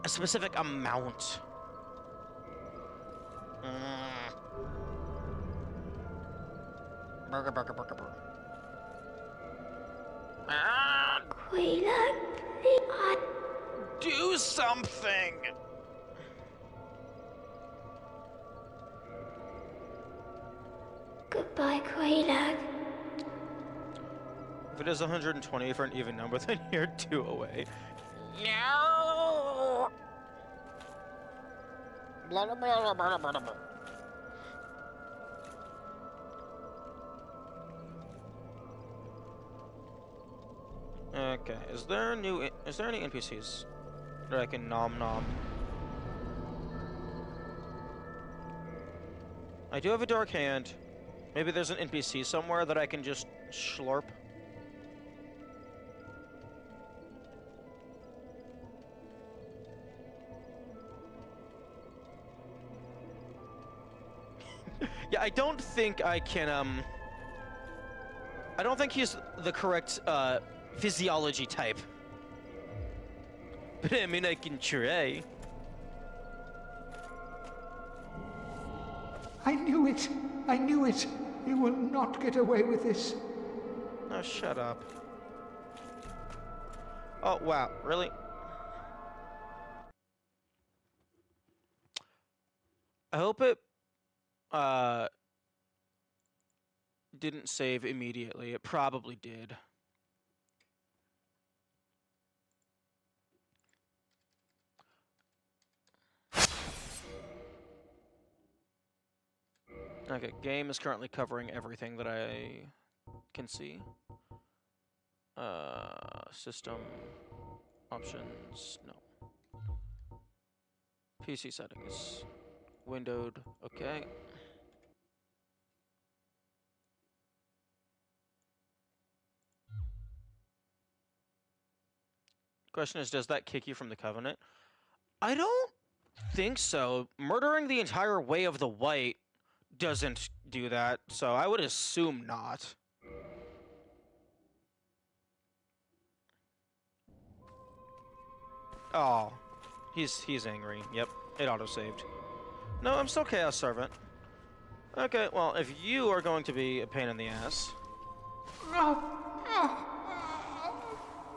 specific amount? Burger, burger, burger, burger. Do something!
Goodbye, Quaylag.
If it is 120 for an even number, then you're 2 away. No! Blah, blah, blah, blah, blah, blah. Okay, is there any NPCs that I can nom nom? I do have a dark hand. Maybe there's an NPC somewhere that I can just slurp. Yeah, I don't think I can, I don't think he's the correct, physiology type. But I mean, I can try.
I knew it! I knew it! You will not get away with this.
Oh, shut up. Oh, wow. Really? I hope it, didn't save immediately. It probably did. Okay, game is currently covering everything that I can see. System options, no. PC settings, windowed, okay. Question is, does that kick you from the Covenant? I don't think so. Murdering the entire Way of the White doesn't do that, so I would assume not. Oh, he's angry. Yep, it auto-saved. No, I'm still Chaos Servant. Okay, well, if you are going to be a pain in the ass...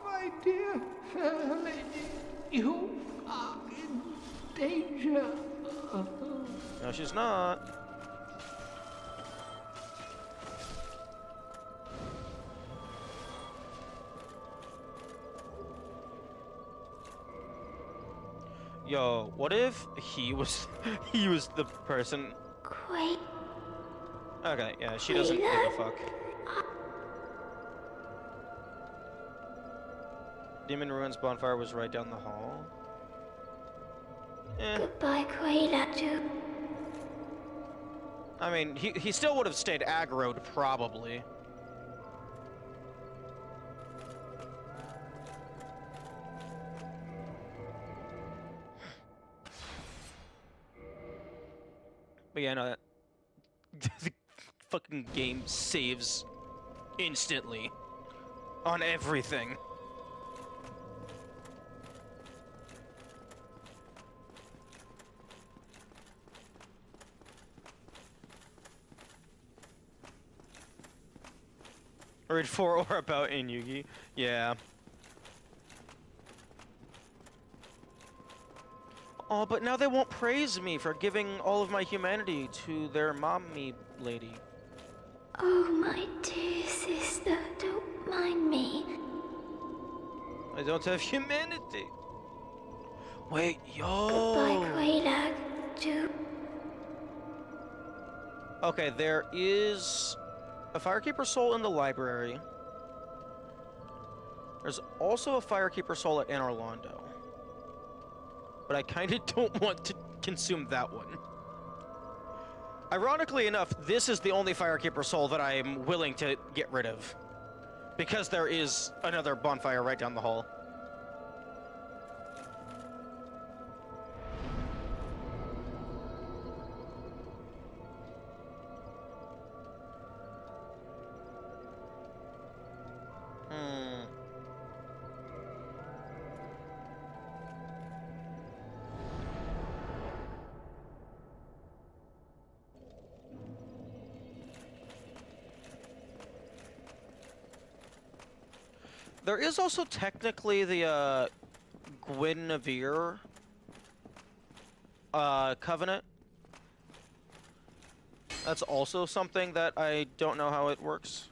My dear fair lady, you are in danger.
No, she's not. Yo, what if he was he was the person?
Quite.
Okay, yeah, she doesn't give a fuck. Demon Ruins bonfire was right down the hall.
Goodbye, Quailatu.
I mean, he still would have stayed aggroed, probably. But yeah, no, the fucking game saves instantly on everything. Read for or about in Yugi. Yeah. Oh, but now they won't praise me for giving all of my humanity to their mommy lady.
Oh, my dear sister, don't mind me.
I don't have humanity. Wait,
Goodbye,
yo.
Quailatu.
Okay, there is a Firekeeper soul in the library. There's also a Firekeeper soul at Anor Londo. But I kind of don't want to consume that one. Ironically enough, this is the only Firekeeper soul that I'm willing to get rid of. Because there is another bonfire right down the hall. There is also technically the Guinevere Covenant. That's also something that I don't know how it works.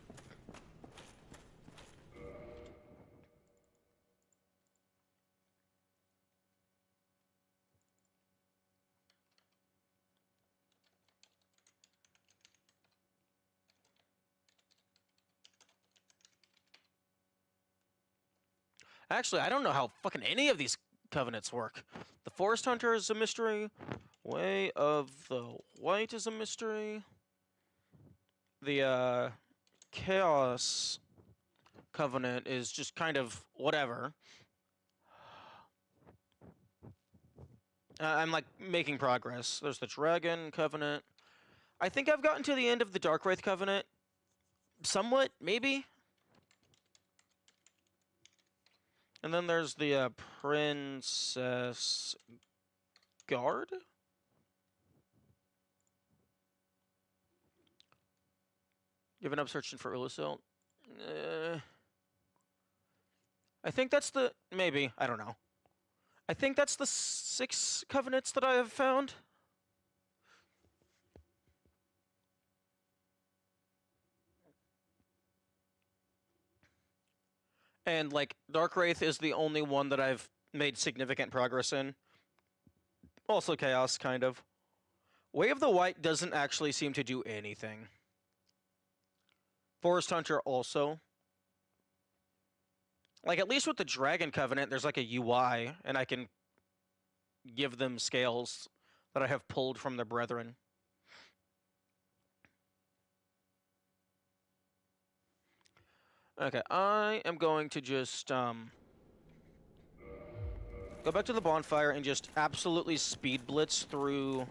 Actually, I don't know how fucking any of these covenants work. The Forest Hunter is a mystery. Way of the White is a mystery. The Chaos Covenant is just kind of whatever. I'm like making progress. There's the Dragon Covenant. I think I've gotten to the end of the Dark Wraith Covenant. Somewhat, maybe. And then there's the Princess Guard? Giving up searching for Ulusil. I think that's the... Maybe. I don't know. I think that's the 6 covenants that I have found. And, like, Dark Wraith is the only one that I've made significant progress in. Also Chaos, kind of. Way of the White doesn't actually seem to do anything. Forest Hunter also. Like, at least with the Dragon Covenant, there's like a UI, and I can give them scales that I have pulled from the Brethren. Okay, I am going to just, go back to the bonfire and just absolutely speed blitz through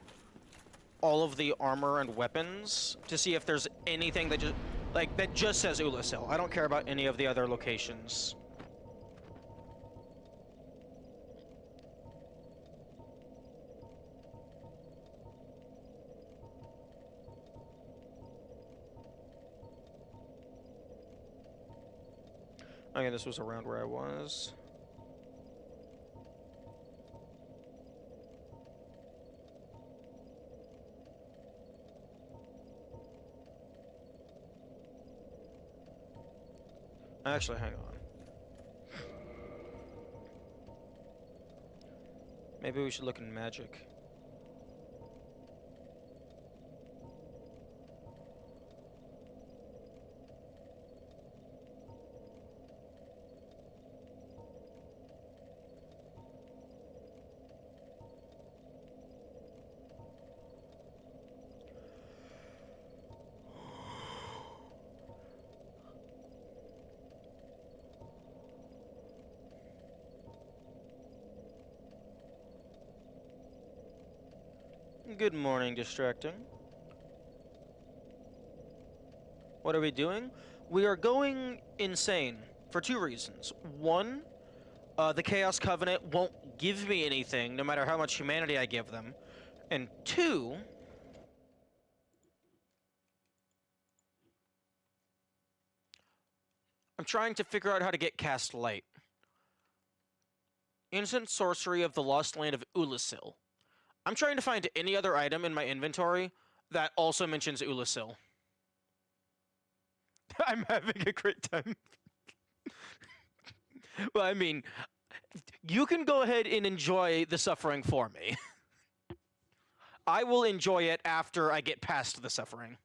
all of the armor and weapons to see if there's anything that just, like, that just says Ulusil. I don't care about any of the other locations. Okay, this was around where I was. Actually, hang on. Maybe we should look in magic. Good morning, Distracting. What are we doing? We are going insane for 2 reasons. One, the Chaos Covenant won't give me anything, no matter how much humanity I give them. And 2, I'm trying to figure out how to get Cast Light. Instant Sorcery of the Lost Land of Ulusil. I'm trying to find any other item in my inventory that also mentions Ulusil. I'm having a great time. Well, I mean, you can go ahead and enjoy the suffering for me. I will enjoy it after I get past the suffering.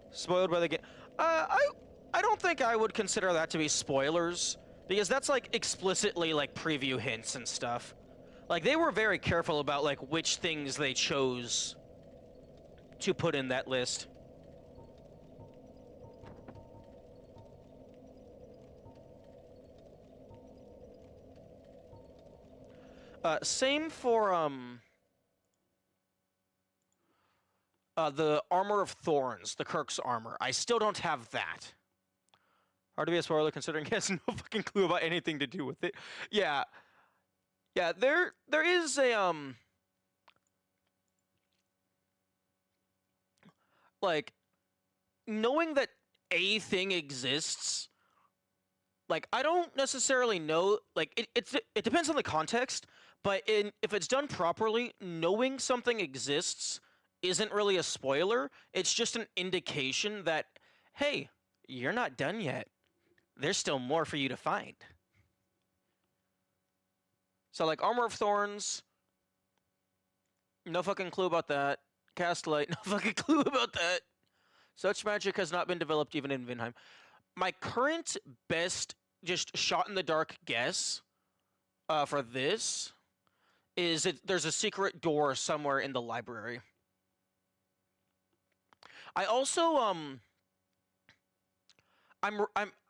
Spoiled by the game. I don't think I would consider that to be spoilers, because that's like explicitly like preview hints and stuff. Like, they were very careful about like which things they chose to put in that list. Same for the Armor of Thorns, the Kirk's armor. I still don't have that. Hard to be a spoiler considering he has no fucking clue about anything to do with it. Yeah. Yeah, there is a, like, knowing that a thing exists, like, I don't necessarily know, like, it depends on the context, but if it's done properly, knowing something exists isn't really a spoiler. It's just an indication that, hey, you're not done yet. There's still more for you to find. So, like, Armor of Thorns, no fucking clue about that. Cast Light, no fucking clue about that. Such magic has not been developed even in Vinheim. My current best just shot-in-the-dark guess for this is that there's a secret door somewhere in the library. I also, I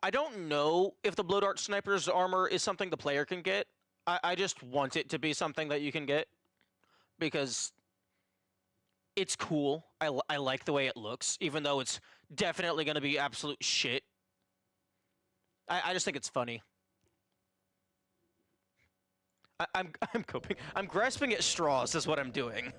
don't know if the Blood Arch Sniper's armor is something the player can get. I just want it to be something that you can get, because it's cool. I like the way it looks, even though it's definitely going to be absolute shit. I just think it's funny. I'm coping. I'm grasping at straws is what I'm doing.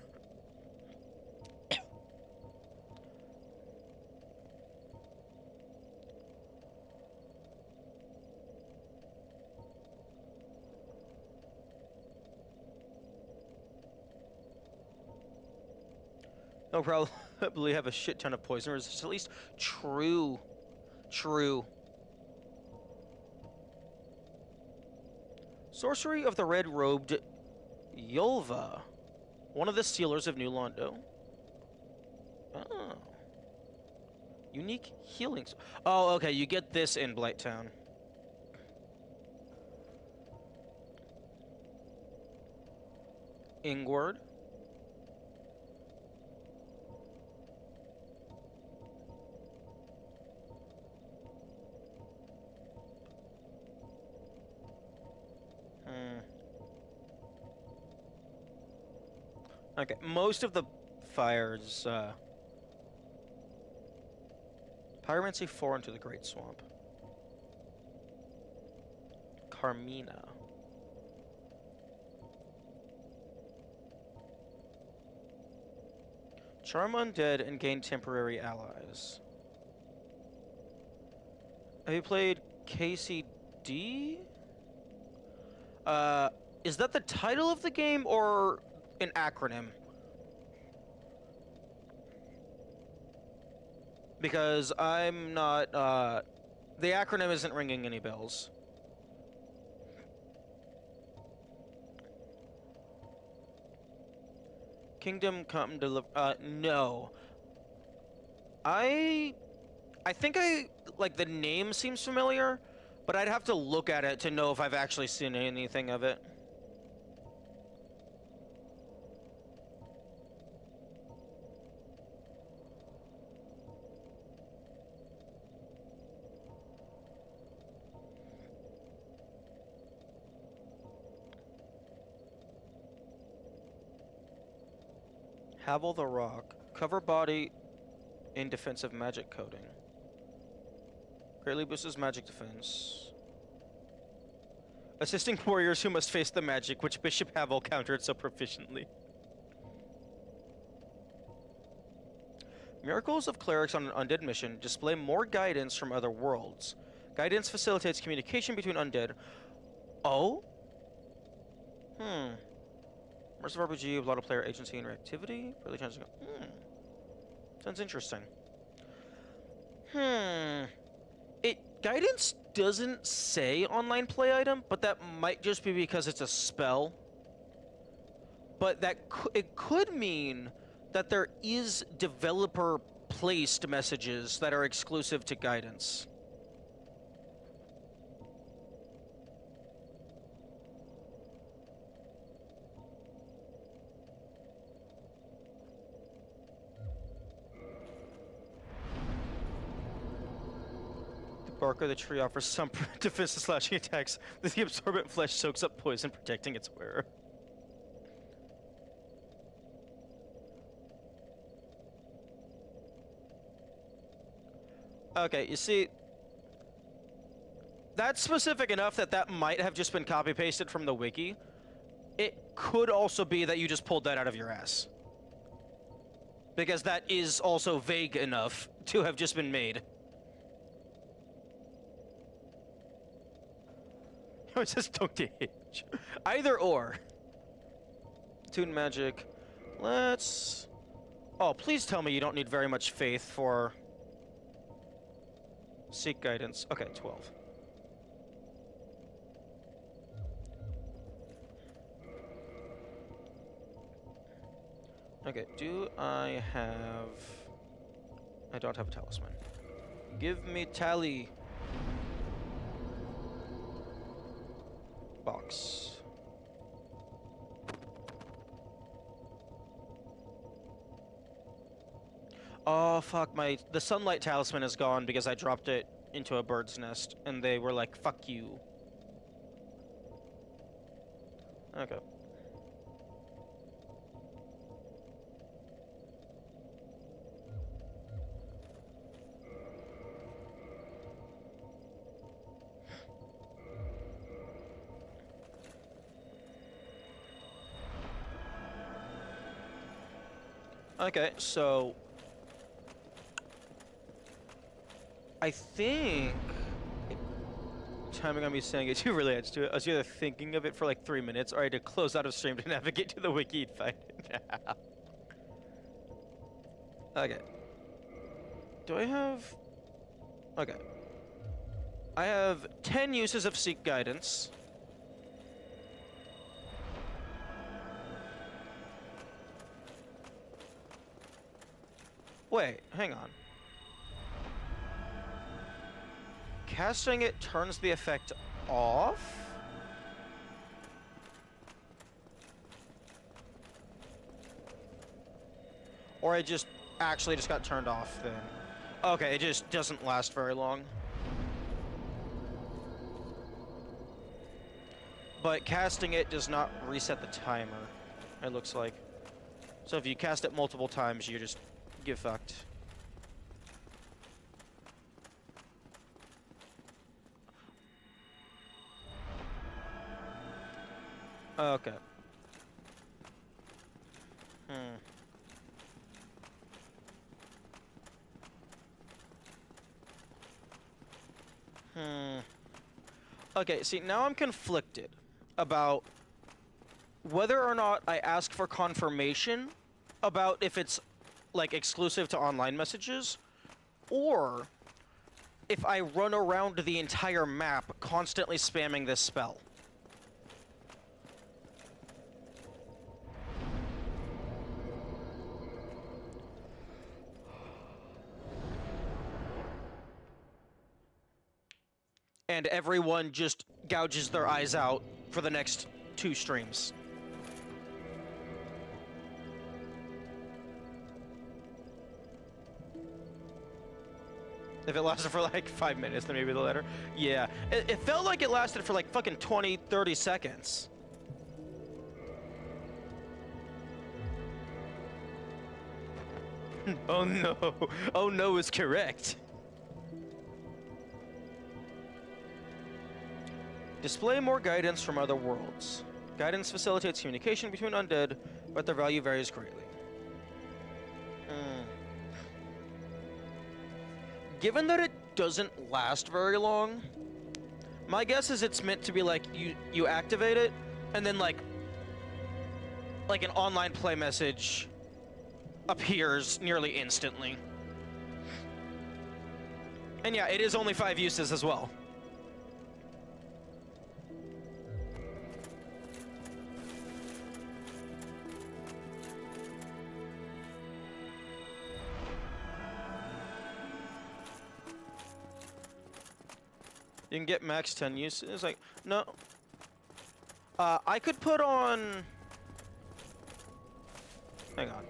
They'll probably have a shit ton of poison resistance. At least true. True. Sorcery of the Red-Robed Yulva. One of the sealers of New Londo. Oh. Unique healings. Oh, okay, you get this in Blighttown. Ingward. Okay, most of the fires, Pyromancy 4 into the Great Swamp. Carmina. Charm Undead and gain temporary allies. Have you played KCD? Is that the title of the game or an acronym? Because I'm not, the acronym isn't ringing any bells. Kingdom Come Deliver, no. I think like, the name seems familiar, but I'd have to look at it to know if I've actually seen anything of it. Havel the Rock. Cover body in defensive magic coating. Greatly boosts magic defense. Assisting warriors who must face the magic which Bishop Havel countered so proficiently. Miracles of Clerics on an Undead mission display more guidance from other worlds. Guidance facilitates communication between undead. Oh? Immersive RPG, a lot of player agency and reactivity. Really changing. Sounds interesting. Guidance doesn't say online play item, but that might just be because it's a spell. But it could mean that there is developer placed messages that are exclusive to guidance. Bark of the tree offers some defensive slashing attacks. The absorbent flesh soaks up poison, protecting its wearer. Okay, you see, that's specific enough that that might have just been copy-pasted from the wiki. It could also be that you just pulled that out of your ass. Because that is also vague enough to have just been made. It says don't age. Either or. Toon magic. Let's... Oh, please tell me you don't need very much faith for... Seek guidance. Okay, 12. Okay, do I have... I don't have a talisman. Give me tally. Box. Oh fuck, the sunlight talisman is gone because I dropped it into a bird's nest and they were like, fuck you. Okay. Okay, so I think timing on me saying it too relates to it. I was either thinking of it for like 3 minutes, or I had to close out of stream to navigate to the wiki and find it. Okay. Do I have? Okay. I have 10 uses of Seek Guidance. Wait, hang on. Casting it turns the effect off? Or I just actually just got turned off then. Okay, it just doesn't last very long. But casting it does not reset the timer, it looks like. So if you cast it multiple times, you just get fucked. Okay. Okay, see, now I'm conflicted about whether or not I ask for confirmation about if it's, like, exclusive to online messages, or if I run around the entire map constantly spamming this spell. And everyone just gouges their eyes out for the next 2 streams. If it lasted for like 5 minutes, then maybe the later. Yeah, it felt like it lasted for like fucking 20, 30 seconds. Oh no. Oh no is correct. Display more guidance from other worlds. Guidance facilitates communication between undead, but their value varies greatly. Given that it doesn't last very long, my guess is it's meant to be like you activate it, and then like an online play message appears nearly instantly. And yeah, it is only 5 uses as well. You can get max 10 uses. It's like, no. I could put on... Hang on.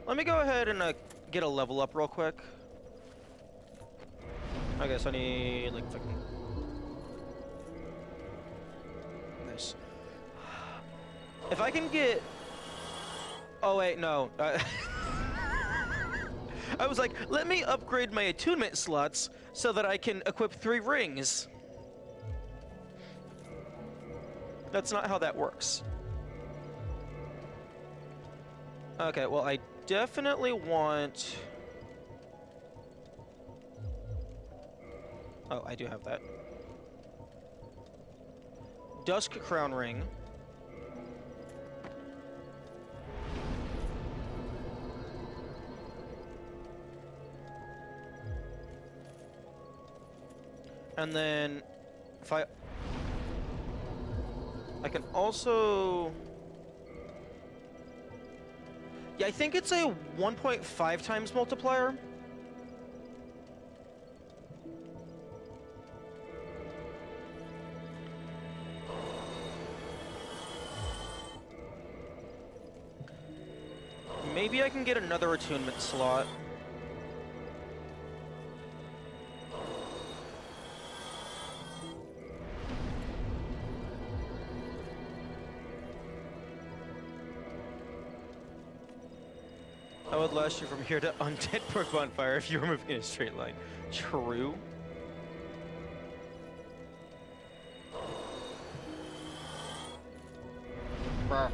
Let me go ahead and get a level up real quick. I guess I need, like, fucking... Nice. If I can get... Oh, wait, no. I was like, let me upgrade my attunement slots so that I can equip 3 rings. That's not how that works. Okay, well, I definitely want... Oh, I do have that. Dusk Crown Ring. And then, if I can also... Yeah, I think it's a 1.5 times multiplier. Maybe I can get another attunement slot. I would last you from here to Undead Brook Bonfire if you were moving in a straight line. True. Bruh.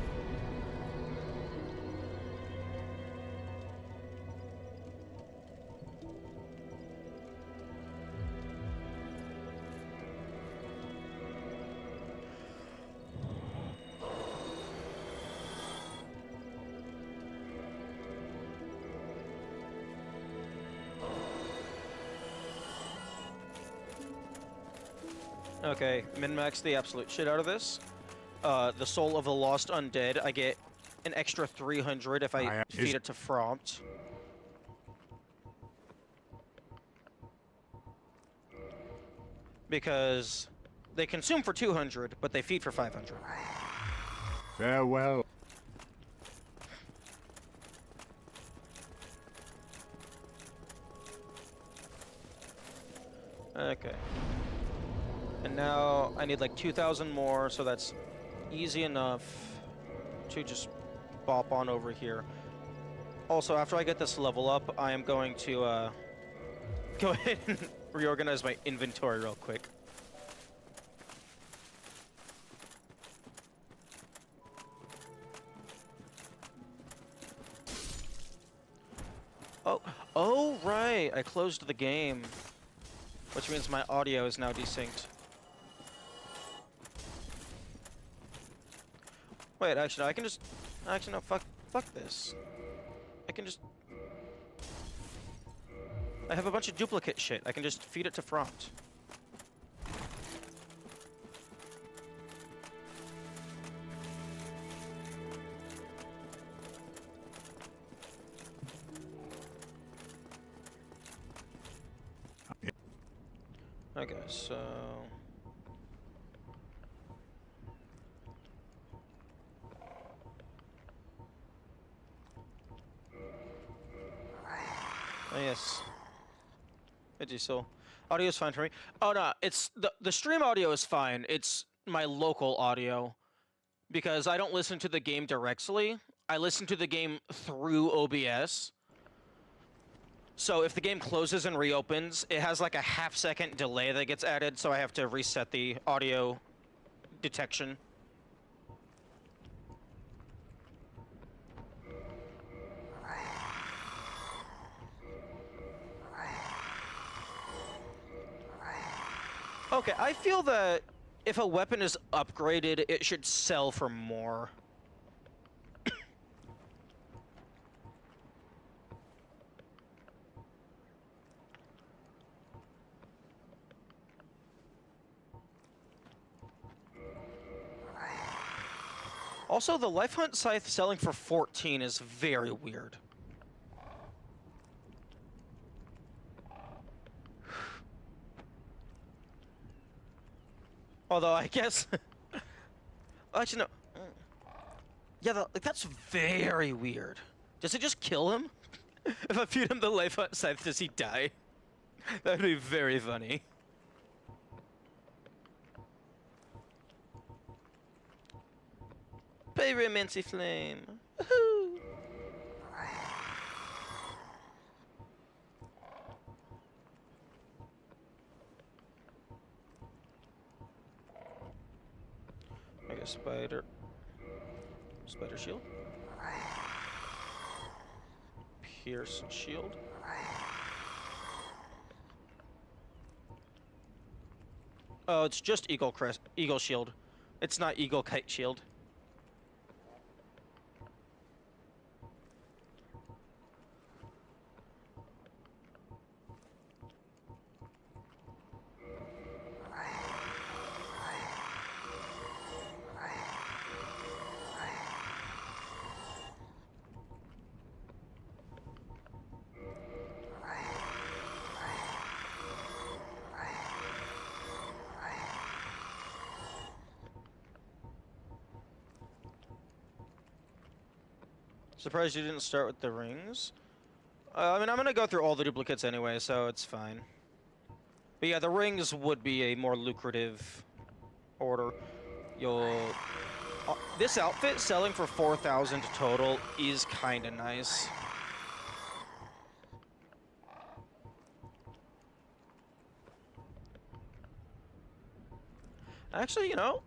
Okay, min-max the absolute shit out of this. The Soul of the Lost Undead, I get an extra 300 if I feed it to Frompt. Because they consume for 200, but they feed for 500.
Farewell.
Okay. And now I need like 2,000 more, so that's easy enough to just bop on over here. Also, after I get this level up, I am going to go ahead and reorganize my inventory real quick. Oh right, I closed the game, which means my audio is now desynced. Wait, actually, I can just... Actually, no, fuck this. I can just... I have a bunch of duplicate shit. I can just feed it to Frompt. Okay, so... Oh, yes. So audio is fine for me. Oh no, it's the stream audio is fine. It's my local audio because I don't listen to the game directly. I listen to the game through OBS. So if the game closes and reopens, it has like a half-second delay that gets added, so I have to reset the audio detection. Okay, I feel that if a weapon is upgraded, it should sell for more. Also, the Life Hunt Scythe selling for 14 is very weird. Although, I guess... Actually, no. Yeah, that's very weird. Does it just kill him? If I feed him the Life Hunt Scythe, does he die? That would be very funny. Pyromancy Flame. Woohoo! I guess Spider Shield. Pierce Shield. Oh, it's just Eagle Shield. It's not Eagle Kite Shield. Surprised you didn't start with the rings. I mean, I'm gonna go through all the duplicates anyway, so it's fine. But yeah, the rings would be a more lucrative order. This outfit selling for 4,000 total is kind of nice. Actually, you know,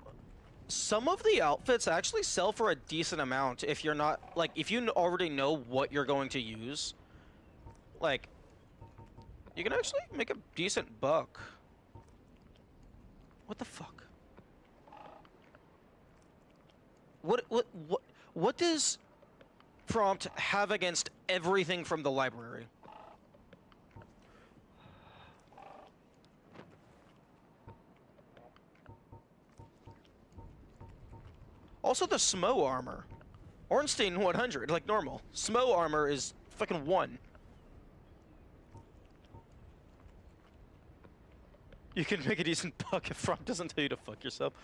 some of the outfits actually sell for a decent amount if you're not, like, if you already know what you're going to use. Like, you can actually make a decent buck. What the fuck? What does Frompt have against everything from the library? Also the Smo armor. Ornstein 100, like normal. Smo armor is fucking 1. You can make a decent buck if Frog doesn't tell you to fuck yourself.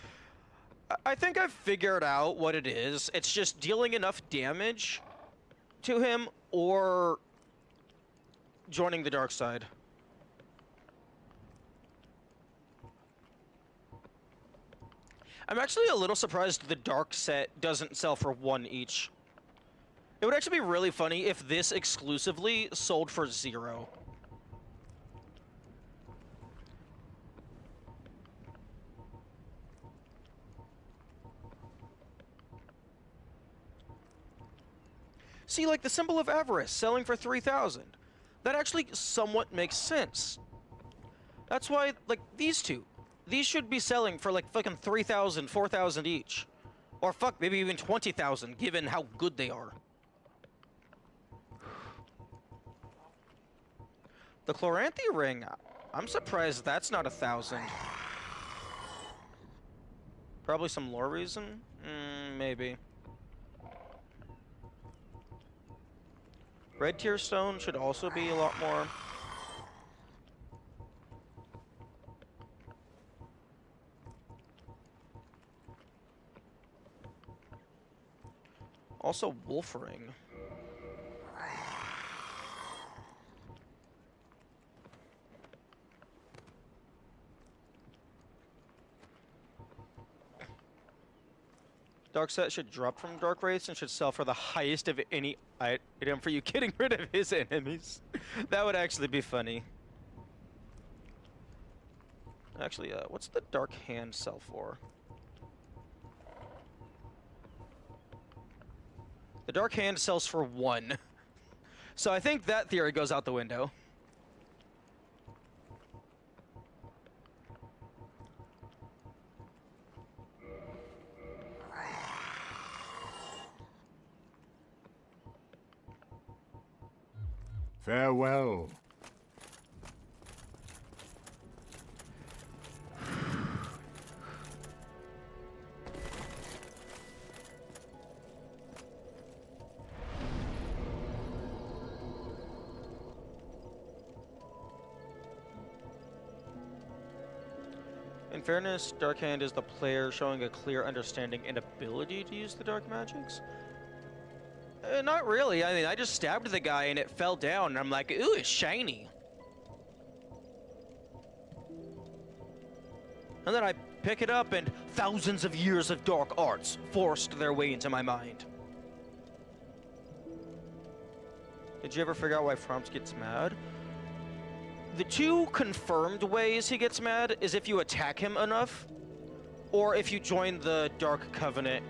I think I've figured out what it is. It's just dealing enough damage to him or joining the dark side. I'm actually a little surprised the dark set doesn't sell for 1 each. It would actually be really funny if this exclusively sold for 0. See, like the symbol of avarice selling for 3,000. That actually somewhat makes sense. That's why, like, these two. These should be selling for like fucking 3,000, 4,000 each. Or fuck, maybe even 20,000, given how good they are. The Chloranthy ring, I'm surprised that's not 1,000. Probably some lore reason? Maybe. Red tier stone should also be a lot more. Also wolf ring. Dark set should drop from Dark Wraiths and should sell for the highest of any item for you getting rid of his enemies. That would actually be funny. Actually, what's the Dark Hand sell for? The Dark Hand sells for 1. So I think that theory goes out the window.
Farewell.
In fairness, Dark Hand is the player showing a clear understanding and ability to use the dark magics. Not really. I mean, I just stabbed the guy and it fell down, and I'm like, ooh, it's shiny. And then I pick it up, and thousands of years of dark arts forced their way into my mind. Did you ever figure out why Fromps gets mad? The 2 confirmed ways he gets mad is if you attack him enough, or if you join the Dark Covenant,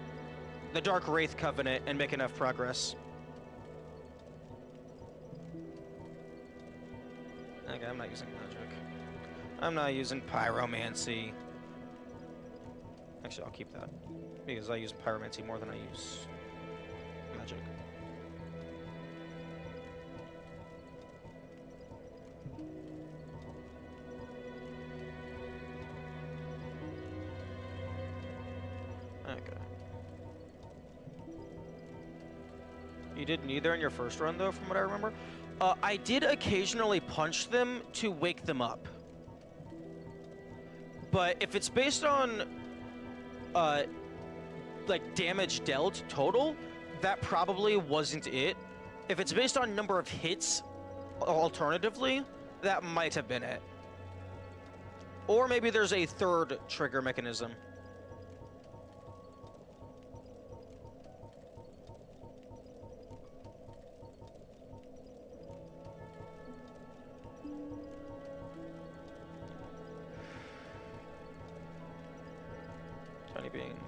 the Dark Wraith Covenant, and make enough progress. Okay, I'm not using magic. I'm not using pyromancy. Actually, I'll keep that, because I use pyromancy more than I use magic. Okay. You did neither in your first run, though, from what I remember? I did occasionally punch them to wake them up. But if it's based on, like, damage dealt total, that probably wasn't it. If it's based on number of hits, alternatively, that might have been it. Or maybe there's a third trigger mechanism. Tiny beings.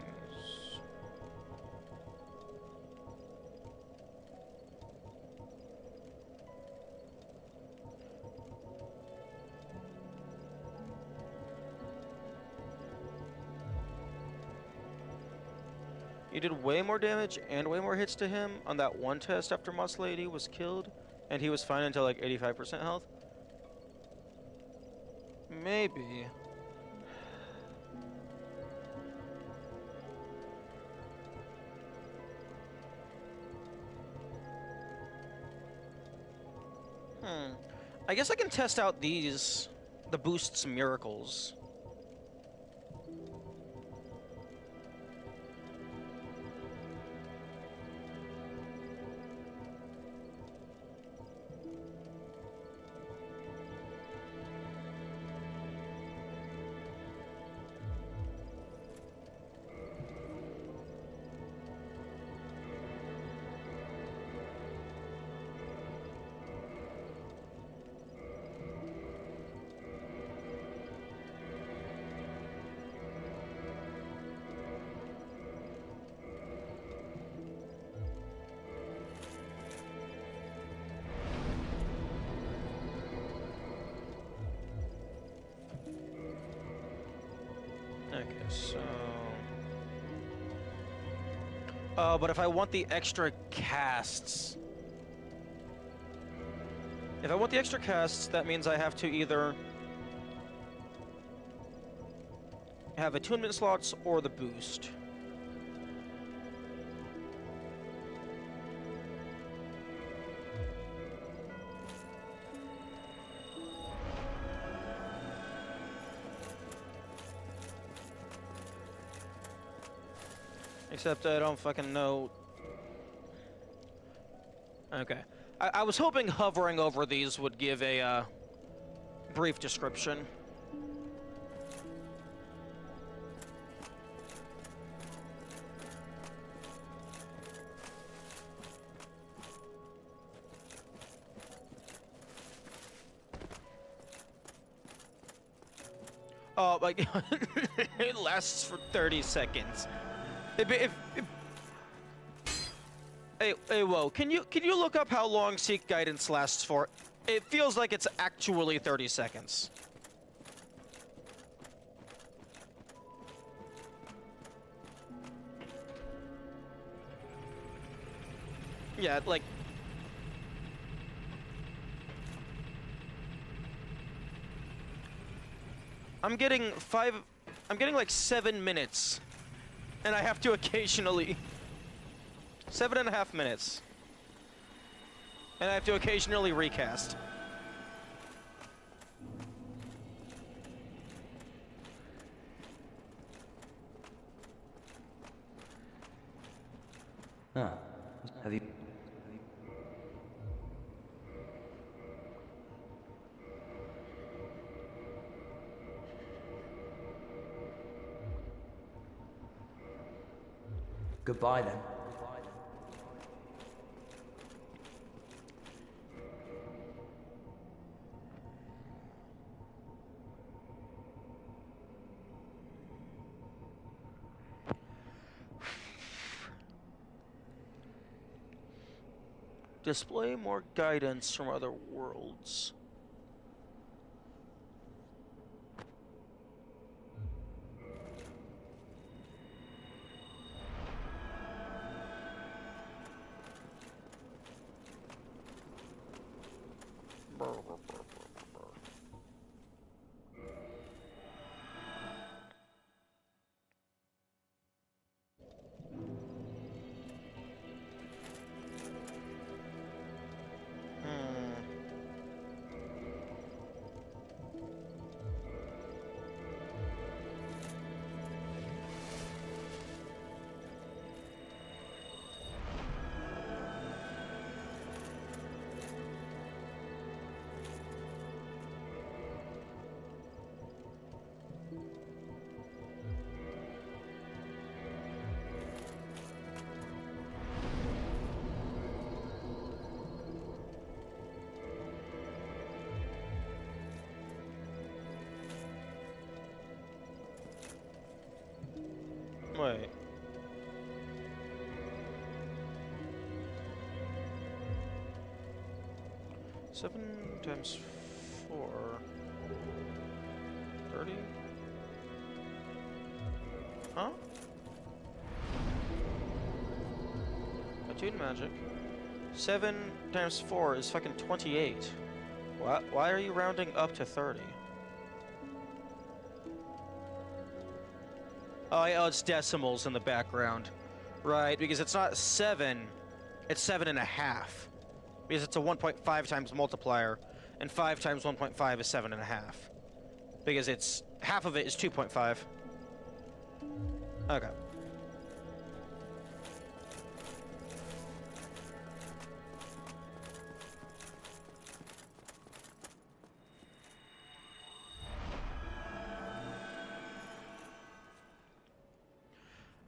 You did way more damage and way more hits to him on that one test after Moss Lady was killed, and he was fine until like 85% health. Maybe. I guess I can test out these, the boosts miracles. Okay, so... but if I want the extra casts... If I want the extra casts, that means I have to either have attunement slots or the boost. Except I don't fucking know. Okay. I was hoping hovering over these would give a brief description. Oh my god. It lasts for 30 seconds. Hey, whoa! Can you look up how long Seek Guidance lasts for? It feels like it's actually 30 seconds. Yeah, like... I'm getting like 7 minutes. And I have to occasionally... 7.5 minutes. And I have to occasionally recast.
Ah, have you... Goodbye then.
Display more guidance from other worlds. Wait. Seven times 4. 30? Huh? Attune magic. 7 times 4 is fucking 28. Why are you rounding up to 30? Oh, yeah, it's decimals in the background. Right, because it's not 7, it's 7.5. because it's a 1.5 times multiplier, and 5 times 1.5 is 7.5. Because it's half of it is 2.5. Okay.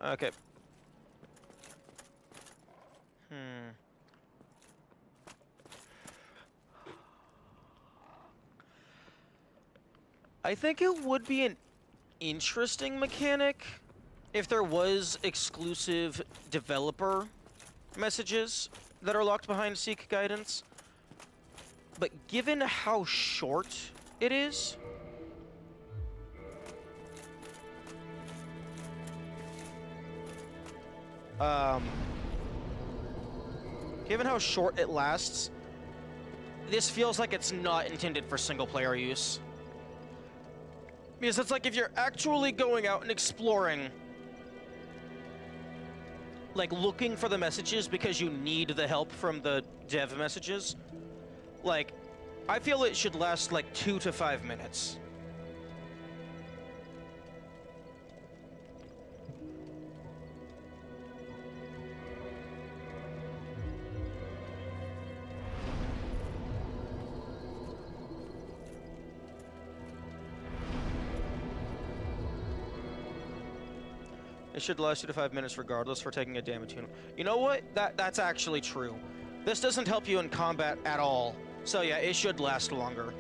Okay. I think it would be an interesting mechanic if there was exclusive developer messages that are locked behind Seek guidance. But given how short it is, given how short it lasts, this feels like it's not intended for single player use. Because it's like if you're actually going out and exploring, like looking for the messages because you need the help from the dev messages, like, I feel it should last like 2 to 5 minutes. It should last 2 to 5 minutes regardless for taking a damage unit. You know what? That's actually true. This doesn't help you in combat at all. So yeah, it should last longer.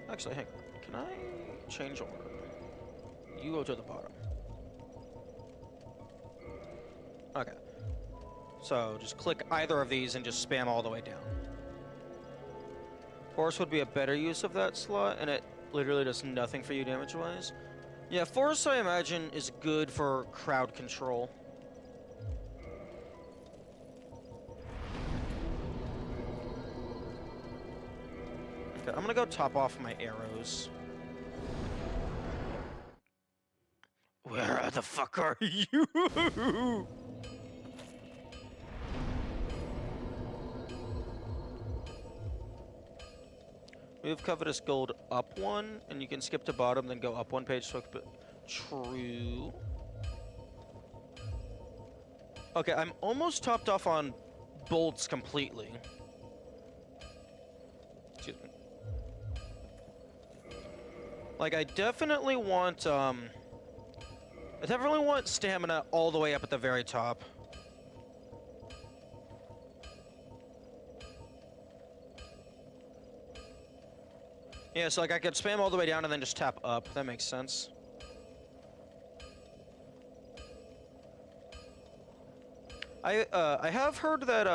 Actually, hang on. Can I change order? You go to the bottom. Okay. So just click either of these and just spam all the way down. Force would be a better use of that slot, and it literally does nothing for you damage-wise. Yeah, Force, I imagine, is good for crowd control. I'm gonna go top off my arrows. Where the fuck are you? Move covetous gold up 1, and you can skip to bottom, then go up 1 page. So true. Okay, I'm almost topped off on bolts completely. Excuse me. Like, I definitely want stamina all the way up at the very top. Yeah, so like I could spam all the way down and then just tap up. That makes sense. I have heard that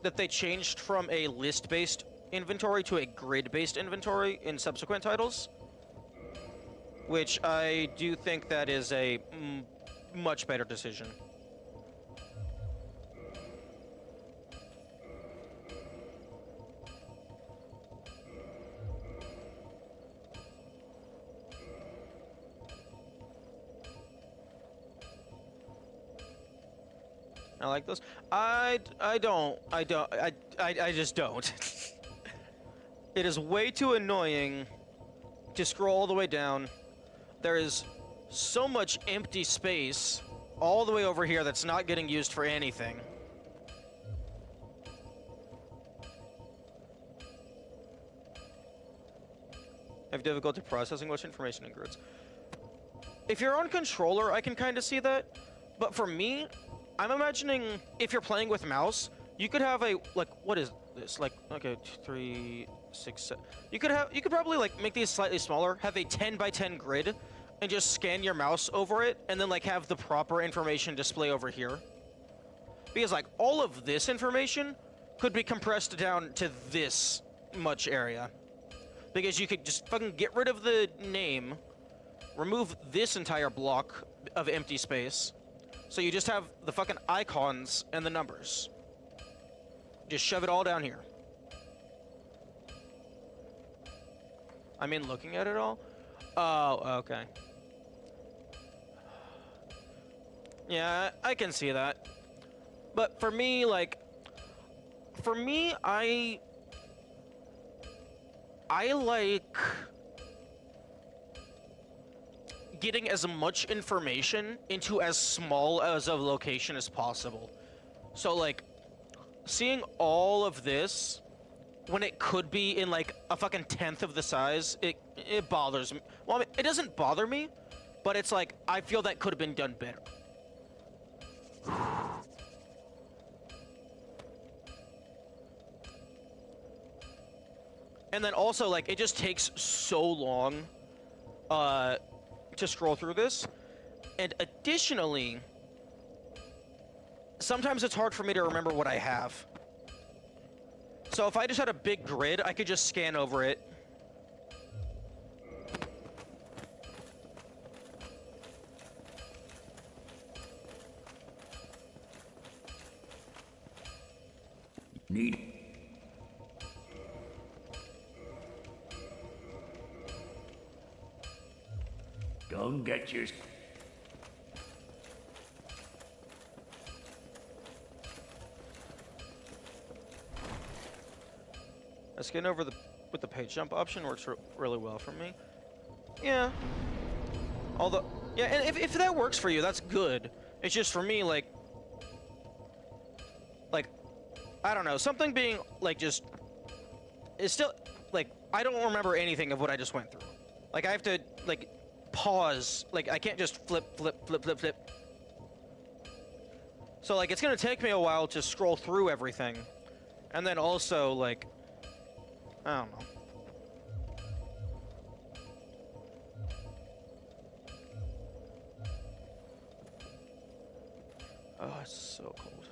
that they changed from a list-based inventory to a grid-based inventory in subsequent titles, which I do think that is a much better decision. I like those. I just don't. It is way too annoying to scroll all the way down. There is so much empty space all the way over here that's not getting used for anything. I have difficulty processing much information in grids. If you're on controller, I can kind of see that. But for me, I'm imagining if you're playing with mouse, you could have a, like, what is this. Like, okay, 2, 3, 6, 7. You could probably like make these slightly smaller, have a 10 by 10 grid, and just scan your mouse over it, and then like have the proper information display over here. Because like all of this information could be compressed down to this much area. Because you could just fucking get rid of the name, remove this entire block of empty space, so you just have the fucking icons and the numbers. Just shove it all down here. I mean, looking at it all? Oh, okay. Yeah, I can see that. But for me, like... For me, I like getting as much information into as small as a location as possible. So like seeing all of this when it could be in like a fucking 10th of the size, it bothers me. Well, I mean, it doesn't bother me, but it's like I feel that could have been done better. And then also, like, it just takes so long to scroll through this. And additionally, sometimes it's hard for me to remember what I have. So if I just had a big grid, I could just scan over it.
Need. Go and get your...
Scan over with the page jump option works really well for me. Yeah. Although, yeah, and if that works for you, that's good. It's just for me, like, I don't know, something being, like, just, it's still, like, I don't remember anything of what I just went through. Like, I have to, like, pause. Like, I can't just flip. So, like, it's gonna take me a while to scroll through everything. And then also, like, I don't know. Oh, it's so cold.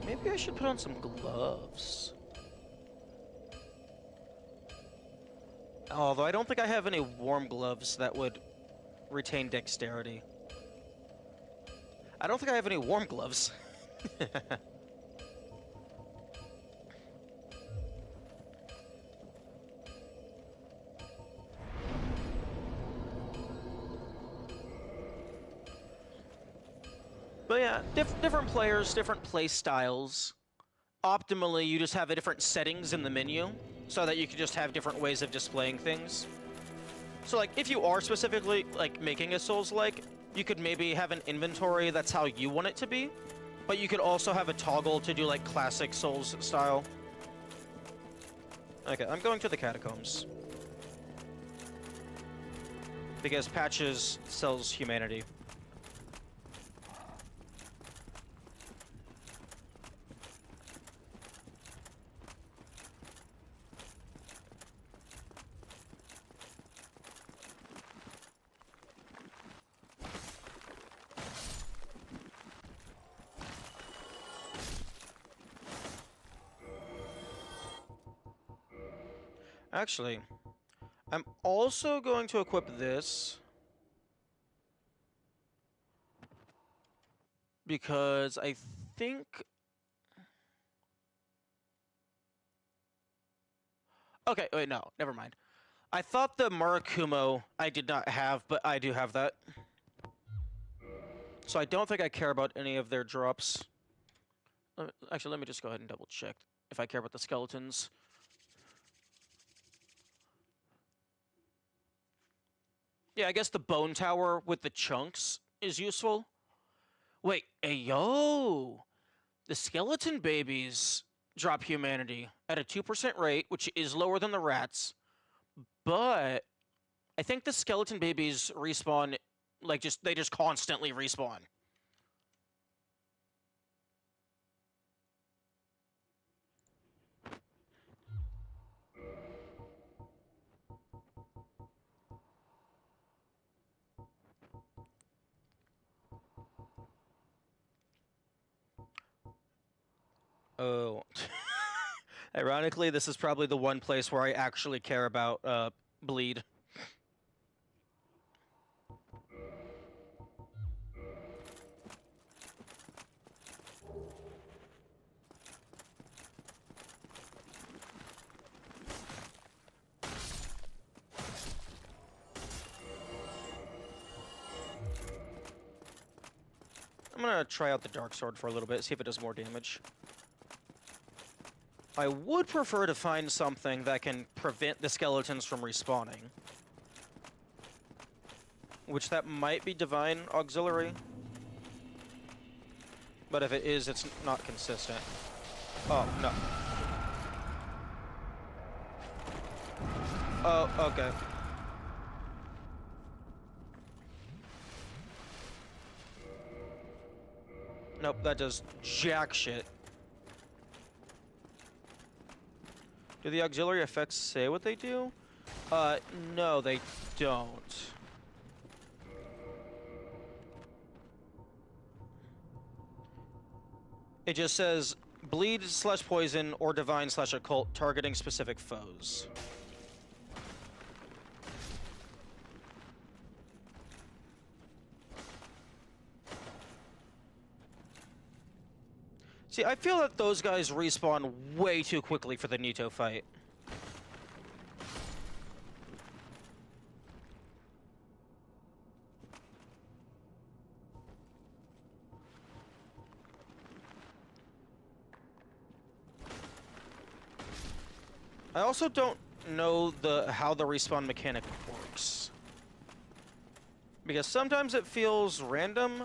Maybe I should put on some gloves. Although I don't think I have any warm gloves that would retain dexterity. I don't think I have any warm gloves. But yeah, different players, different play styles. Optimally, you just have a different settings in the menu, so that you can just have different ways of displaying things. So like, if you are specifically like making a Souls-like, you could maybe have an inventory that's how you want it to be, but you could also have a toggle to do like classic Souls style. Okay, I'm going to the catacombs. Because Patches sells humanity. Actually, I'm also going to equip this because I think... Okay, wait, no, never mind. I thought the Murakumo I did not have, but I do have that. So I don't think I care about any of their drops. Actually, let me just go ahead and double check if I care about the skeletons. Yeah, I guess the bone tower with the chunks is useful. Wait, yo! The skeleton babies drop humanity at a 2% rate, which is lower than the rats. But I think the skeleton babies respawn, like, they just constantly respawn. Oh. Ironically, this is probably the one place where I actually care about bleed. I'm gonna try out the Dark Sword for a little bit, see if it does more damage. I would prefer to find something that can prevent the skeletons from respawning. Which that might be Divine Auxiliary. But if it is, it's not consistent. Oh, no. Oh, okay. Nope, that does jack shit. Do the auxiliary effects say what they do? No, they don't. It just says bleed / poison or divine / occult targeting specific foes. See, I feel that those guys respawn way too quickly for the Nito fight. I also don't know how the respawn mechanic works. Because sometimes it feels random.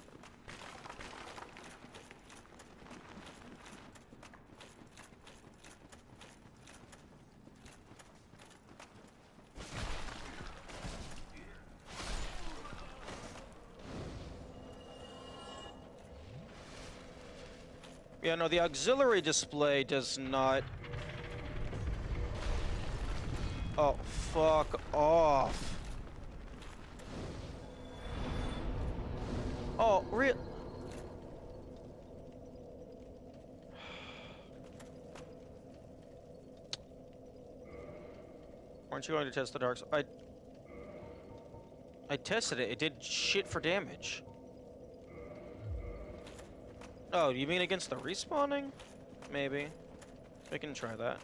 Yeah, no, the auxiliary display does not... Oh, fuck off. Oh, real... Aren't you going to test the dark side? I tested it. It did shit for damage. Oh, you mean against the respawning? Maybe. We can try that.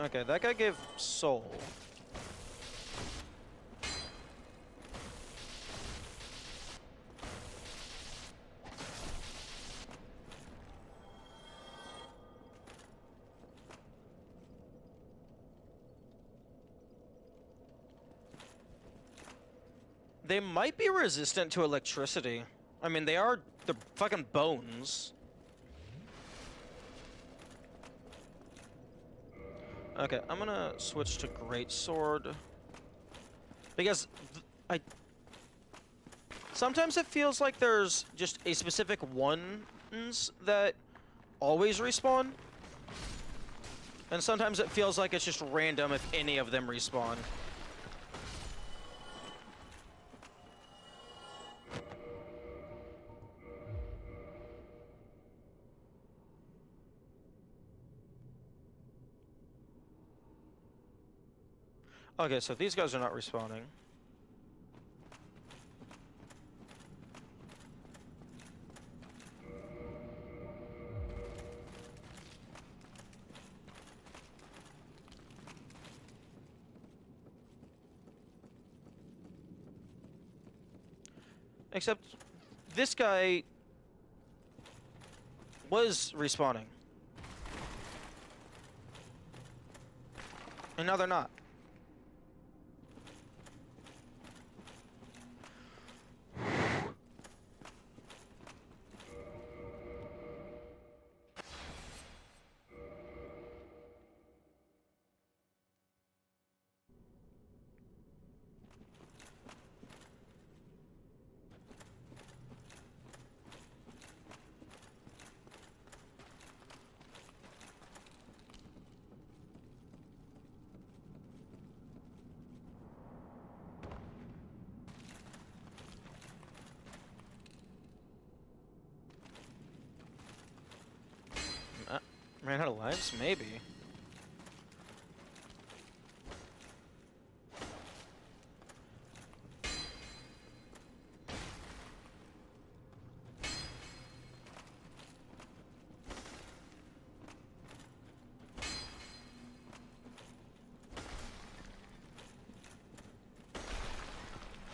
Okay, that guy gave soul. They might be resistant to electricity. I mean, they're fucking bones. Okay, I'm gonna switch to Greatsword. Because sometimes it feels like there's just a specific ones that always respawn. And sometimes it feels like it's just random if any of them respawn. Okay, so these guys are not respawning. Except this guy was respawning. And now they're not. Ran out of lives? Maybe.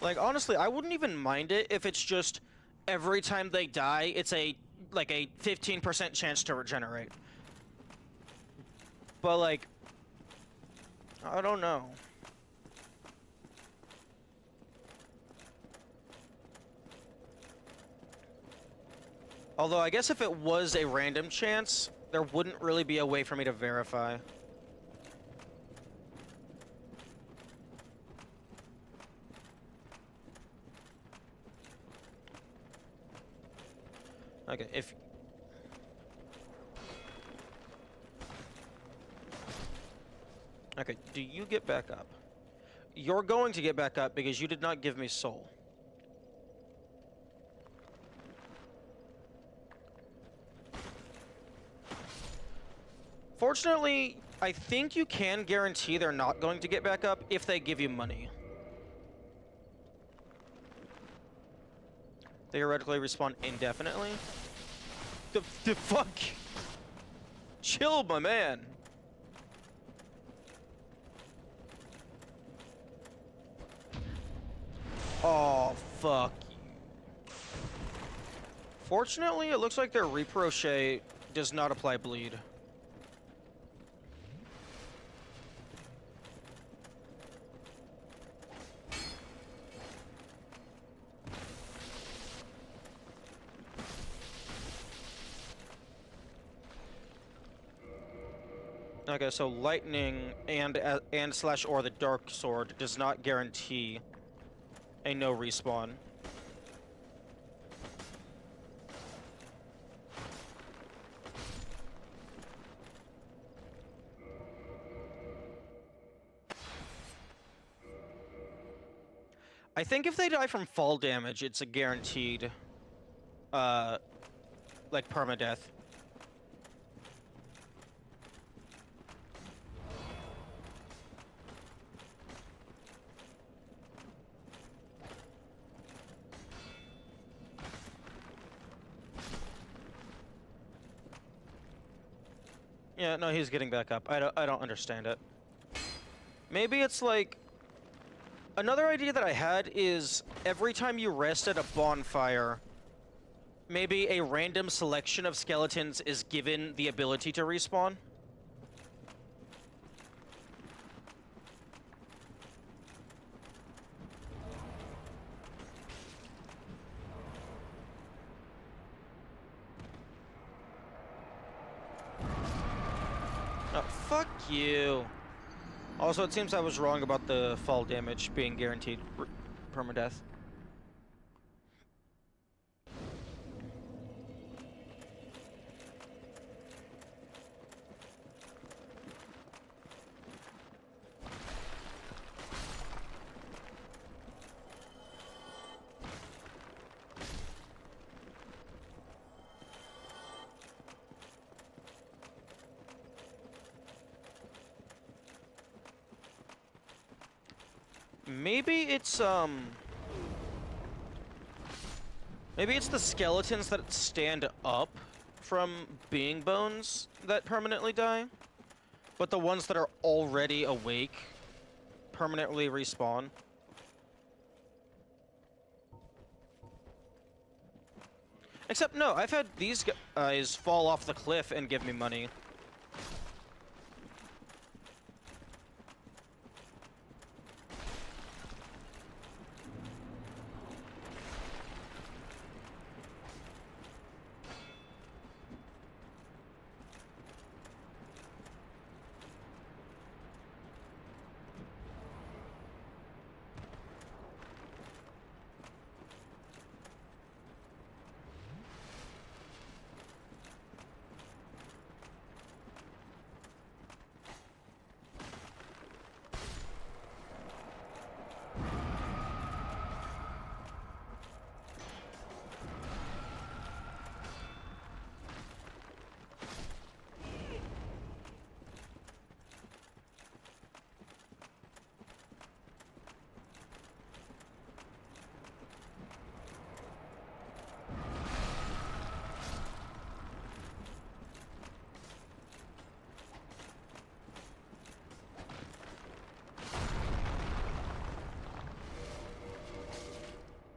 Like, honestly, I wouldn't even mind it if it's just every time they die, it's a 15% chance to regenerate. But, like, I don't know. Although, I guess if it was a random chance, there wouldn't really be a way for me to verify. Okay, if... Okay, do you get back up? You're going to get back up because you did not give me soul. Fortunately, I think you can guarantee they're not going to get back up if they give you money. Theoretically respawn indefinitely? The fuck? Chill, my man. Oh, fuck you. Fortunately, it looks like their Reprochet does not apply bleed. Okay, so lightning and slash or the dark sword does not guarantee a no respawn. I think if they die from fall damage, it's a guaranteed, like permadeath. Yeah, no, he's getting back up. I don't understand it. Maybe it's like... Another idea that I had is every time you rest at a bonfire, maybe a random selection of skeletons is given the ability to respawn. Oh, fuck you. Also, it seems I was wrong about the fall damage being guaranteed permadeath. Maybe it's, maybe it's the skeletons that stand up from being bones that permanently die, but the ones that are already awake permanently respawn. Except, no, I've had these guys fall off the cliff and give me money.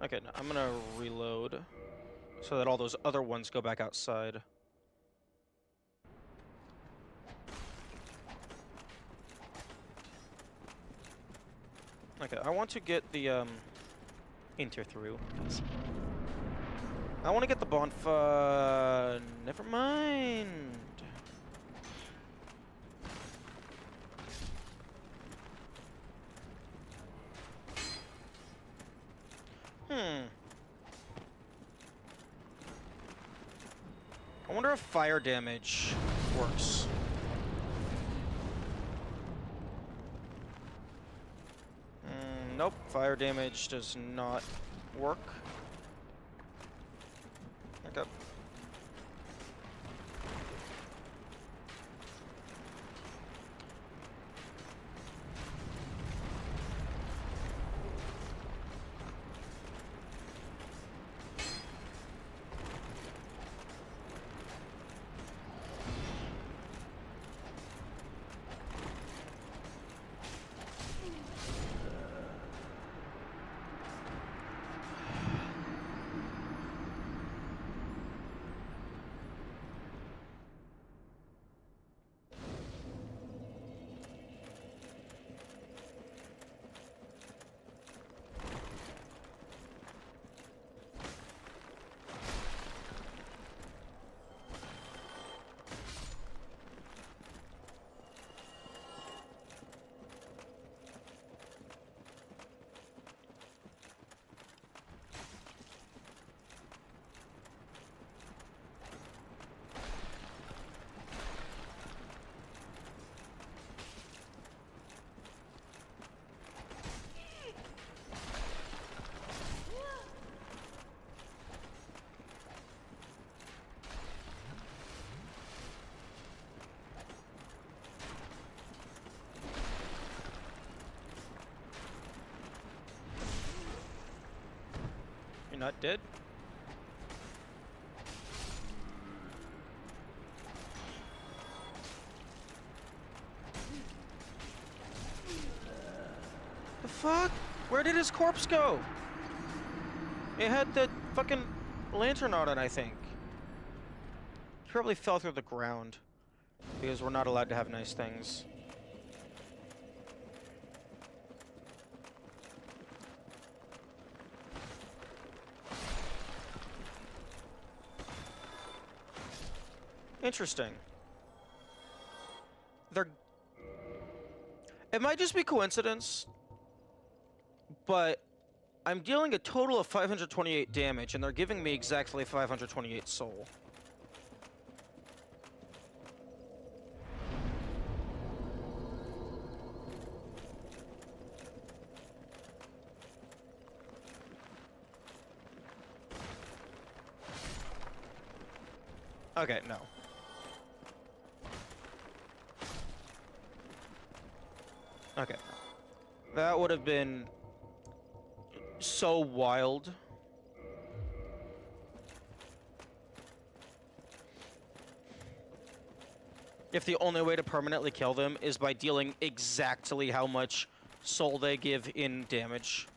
Okay, now I'm gonna reload so that all those other ones go back outside. Okay, I want to get the enter through. I want to get the bonfire. Never mind. I wonder if fire damage works. Nope, fire damage does not work. Okay. You're not dead? The fuck? Where did his corpse go? It had the fucking lantern on it, I think. He probably fell through the ground. Because we're not allowed to have nice things. Interesting. It might just be coincidence, but I'm dealing a total of 528 damage, and they're giving me exactly 528 soul. Okay, no. Okay. That would have been so wild. If the only way to permanently kill them is by dealing exactly how much soul they give in damage.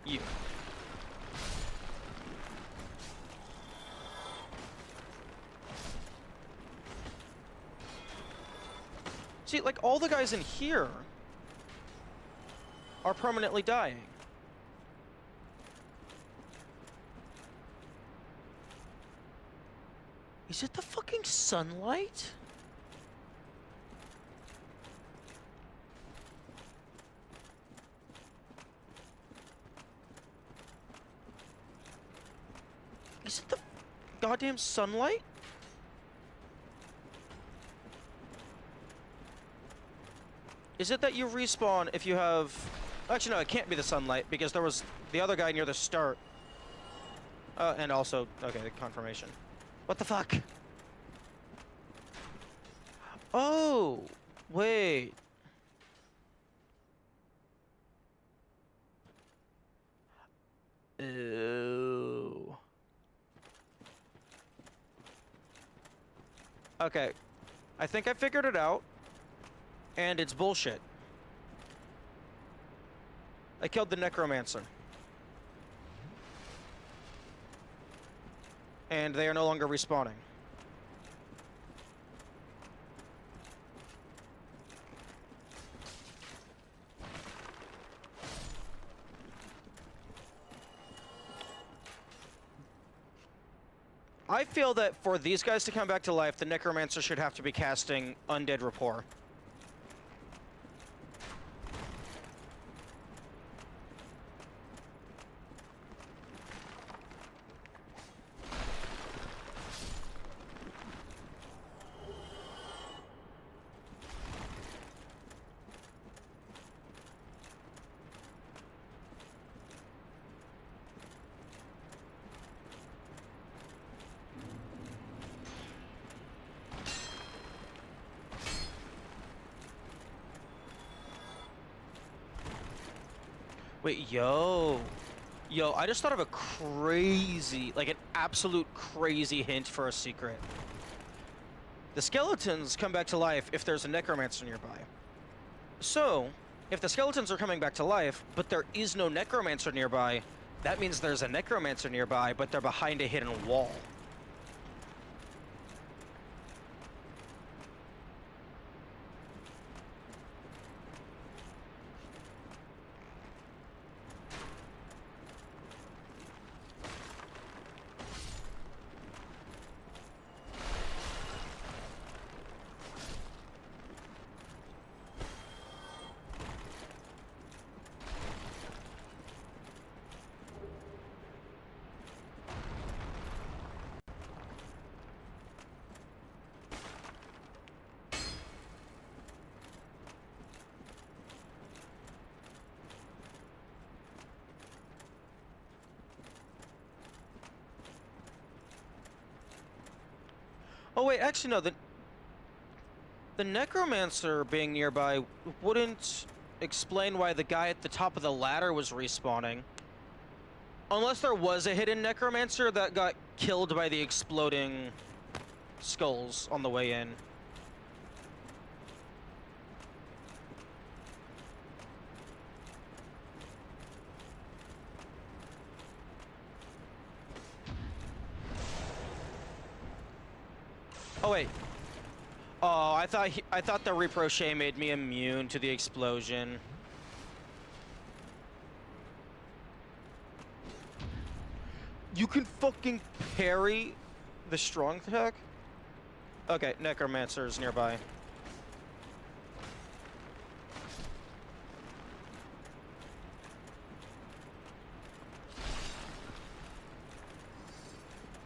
You. See, like, all the guys in here are permanently dying. Is it the fucking sunlight? Is it the goddamn sunlight? Is it that you respawn if you have... Actually, no, it can't be the sunlight, because there was the other guy near the start. And also... Okay, the confirmation. What the fuck? Oh! Wait. Okay, I think I figured it out, and it's bullshit. I killed the necromancer. And they are no longer respawning. I feel that for these guys to come back to life, the necromancer should have to be casting Undead Rapport. Wait, yo, I just thought of a crazy, like an absolute crazy hint for a secret. The skeletons come back to life if there's a necromancer nearby. So, if the skeletons are coming back to life, but there is no necromancer nearby, that means there's a necromancer nearby, but they're behind a hidden wall. Oh wait, actually no, the necromancer being nearby wouldn't explain why the guy at the top of the ladder was respawning. Unless there was a hidden necromancer that got killed by the exploding skulls on the way in. Oh wait. Oh, I thought the ricochet made me immune to the explosion. You can fucking parry the strong attack? Okay, necromancer's nearby.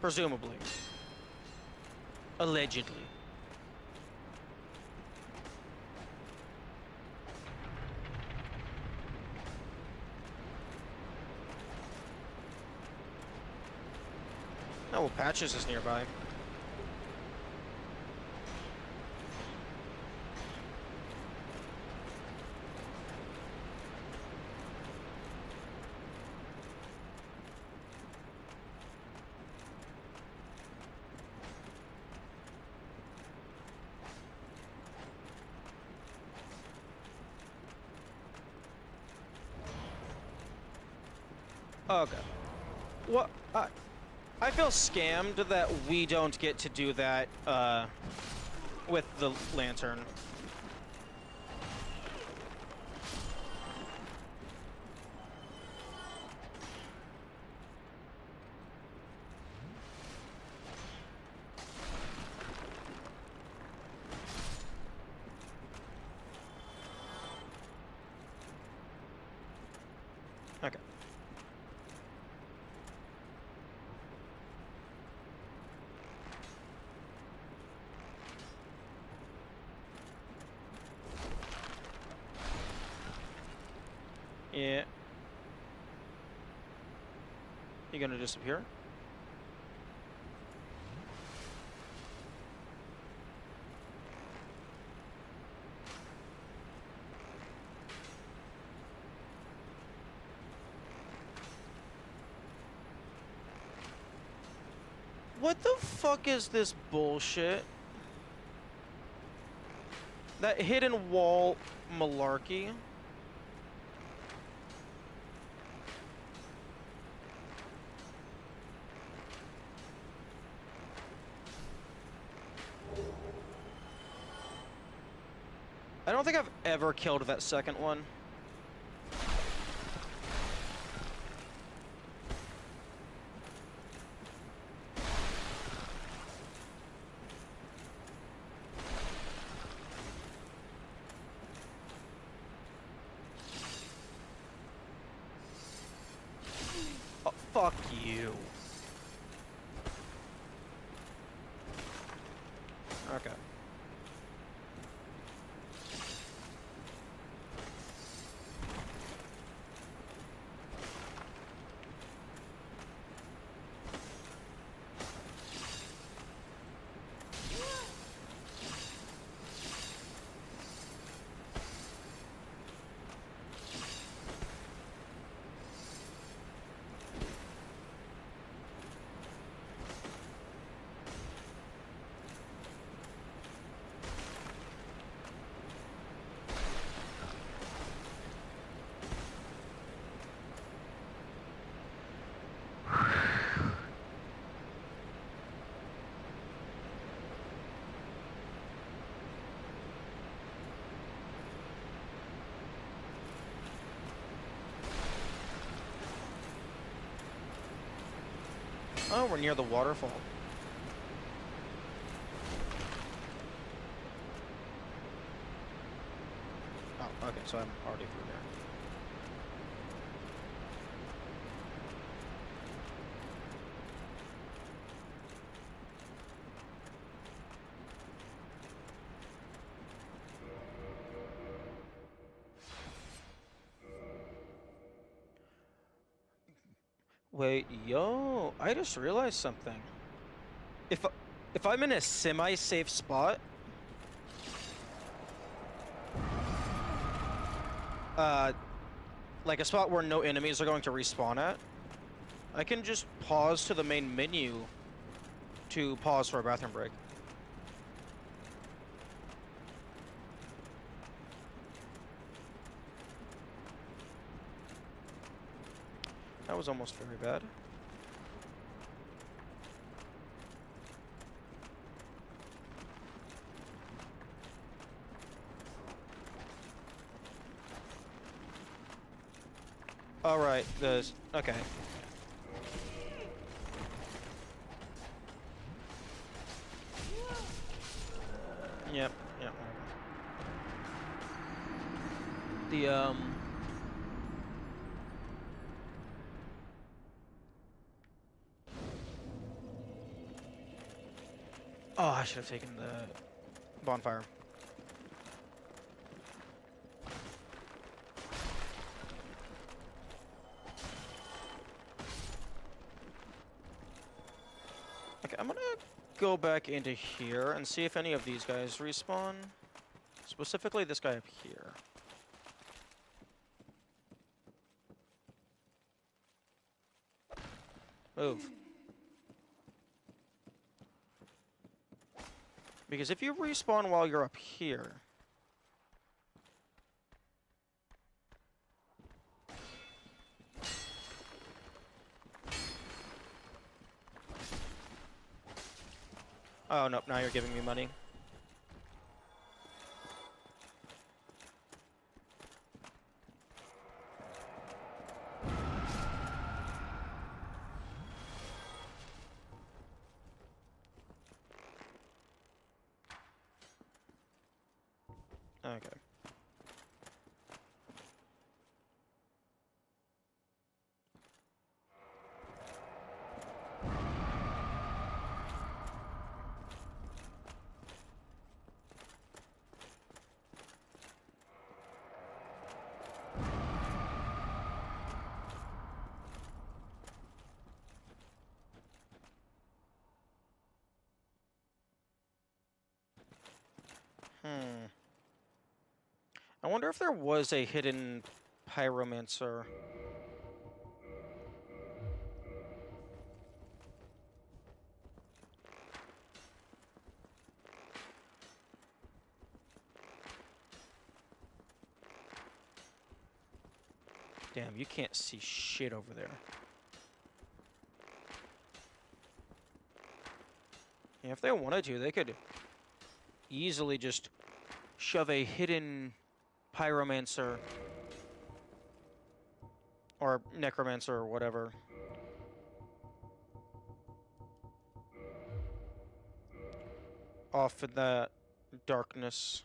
Presumably. Allegedly. Oh, well, Patches is nearby. Okay. What? I feel scammed that we don't get to do that, with the lantern. Okay. Yeah. You gonna disappear? What the fuck is this bullshit? that hidden wall malarkey. I don't think I've ever killed that second one. Oh, fuck you. Okay. Oh, we're near the waterfall. Oh, okay, so I'm already through here. Wait, yo, I just realized something. If I'm in a semi-safe spot, like a spot where no enemies are going to respawn at, I can just pause to the main menu to pause for a bathroom break. That was almost very bad. Alright, okay. Yep, yep. Oh, I should have taken the bonfire. Okay, I'm gonna go back into here and see if any of these guys respawn. Specifically this guy up here. Move. Because if you respawn while you're up here... Oh, nope, now you're giving me money. Okay. I wonder if there was a hidden pyromancer. Damn, you can't see shit over there. Yeah, if they wanted to, they could easily just shove a hidden pyromancer or necromancer or whatever off in that darkness.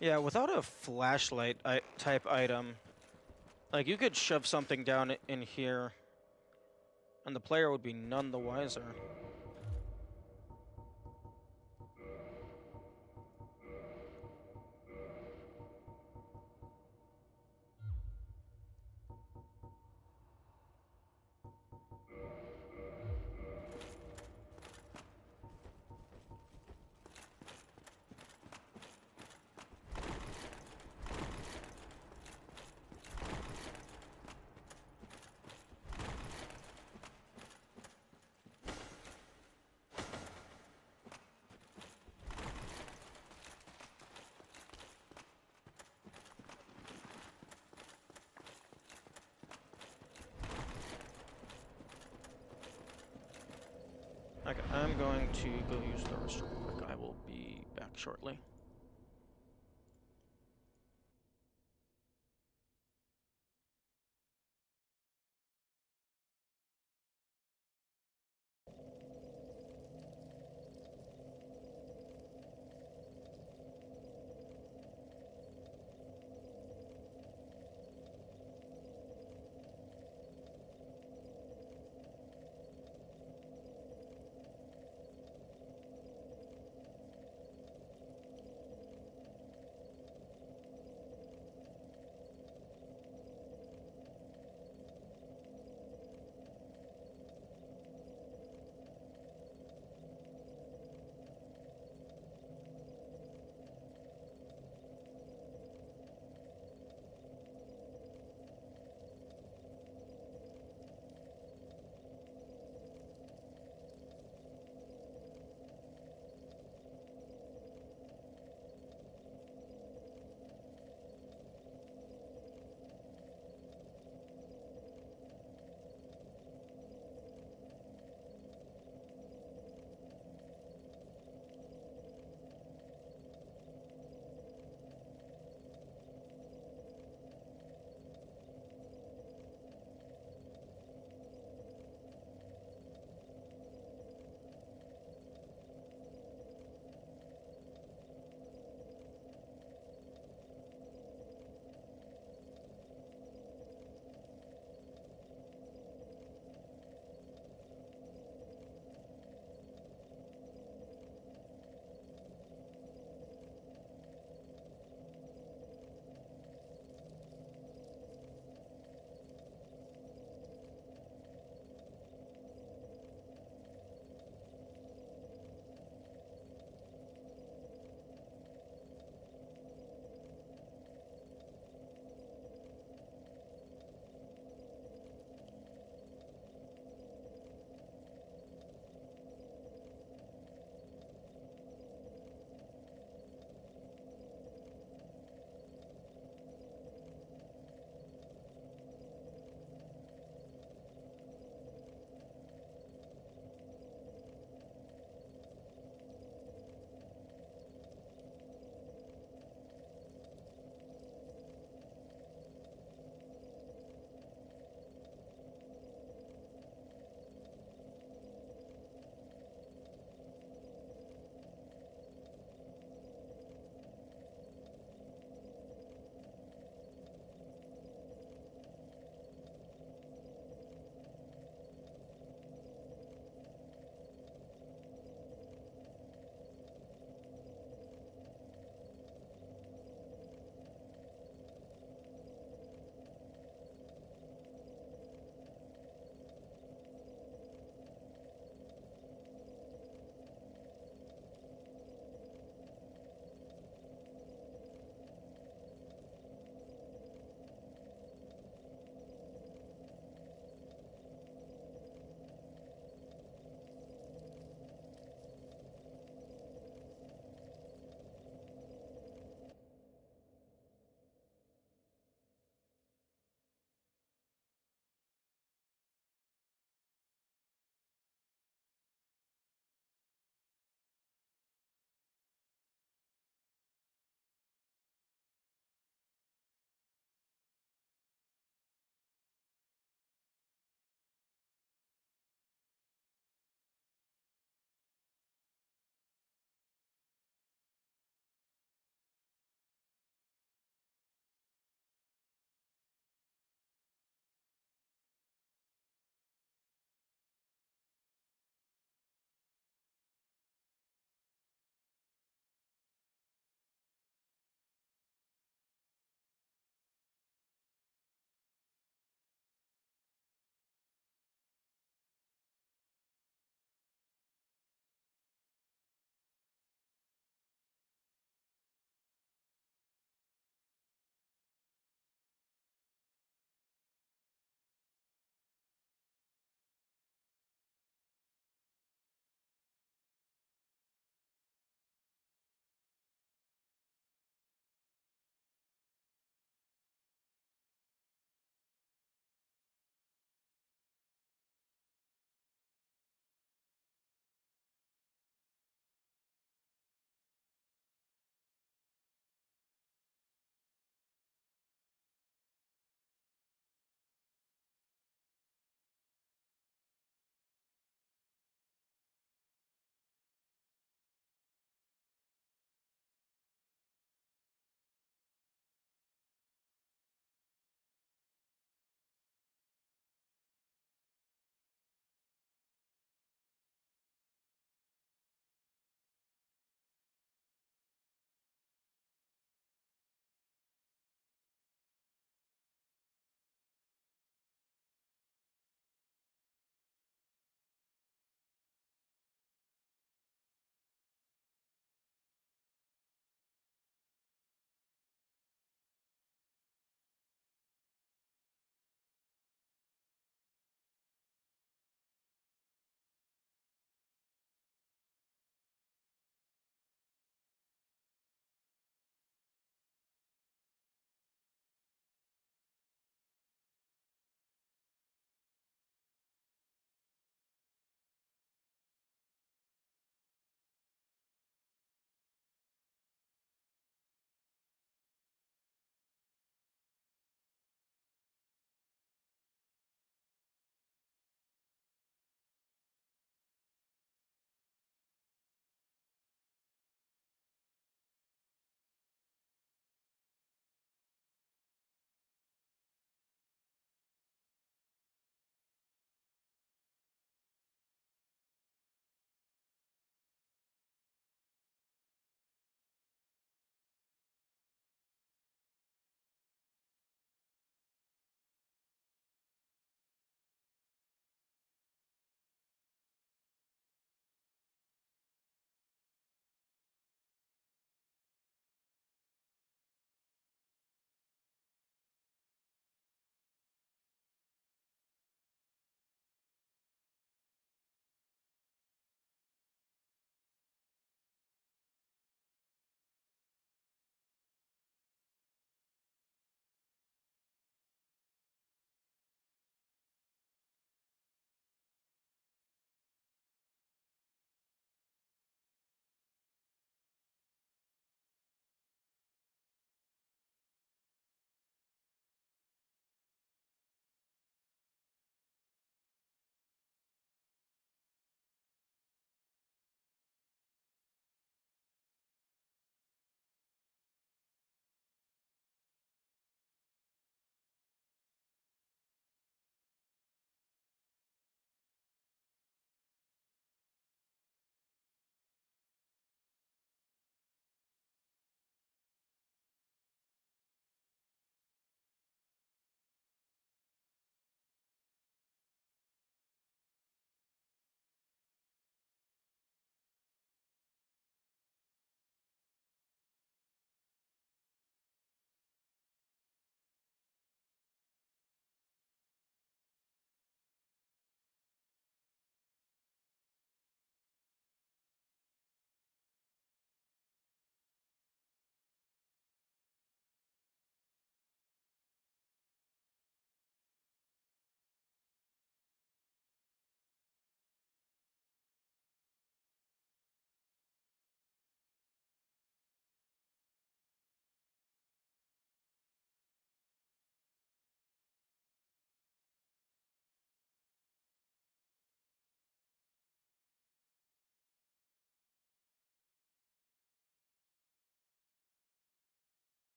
Yeah, without a flashlight type item, like you could shove something down in here and the player would be none the wiser. Okay, I'm going to go use the restroom real quick. I will be back shortly.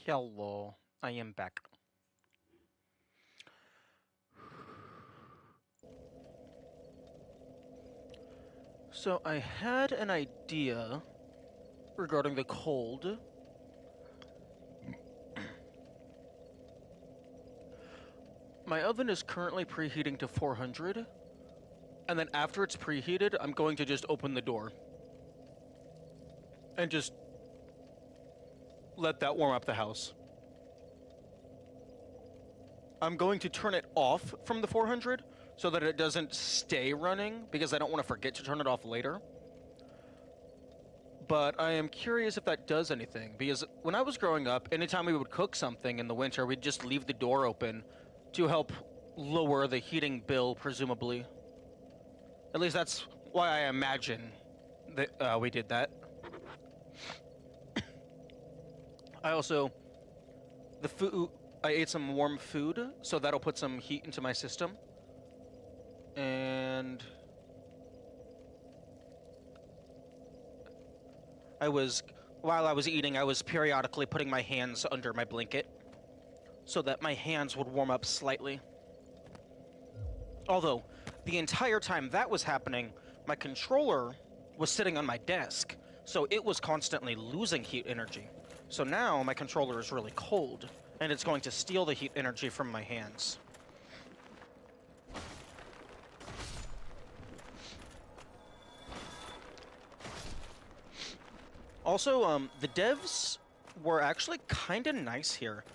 Hello, I am back. So I had an idea regarding the cold. My oven is currently preheating to 400, and then after it's preheated, I'm going to just open the door and just let that warm up the house. I'm going to turn it off from the 400 so that it doesn't stay running, because I don't want to forget to turn it off later. But I am curious if that does anything, because when I was growing up, anytime we would cook something in the winter, we'd just leave the door open to help lower the heating bill, presumably. At least that's why I imagine that we did that. I also, I ate some warm food, so that'll put some heat into my system. And while I was eating, I was periodically putting my hands under my blanket so that my hands would warm up slightly. Although, the entire time that was happening, my controller was sitting on my desk, so it was constantly losing heat energy. So now my controller is really cold, and it's going to steal the heat energy from my hands. Also, the devs were actually kind of nice here.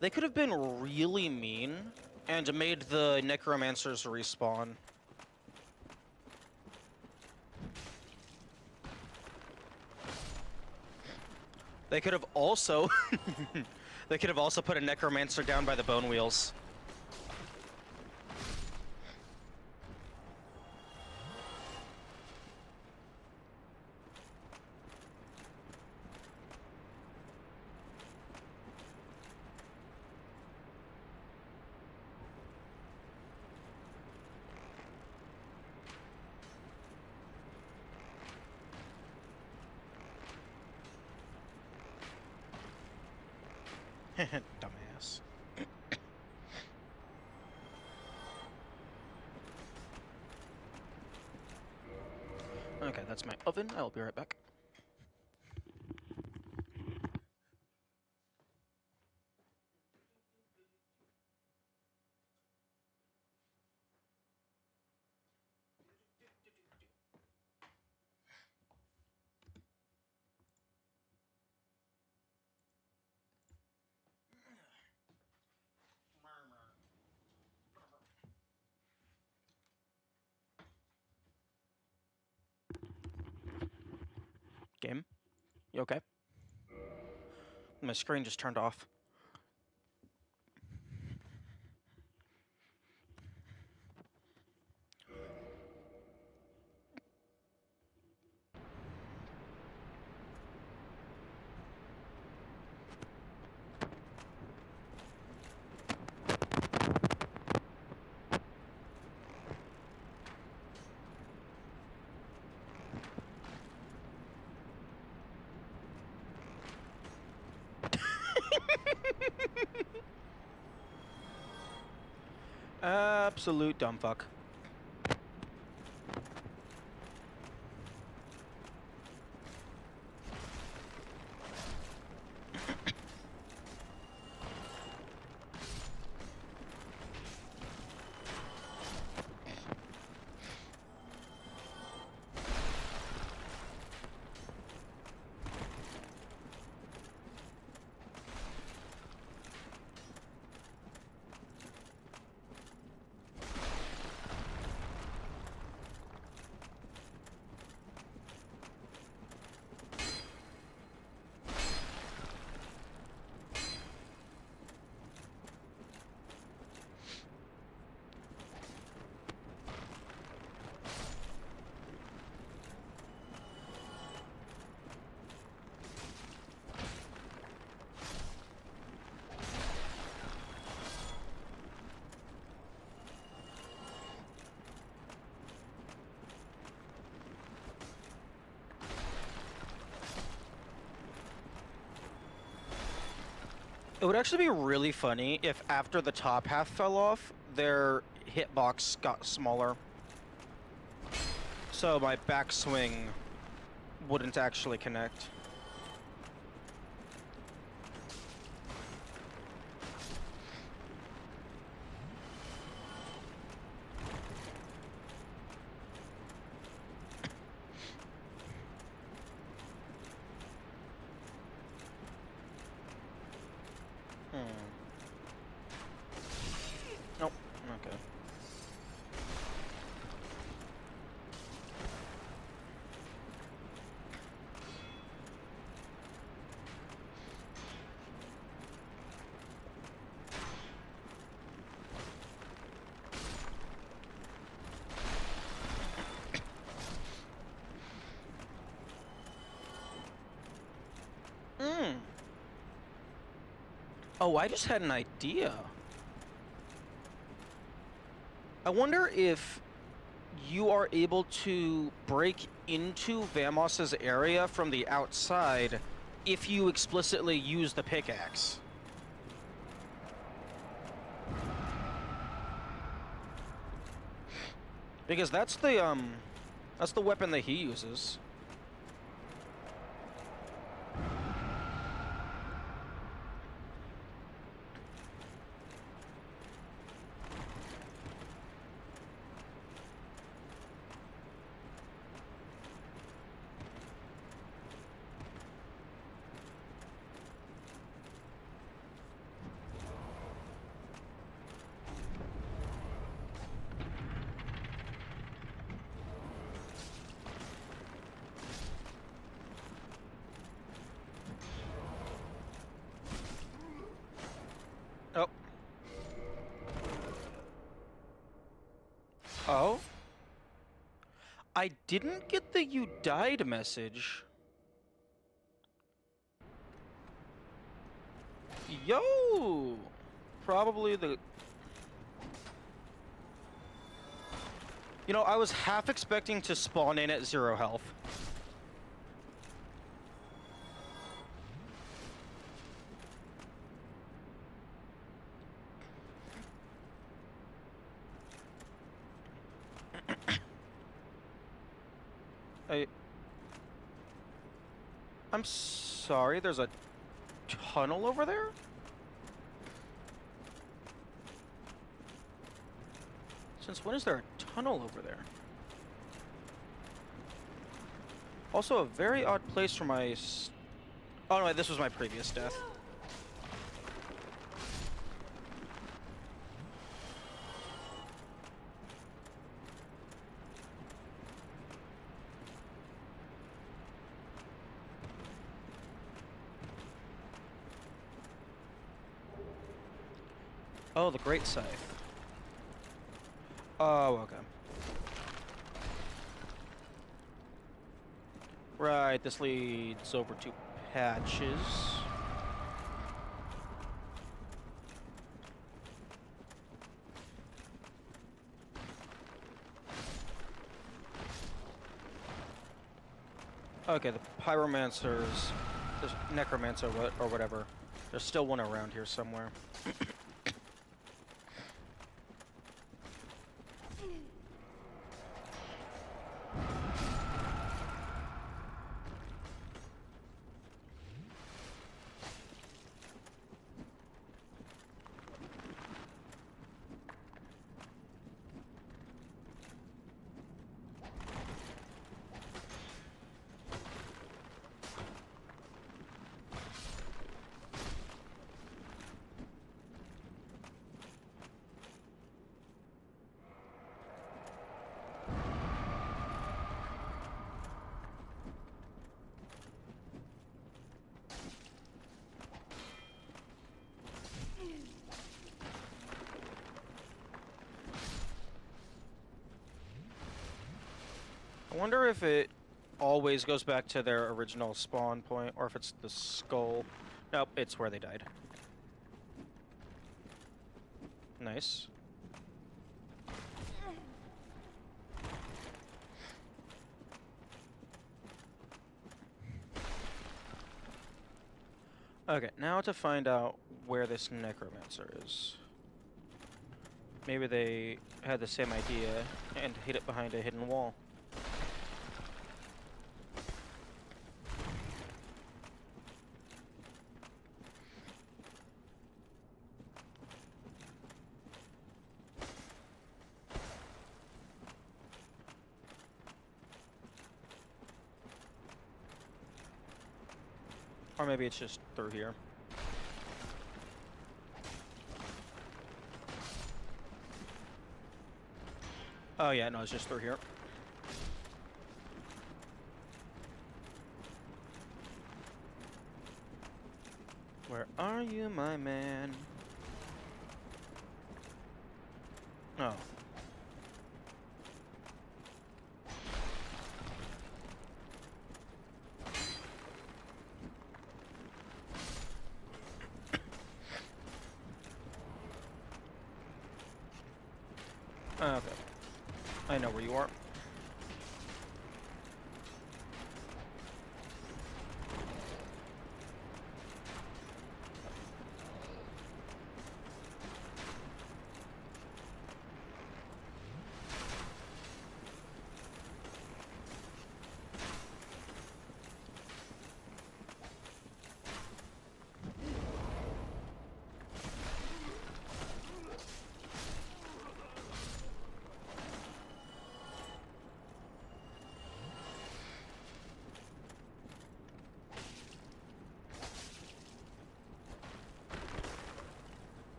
They could have been really mean and made the necromancers respawn. They could have also they could have also put a necromancer down by the bone wheels. Dumbass. Okay, that's my oven. I'll be right back. Game? You okay? My screen just turned off. Absolute dumb fuck. It would actually be really funny if after the top half fell off, their hitbox got smaller. So my backswing wouldn't actually connect. Nope. Okay. Oh, I just had an idea. I wonder if you are able to break into Vamos's area from the outside if you explicitly use the pickaxe. Because that's the weapon that he uses. Oh. Oh? I didn't get the "you died" message. Yo! Probably the... You know, I was half expecting to spawn in at 0 health. I'm sorry, there's a tunnel over there? Since when is there a tunnel over there? Also a very odd place for my... Oh no, this was my previous death. Oh, the Great Scythe. Oh, okay. Right, this leads over to Patches. Okay, the Pyromancers, there's Necromancer or whatever. There's still one around here somewhere. I wonder if it always goes back to their original spawn point, or if it's the skull. Nope, it's where they died. Nice. Okay, now to find out where this necromancer is. Maybe they had the same idea and hid it behind a hidden wall. Or maybe it's just through here. Oh yeah, no, it's just through here. Where are you, my man? Oh. Okay. I know where you are.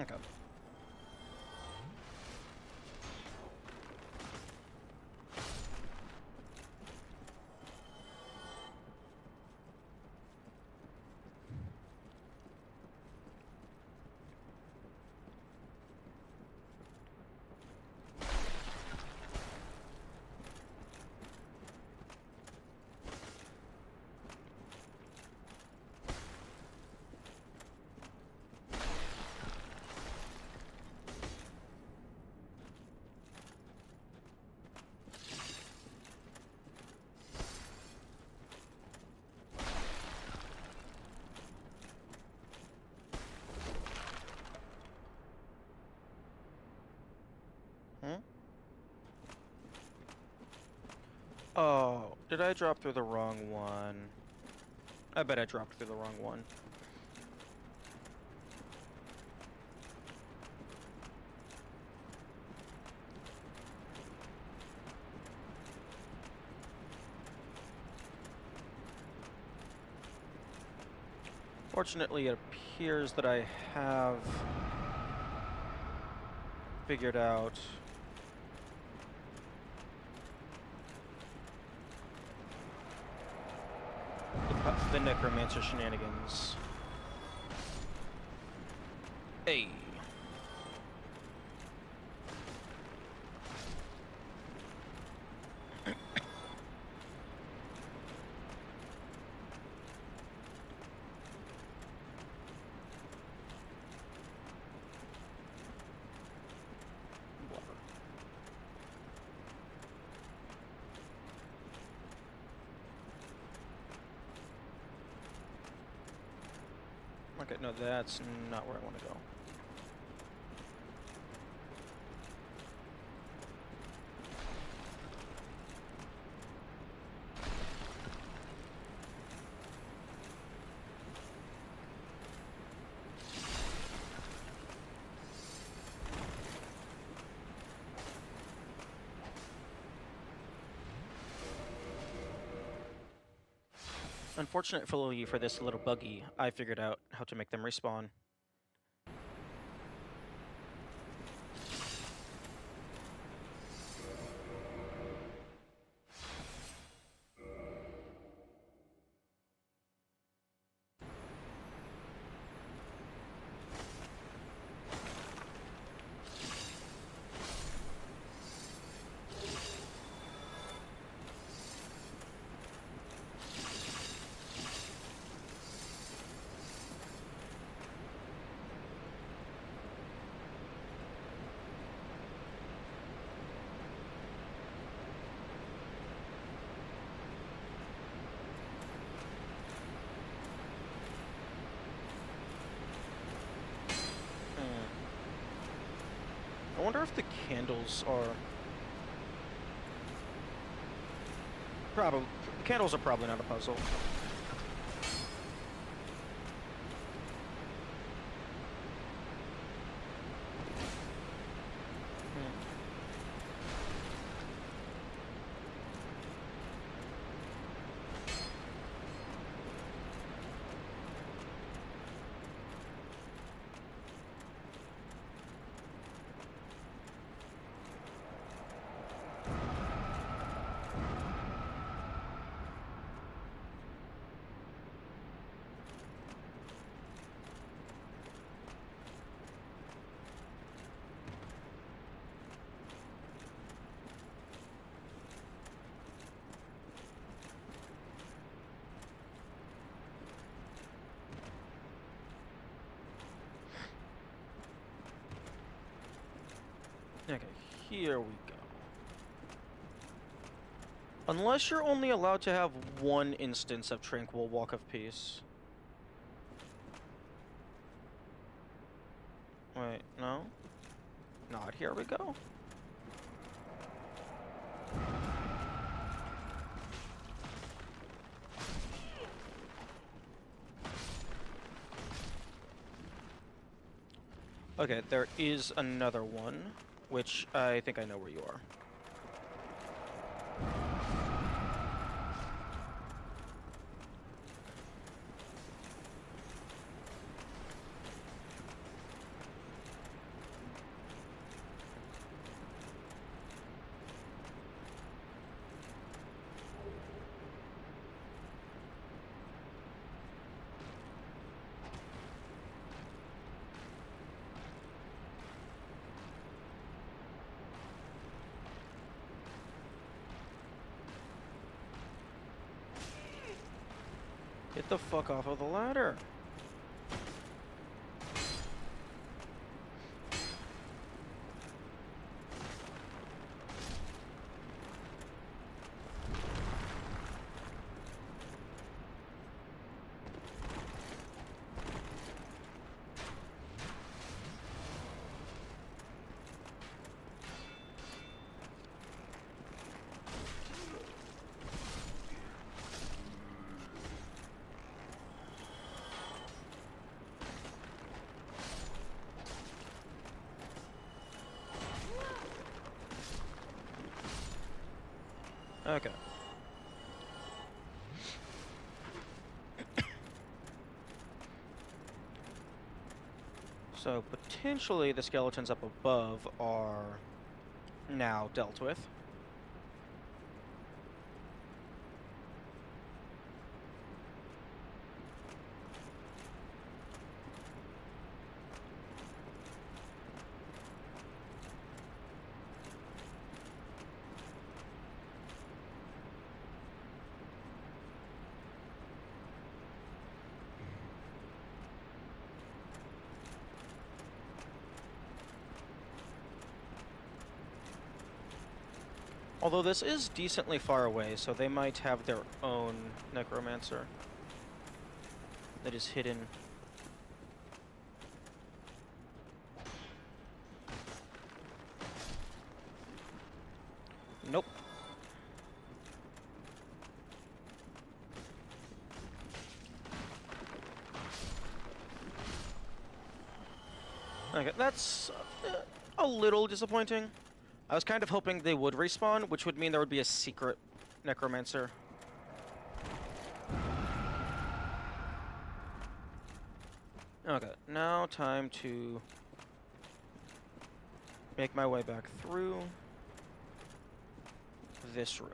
Okay. Hmm? Oh, did I drop through the wrong one? I bet I dropped through the wrong one. Fortunately, it appears that I have figured out the necromancer shenanigans. Hey. Okay, no, that's not where I want to go. Unfortunately for this little buggy, I figured out how to make them respawn. I wonder if the candles are... Probably. The candles are probably not a puzzle. Okay, here we go. Unless you're only allowed to have one instance of Tranquil Walk of Peace. Wait, no? Not here we go. Okay, there is another one, which I think I know where you are. Get the fuck off of the ladder. Okay. So potentially the skeletons up above are now dealt with. Although this is decently far away, so they might have their own necromancer that is hidden. Nope. Okay, that's a little disappointing. I was kind of hoping they would respawn, which would mean there would be a secret necromancer. Okay, now time to make my way back through this room.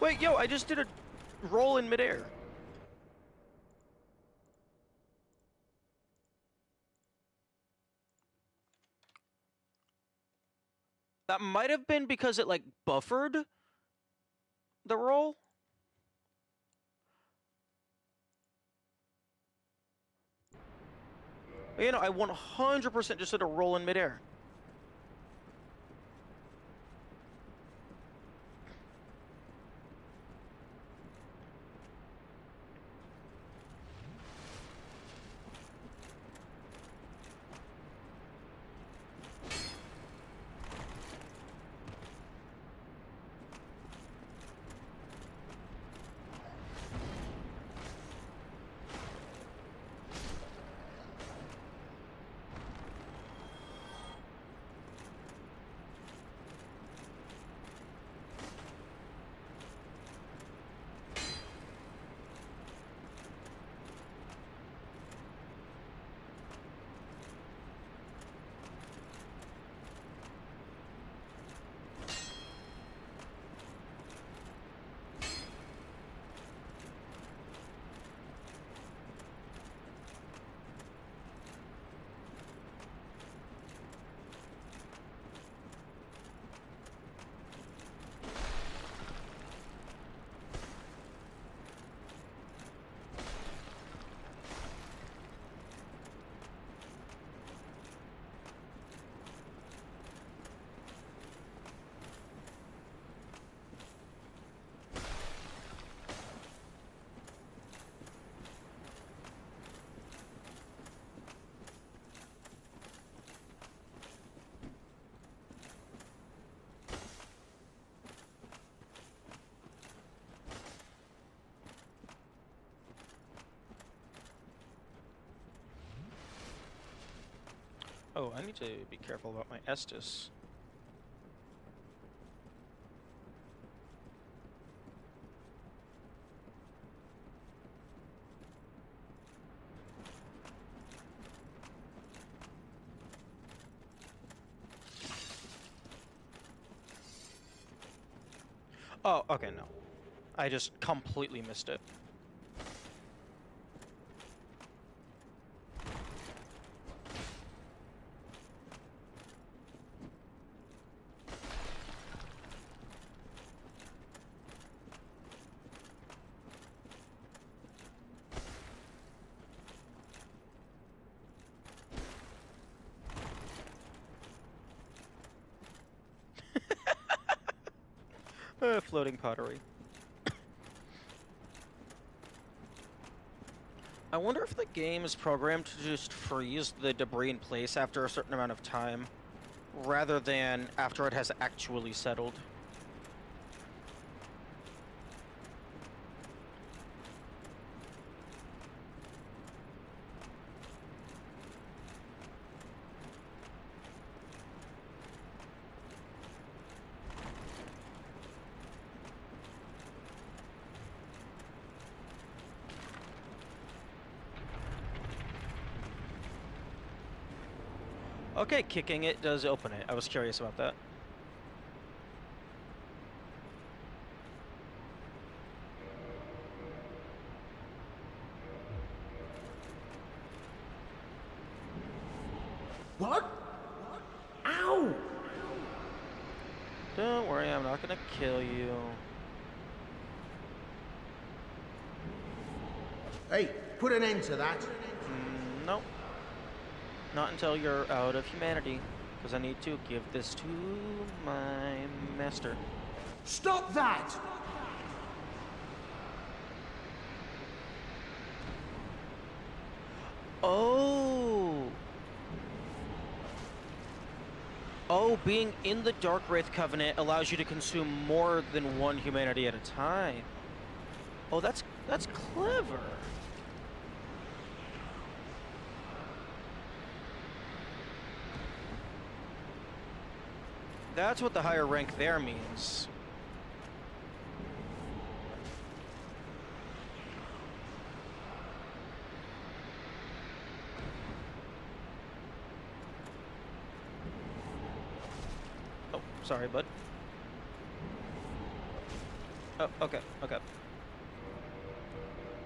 Wait, yo, I just did a roll in midair. That might have been because it, like, buffered the roll. But, you know, I 100% just did a roll in midair. Oh, I need to be careful about my Estus. Oh, okay, no. I just completely missed it. Floating pottery. I wonder if the game is programmed to just freeze the debris in place after a certain amount of time, rather than after it has actually settled. Okay, kicking it does open it. I was curious about that.
What? Ow!
Don't worry, I'm not gonna kill you.
Hey, put an end to that.
Nope. Not until you're out of humanity, because I need to give this to my master.
Stop that!
Oh! Oh, being in the Dark Wraith Covenant allows you to consume more than one humanity at a time. Oh, that's clever. That's what the higher rank there means. Oh, sorry, bud. Oh, okay, okay.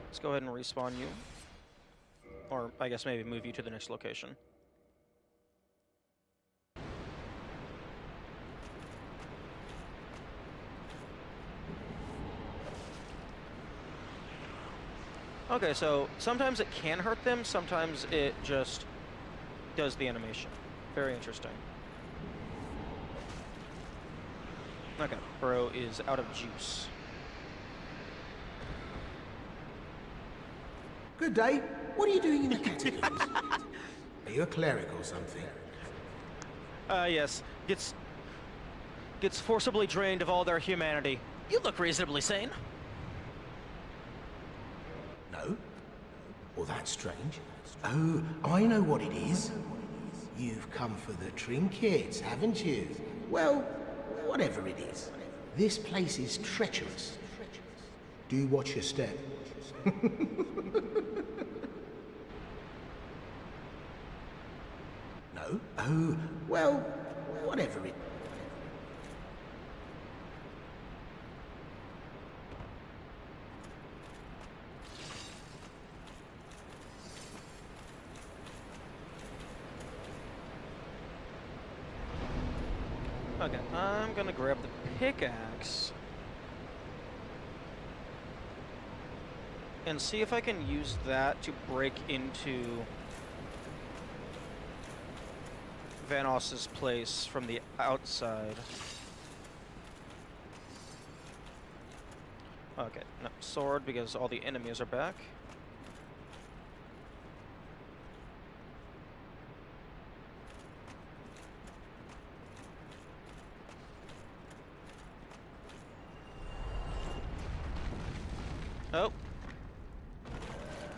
Let's go ahead and respawn you. Or, I guess maybe move you to the next location. Okay, so sometimes it can hurt them, sometimes it just does the animation. Very interesting. Okay, bro is out of juice.
Good day. What are you doing in the catacombs? Are you a cleric or something?
Yes. Gets forcibly drained of all their humanity. You look reasonably sane.
No? Well, that's strange. Oh, I know what it is. You've come for the trinkets, haven't you? Well, whatever it is. This place is treacherous. Do watch your step. No? Oh, well, whatever it...
Okay, I'm gonna grab the pickaxe and see if I can use that to break into Vanos's place from the outside. Okay, no, sword because all the enemies are back. Oh.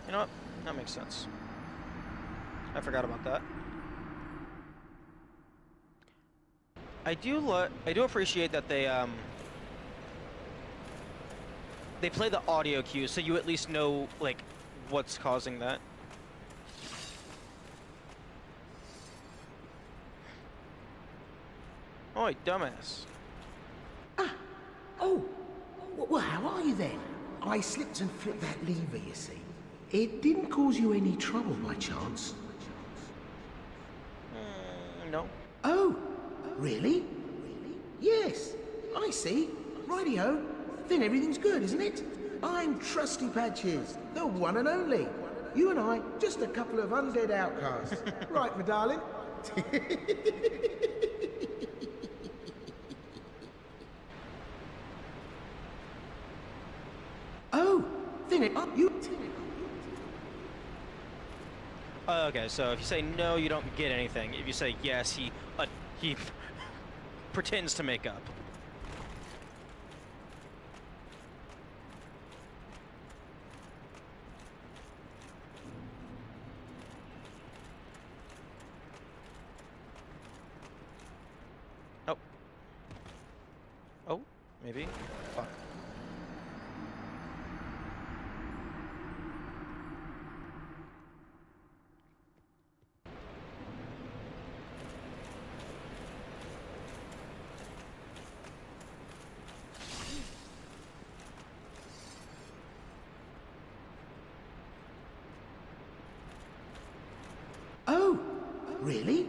You know what? That makes sense. I forgot about that. I do appreciate that they play the audio cues so you at least know like what's causing that. Oi, dumbass.
Ah! Oh! Well, how are you then? I slipped and flipped that lever, you see. It didn't cause you any trouble by chance?
No.
Oh! Really? Yes, I see. Rightio. Then everything's good, isn't it? I'm Trusty Patches, the one and only. You and I, just a couple of undead outcasts. Right, my darling? Oh, then it up you.
Okay, so if you say no, you don't get anything. If you say yes, he pretends to make up. Oh. Oh, maybe. Fuck.
Oh, really?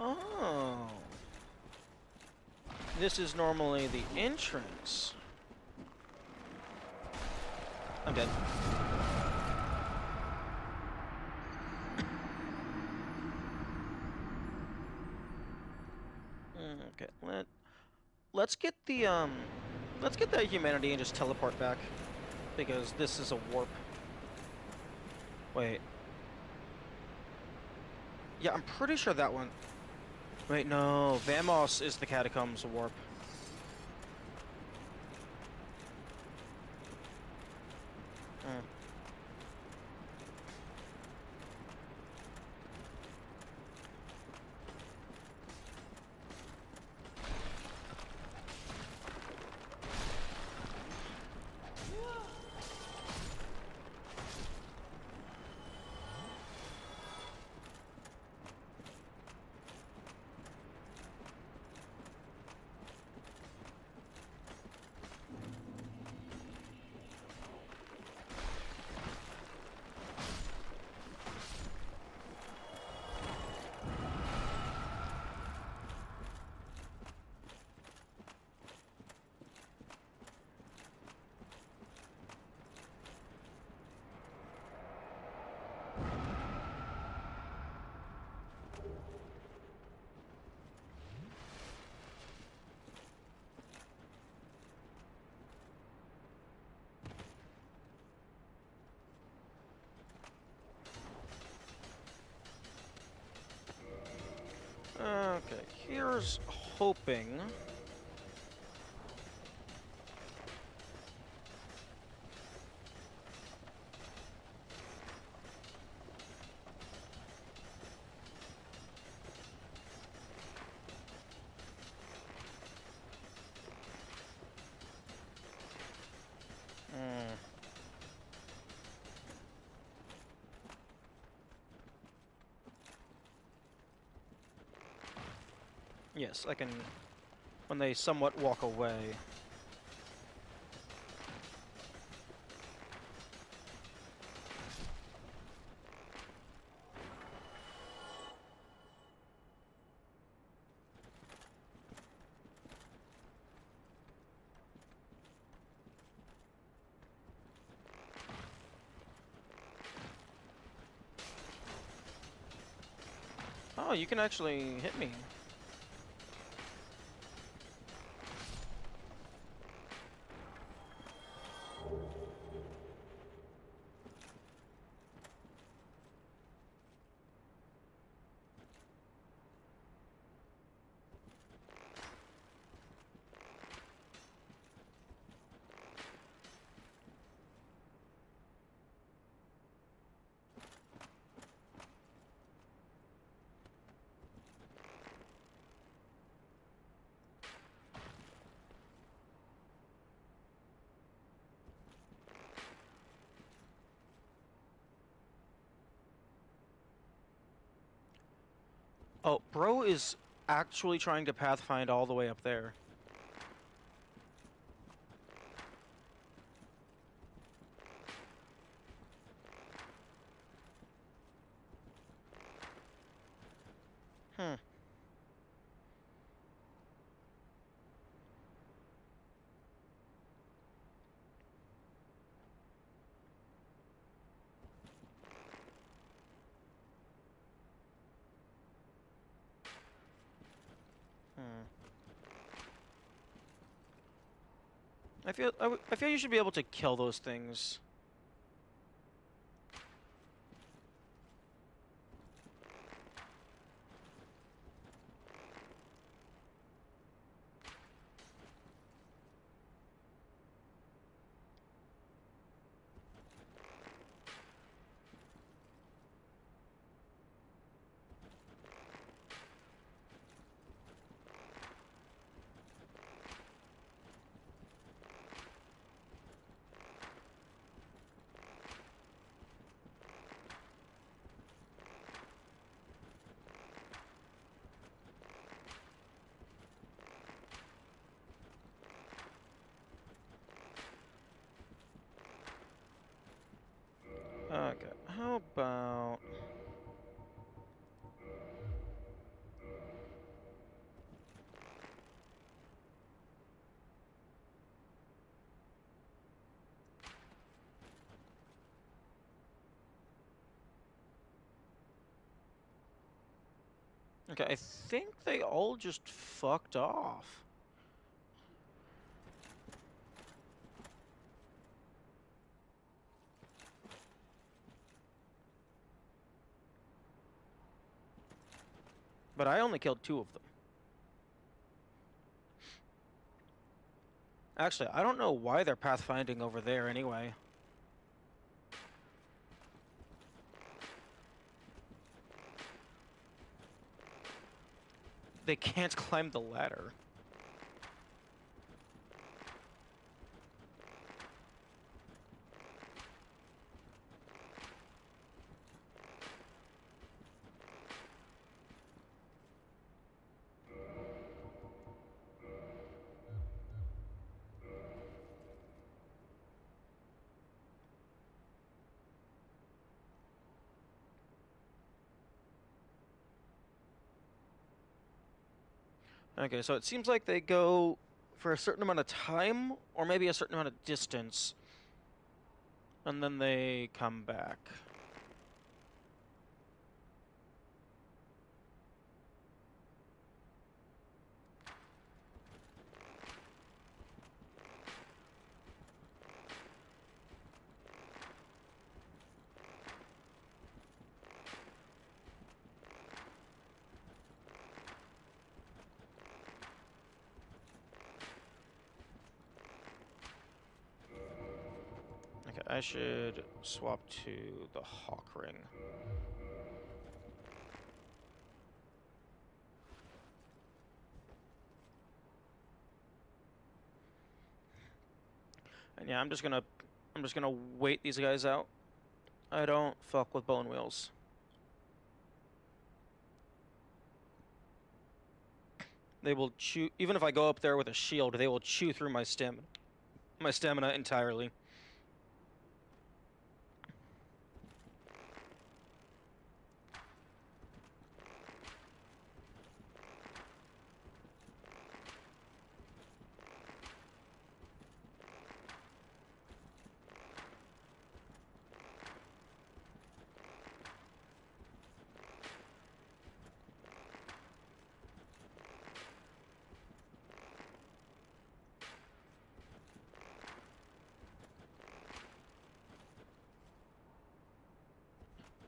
Oh. This is normally the entrance. I'm dead. Okay, let's get that humanity and just teleport back. Because this is a warp. Wait. Yeah, I'm pretty sure that one... Wait, no. Vamos is the Catacombs warp. Hmm. Okay, here's hoping. Hmm. Yes, I can... When they somewhat walk away. Oh, you can actually hit me. Oh, bro is actually trying to pathfind all the way up there. Hmm. Hmm. I feel you should be able to kill those things. Okay, how about... Okay, I think they all just fucked off. But I only killed 2 of them. Actually, I don't know why they're pathfinding over there anyway. They can't climb the ladder. Okay, so it seems like they go for a certain amount of time, or maybe a certain amount of distance, and then they come back. Okay, I should swap to the Hawk Ring. And yeah, I'm just gonna wait these guys out. I don't fuck with bone wheels. They will chew, even if I go up there with a shield, they will chew through my stamina entirely.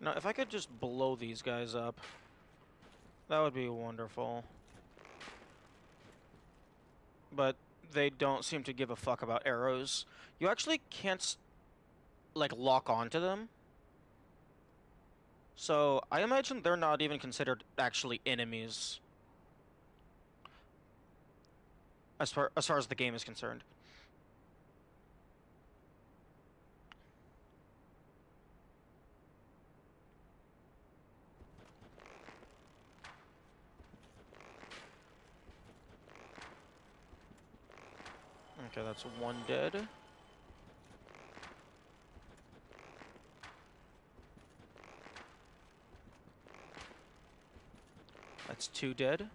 Now, if I could just blow these guys up, that would be wonderful. But they don't seem to give a fuck about arrows. You actually can't, like, lock onto them. So, I imagine they're not even considered actually enemies. As far as the game is concerned. Okay, that's 1 dead. That's 2 dead.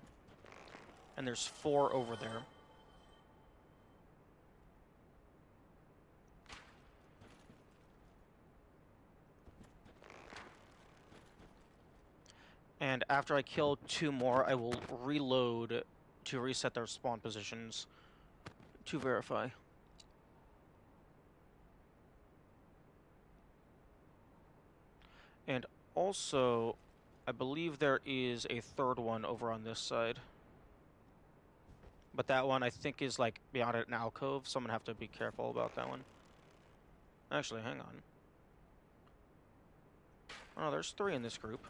And there's 4 over there. And after I kill 2 more, I will reload to reset their spawn positions to verify. And also, I believe there is a 3rd one over on this side. But that one I think is like beyond an alcove, so I'm gonna have to be careful about that one. Actually, hang on. Oh, there's 3 in this group.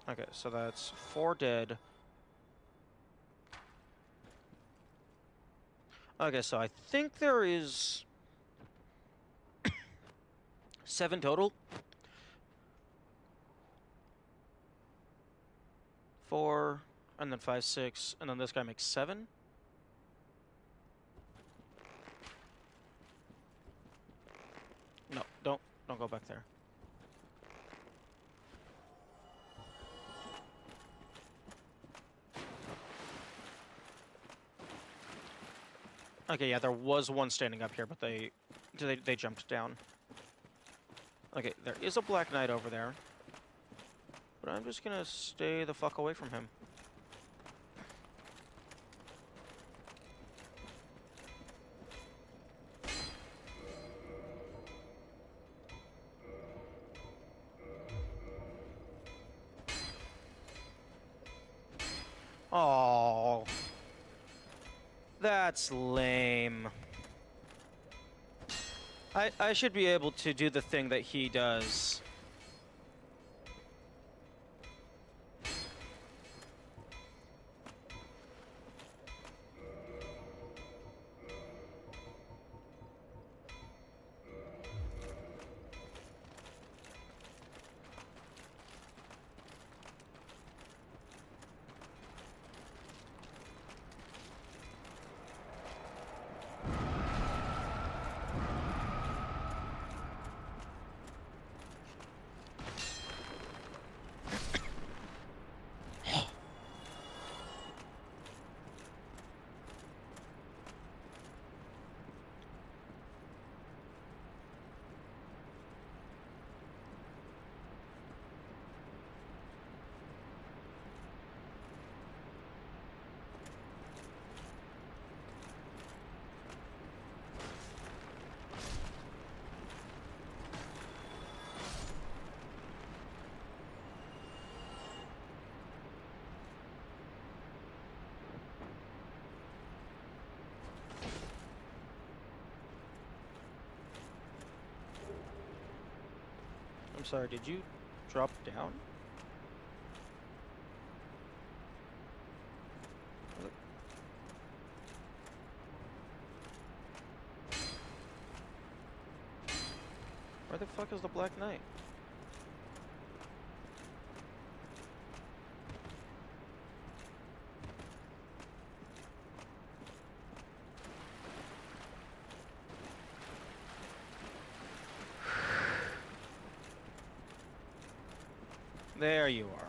Okay, so that's 4 dead. Okay, so I think there is 7 total. 4, and then 5, 6, and then this guy makes 7. No, don't go back there. Okay, yeah, there was one standing up here, but they jumped down. Okay, there is a Black Knight over there. But I'm just gonna stay the fuck away from him. Oh, that's lame. I should be able to do the thing that he does. I'm sorry, did you drop down? Where the fuck is the Black Knight? There you are.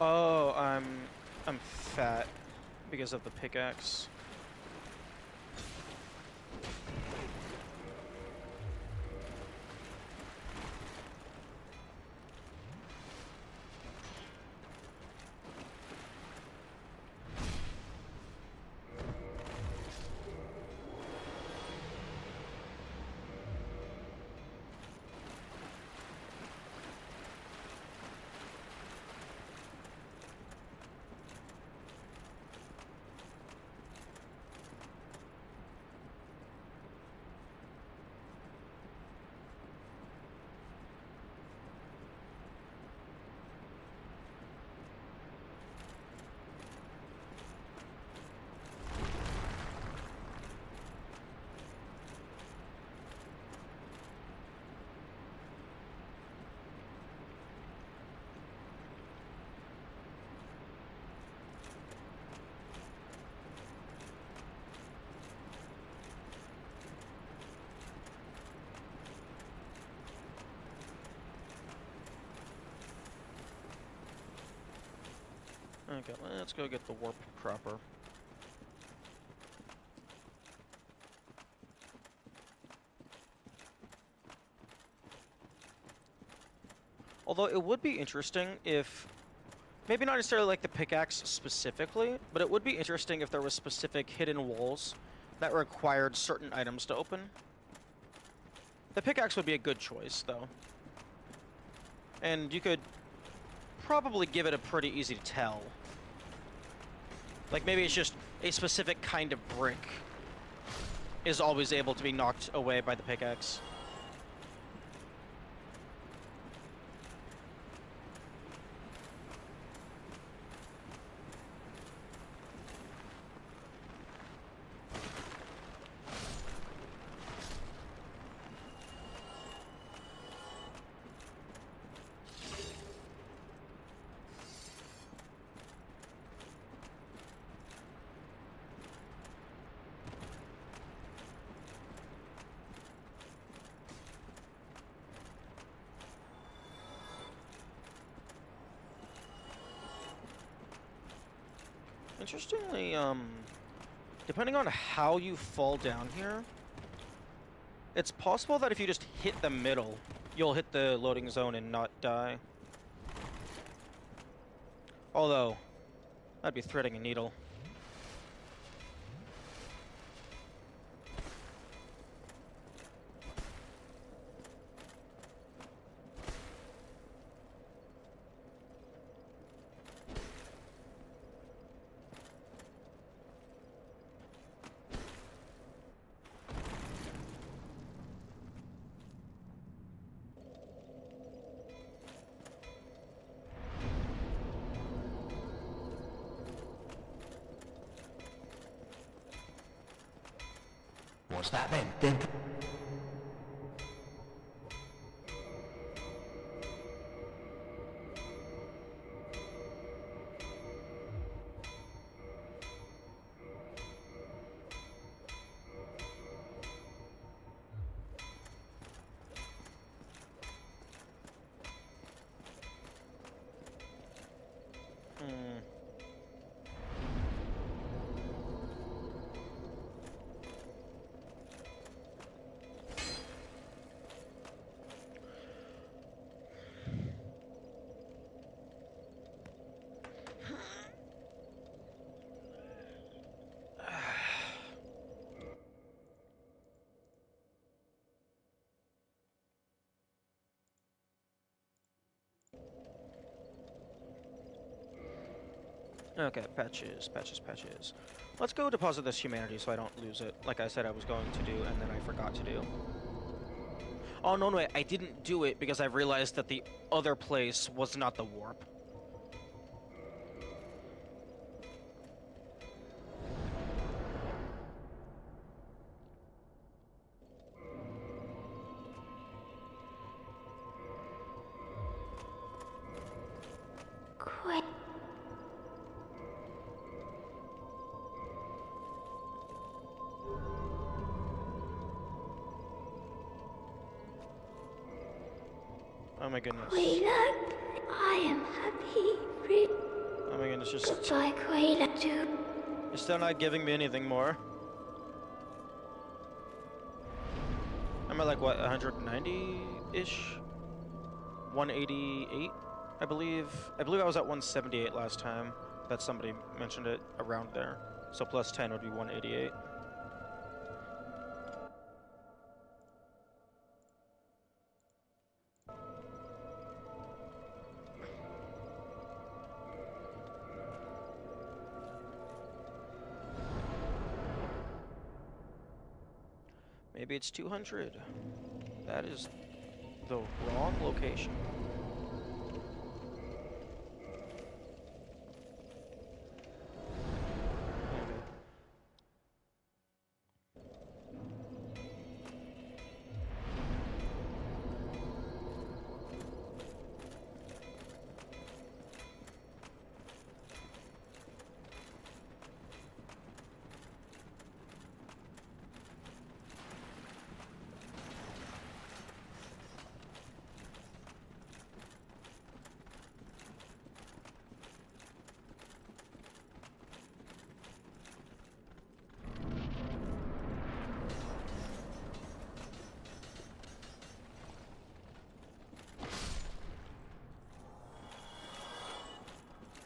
Oh, I'm fat because of the pickaxe. Okay, let's go get the warp proper. Although it would be interesting if, maybe not necessarily like the pickaxe specifically, but it would be interesting if there was specific hidden walls that required certain items to open. The pickaxe would be a good choice, though. And you could probably give it a pretty easy to tell. Like maybe it's just a specific kind of brick is always able to be knocked away by the pickaxe. Interestingly, depending on how you fall down here, it's possible that if you just hit the middle, you'll hit the loading zone and not die. Although, that'd be threading a needle.
What's that then? Okay, patches. Let's go deposit this humanity so I don't lose it, like I said I was going to do, and then I forgot to do. Oh, no, wait, I didn't do it because I realized that the other place was not the warp.
Quit.
Oh my goodness.
Quayla, I am happy.
Oh my goodness, just...
Goodbye, Quayla, too.
You're still not giving me anything more. I'm at like, what, 190-ish? 188, I believe. I believe I was at 178 last time. That somebody mentioned it around there. So plus 10 would be 188. Maybe it's 200. That is the wrong location.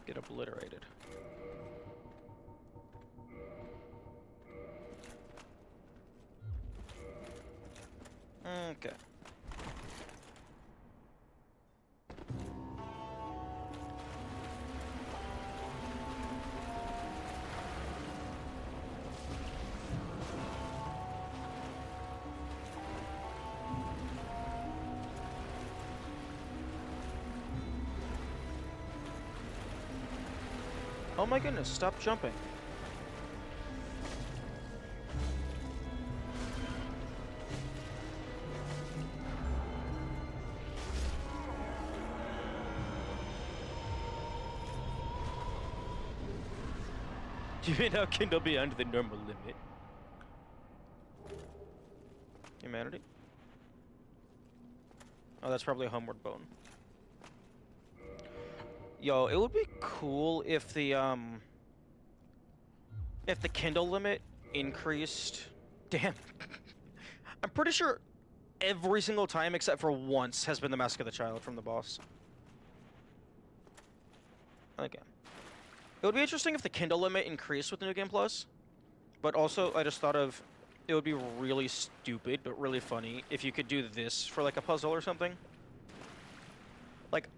Get obliterated. Okay. Oh my goodness, stop jumping. You may now kindle beyond the normal limit. Humanity? Oh, that's probably a homeward bone. Yo, it would be cool if the, if the Kindle limit increased. Damn. I'm pretty sure every single time except for once has been the Mask of the Child from the boss. Again. It would be interesting if the Kindle limit increased with New Game Plus. But also, I just thought of, it would be really stupid, but really funny, if you could do this for, like, a puzzle or something. Like,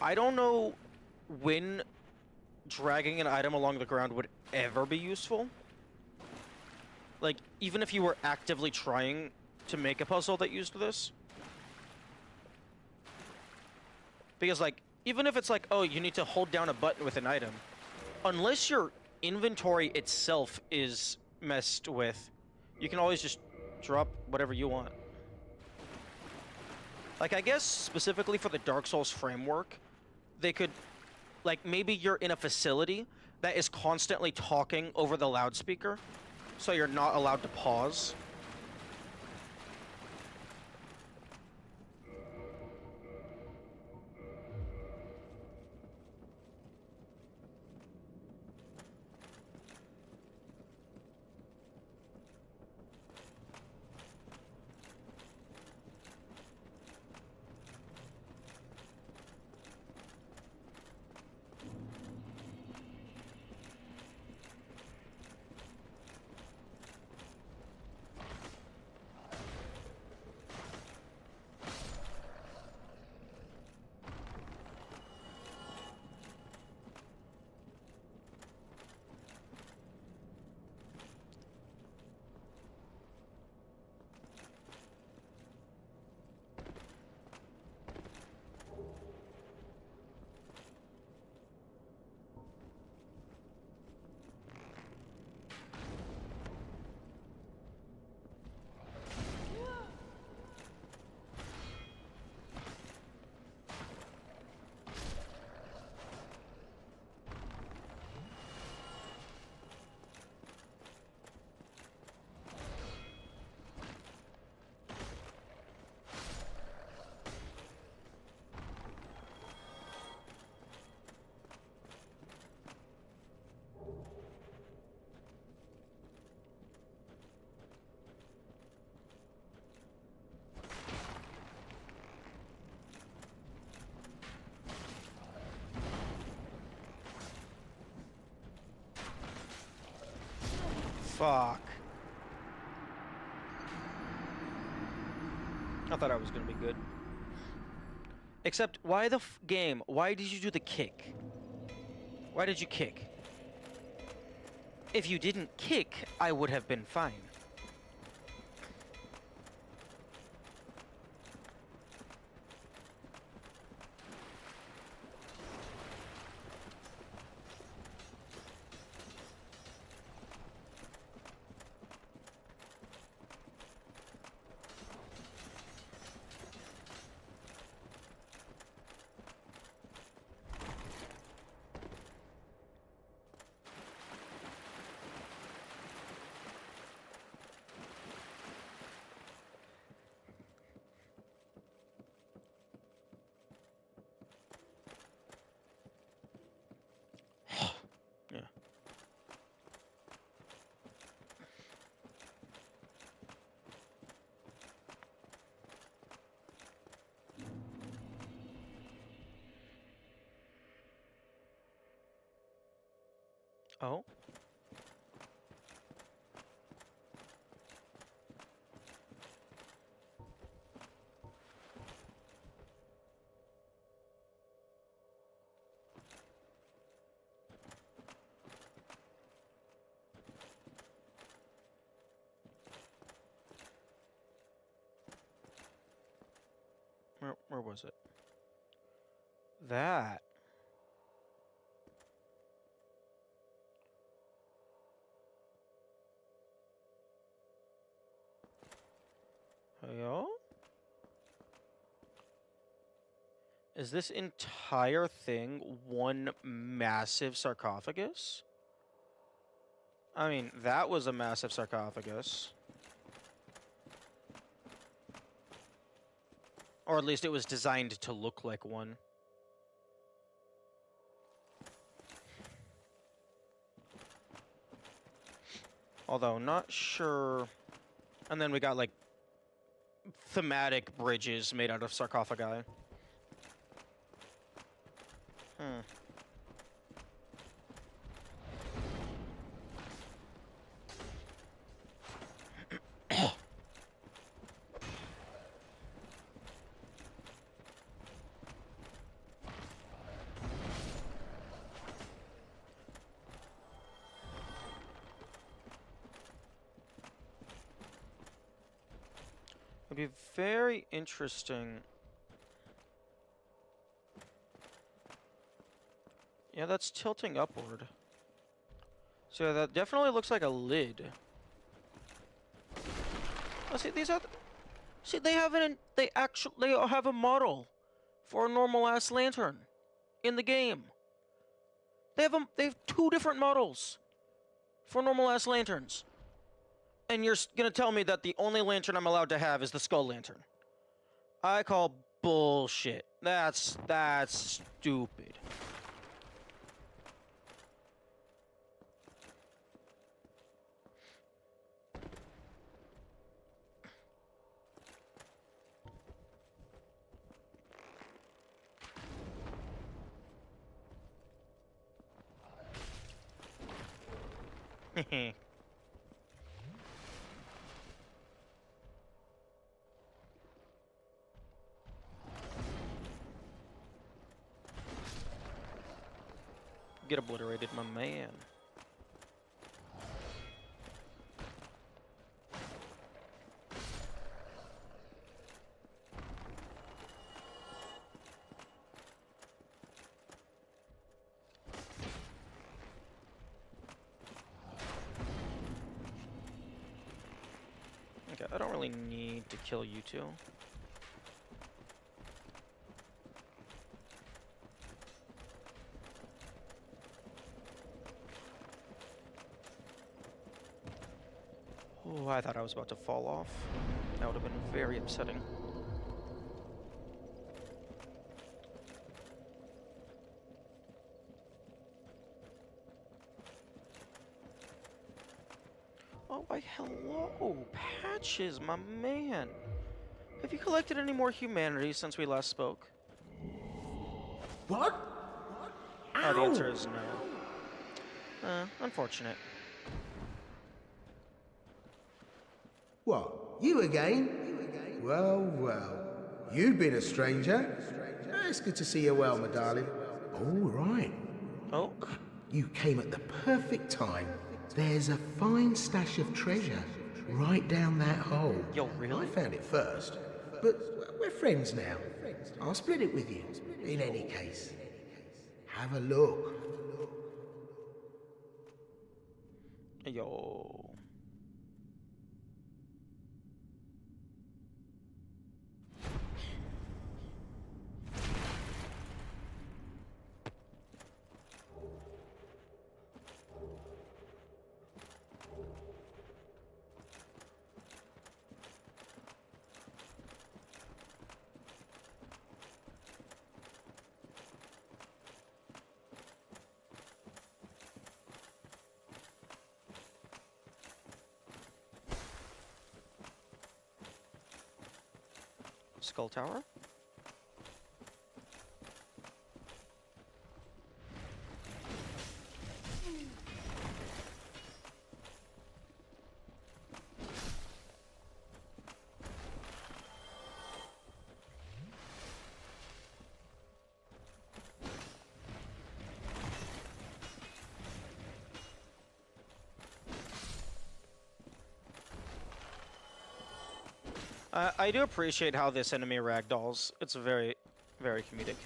I don't know when dragging an item along the ground would ever be useful. Like, even if you were actively trying to make a puzzle that used this. Because, like, even if it's like, oh, you need to hold down a button with an item, unless your inventory itself is messed with, you can always just drop whatever you want. Like, I guess specifically for the Dark Souls framework, they could, like, maybe you're in a facility that is constantly talking over the loudspeaker, so you're not allowed to pause. Fuck. I thought I was gonna be good. Except, why the game? Why did you do the kick? Why did you kick? If you didn't kick, I would have been fine. Yeah. Oh? Where was it? That. Yo? Is this entire thing one massive sarcophagus? I mean, that was a massive sarcophagus. Or at least it was designed to look like one. Although, not sure... And then we got, like, thematic bridges made out of sarcophagi. Hmm. It'd be very interesting. Yeah, that's tilting upward. So yeah, that definitely looks like a lid. Oh, see, these are. See, they have They have a model for a normal ass lantern in the game. They have two different models for normal ass lanterns. And you're gonna tell me that the only lantern I'm allowed to have is the skull lantern? I call bullshit. That's stupid. Get obliterated, my man. Okay, I don't really need to kill you two. Oh, I thought I was about to fall off. That would have been very upsetting. Oh, why hello, Patches, my man. Have you collected any more humanity since we last spoke?
What?
Oh, the
Ow!
answer is no. Unfortunate.
What? You again? Well, well. You've been a stranger. It's good to see you well, my darling. All right.
Oh,
You came at the perfect time. There's a fine stash of treasure right down that hole.
yo, really?
I found it first, but we're friends now. I'll split it with you, in any case. Have a look.
Yo. Skull Tower? I do appreciate how this enemy ragdolls. It's very, very comedic.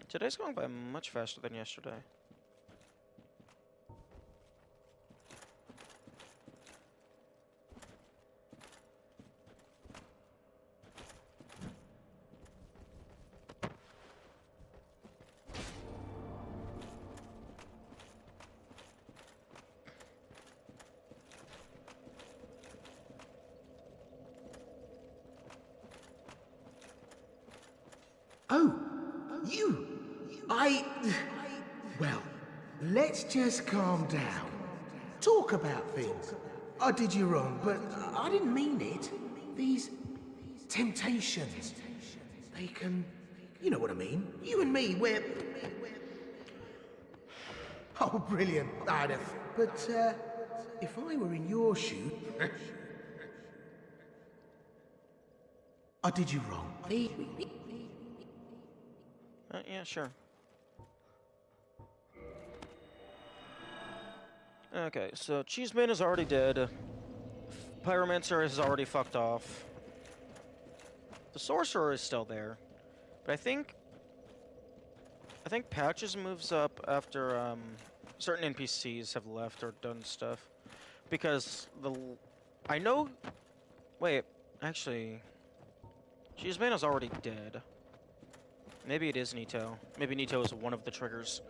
Today's going by much faster than yesterday.
Well, let's just calm down. Talk about things. I did you wrong, but I didn't mean it. These temptations, they can... You know what I mean? You and me, we're... Oh, brilliant. I'd have... But, if I were in your shoes... I did you wrong.
Yeah, sure. Okay, so Cheeseman is already dead. Pyromancer has already fucked off. The Sorcerer is still there. But I think Patches moves up after certain NPCs have left or done stuff. Because I know... Wait, actually... Cheeseman is already dead. Maybe it is Nito. Maybe Nito is one of the triggers.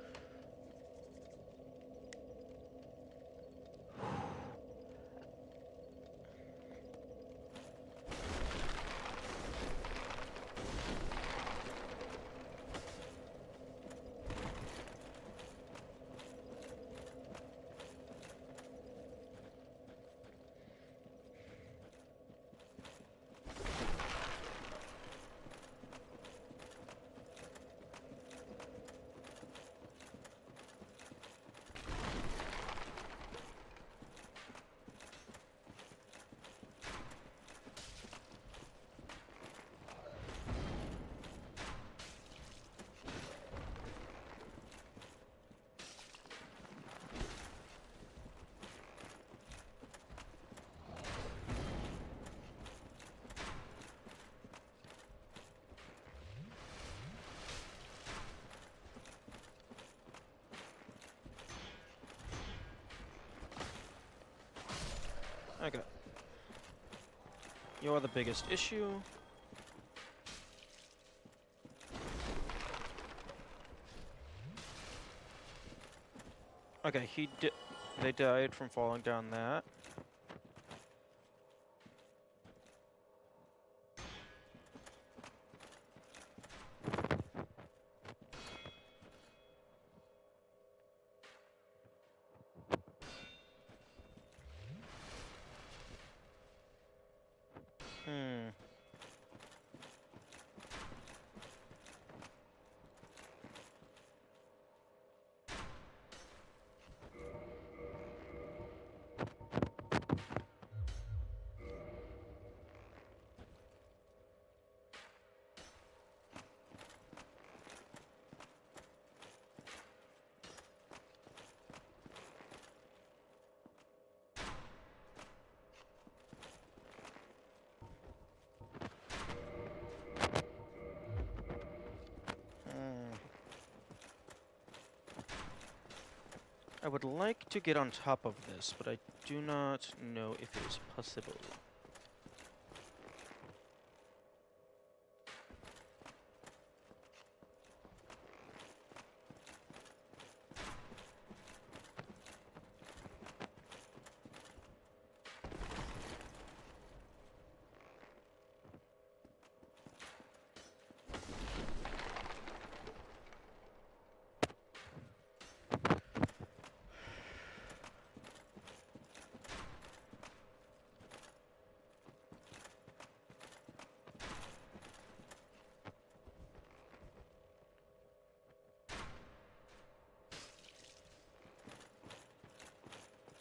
Okay. You're the biggest issue. Okay, they died from falling down that. I would like to get on top of this, but I do not know if it is possible.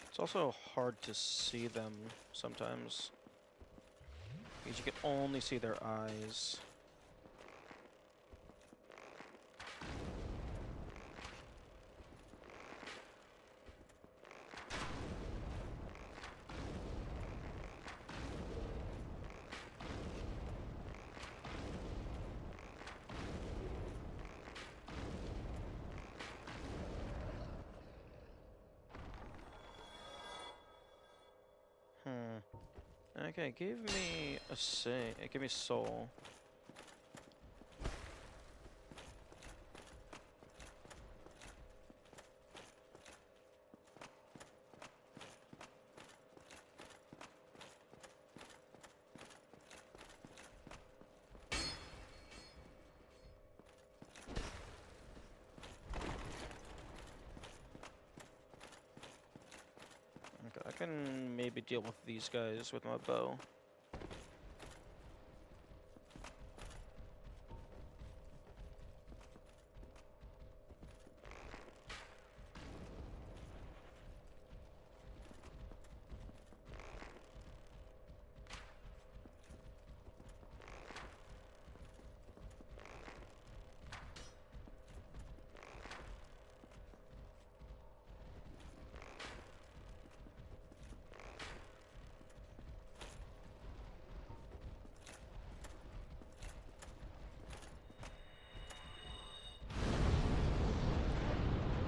It's also hard to see them sometimes, because you can only see their eyes. Okay, give me give me soul. maybe deal with these guys with my bow.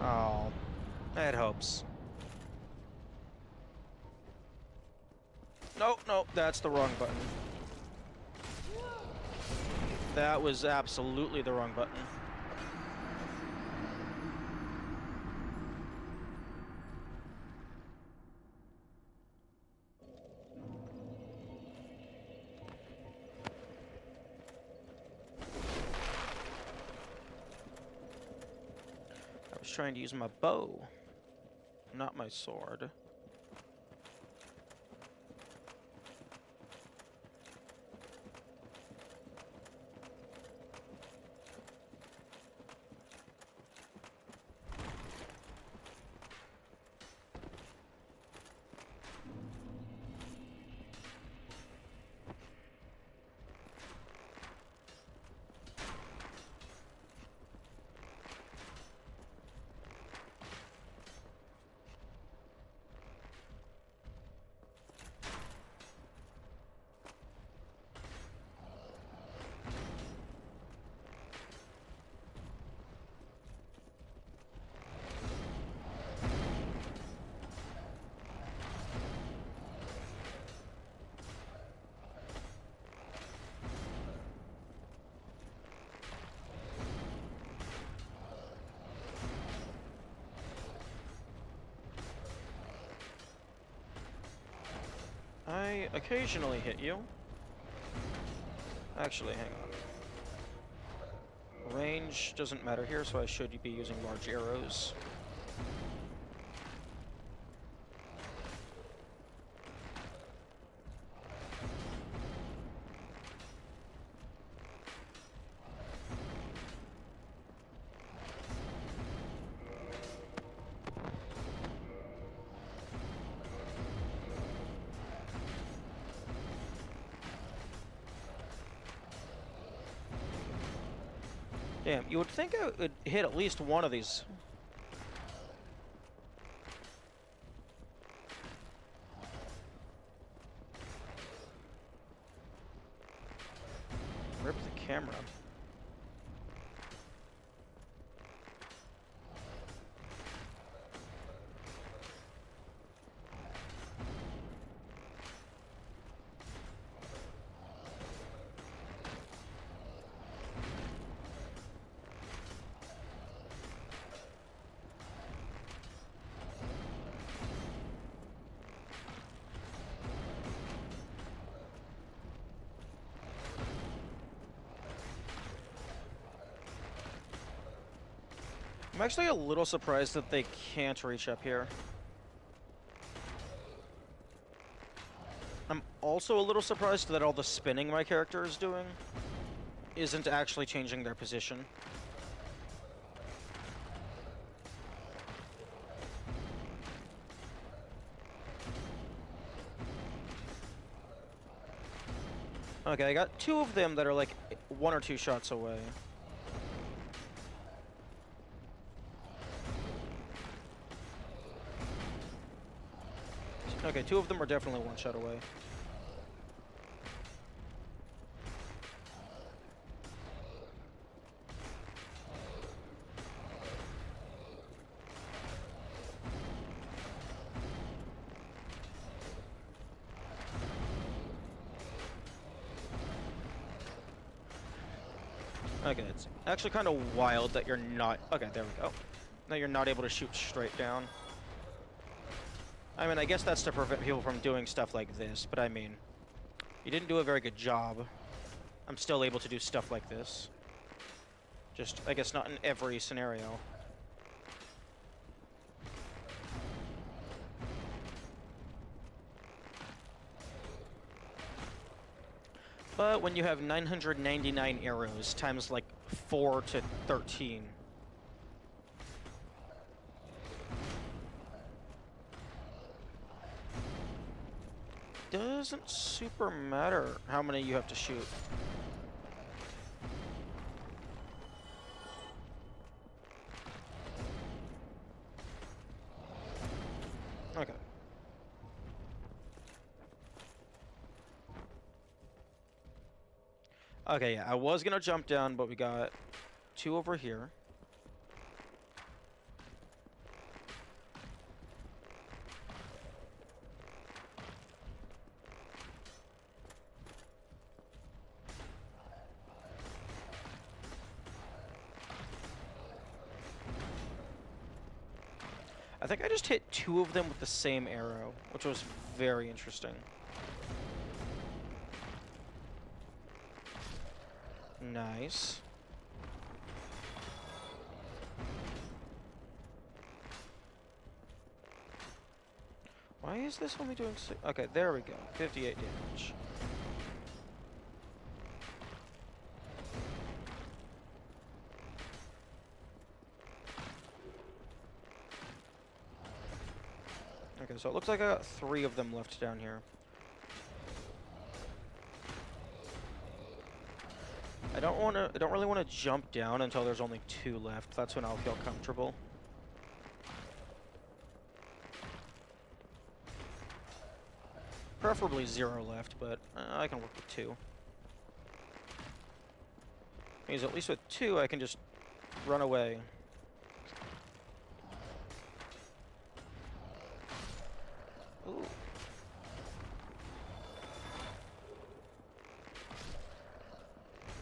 Oh, I had hopes. No, no, that's the wrong button. That was absolutely the wrong button. I was trying to use my bow, not my sword. I occasionally hit you. Actually, hang on. Range doesn't matter here, so I should be using large arrows. Damn, you would think I would hit at least one of these. Rip the camera. I'm actually a little surprised that they can't reach up here. I'm also a little surprised that all the spinning my character is doing isn't actually changing their position. Okay, I got two of them that are like 1 or 2 shots away. Okay, 2 of them are definitely 1 shot away. Okay, it's actually kind of wild that you're not... Okay, there we go. That you're not able to shoot straight down. I mean, I guess that's to prevent people from doing stuff like this, but I mean, you didn't do a very good job. I'm still able to do stuff like this. Just, I guess, not in every scenario. But when you have 999 arrows times like 4 to 13. Doesn't super matter how many you have to shoot. Okay. Okay, yeah, I was gonna jump down, but we got 2 over here. I think I just hit 2 of them with the same arrow, which was very interesting. Nice. Why is this only doing okay, there we go. 58 damage. Okay, so it looks like I got 3 of them left down here. I don't really want to jump down until there's only 2 left. That's when I'll feel comfortable. Preferably 0 left, but I can work with 2. Because at least with 2, I can just run away. Ooh.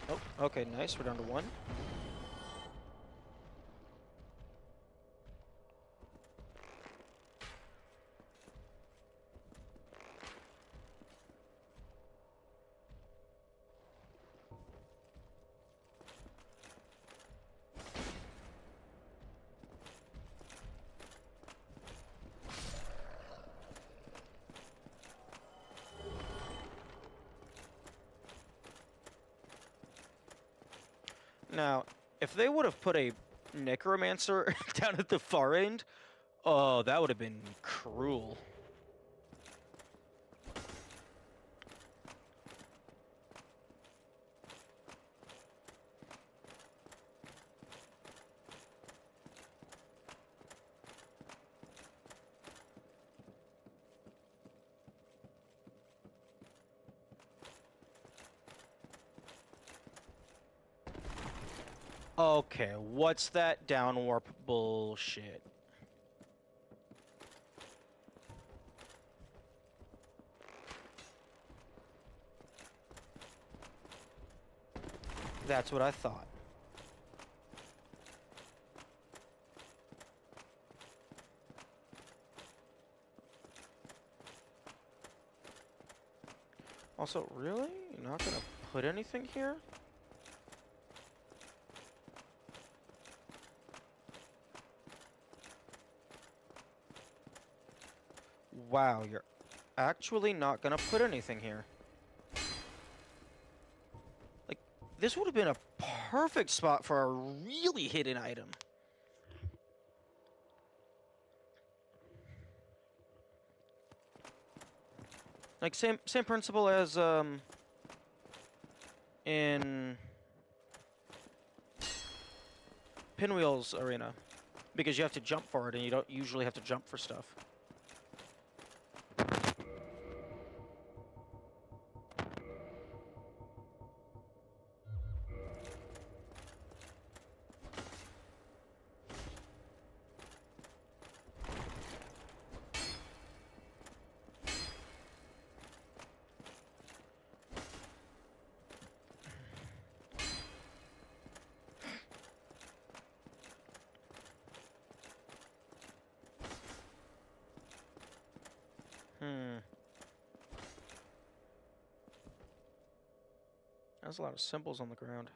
Oh, okay, nice. We're down to 1. Now, if they would have put a necromancer down at the far end, oh, that would have been cruel. Okay, what's that down warp bullshit? That's what I thought. Also, really? You're not gonna put anything here? Wow, you're actually not gonna put anything here. Like, this would have been a perfect spot for a really hidden item. Like, same principle as, in Pinwheel's arena. Because you have to jump for it, and you don't usually have to jump for stuff. There's a lot of symbols on the ground.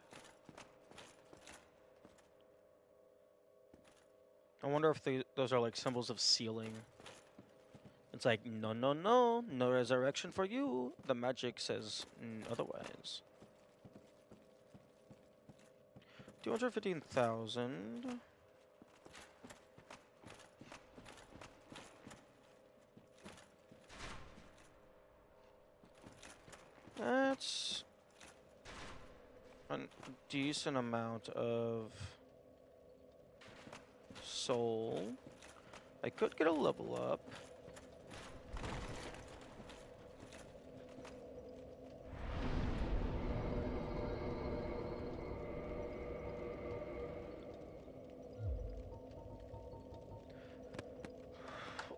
I wonder if those are like symbols of sealing It's like, no, no, no, no resurrection for you. The magic says otherwise. 215,000. That's a decent amount of soul. I could get a level up.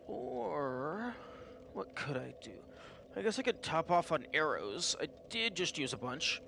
Or what could I do? I guess I could top off on arrows. I did just use a bunch.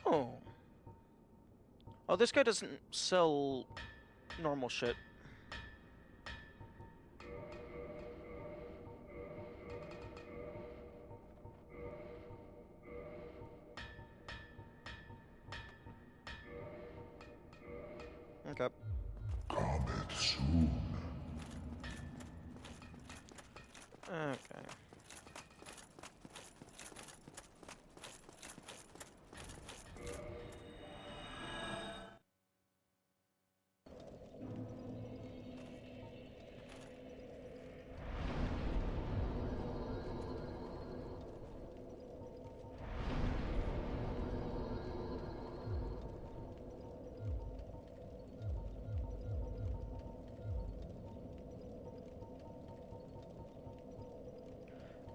Oh. Oh, this guy doesn't sell normal shit. Okay.
Comet soon.
Okay.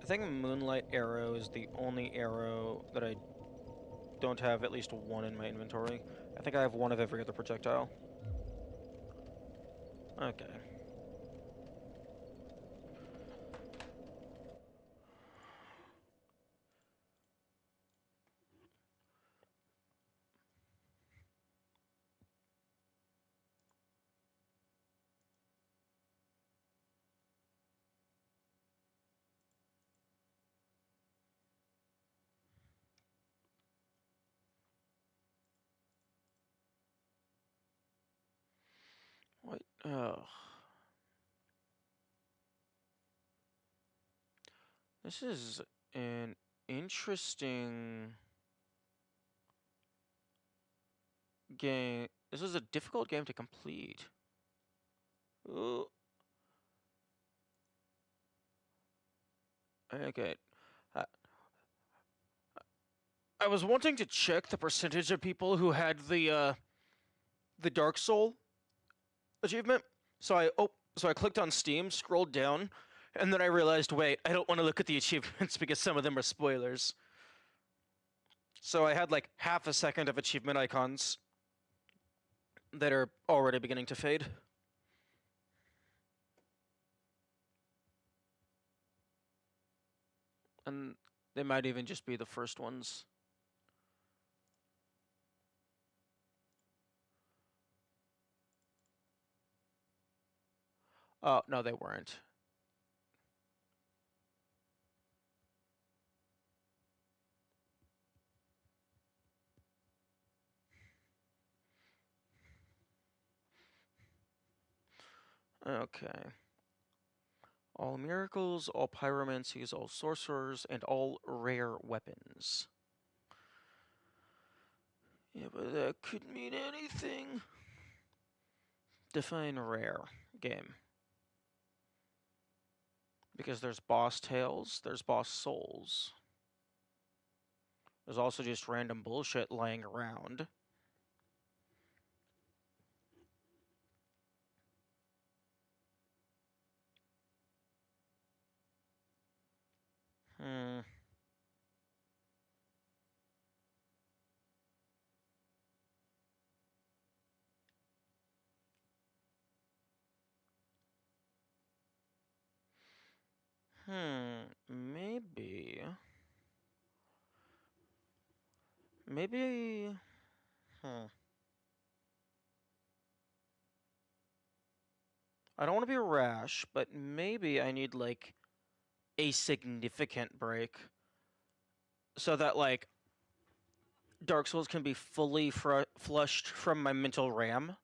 I think Moonlight Arrow is the only arrow that I don't have at least one in my inventory. I think I have one of every other projectile. Okay. What? Oh. This is an interesting game. This is a difficult game to complete. Ooh. Okay. I, I was wanting to check the percentage of people who had the Dark Soul achievement. So I clicked on Steam, scrolled down, and then I realized, wait, I don't want to look at the achievements because some of them are spoilers. So I had like half a second of achievement icons that are already beginning to fade. And they might even just be the first ones. Oh, no, they weren't. Okay. All miracles, all pyromancies, all sorcerers, and all rare weapons. Yeah, but that could mean anything. Define rare game. Because there's boss tails, there's boss souls. There's also just random bullshit lying around. Maybe. Maybe. I don't want to be rash, but maybe I need, like, a significant break. So that, like, Dark Souls can be fully flushed from my mental RAM.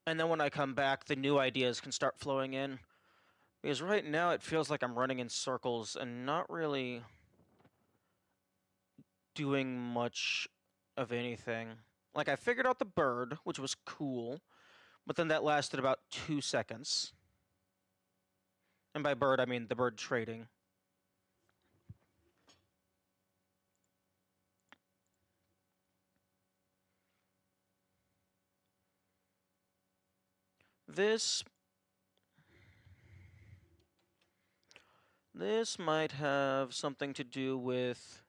And then when I come back, the new ideas can start flowing in. Because right now it feels like I'm running in circles and not really doing much of anything. Like, I figured out the bird, which was cool, but then that lasted about 2 seconds. And by bird, I mean the bird trading. This might have something to do with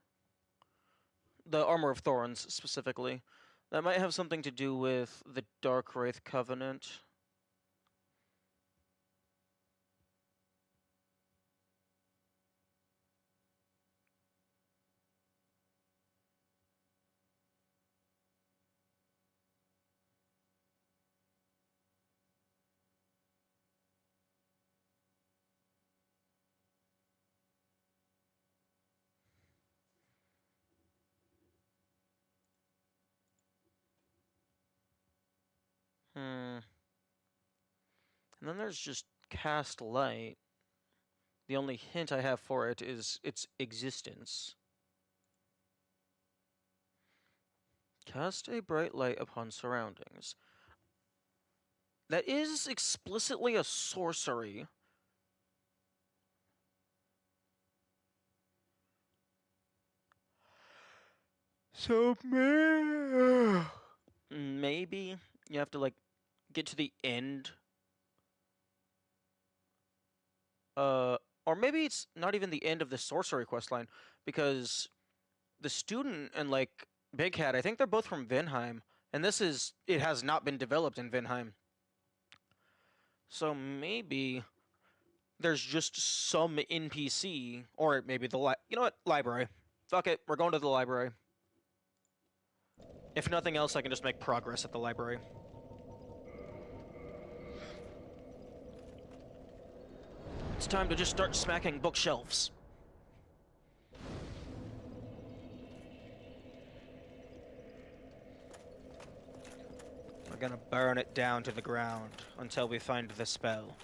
the Armor of Thorns, specifically. That might have something to do with the Dark Wraith Covenant. And then there's just Cast Light. The only hint I have for it is its existence. Cast a bright light upon surroundings. That is explicitly a sorcery. So maybe you have to, like, get to the end. Or maybe it's not even the end of the sorcery questline, because the student and, like, Big Cat, I think they're both from Vinheim, and it has not been developed in Vinheim. So maybe there's just some NPC, or maybe you know what? Library. Fuck it, we're going to the library. If nothing else, I can just make progress at the library. It's time to just start smacking bookshelves. We're gonna burn it down to the ground until we find the spell.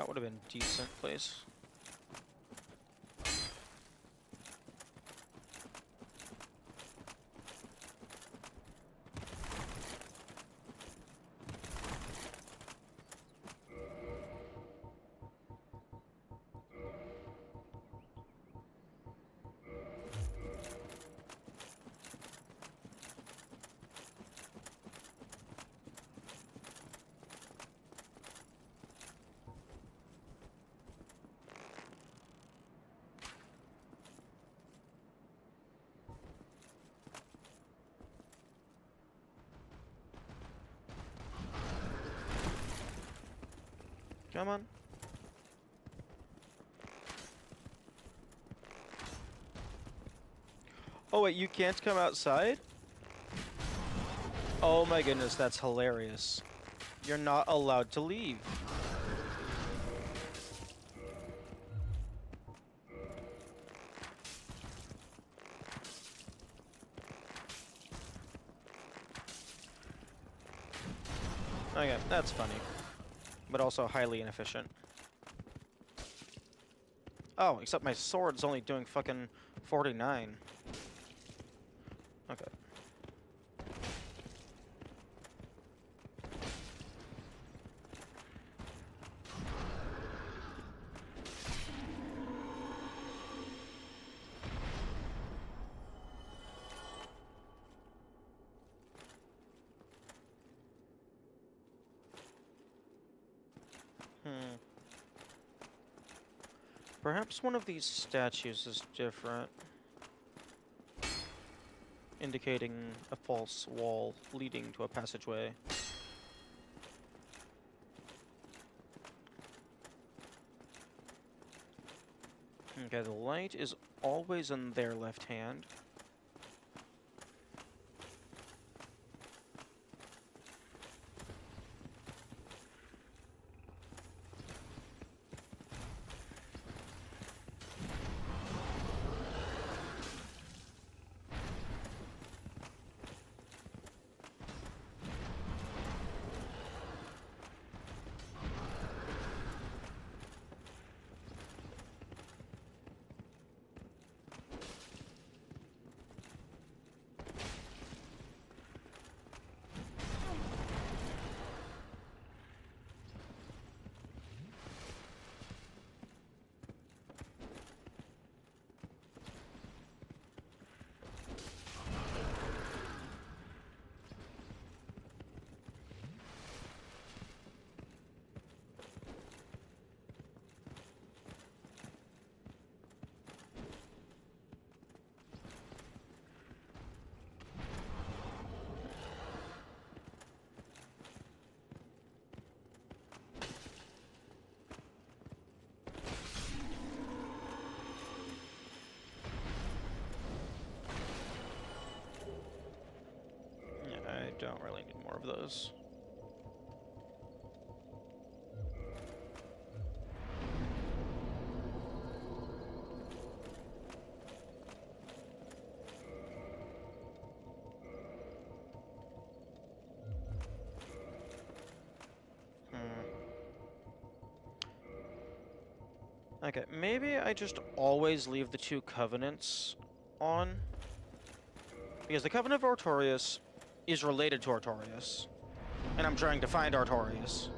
That would have been a decent place. Come on. Oh wait, you can't come outside? Oh my goodness, that's hilarious. You're not allowed to leave. Okay, that's funny. But also highly inefficient. Oh, except my sword's only doing fucking 49. Okay. Perhaps one of these statues is different, indicating a false wall leading to a passageway. Okay, the light is always in their left hand. I don't really need more of those. Okay, maybe I just always leave the two covenants on. Because the Covenant of Artorias is related to Artorias. And I'm trying to find Artorias.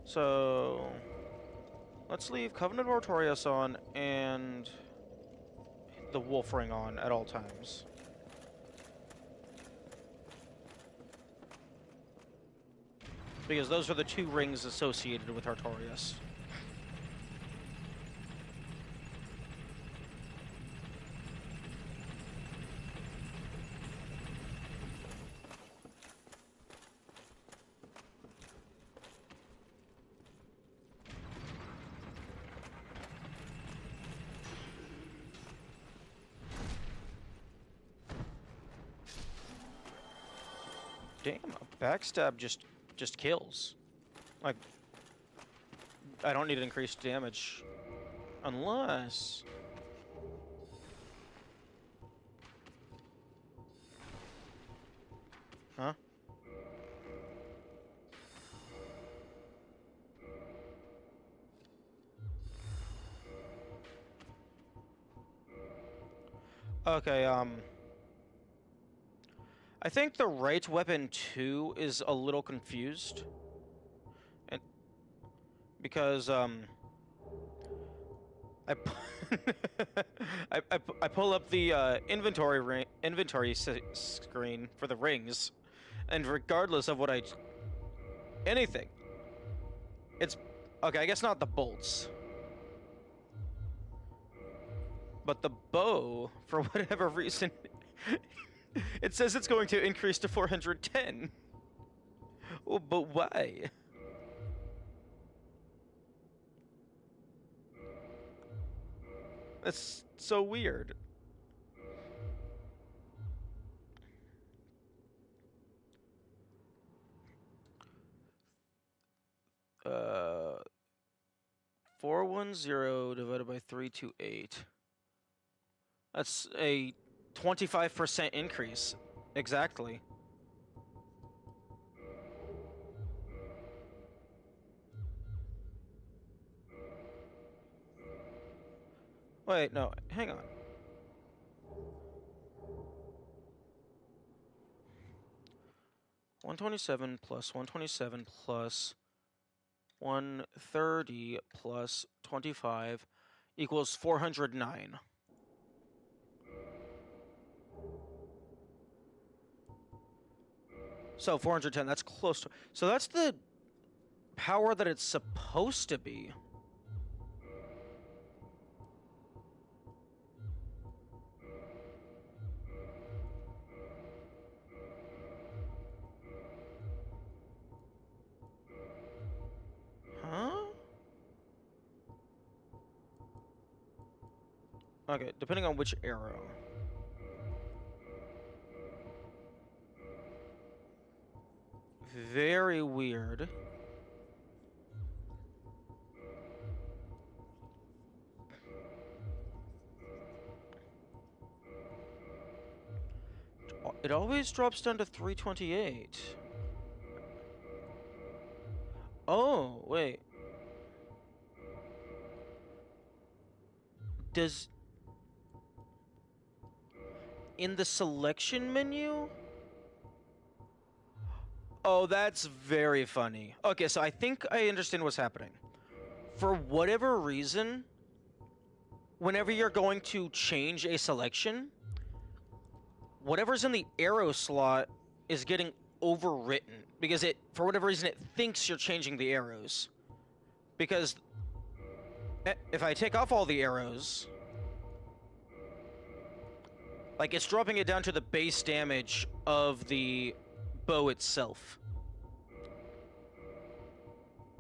So let's leave Covenant of Artorias on and the Wolf Ring on at all times. Because those are the two rings associated with Artorias. Damn, a backstab just kills. Like, I don't need increased damage. Unless... Huh? Okay, I think the right weapon 2 is a little confused. And because, I, I pull up the inventory screen for the rings, and regardless of what anything, it's okay. I guess not the bolts, but the bow, for whatever reason, it says it's going to increase to 410. Oh, but why? That's so weird. Uh, 410 divided by 328. That's a 25% increase. Exactly. Wait, no, hang on. $127 plus $127 plus 130 plus 25 equals 409. So 410, that's close to... So that's the power that it's supposed to be. Huh? Okay, depending on which arrow. Very weird. It always drops down to 328. Oh, wait. Does... In the selection menu? Oh, that's very funny. Okay, so I think I understand what's happening. For whatever reason, whenever you're going to change a selection, whatever's in the arrow slot is getting overwritten because it, for whatever reason, it thinks you're changing the arrows. Because if I take off all the arrows, like, it's dropping it down to the base damage of the bow itself.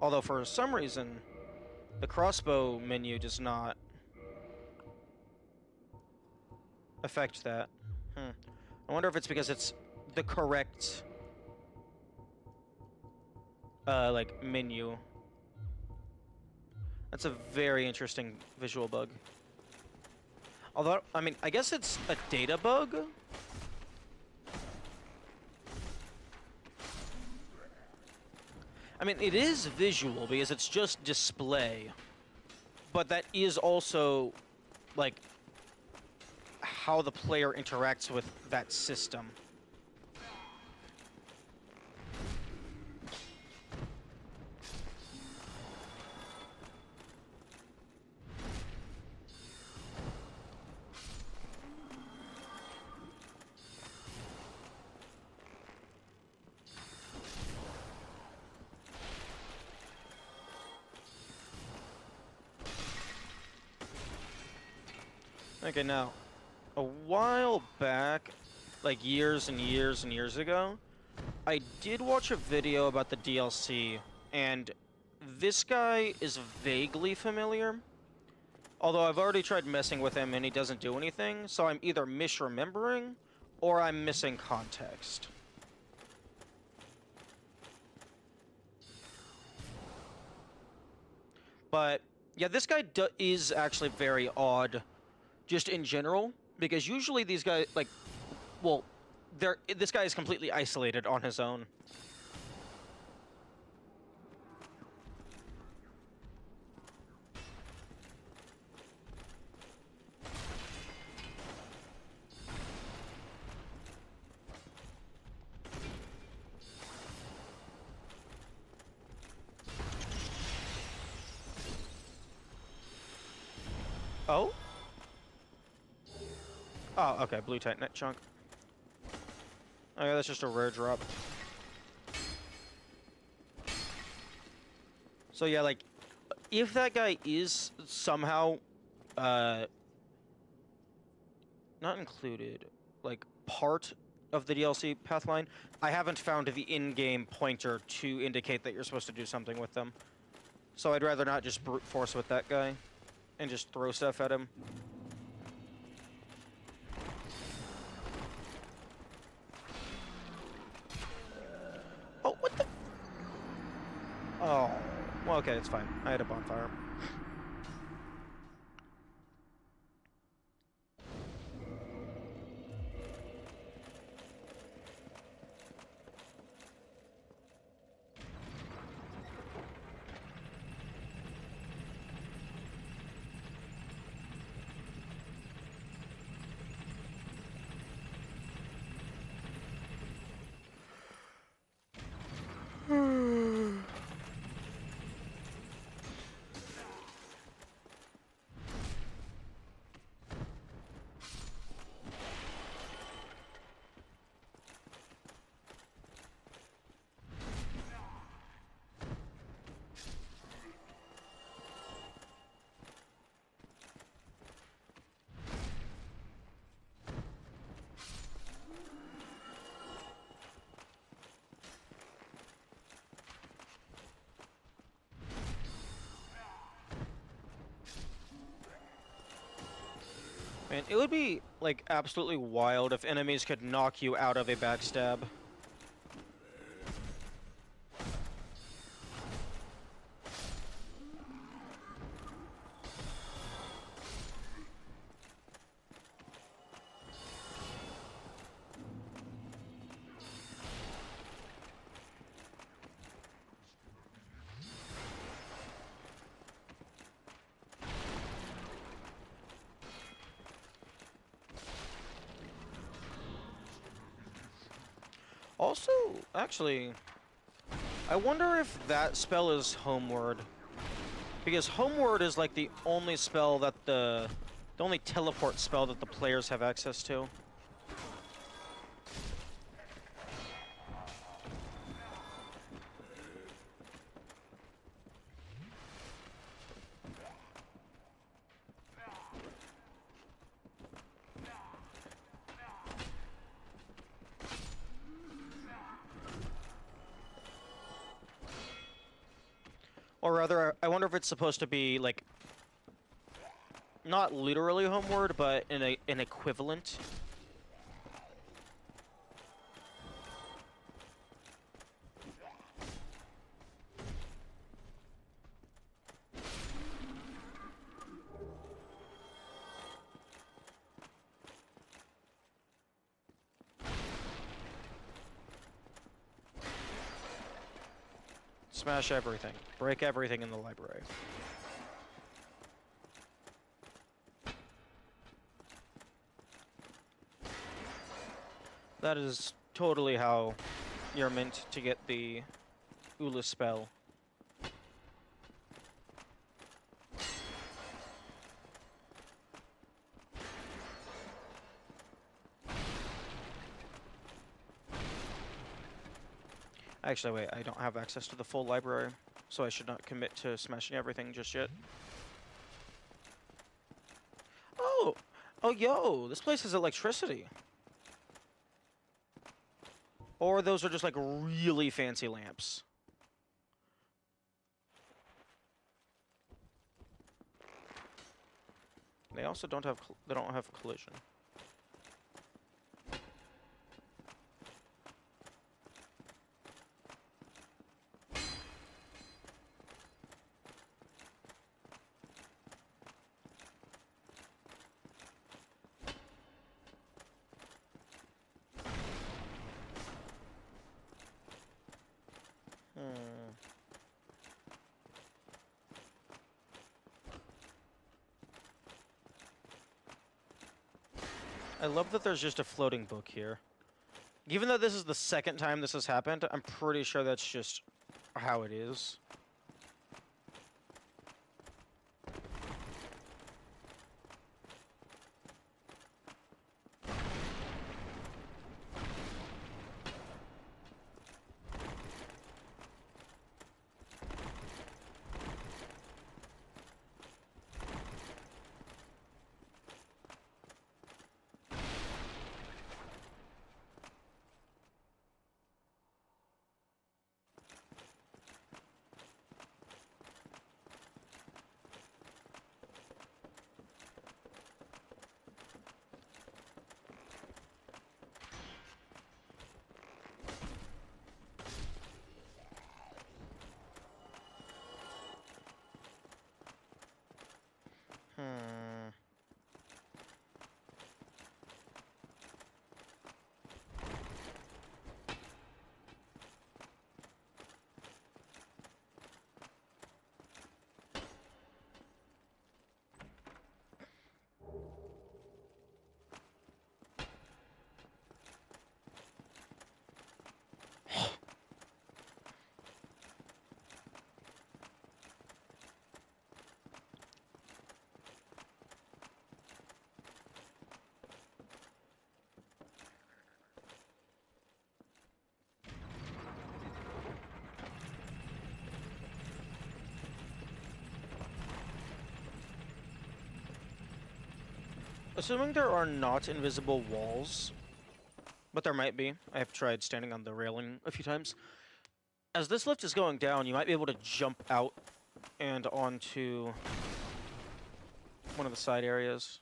Although for some reason, the crossbow menu does not affect that. I wonder if it's because it's the correct, like, menu. That's a very interesting visual bug. Although, I mean, I guess it's a data bug? I mean, it is visual because it's just display. But that is also, like, how the player interacts with that system. Okay, now, a while back, like years and years and years ago, I did watch a video about the DLC, and this guy is vaguely familiar. Although I've already tried messing with him and he doesn't do anything, so I'm either misremembering or I'm missing context. But yeah, this guy is actually very odd, just in general, because usually these guys, like, well, this guy is completely isolated on his own. Oh? Oh, okay, blue Titanite chunk. Oh yeah, that's just a rare drop. So yeah, like, if that guy is somehow, not included, like, part of the DLC pathline, I haven't found the in-game pointer to indicate that you're supposed to do something with them. So I'd rather not just brute force with that guy and just throw stuff at him. Oh, what the? Oh, well, okay, it's fine. I had a bonfire. Man, it would be, like, absolutely wild if enemies could knock you out of a backstab. Also, actually, I wonder if that spell is Homeward. Because Homeward is like the only spell that the only teleport spell that the players have access to. Or rather, I wonder if it's supposed to be, like, not literally Homeward, but an equivalent. Smash everything. Break everything in the library. That is totally how you're meant to get the Ula spell. Actually, wait, I don't have access to the full library, so I should not commit to smashing everything just yet. Oh! Oh, yo! This place has electricity. Or those are just, like, really fancy lamps. They also don't have collision. I love that there's just a floating book here. Given that this is the second time this has happened, I'm pretty sure that's just how it is. Assuming there are not invisible walls, but there might be. I have tried standing on the railing a few times. As this lift is going down, you might be able to jump out and onto one of the side areas.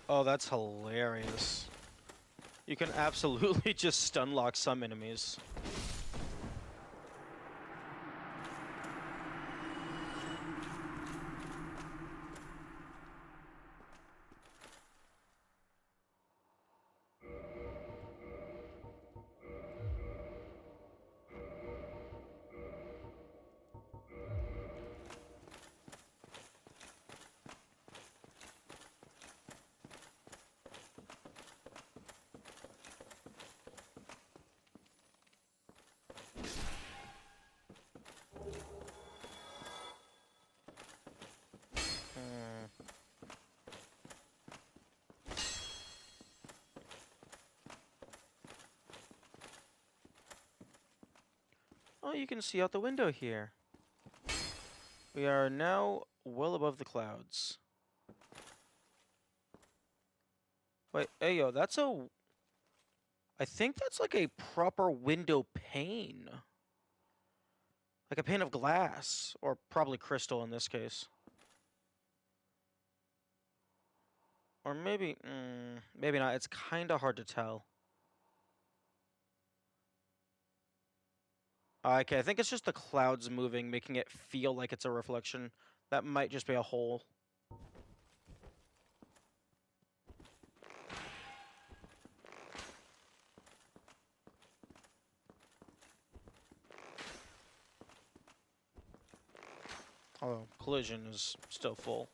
Oh, that's hilarious. You can absolutely just stun lock some enemies. Oh, you can see out the window here. We are now well above the clouds. Wait, hey yo, that's a... I think that's like a proper window pane. Like a pane of glass, or probably crystal in this case. Or maybe, maybe not, it's kinda hard to tell. Okay, I think it's just the clouds moving, making it feel like it's a reflection. That might just be a hole. Although, collision is still full.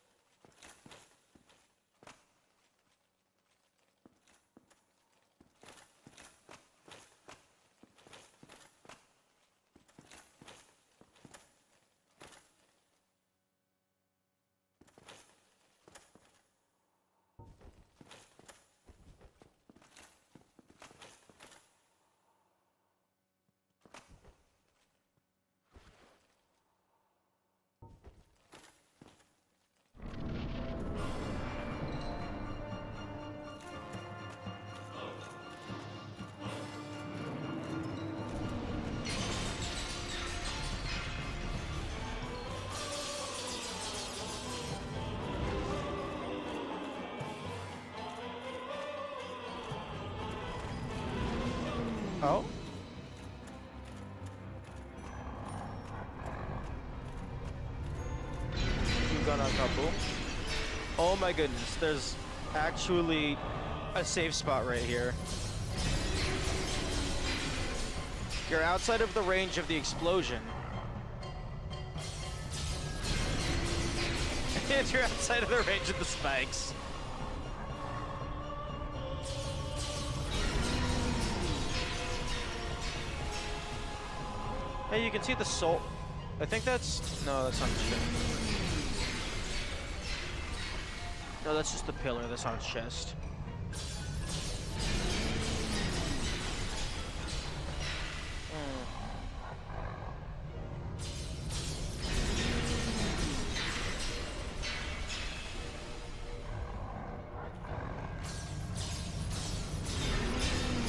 Oh? You gonna kaboom? Oh my goodness, there's actually a safe spot right here. You're outside of the range of the explosion. And you're outside of the range of the spikes. Hey, you can see the soul. I think that's... No, that's not the chest. No, that's just the pillar. That's not a chest.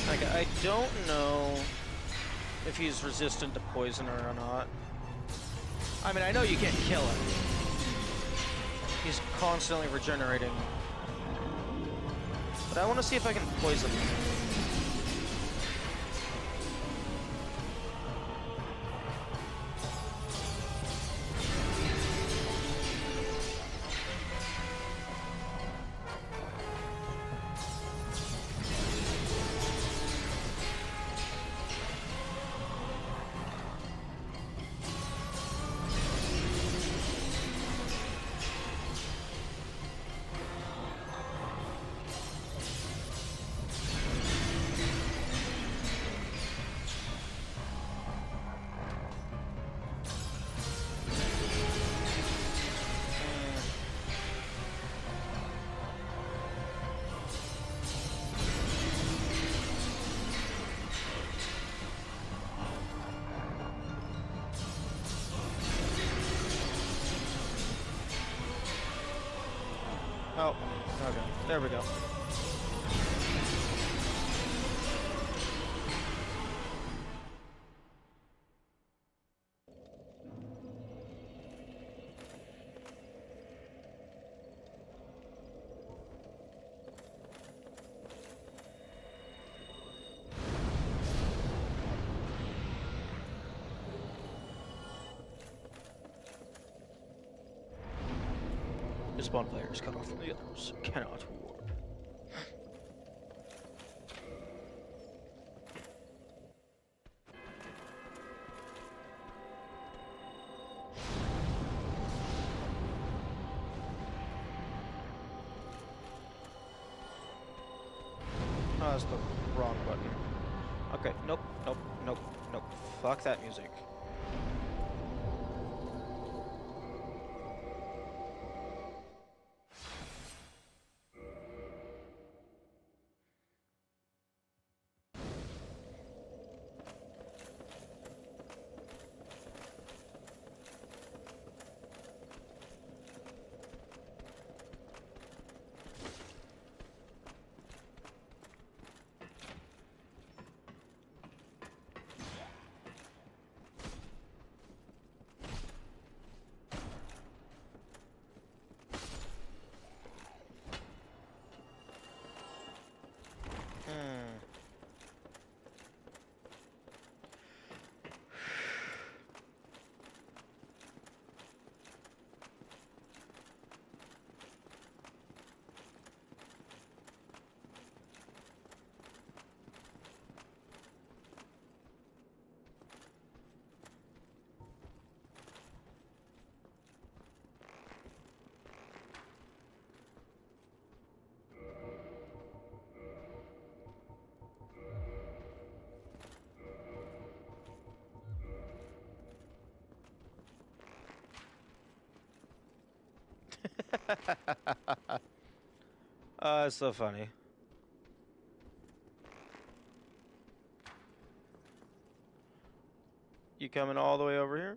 Like, I don't know if he's resistant to poison or not. I mean, I know you can't kill him. He's constantly regenerating. But I want to see if I can poison him. Oh, okay. There we go. The spawn player is cut off from the others. Cannot warp. Oh, that's the wrong button. Okay, nope, nope, nope, nope. Fuck that music. It's so funny. You coming all the way over here?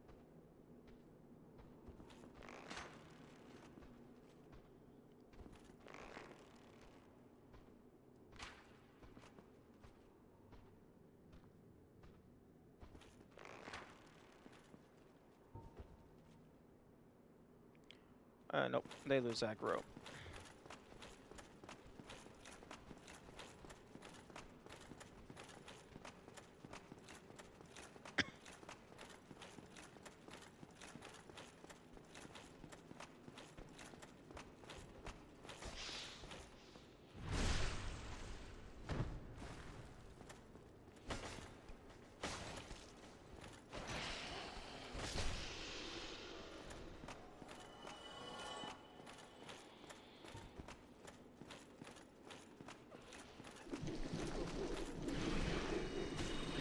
Nope, they lose aggro.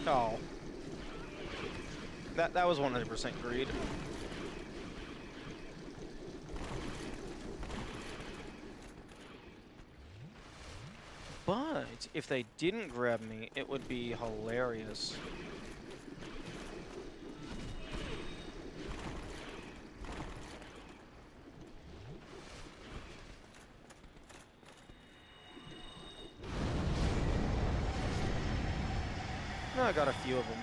Oh. That was 100% greed. But if they didn't grab me, it would be hilarious. No, I got a few of them.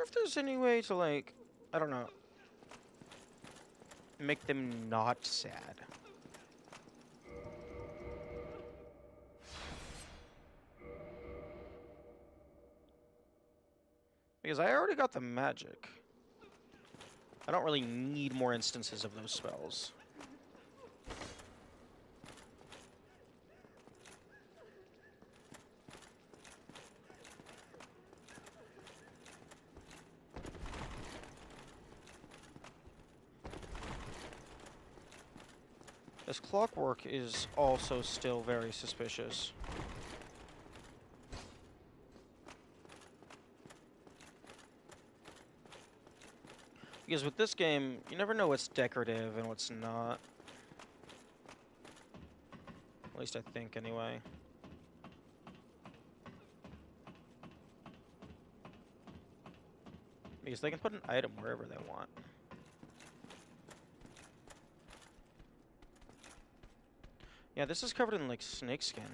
wonder if there's any way to, like, I don't know, make them not sad. Because I already got the magic. I don't really need more instances of those spells. This clockwork is also still very suspicious. Because with this game, you never know what's decorative and what's not. At least I think, anyway. Because they can put an item wherever they want. Yeah, this is covered in, like, snakeskin.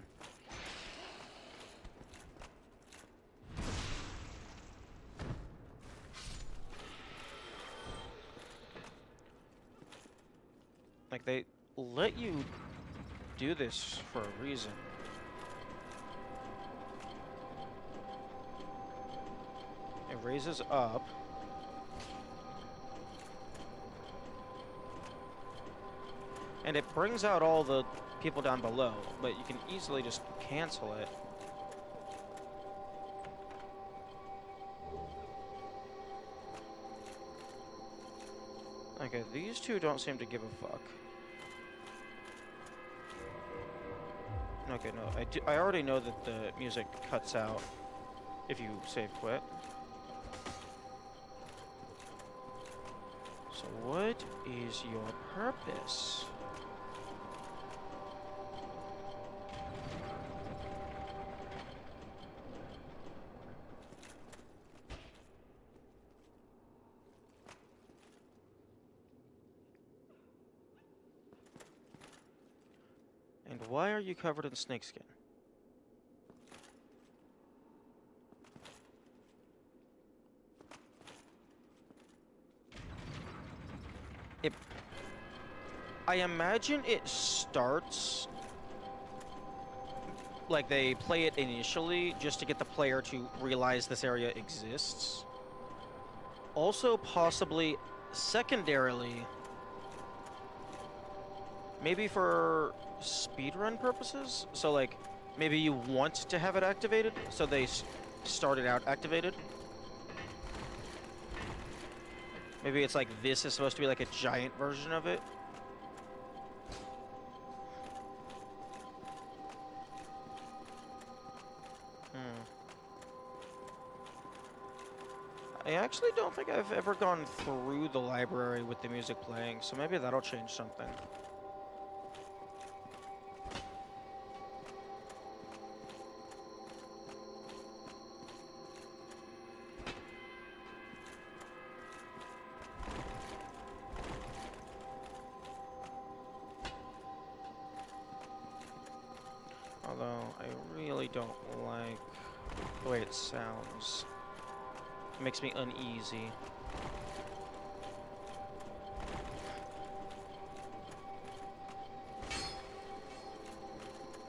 Like, they let you do this for a reason. It raises up. And it brings out all the people down below, but you can easily just cancel it. Okay, these two don't seem to give a fuck. Okay, no, I already know that the music cuts out if you save quit. So what is your purpose? And why are you covered in snakeskin? I imagine it starts like they play it initially just to get the player to realize this area exists. Also, possibly secondarily, maybe for speedrun purposes. So, like, maybe you want to have it activated, so they start it out activated. Maybe it's like this is supposed to be like a giant version of it. I actually don't think I've ever gone through the library with the music playing, so maybe that'll change something. Although, I really don't like the way it sounds. It makes me uneasy.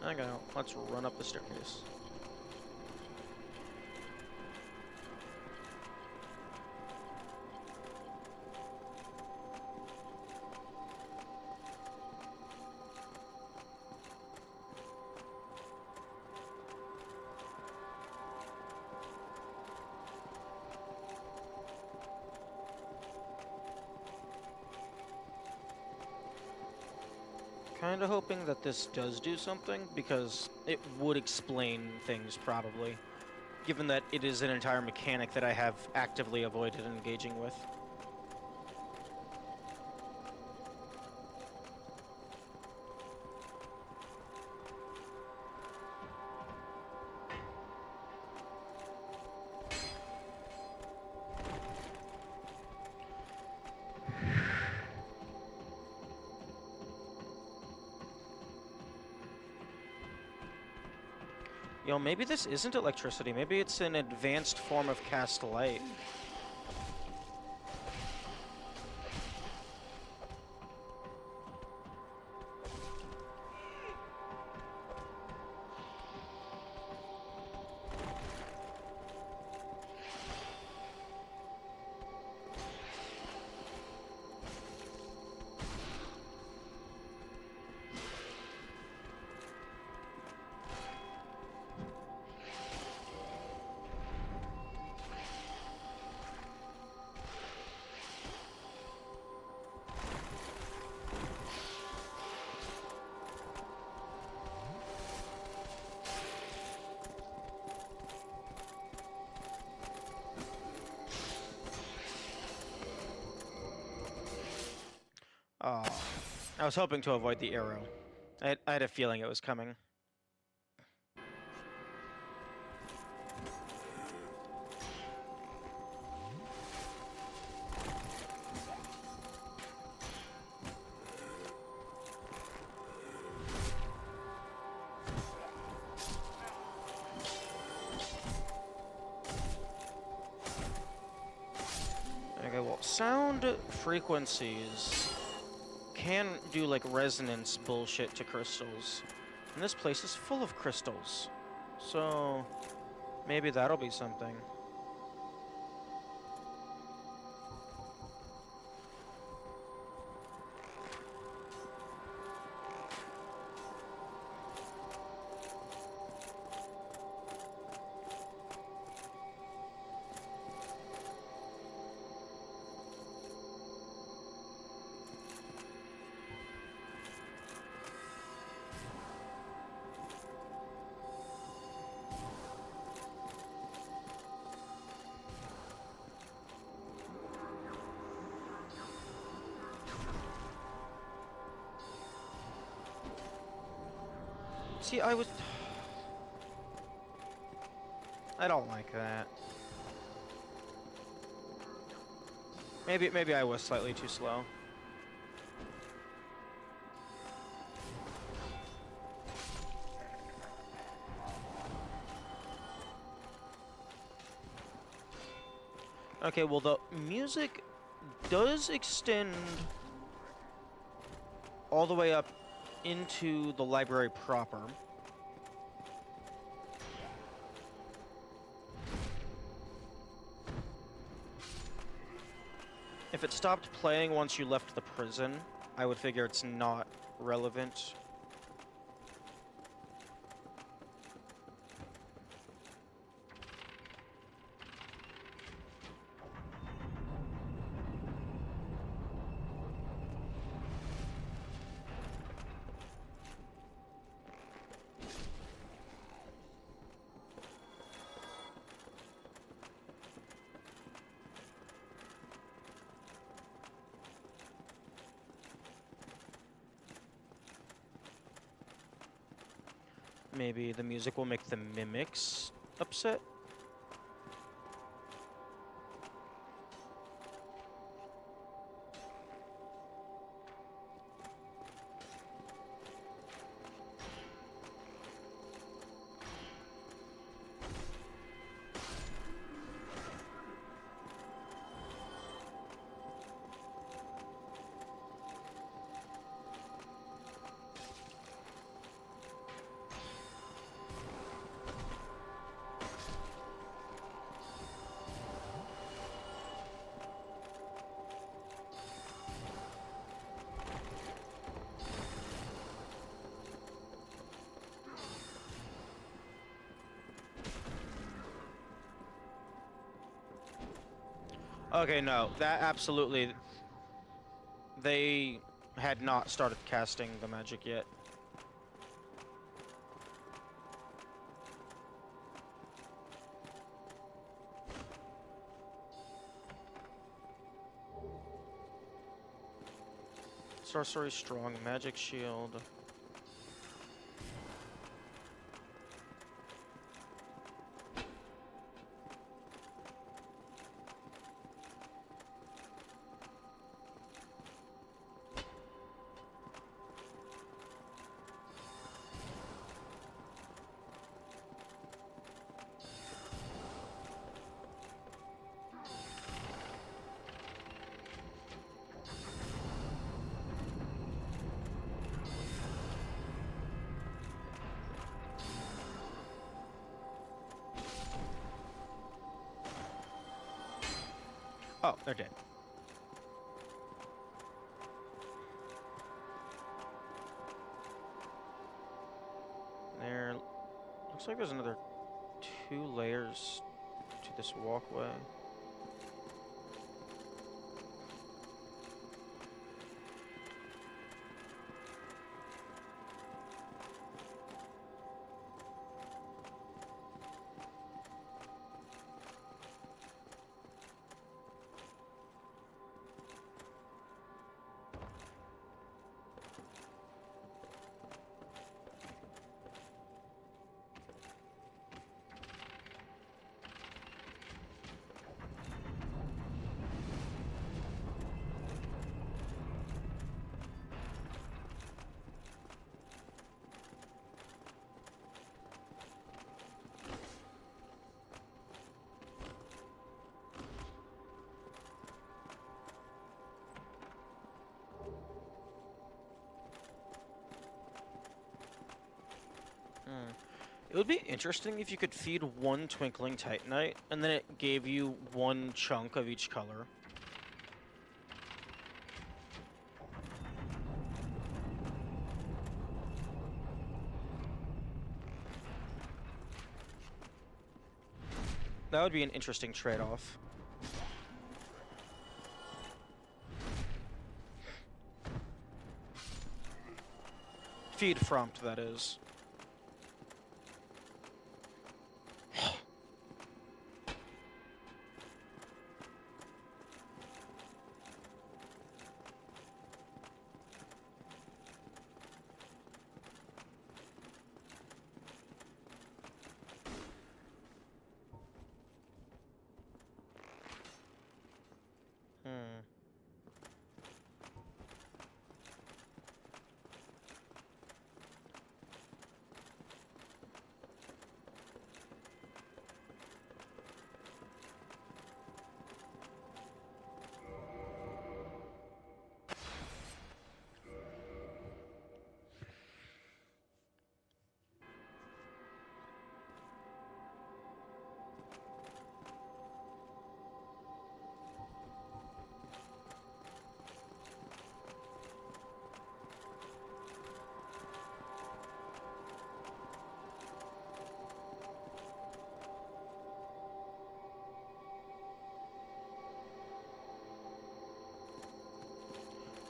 Okay, let's run up the staircase. Kinda hoping that this does do something, because it would explain things, probably. Given that it is an entire mechanic that I have actively avoided engaging with. Yo, maybe this isn't electricity. Maybe it's an advanced form of cast light. was hoping to avoid the arrow. I had a feeling it was coming. Okay, well, sound frequencies can do like resonance bullshit to crystals. And this place is full of crystals. So maybe that'll be something. See, I don't like that. Maybe I was slightly too slow. Okay, well, the music does extend all the way up into the library proper. If it stopped playing once you left the prison, I would figure it's not relevant. Maybe the music will make the mimics upset? Okay, no, that absolutely... They had not started casting the magic yet. Sorcery strong, magic shield. Oh, they're dead. There looks like there's another 2 layers to this walkway. It would be interesting if you could feed one twinkling titanite, and then it gave you one chunk of each color. That would be an interesting trade-off. Feed frompt, that is.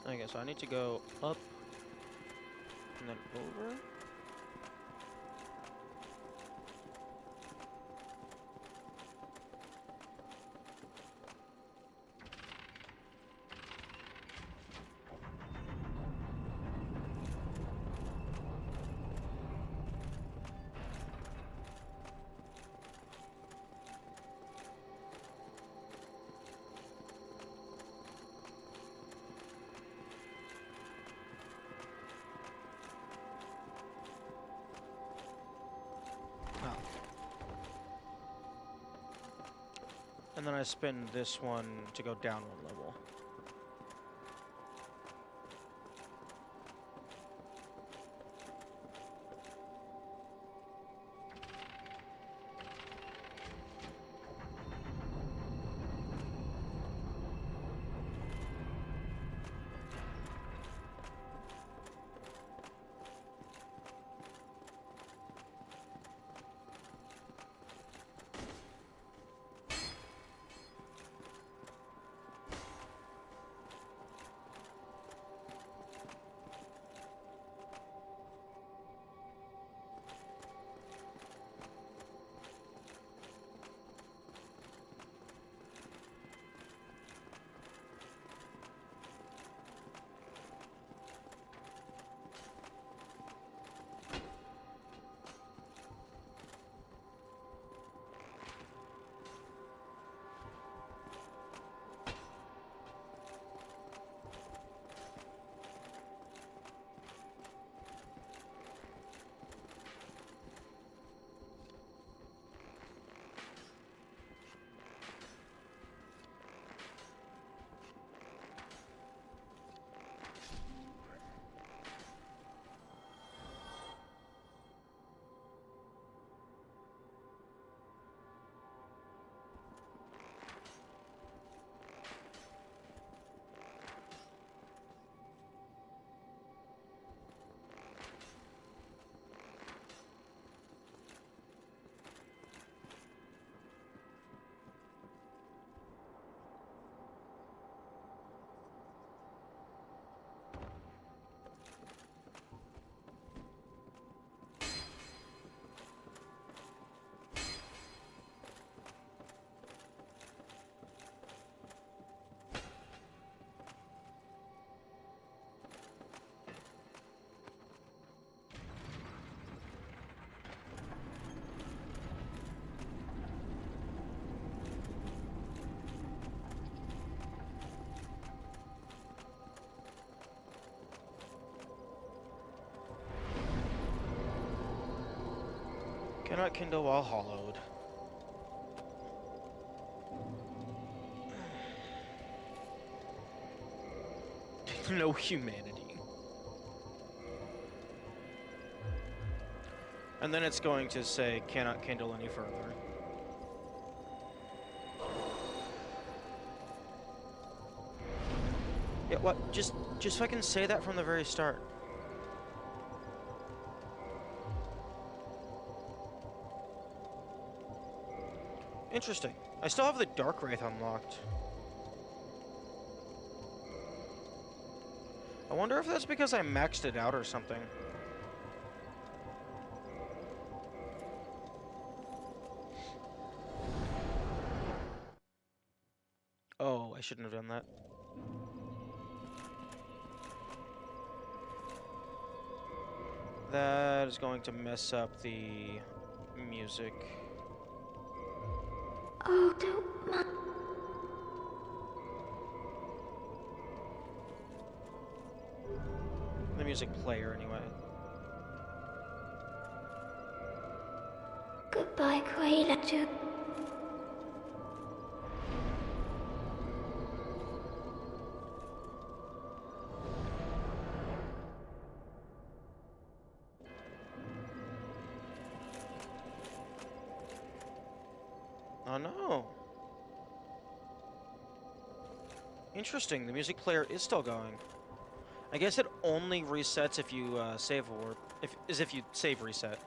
Okay, so I need to go up and then over. And then I spin this one to go down one level. Cannot kindle while hollowed. No humanity. And then it's going to say, cannot kindle any further. Yeah, what? Just fucking say that from the very start. Interesting. I still have the Dark Wraith unlocked. I wonder if that's because I maxed it out or something. Oh, I shouldn't have done that. That is going to mess up the music.
Oh, don't mind.
The music player, anyway.
Goodbye, Quailanger.
Oh no. Interesting, the music player is still going. I guess it only resets if you save or if you save reset.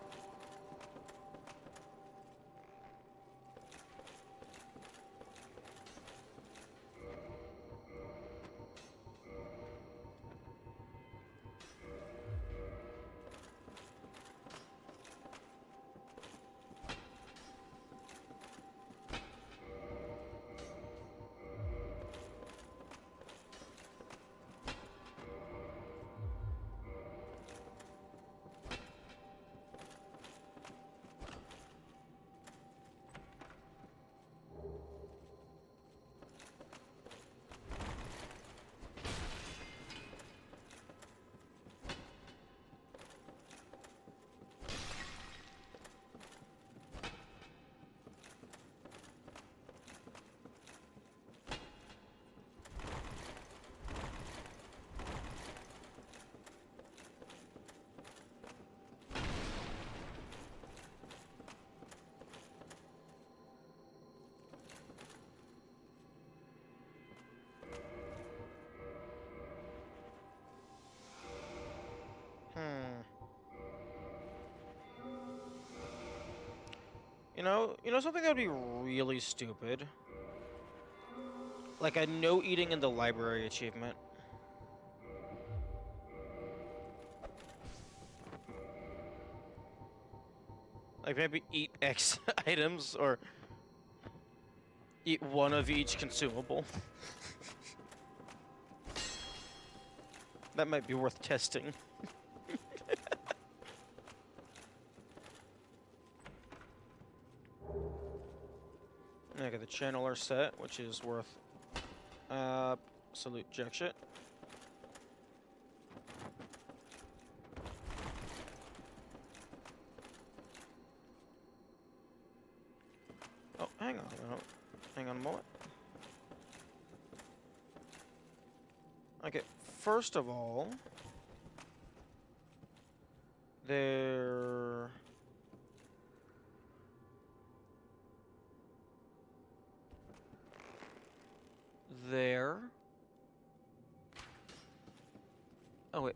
You know something that would be really stupid? Like a no eating in the library achievement. Like maybe eat X items or eat one of each consumable. That might be worth testing. I got the channeler set, which is worth absolute jack shit. Oh, hang on. Hang on a moment. Okay, first of all, there... Oh, wait.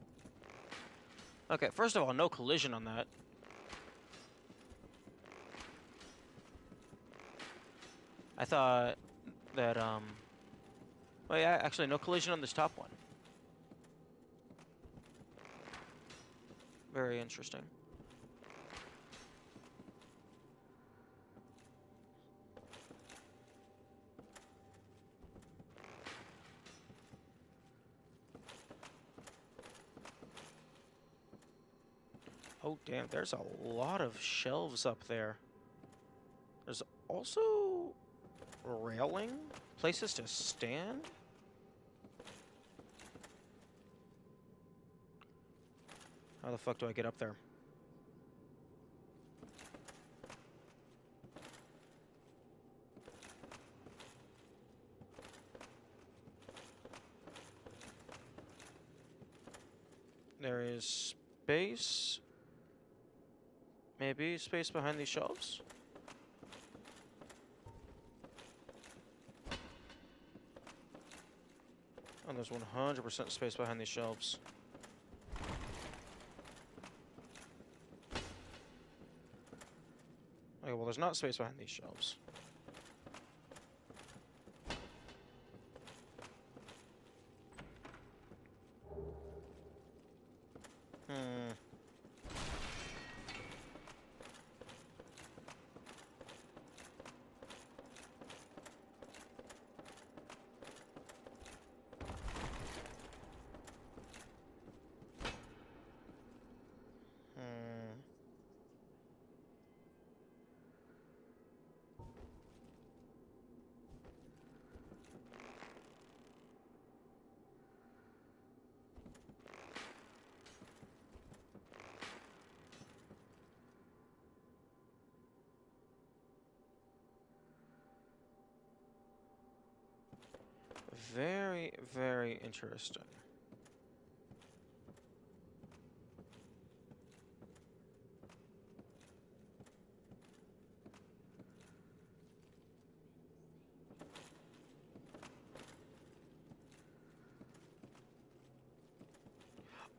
Okay, first of all, no collision on that. I thought that, well, yeah, actually, no collision on this top one. Very interesting. Oh, damn, there's a lot of shelves up there. There's also railing? Places to stand? How the fuck do I get up there? There is space. Maybe space behind these shelves? Oh, there's 100% space behind these shelves. Okay, well, there's not space behind these shelves. Hmm. Hmm. Very, very interesting.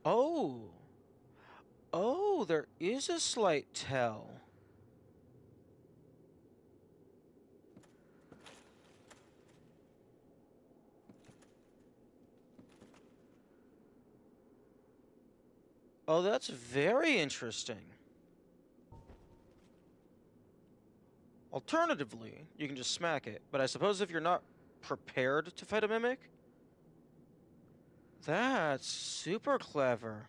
Oh! Oh, there is a slight tell. Oh, that's very interesting. Alternatively, you can just smack it, but I suppose if you're not prepared to fight a mimic, that's super clever.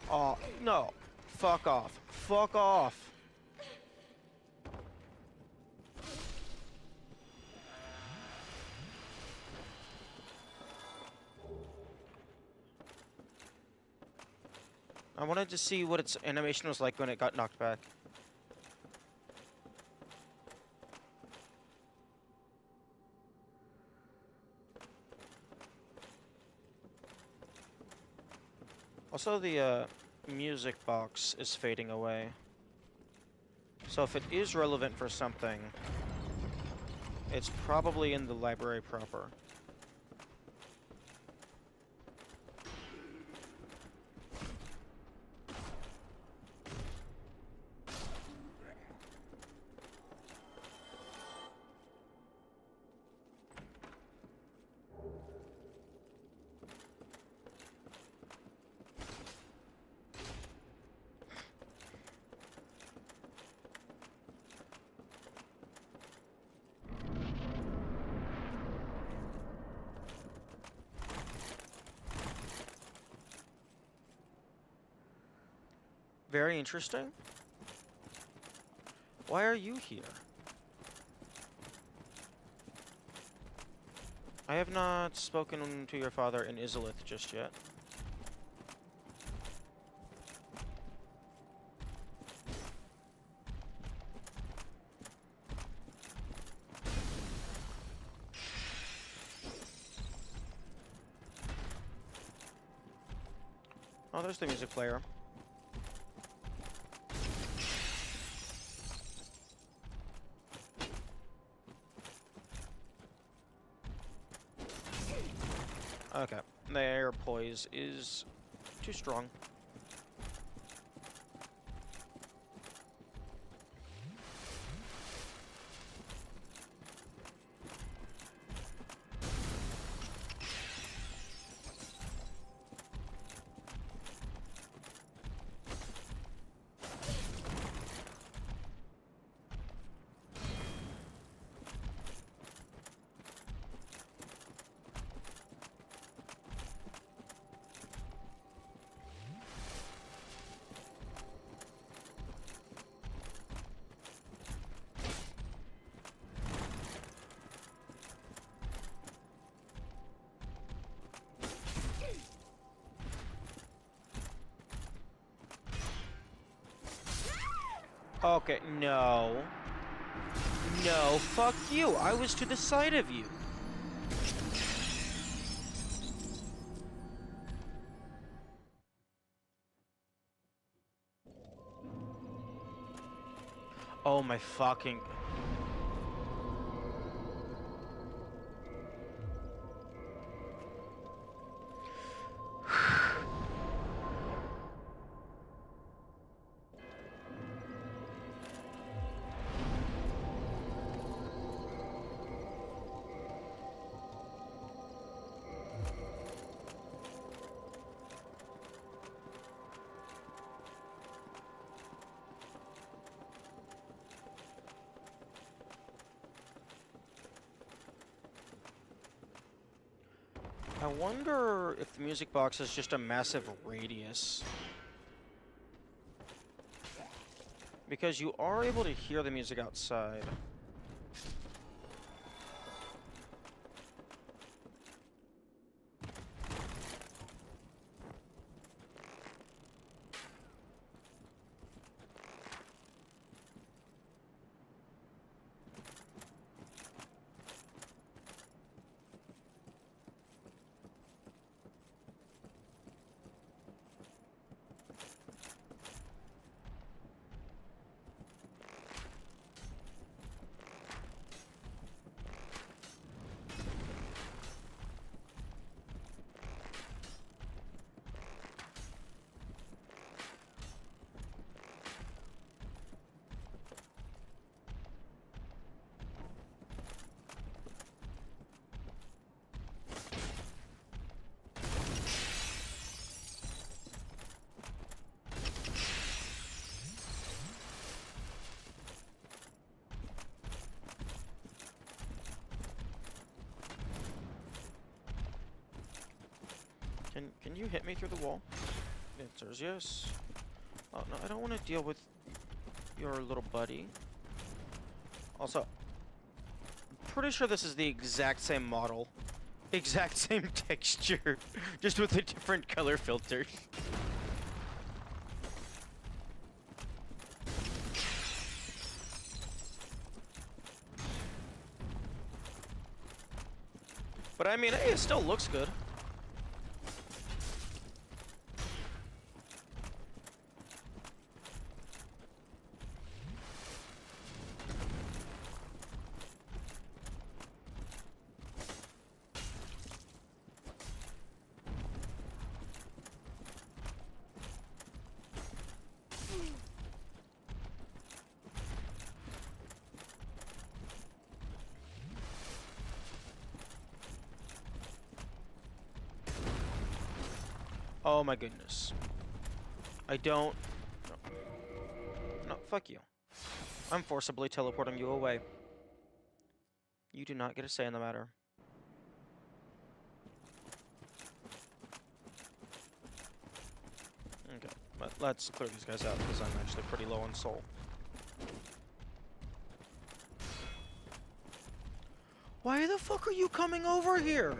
Oh, no. Fuck off. Fuck off. I wanted to see what its animation was like when it got knocked back. Also, the music box is fading away. So if it is relevant for something, it's probably in the library proper. Very interesting. Why are you here? I have not spoken to your father in Izalith just yet. Oh, there's the music player. Okay, the air poise is too strong. Okay, no. No, fuck you. I was to the side of you. Oh my fucking... I wonder if the music box is just a massive radius. Because you are able to hear the music outside. Can you hit me through the wall? The answer is yes. Oh, no, I don't want to deal with your little buddy. Also, I'm pretty sure this is the exact same model. Exact same texture. Just with a different color filter. But I mean, hey, it still looks good. Oh my goodness. I don't... No. No, fuck you. I'm forcibly teleporting you away. You do not get a say in the matter. Okay, but let's clear these guys out because I'm actually pretty low on soul. Why the fuck are you coming over here?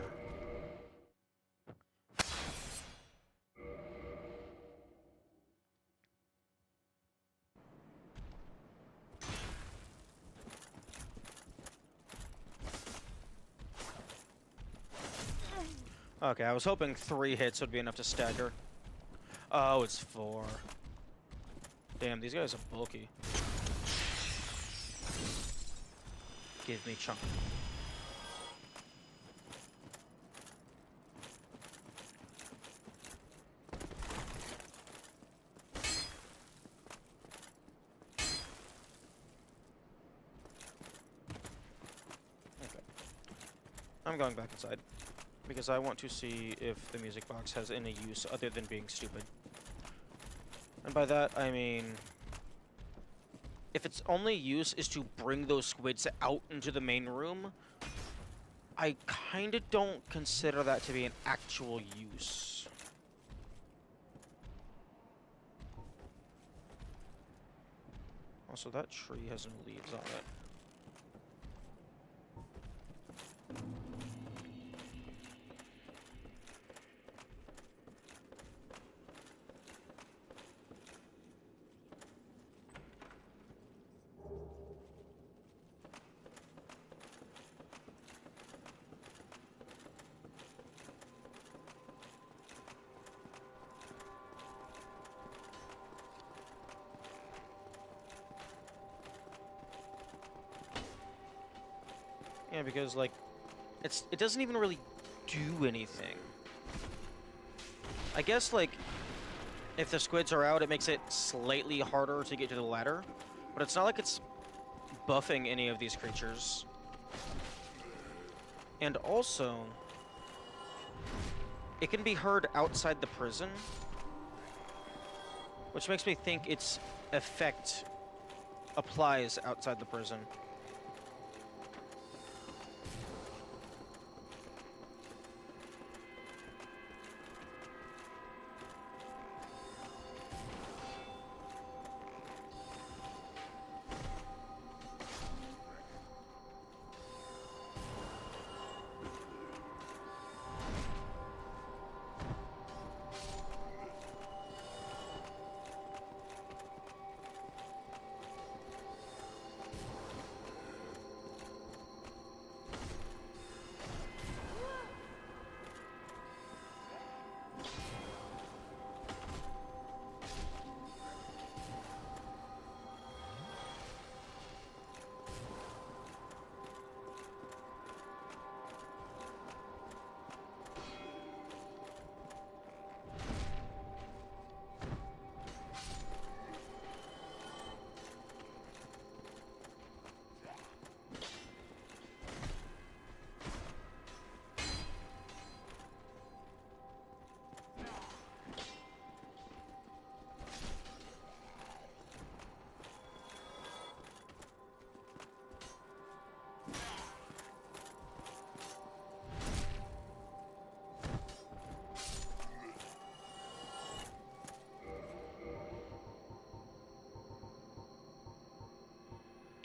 Okay, I was hoping 3 hits would be enough to stagger. Oh, it's 4. Damn, these guys are bulky. Give me chunk. Okay. I'm going back inside. Because I want to see if the music box has any use other than being stupid. And by that, I mean... if its only use is to bring those squids out into the main room, I kinda don't consider that to be an actual use. Also, that tree has no leaves on it. Yeah, because like, it doesn't even really do anything. I guess like, if the squids are out, it makes it slightly harder to get to the ladder, but it's not like it's buffing any of these creatures. And also, it can be heard outside the prison, which makes me think its effect applies outside the prison.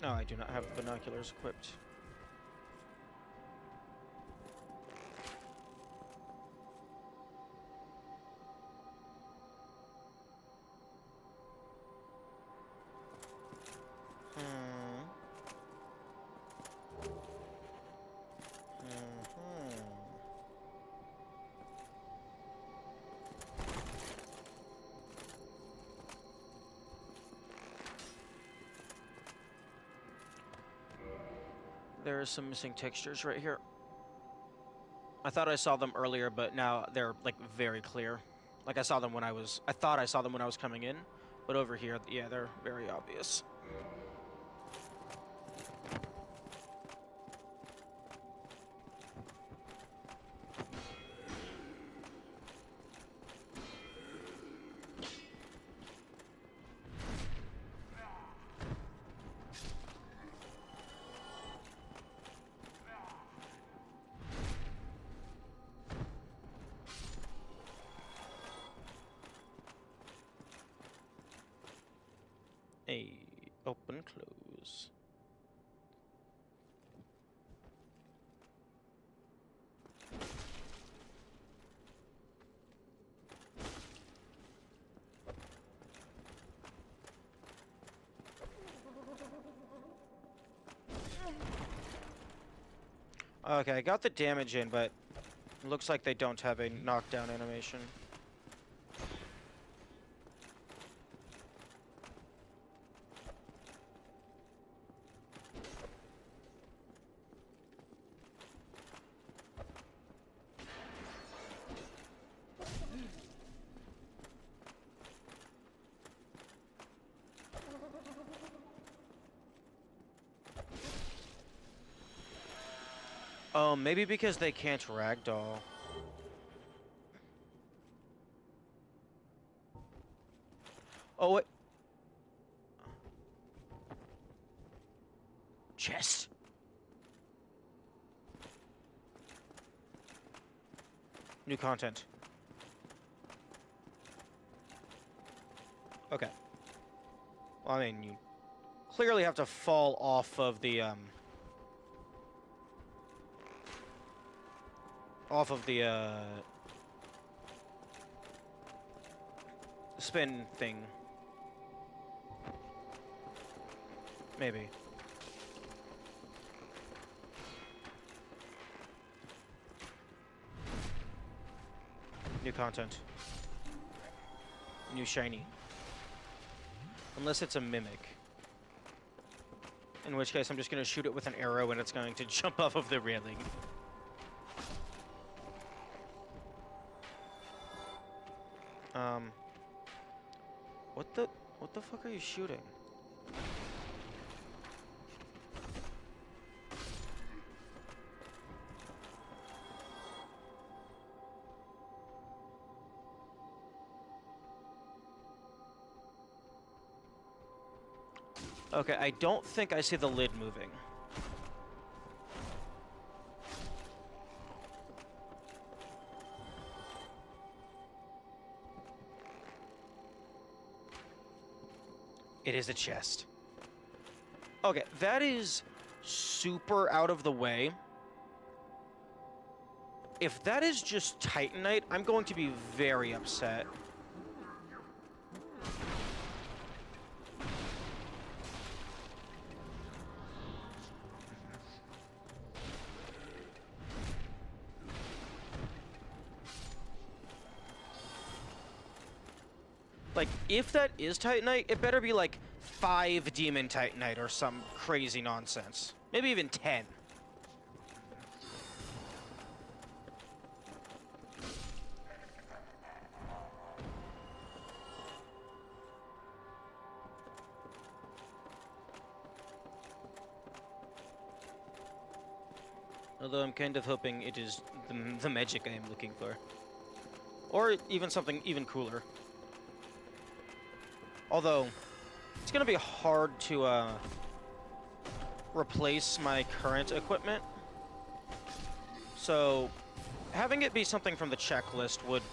No, I do not have the binoculars equipped. There are some missing textures right here. I thought I saw them earlier, but now they're like very clear. Like I thought I saw them when I was coming in, but over here, yeah, they're very obvious. Open, close. Okay, I got the damage in, but it looks like they don't have a knockdown animation. Oh, maybe because they can't ragdoll. Oh, wait. Chest? New content. Okay. Well, I mean, you clearly have to fall off of the, spin thing. Maybe. New content. New shiny. Unless it's a mimic. In which case, I'm just going to shoot it with an arrow and it's going to jump off of the railing. What the fuck are you shooting? Okay, I don't think I see the lid moving. It is a chest. Okay, that is super out of the way. If that is just Titanite, I'm going to be very upset. Like, if that is Titanite, it better be like 5 Demon Titanite or some crazy nonsense. Maybe even 10. Although I'm kind of hoping it is the magic I am looking for. Or even something even cooler. Although, it's gonna be hard to replace my current equipment. So, having it be something from the checklist would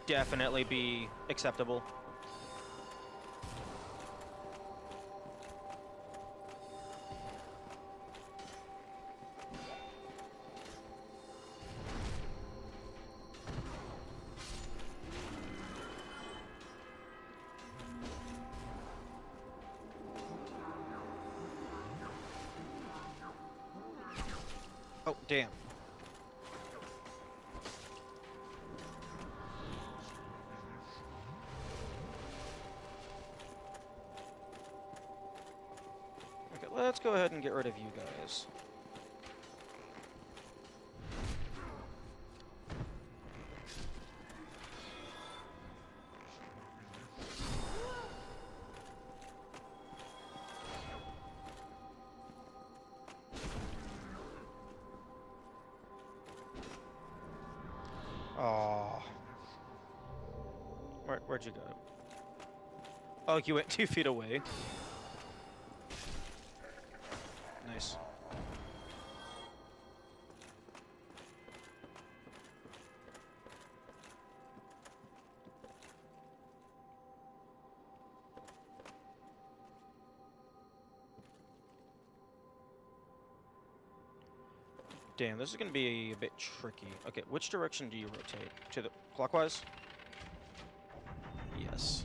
definitely be acceptable. Oh, damn. Okay, let's go ahead and get rid of you guys. Oh. Where'd you go? Oh, you went 2 feet away. Nice. Damn, this is gonna be a bit tricky. Okay, which direction do you rotate? To the clockwise? Yes.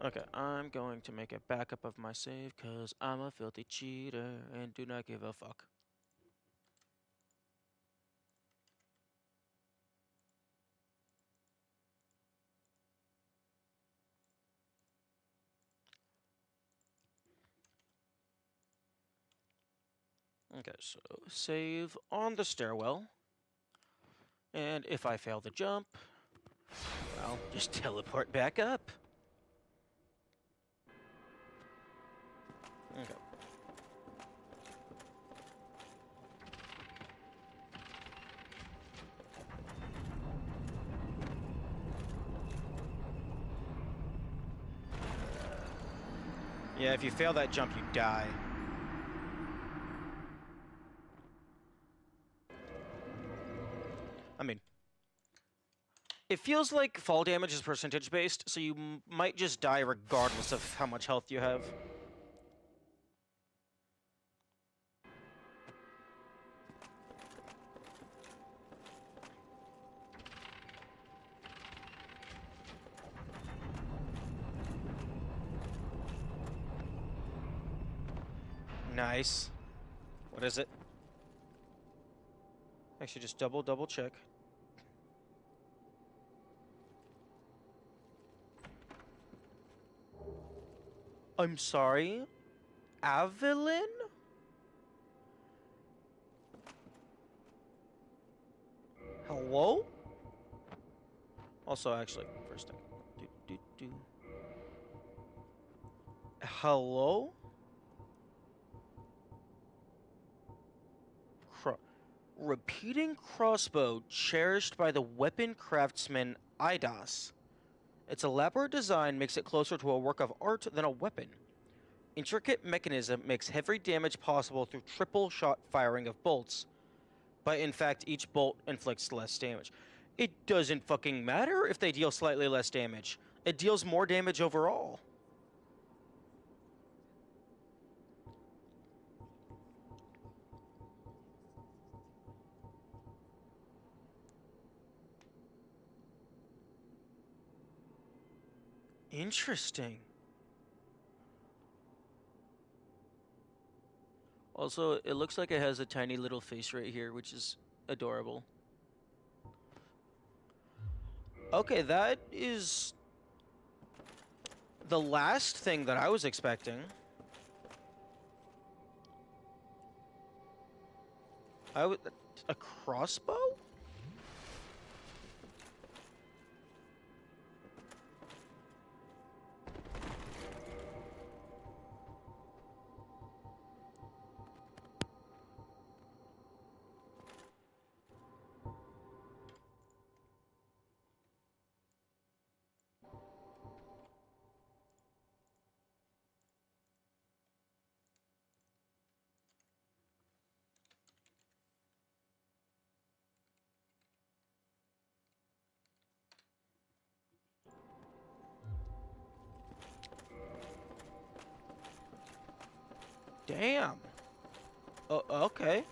Okay, I'm going to make a backup of my save because I'm a filthy cheater and do not give a fuck. Okay, so save on the stairwell. And if I fail the jump, well, just teleport back up. Okay. Yeah, if you fail that jump, you die. I mean, it feels like fall damage is percentage based, so you might just die regardless of how much health you have. Nice. What is it? Actually, just double check. I'm sorry? Avelin? Hello? Also, actually, first thing. Hello? Repeating crossbow cherished by the weapon craftsman Idas. Its elaborate design makes it closer to a work of art than a weapon. Intricate mechanism makes heavy damage possible through triple shot firing of bolts, but in fact each bolt inflicts less damage. It doesn't fucking matter if they deal slightly less damage. It deals more damage overall. Interesting. Also, it looks like it has a tiny little face right here, which is adorable. Okay, that is the last thing that I was expecting. A crossbow? Damn. Okay.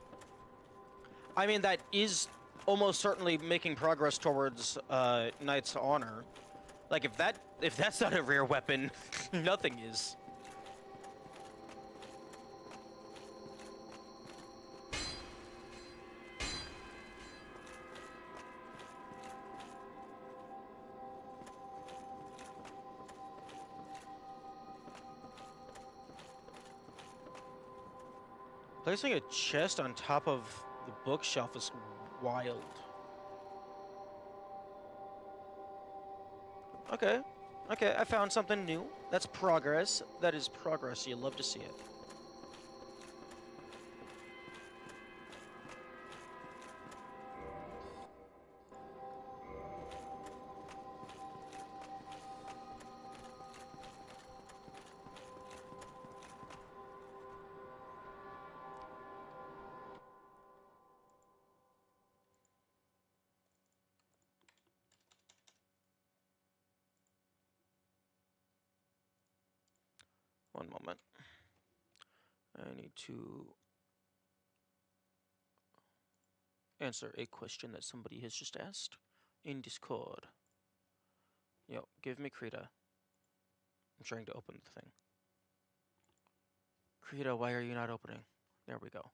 I mean, that is almost certainly making progress towards Knight's Honor. Like, if that's not a rare weapon, nothing is. Placing a chest on top of the bookshelf is wild. Okay. Okay, I found something new. That's progress. That is progress. You love to see it. One moment. I need to answer a question that somebody has just asked in Discord. Yo, give me Krita. I'm trying to open the thing. Krita, why are you not opening? There we go.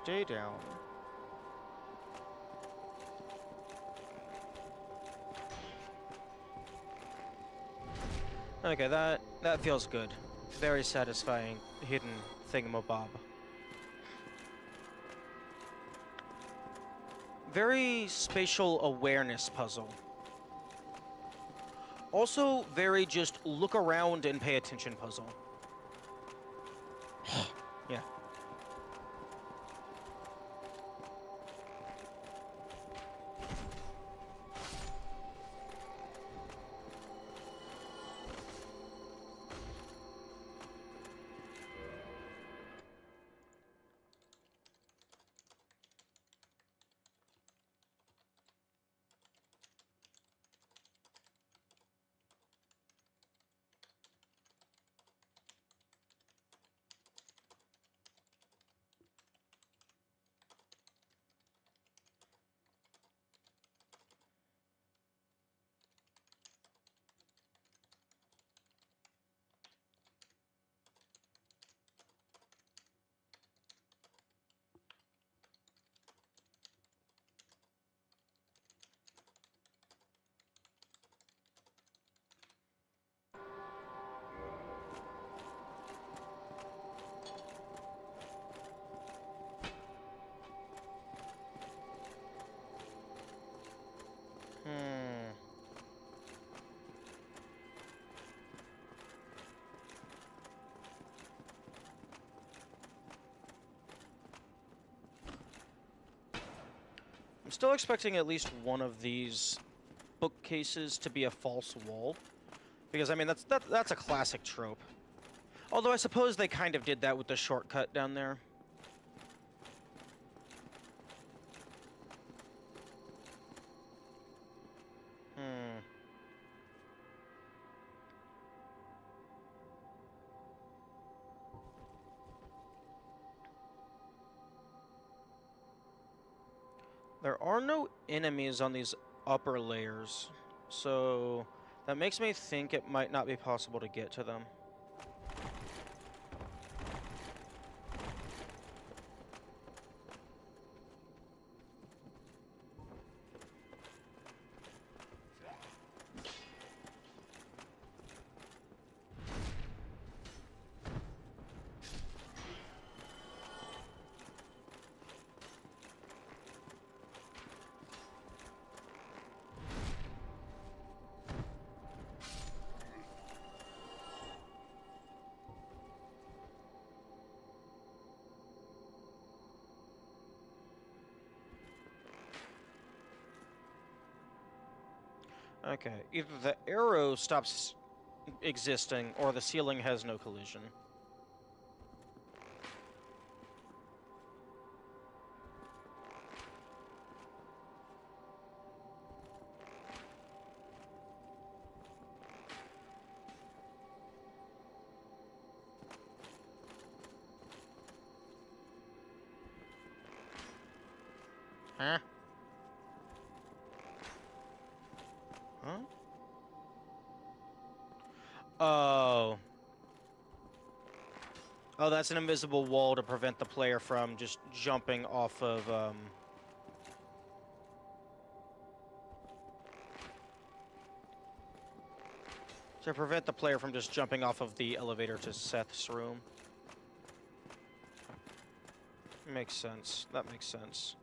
stay down. Okay, that feels good. Very satisfying hidden thingamabob. Very spatial awareness puzzle. Also, very just look around and pay attention puzzle. Yeah. I'm still expecting at least one of these bookcases to be a false wall. Because, I mean, that's a classic trope. Although I suppose they kind of did that with the shortcut down there. There are no enemies on these upper layers, so that makes me think it might not be possible to get to them. Okay, either the arrow stops existing, or the ceiling has no collision. Huh? Huh? Oh. Oh, that's an invisible wall to prevent the player from just jumping off of, to prevent the player from just jumping off of the elevator to Seth's room. Makes sense. That makes sense.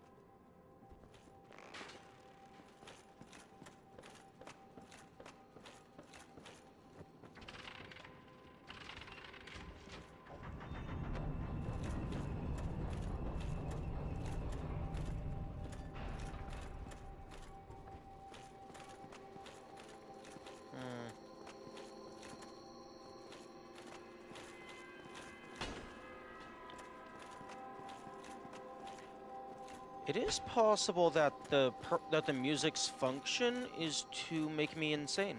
It is possible that the music's function is to make me insane.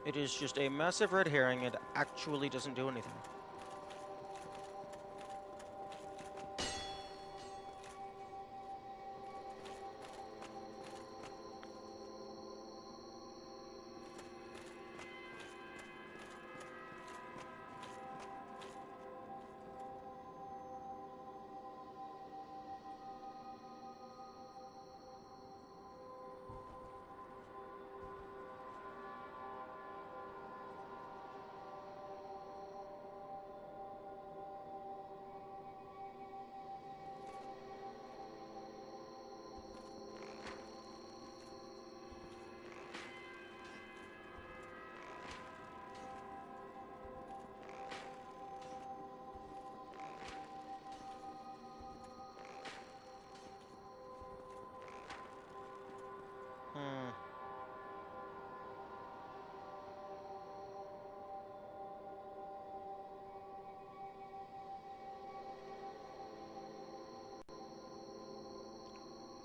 It is just a massive red herring. It actually doesn't do anything.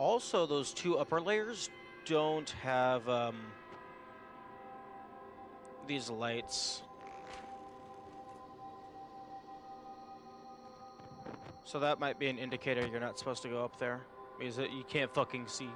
Also, those two upper layers don't have these lights. So that might be an indicator you're not supposed to go up there, because you can't fucking see.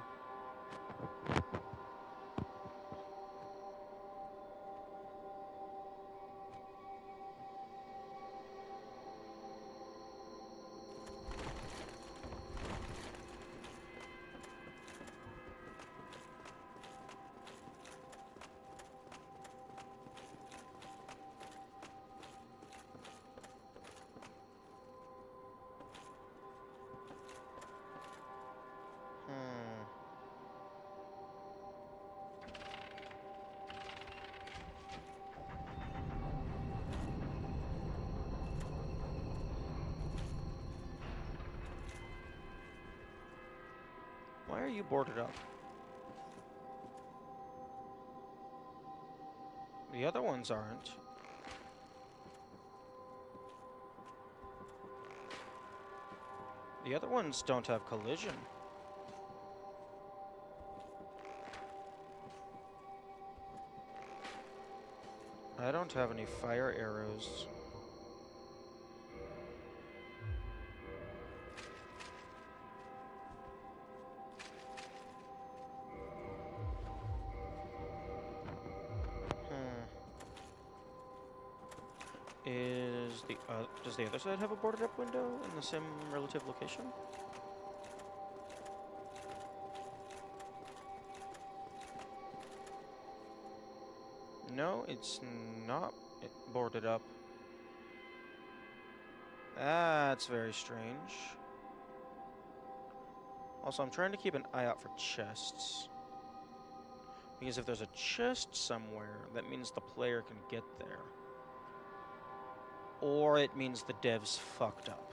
Why are you boarded up? The other ones aren't. The other ones don't have collision. I don't have any fire arrows. Does the other side have a boarded up window in the same relative location? No, it's not boarded up. That's very strange. Also, I'm trying to keep an eye out for chests. Because if there's a chest somewhere, that means the player can get there. Or it means the devs fucked up.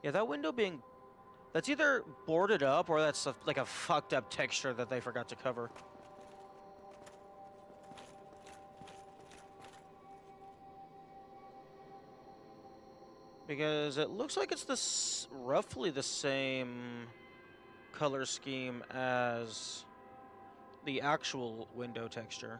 Yeah, that window being... That's either boarded up or that's like a fucked up texture that they forgot to cover. Because it looks like it's roughly the same color scheme as the actual window texture.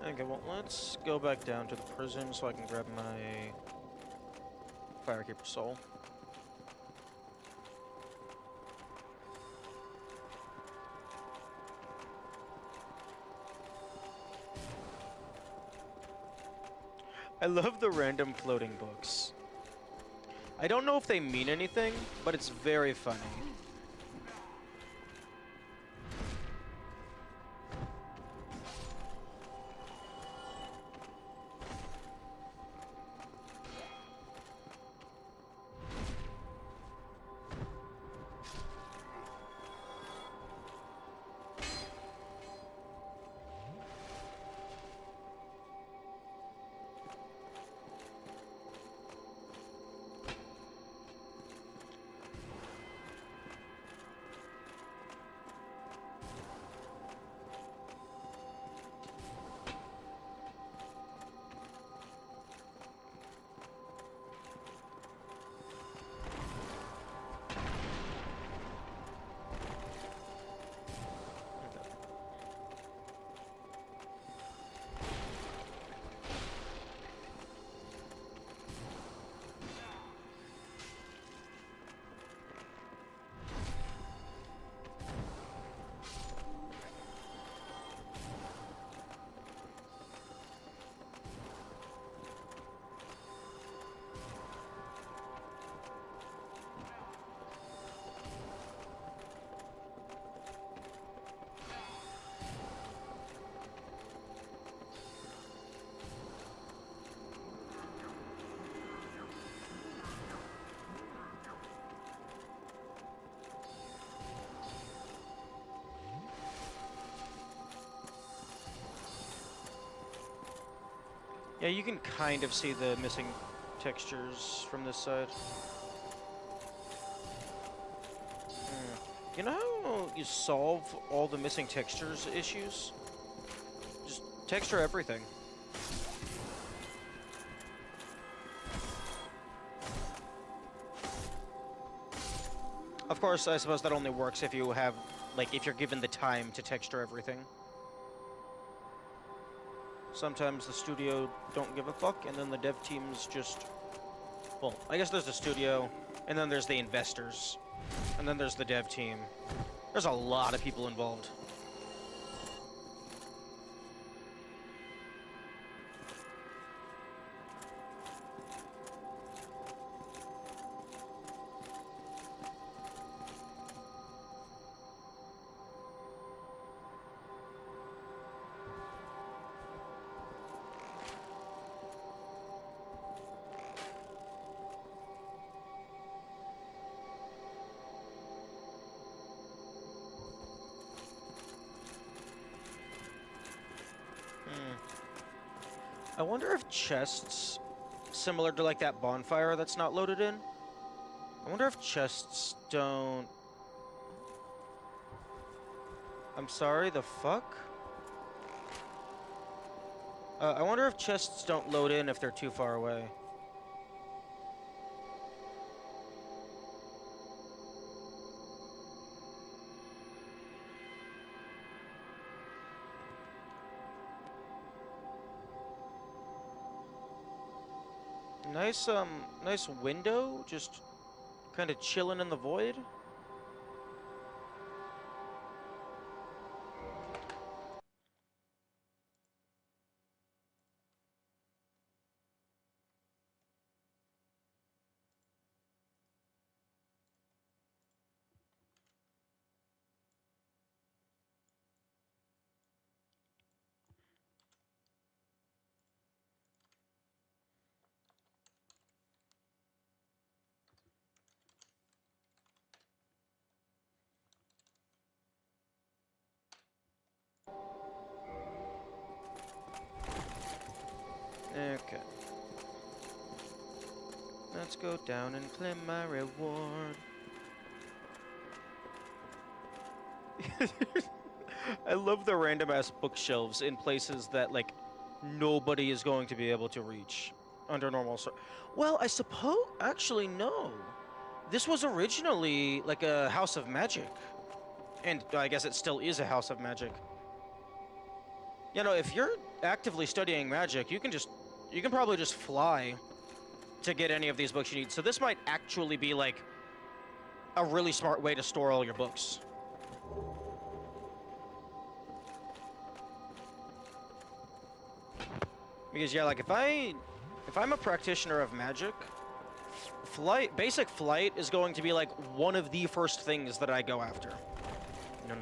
Okay, well, let's go back down to the prison so I can grab my Firekeeper soul. I love the random floating books. I don't know if they mean anything, but it's very funny. Yeah, you can kind of see the missing textures from this side. You know how you solve all the missing textures issues? Just texture everything. Of course, I suppose that only works if you have, like, if you're given the time to texture everything. Sometimes the studio don't give a fuck, and then the dev teams just... Well, I guess there's the studio, and then there's the investors, and then there's the dev team. There's a lot of people involved. I wonder if chests, similar to like that bonfire that's not loaded in, I wonder if chests don't... I'm sorry, the fuck? I wonder if chests don't load in if they're too far away. Nice window, just kind of chilling in the void. Okay. Let's go down and claim my reward. I love the random ass bookshelves in places that like nobody is going to be able to reach under normal well, I suppose actually no. This was originally like a house of magic. And I guess it still is a house of magic. You know, if you're actively studying magic, you can probably just fly to get any of these books you need. So this might actually be like a really smart way to store all your books. Because yeah, like if I'm a practitioner of magic, basic flight is going to be like one of the first things that I go after. No.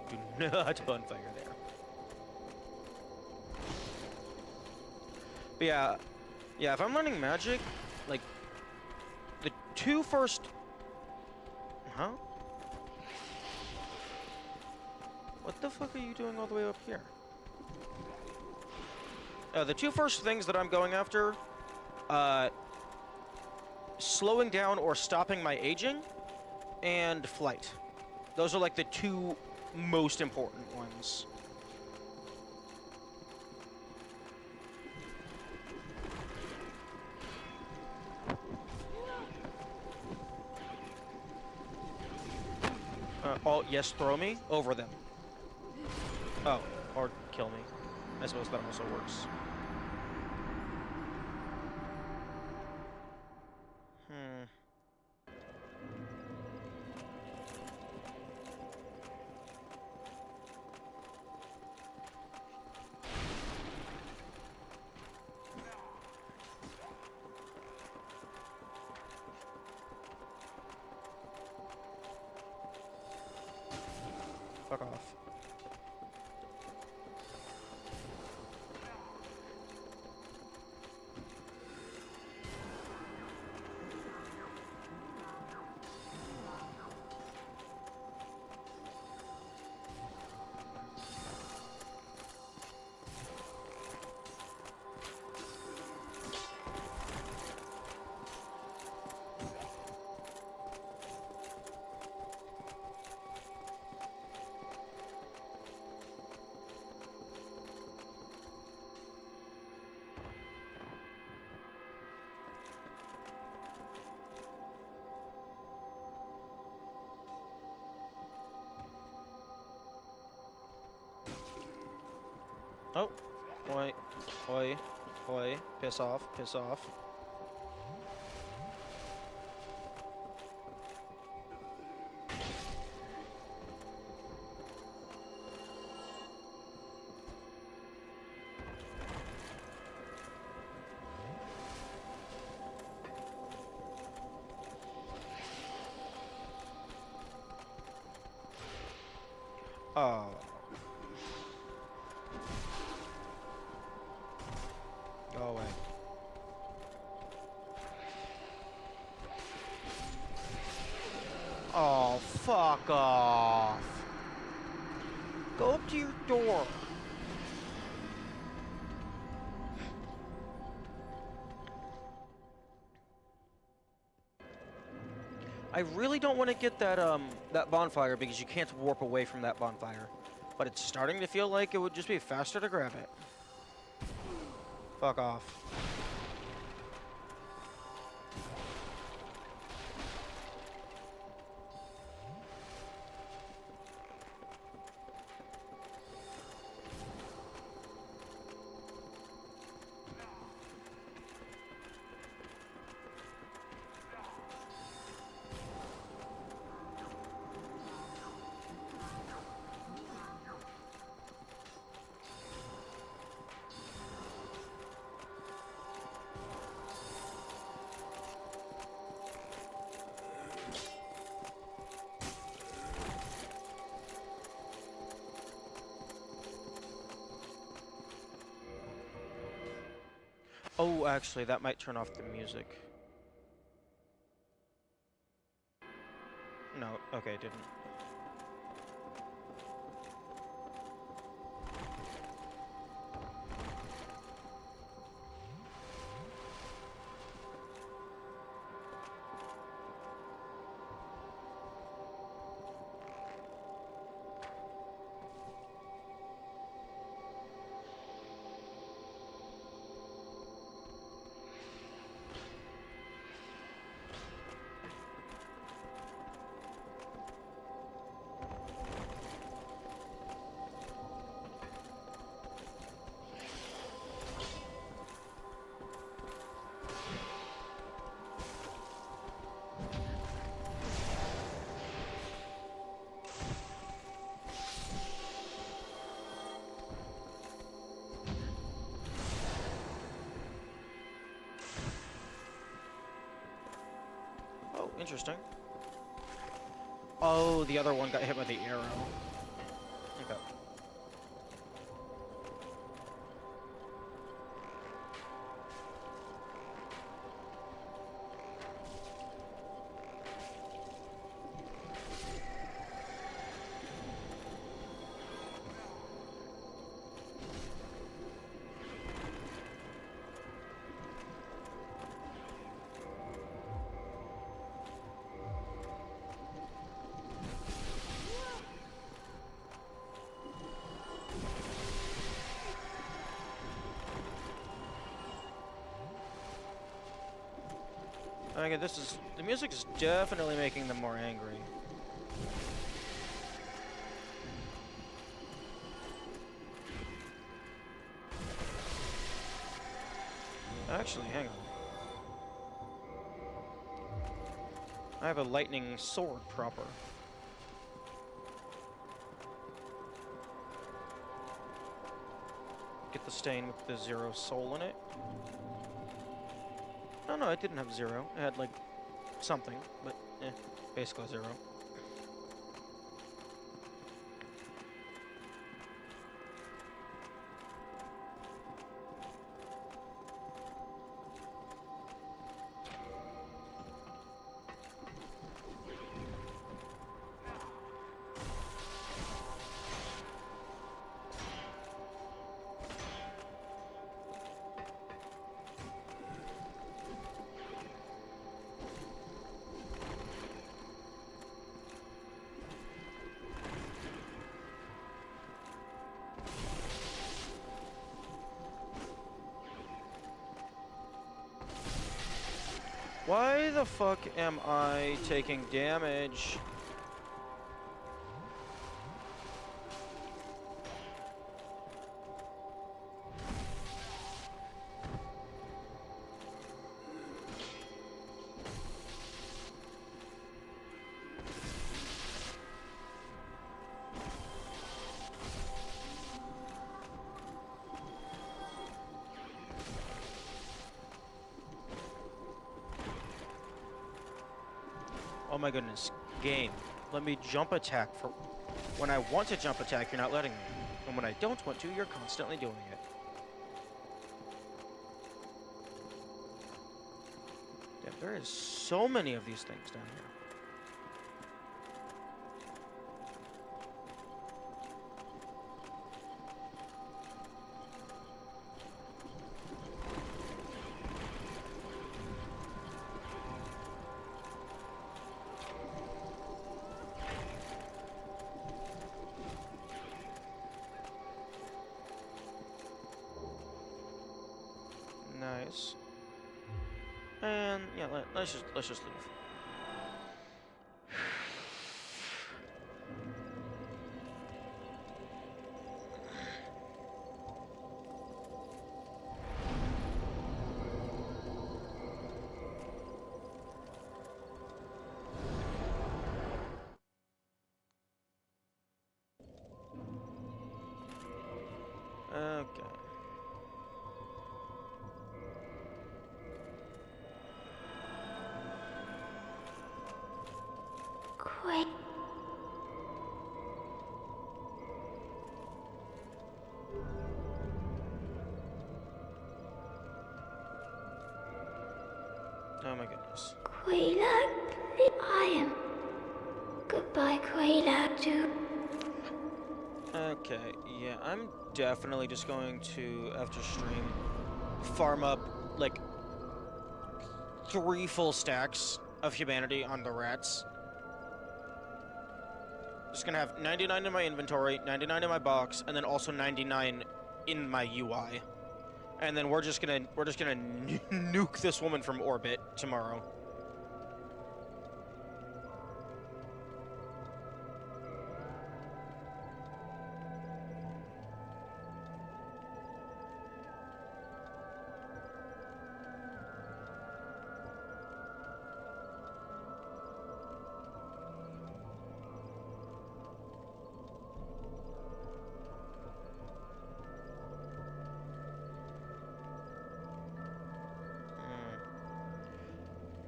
Do not bonfire there. But yeah, if I'm learning magic, like the two first... Huh? What the fuck are you doing all the way up here? The two first things that I'm going after, slowing down or stopping my aging, and flight. Those are like the two most important ones. Oh, yes, throw me over them. Oh, or kill me. I suppose that also works. Fuck off. Oh, oi, oi, oi, piss off, piss off. Oh. Go away. Oh, fuck off. Go up to your door. I really don't want to get that bonfire because you can't warp away from that bonfire. But it's starting to feel like it would just be faster to grab it. Fuck off. Oh, actually, that might turn off the music. No, okay, it didn't. Oh, interesting. Oh, the other one got hit by the arrow. Okay. Okay, the music is definitely making them more angry. Actually, hang on. I have a lightning sword proper. Get the stain with the 0 soul in it. Oh no, it didn't have 0. It had like something, but basically 0. Why the fuck am I taking damage? my goodness. Game. Let me jump attack for... When I want to jump attack, you're not letting me. And when I don't want to, you're constantly doing it. Damn, there is so many of these things down here. Nice. And yeah, let's just leave. Okay.
Quick.
Oh my goodness.
Quayla, I am. Goodbye, Quayla, too.
Okay, yeah, I'm definitely just going to, after stream, farm up, like, 3 full stacks of humanity on the rats. Just gonna have 99 in my inventory, 99 in my box, and then also 99 in my UI. And then we're just gonna nuke this woman from orbit tomorrow.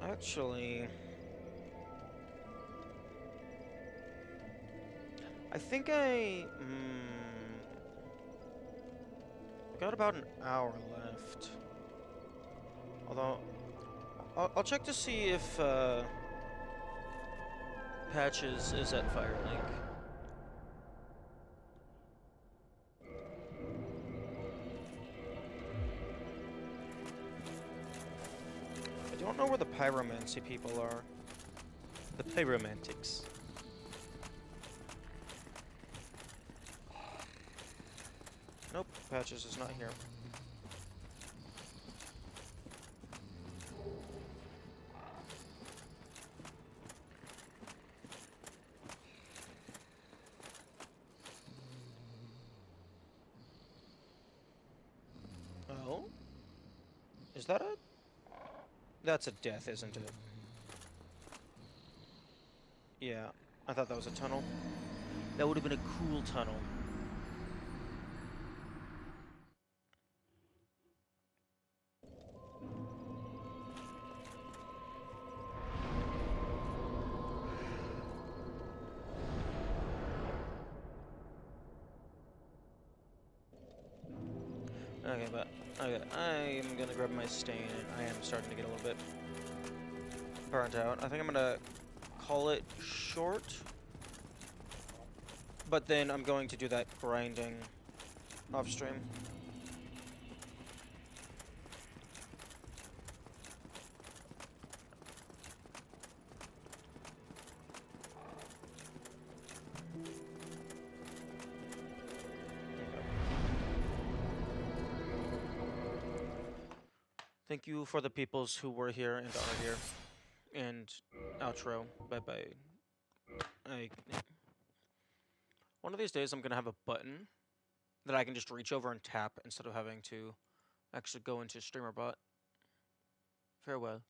Actually, I think I got about an hour left. Although, I'll check to see if Patches is at Firelink. I don't know where the pyromancy people are. The pyromantics. Nope, Patches is not here. Oh? Is that a... That's a death, isn't it? Yeah, I thought that was a tunnel. That would have been a cool tunnel. Okay, but okay, I am gonna grab my stain, and I am starting to get a little bit burnt out. I think I'm gonna call it short, but then I'm going to do that grinding off stream. Thank you for the peoples who were here and are here. And outro. Bye-bye. One of these days I'm gonna have a button that I can just reach over and tap instead of having to actually go into StreamerBot. Farewell.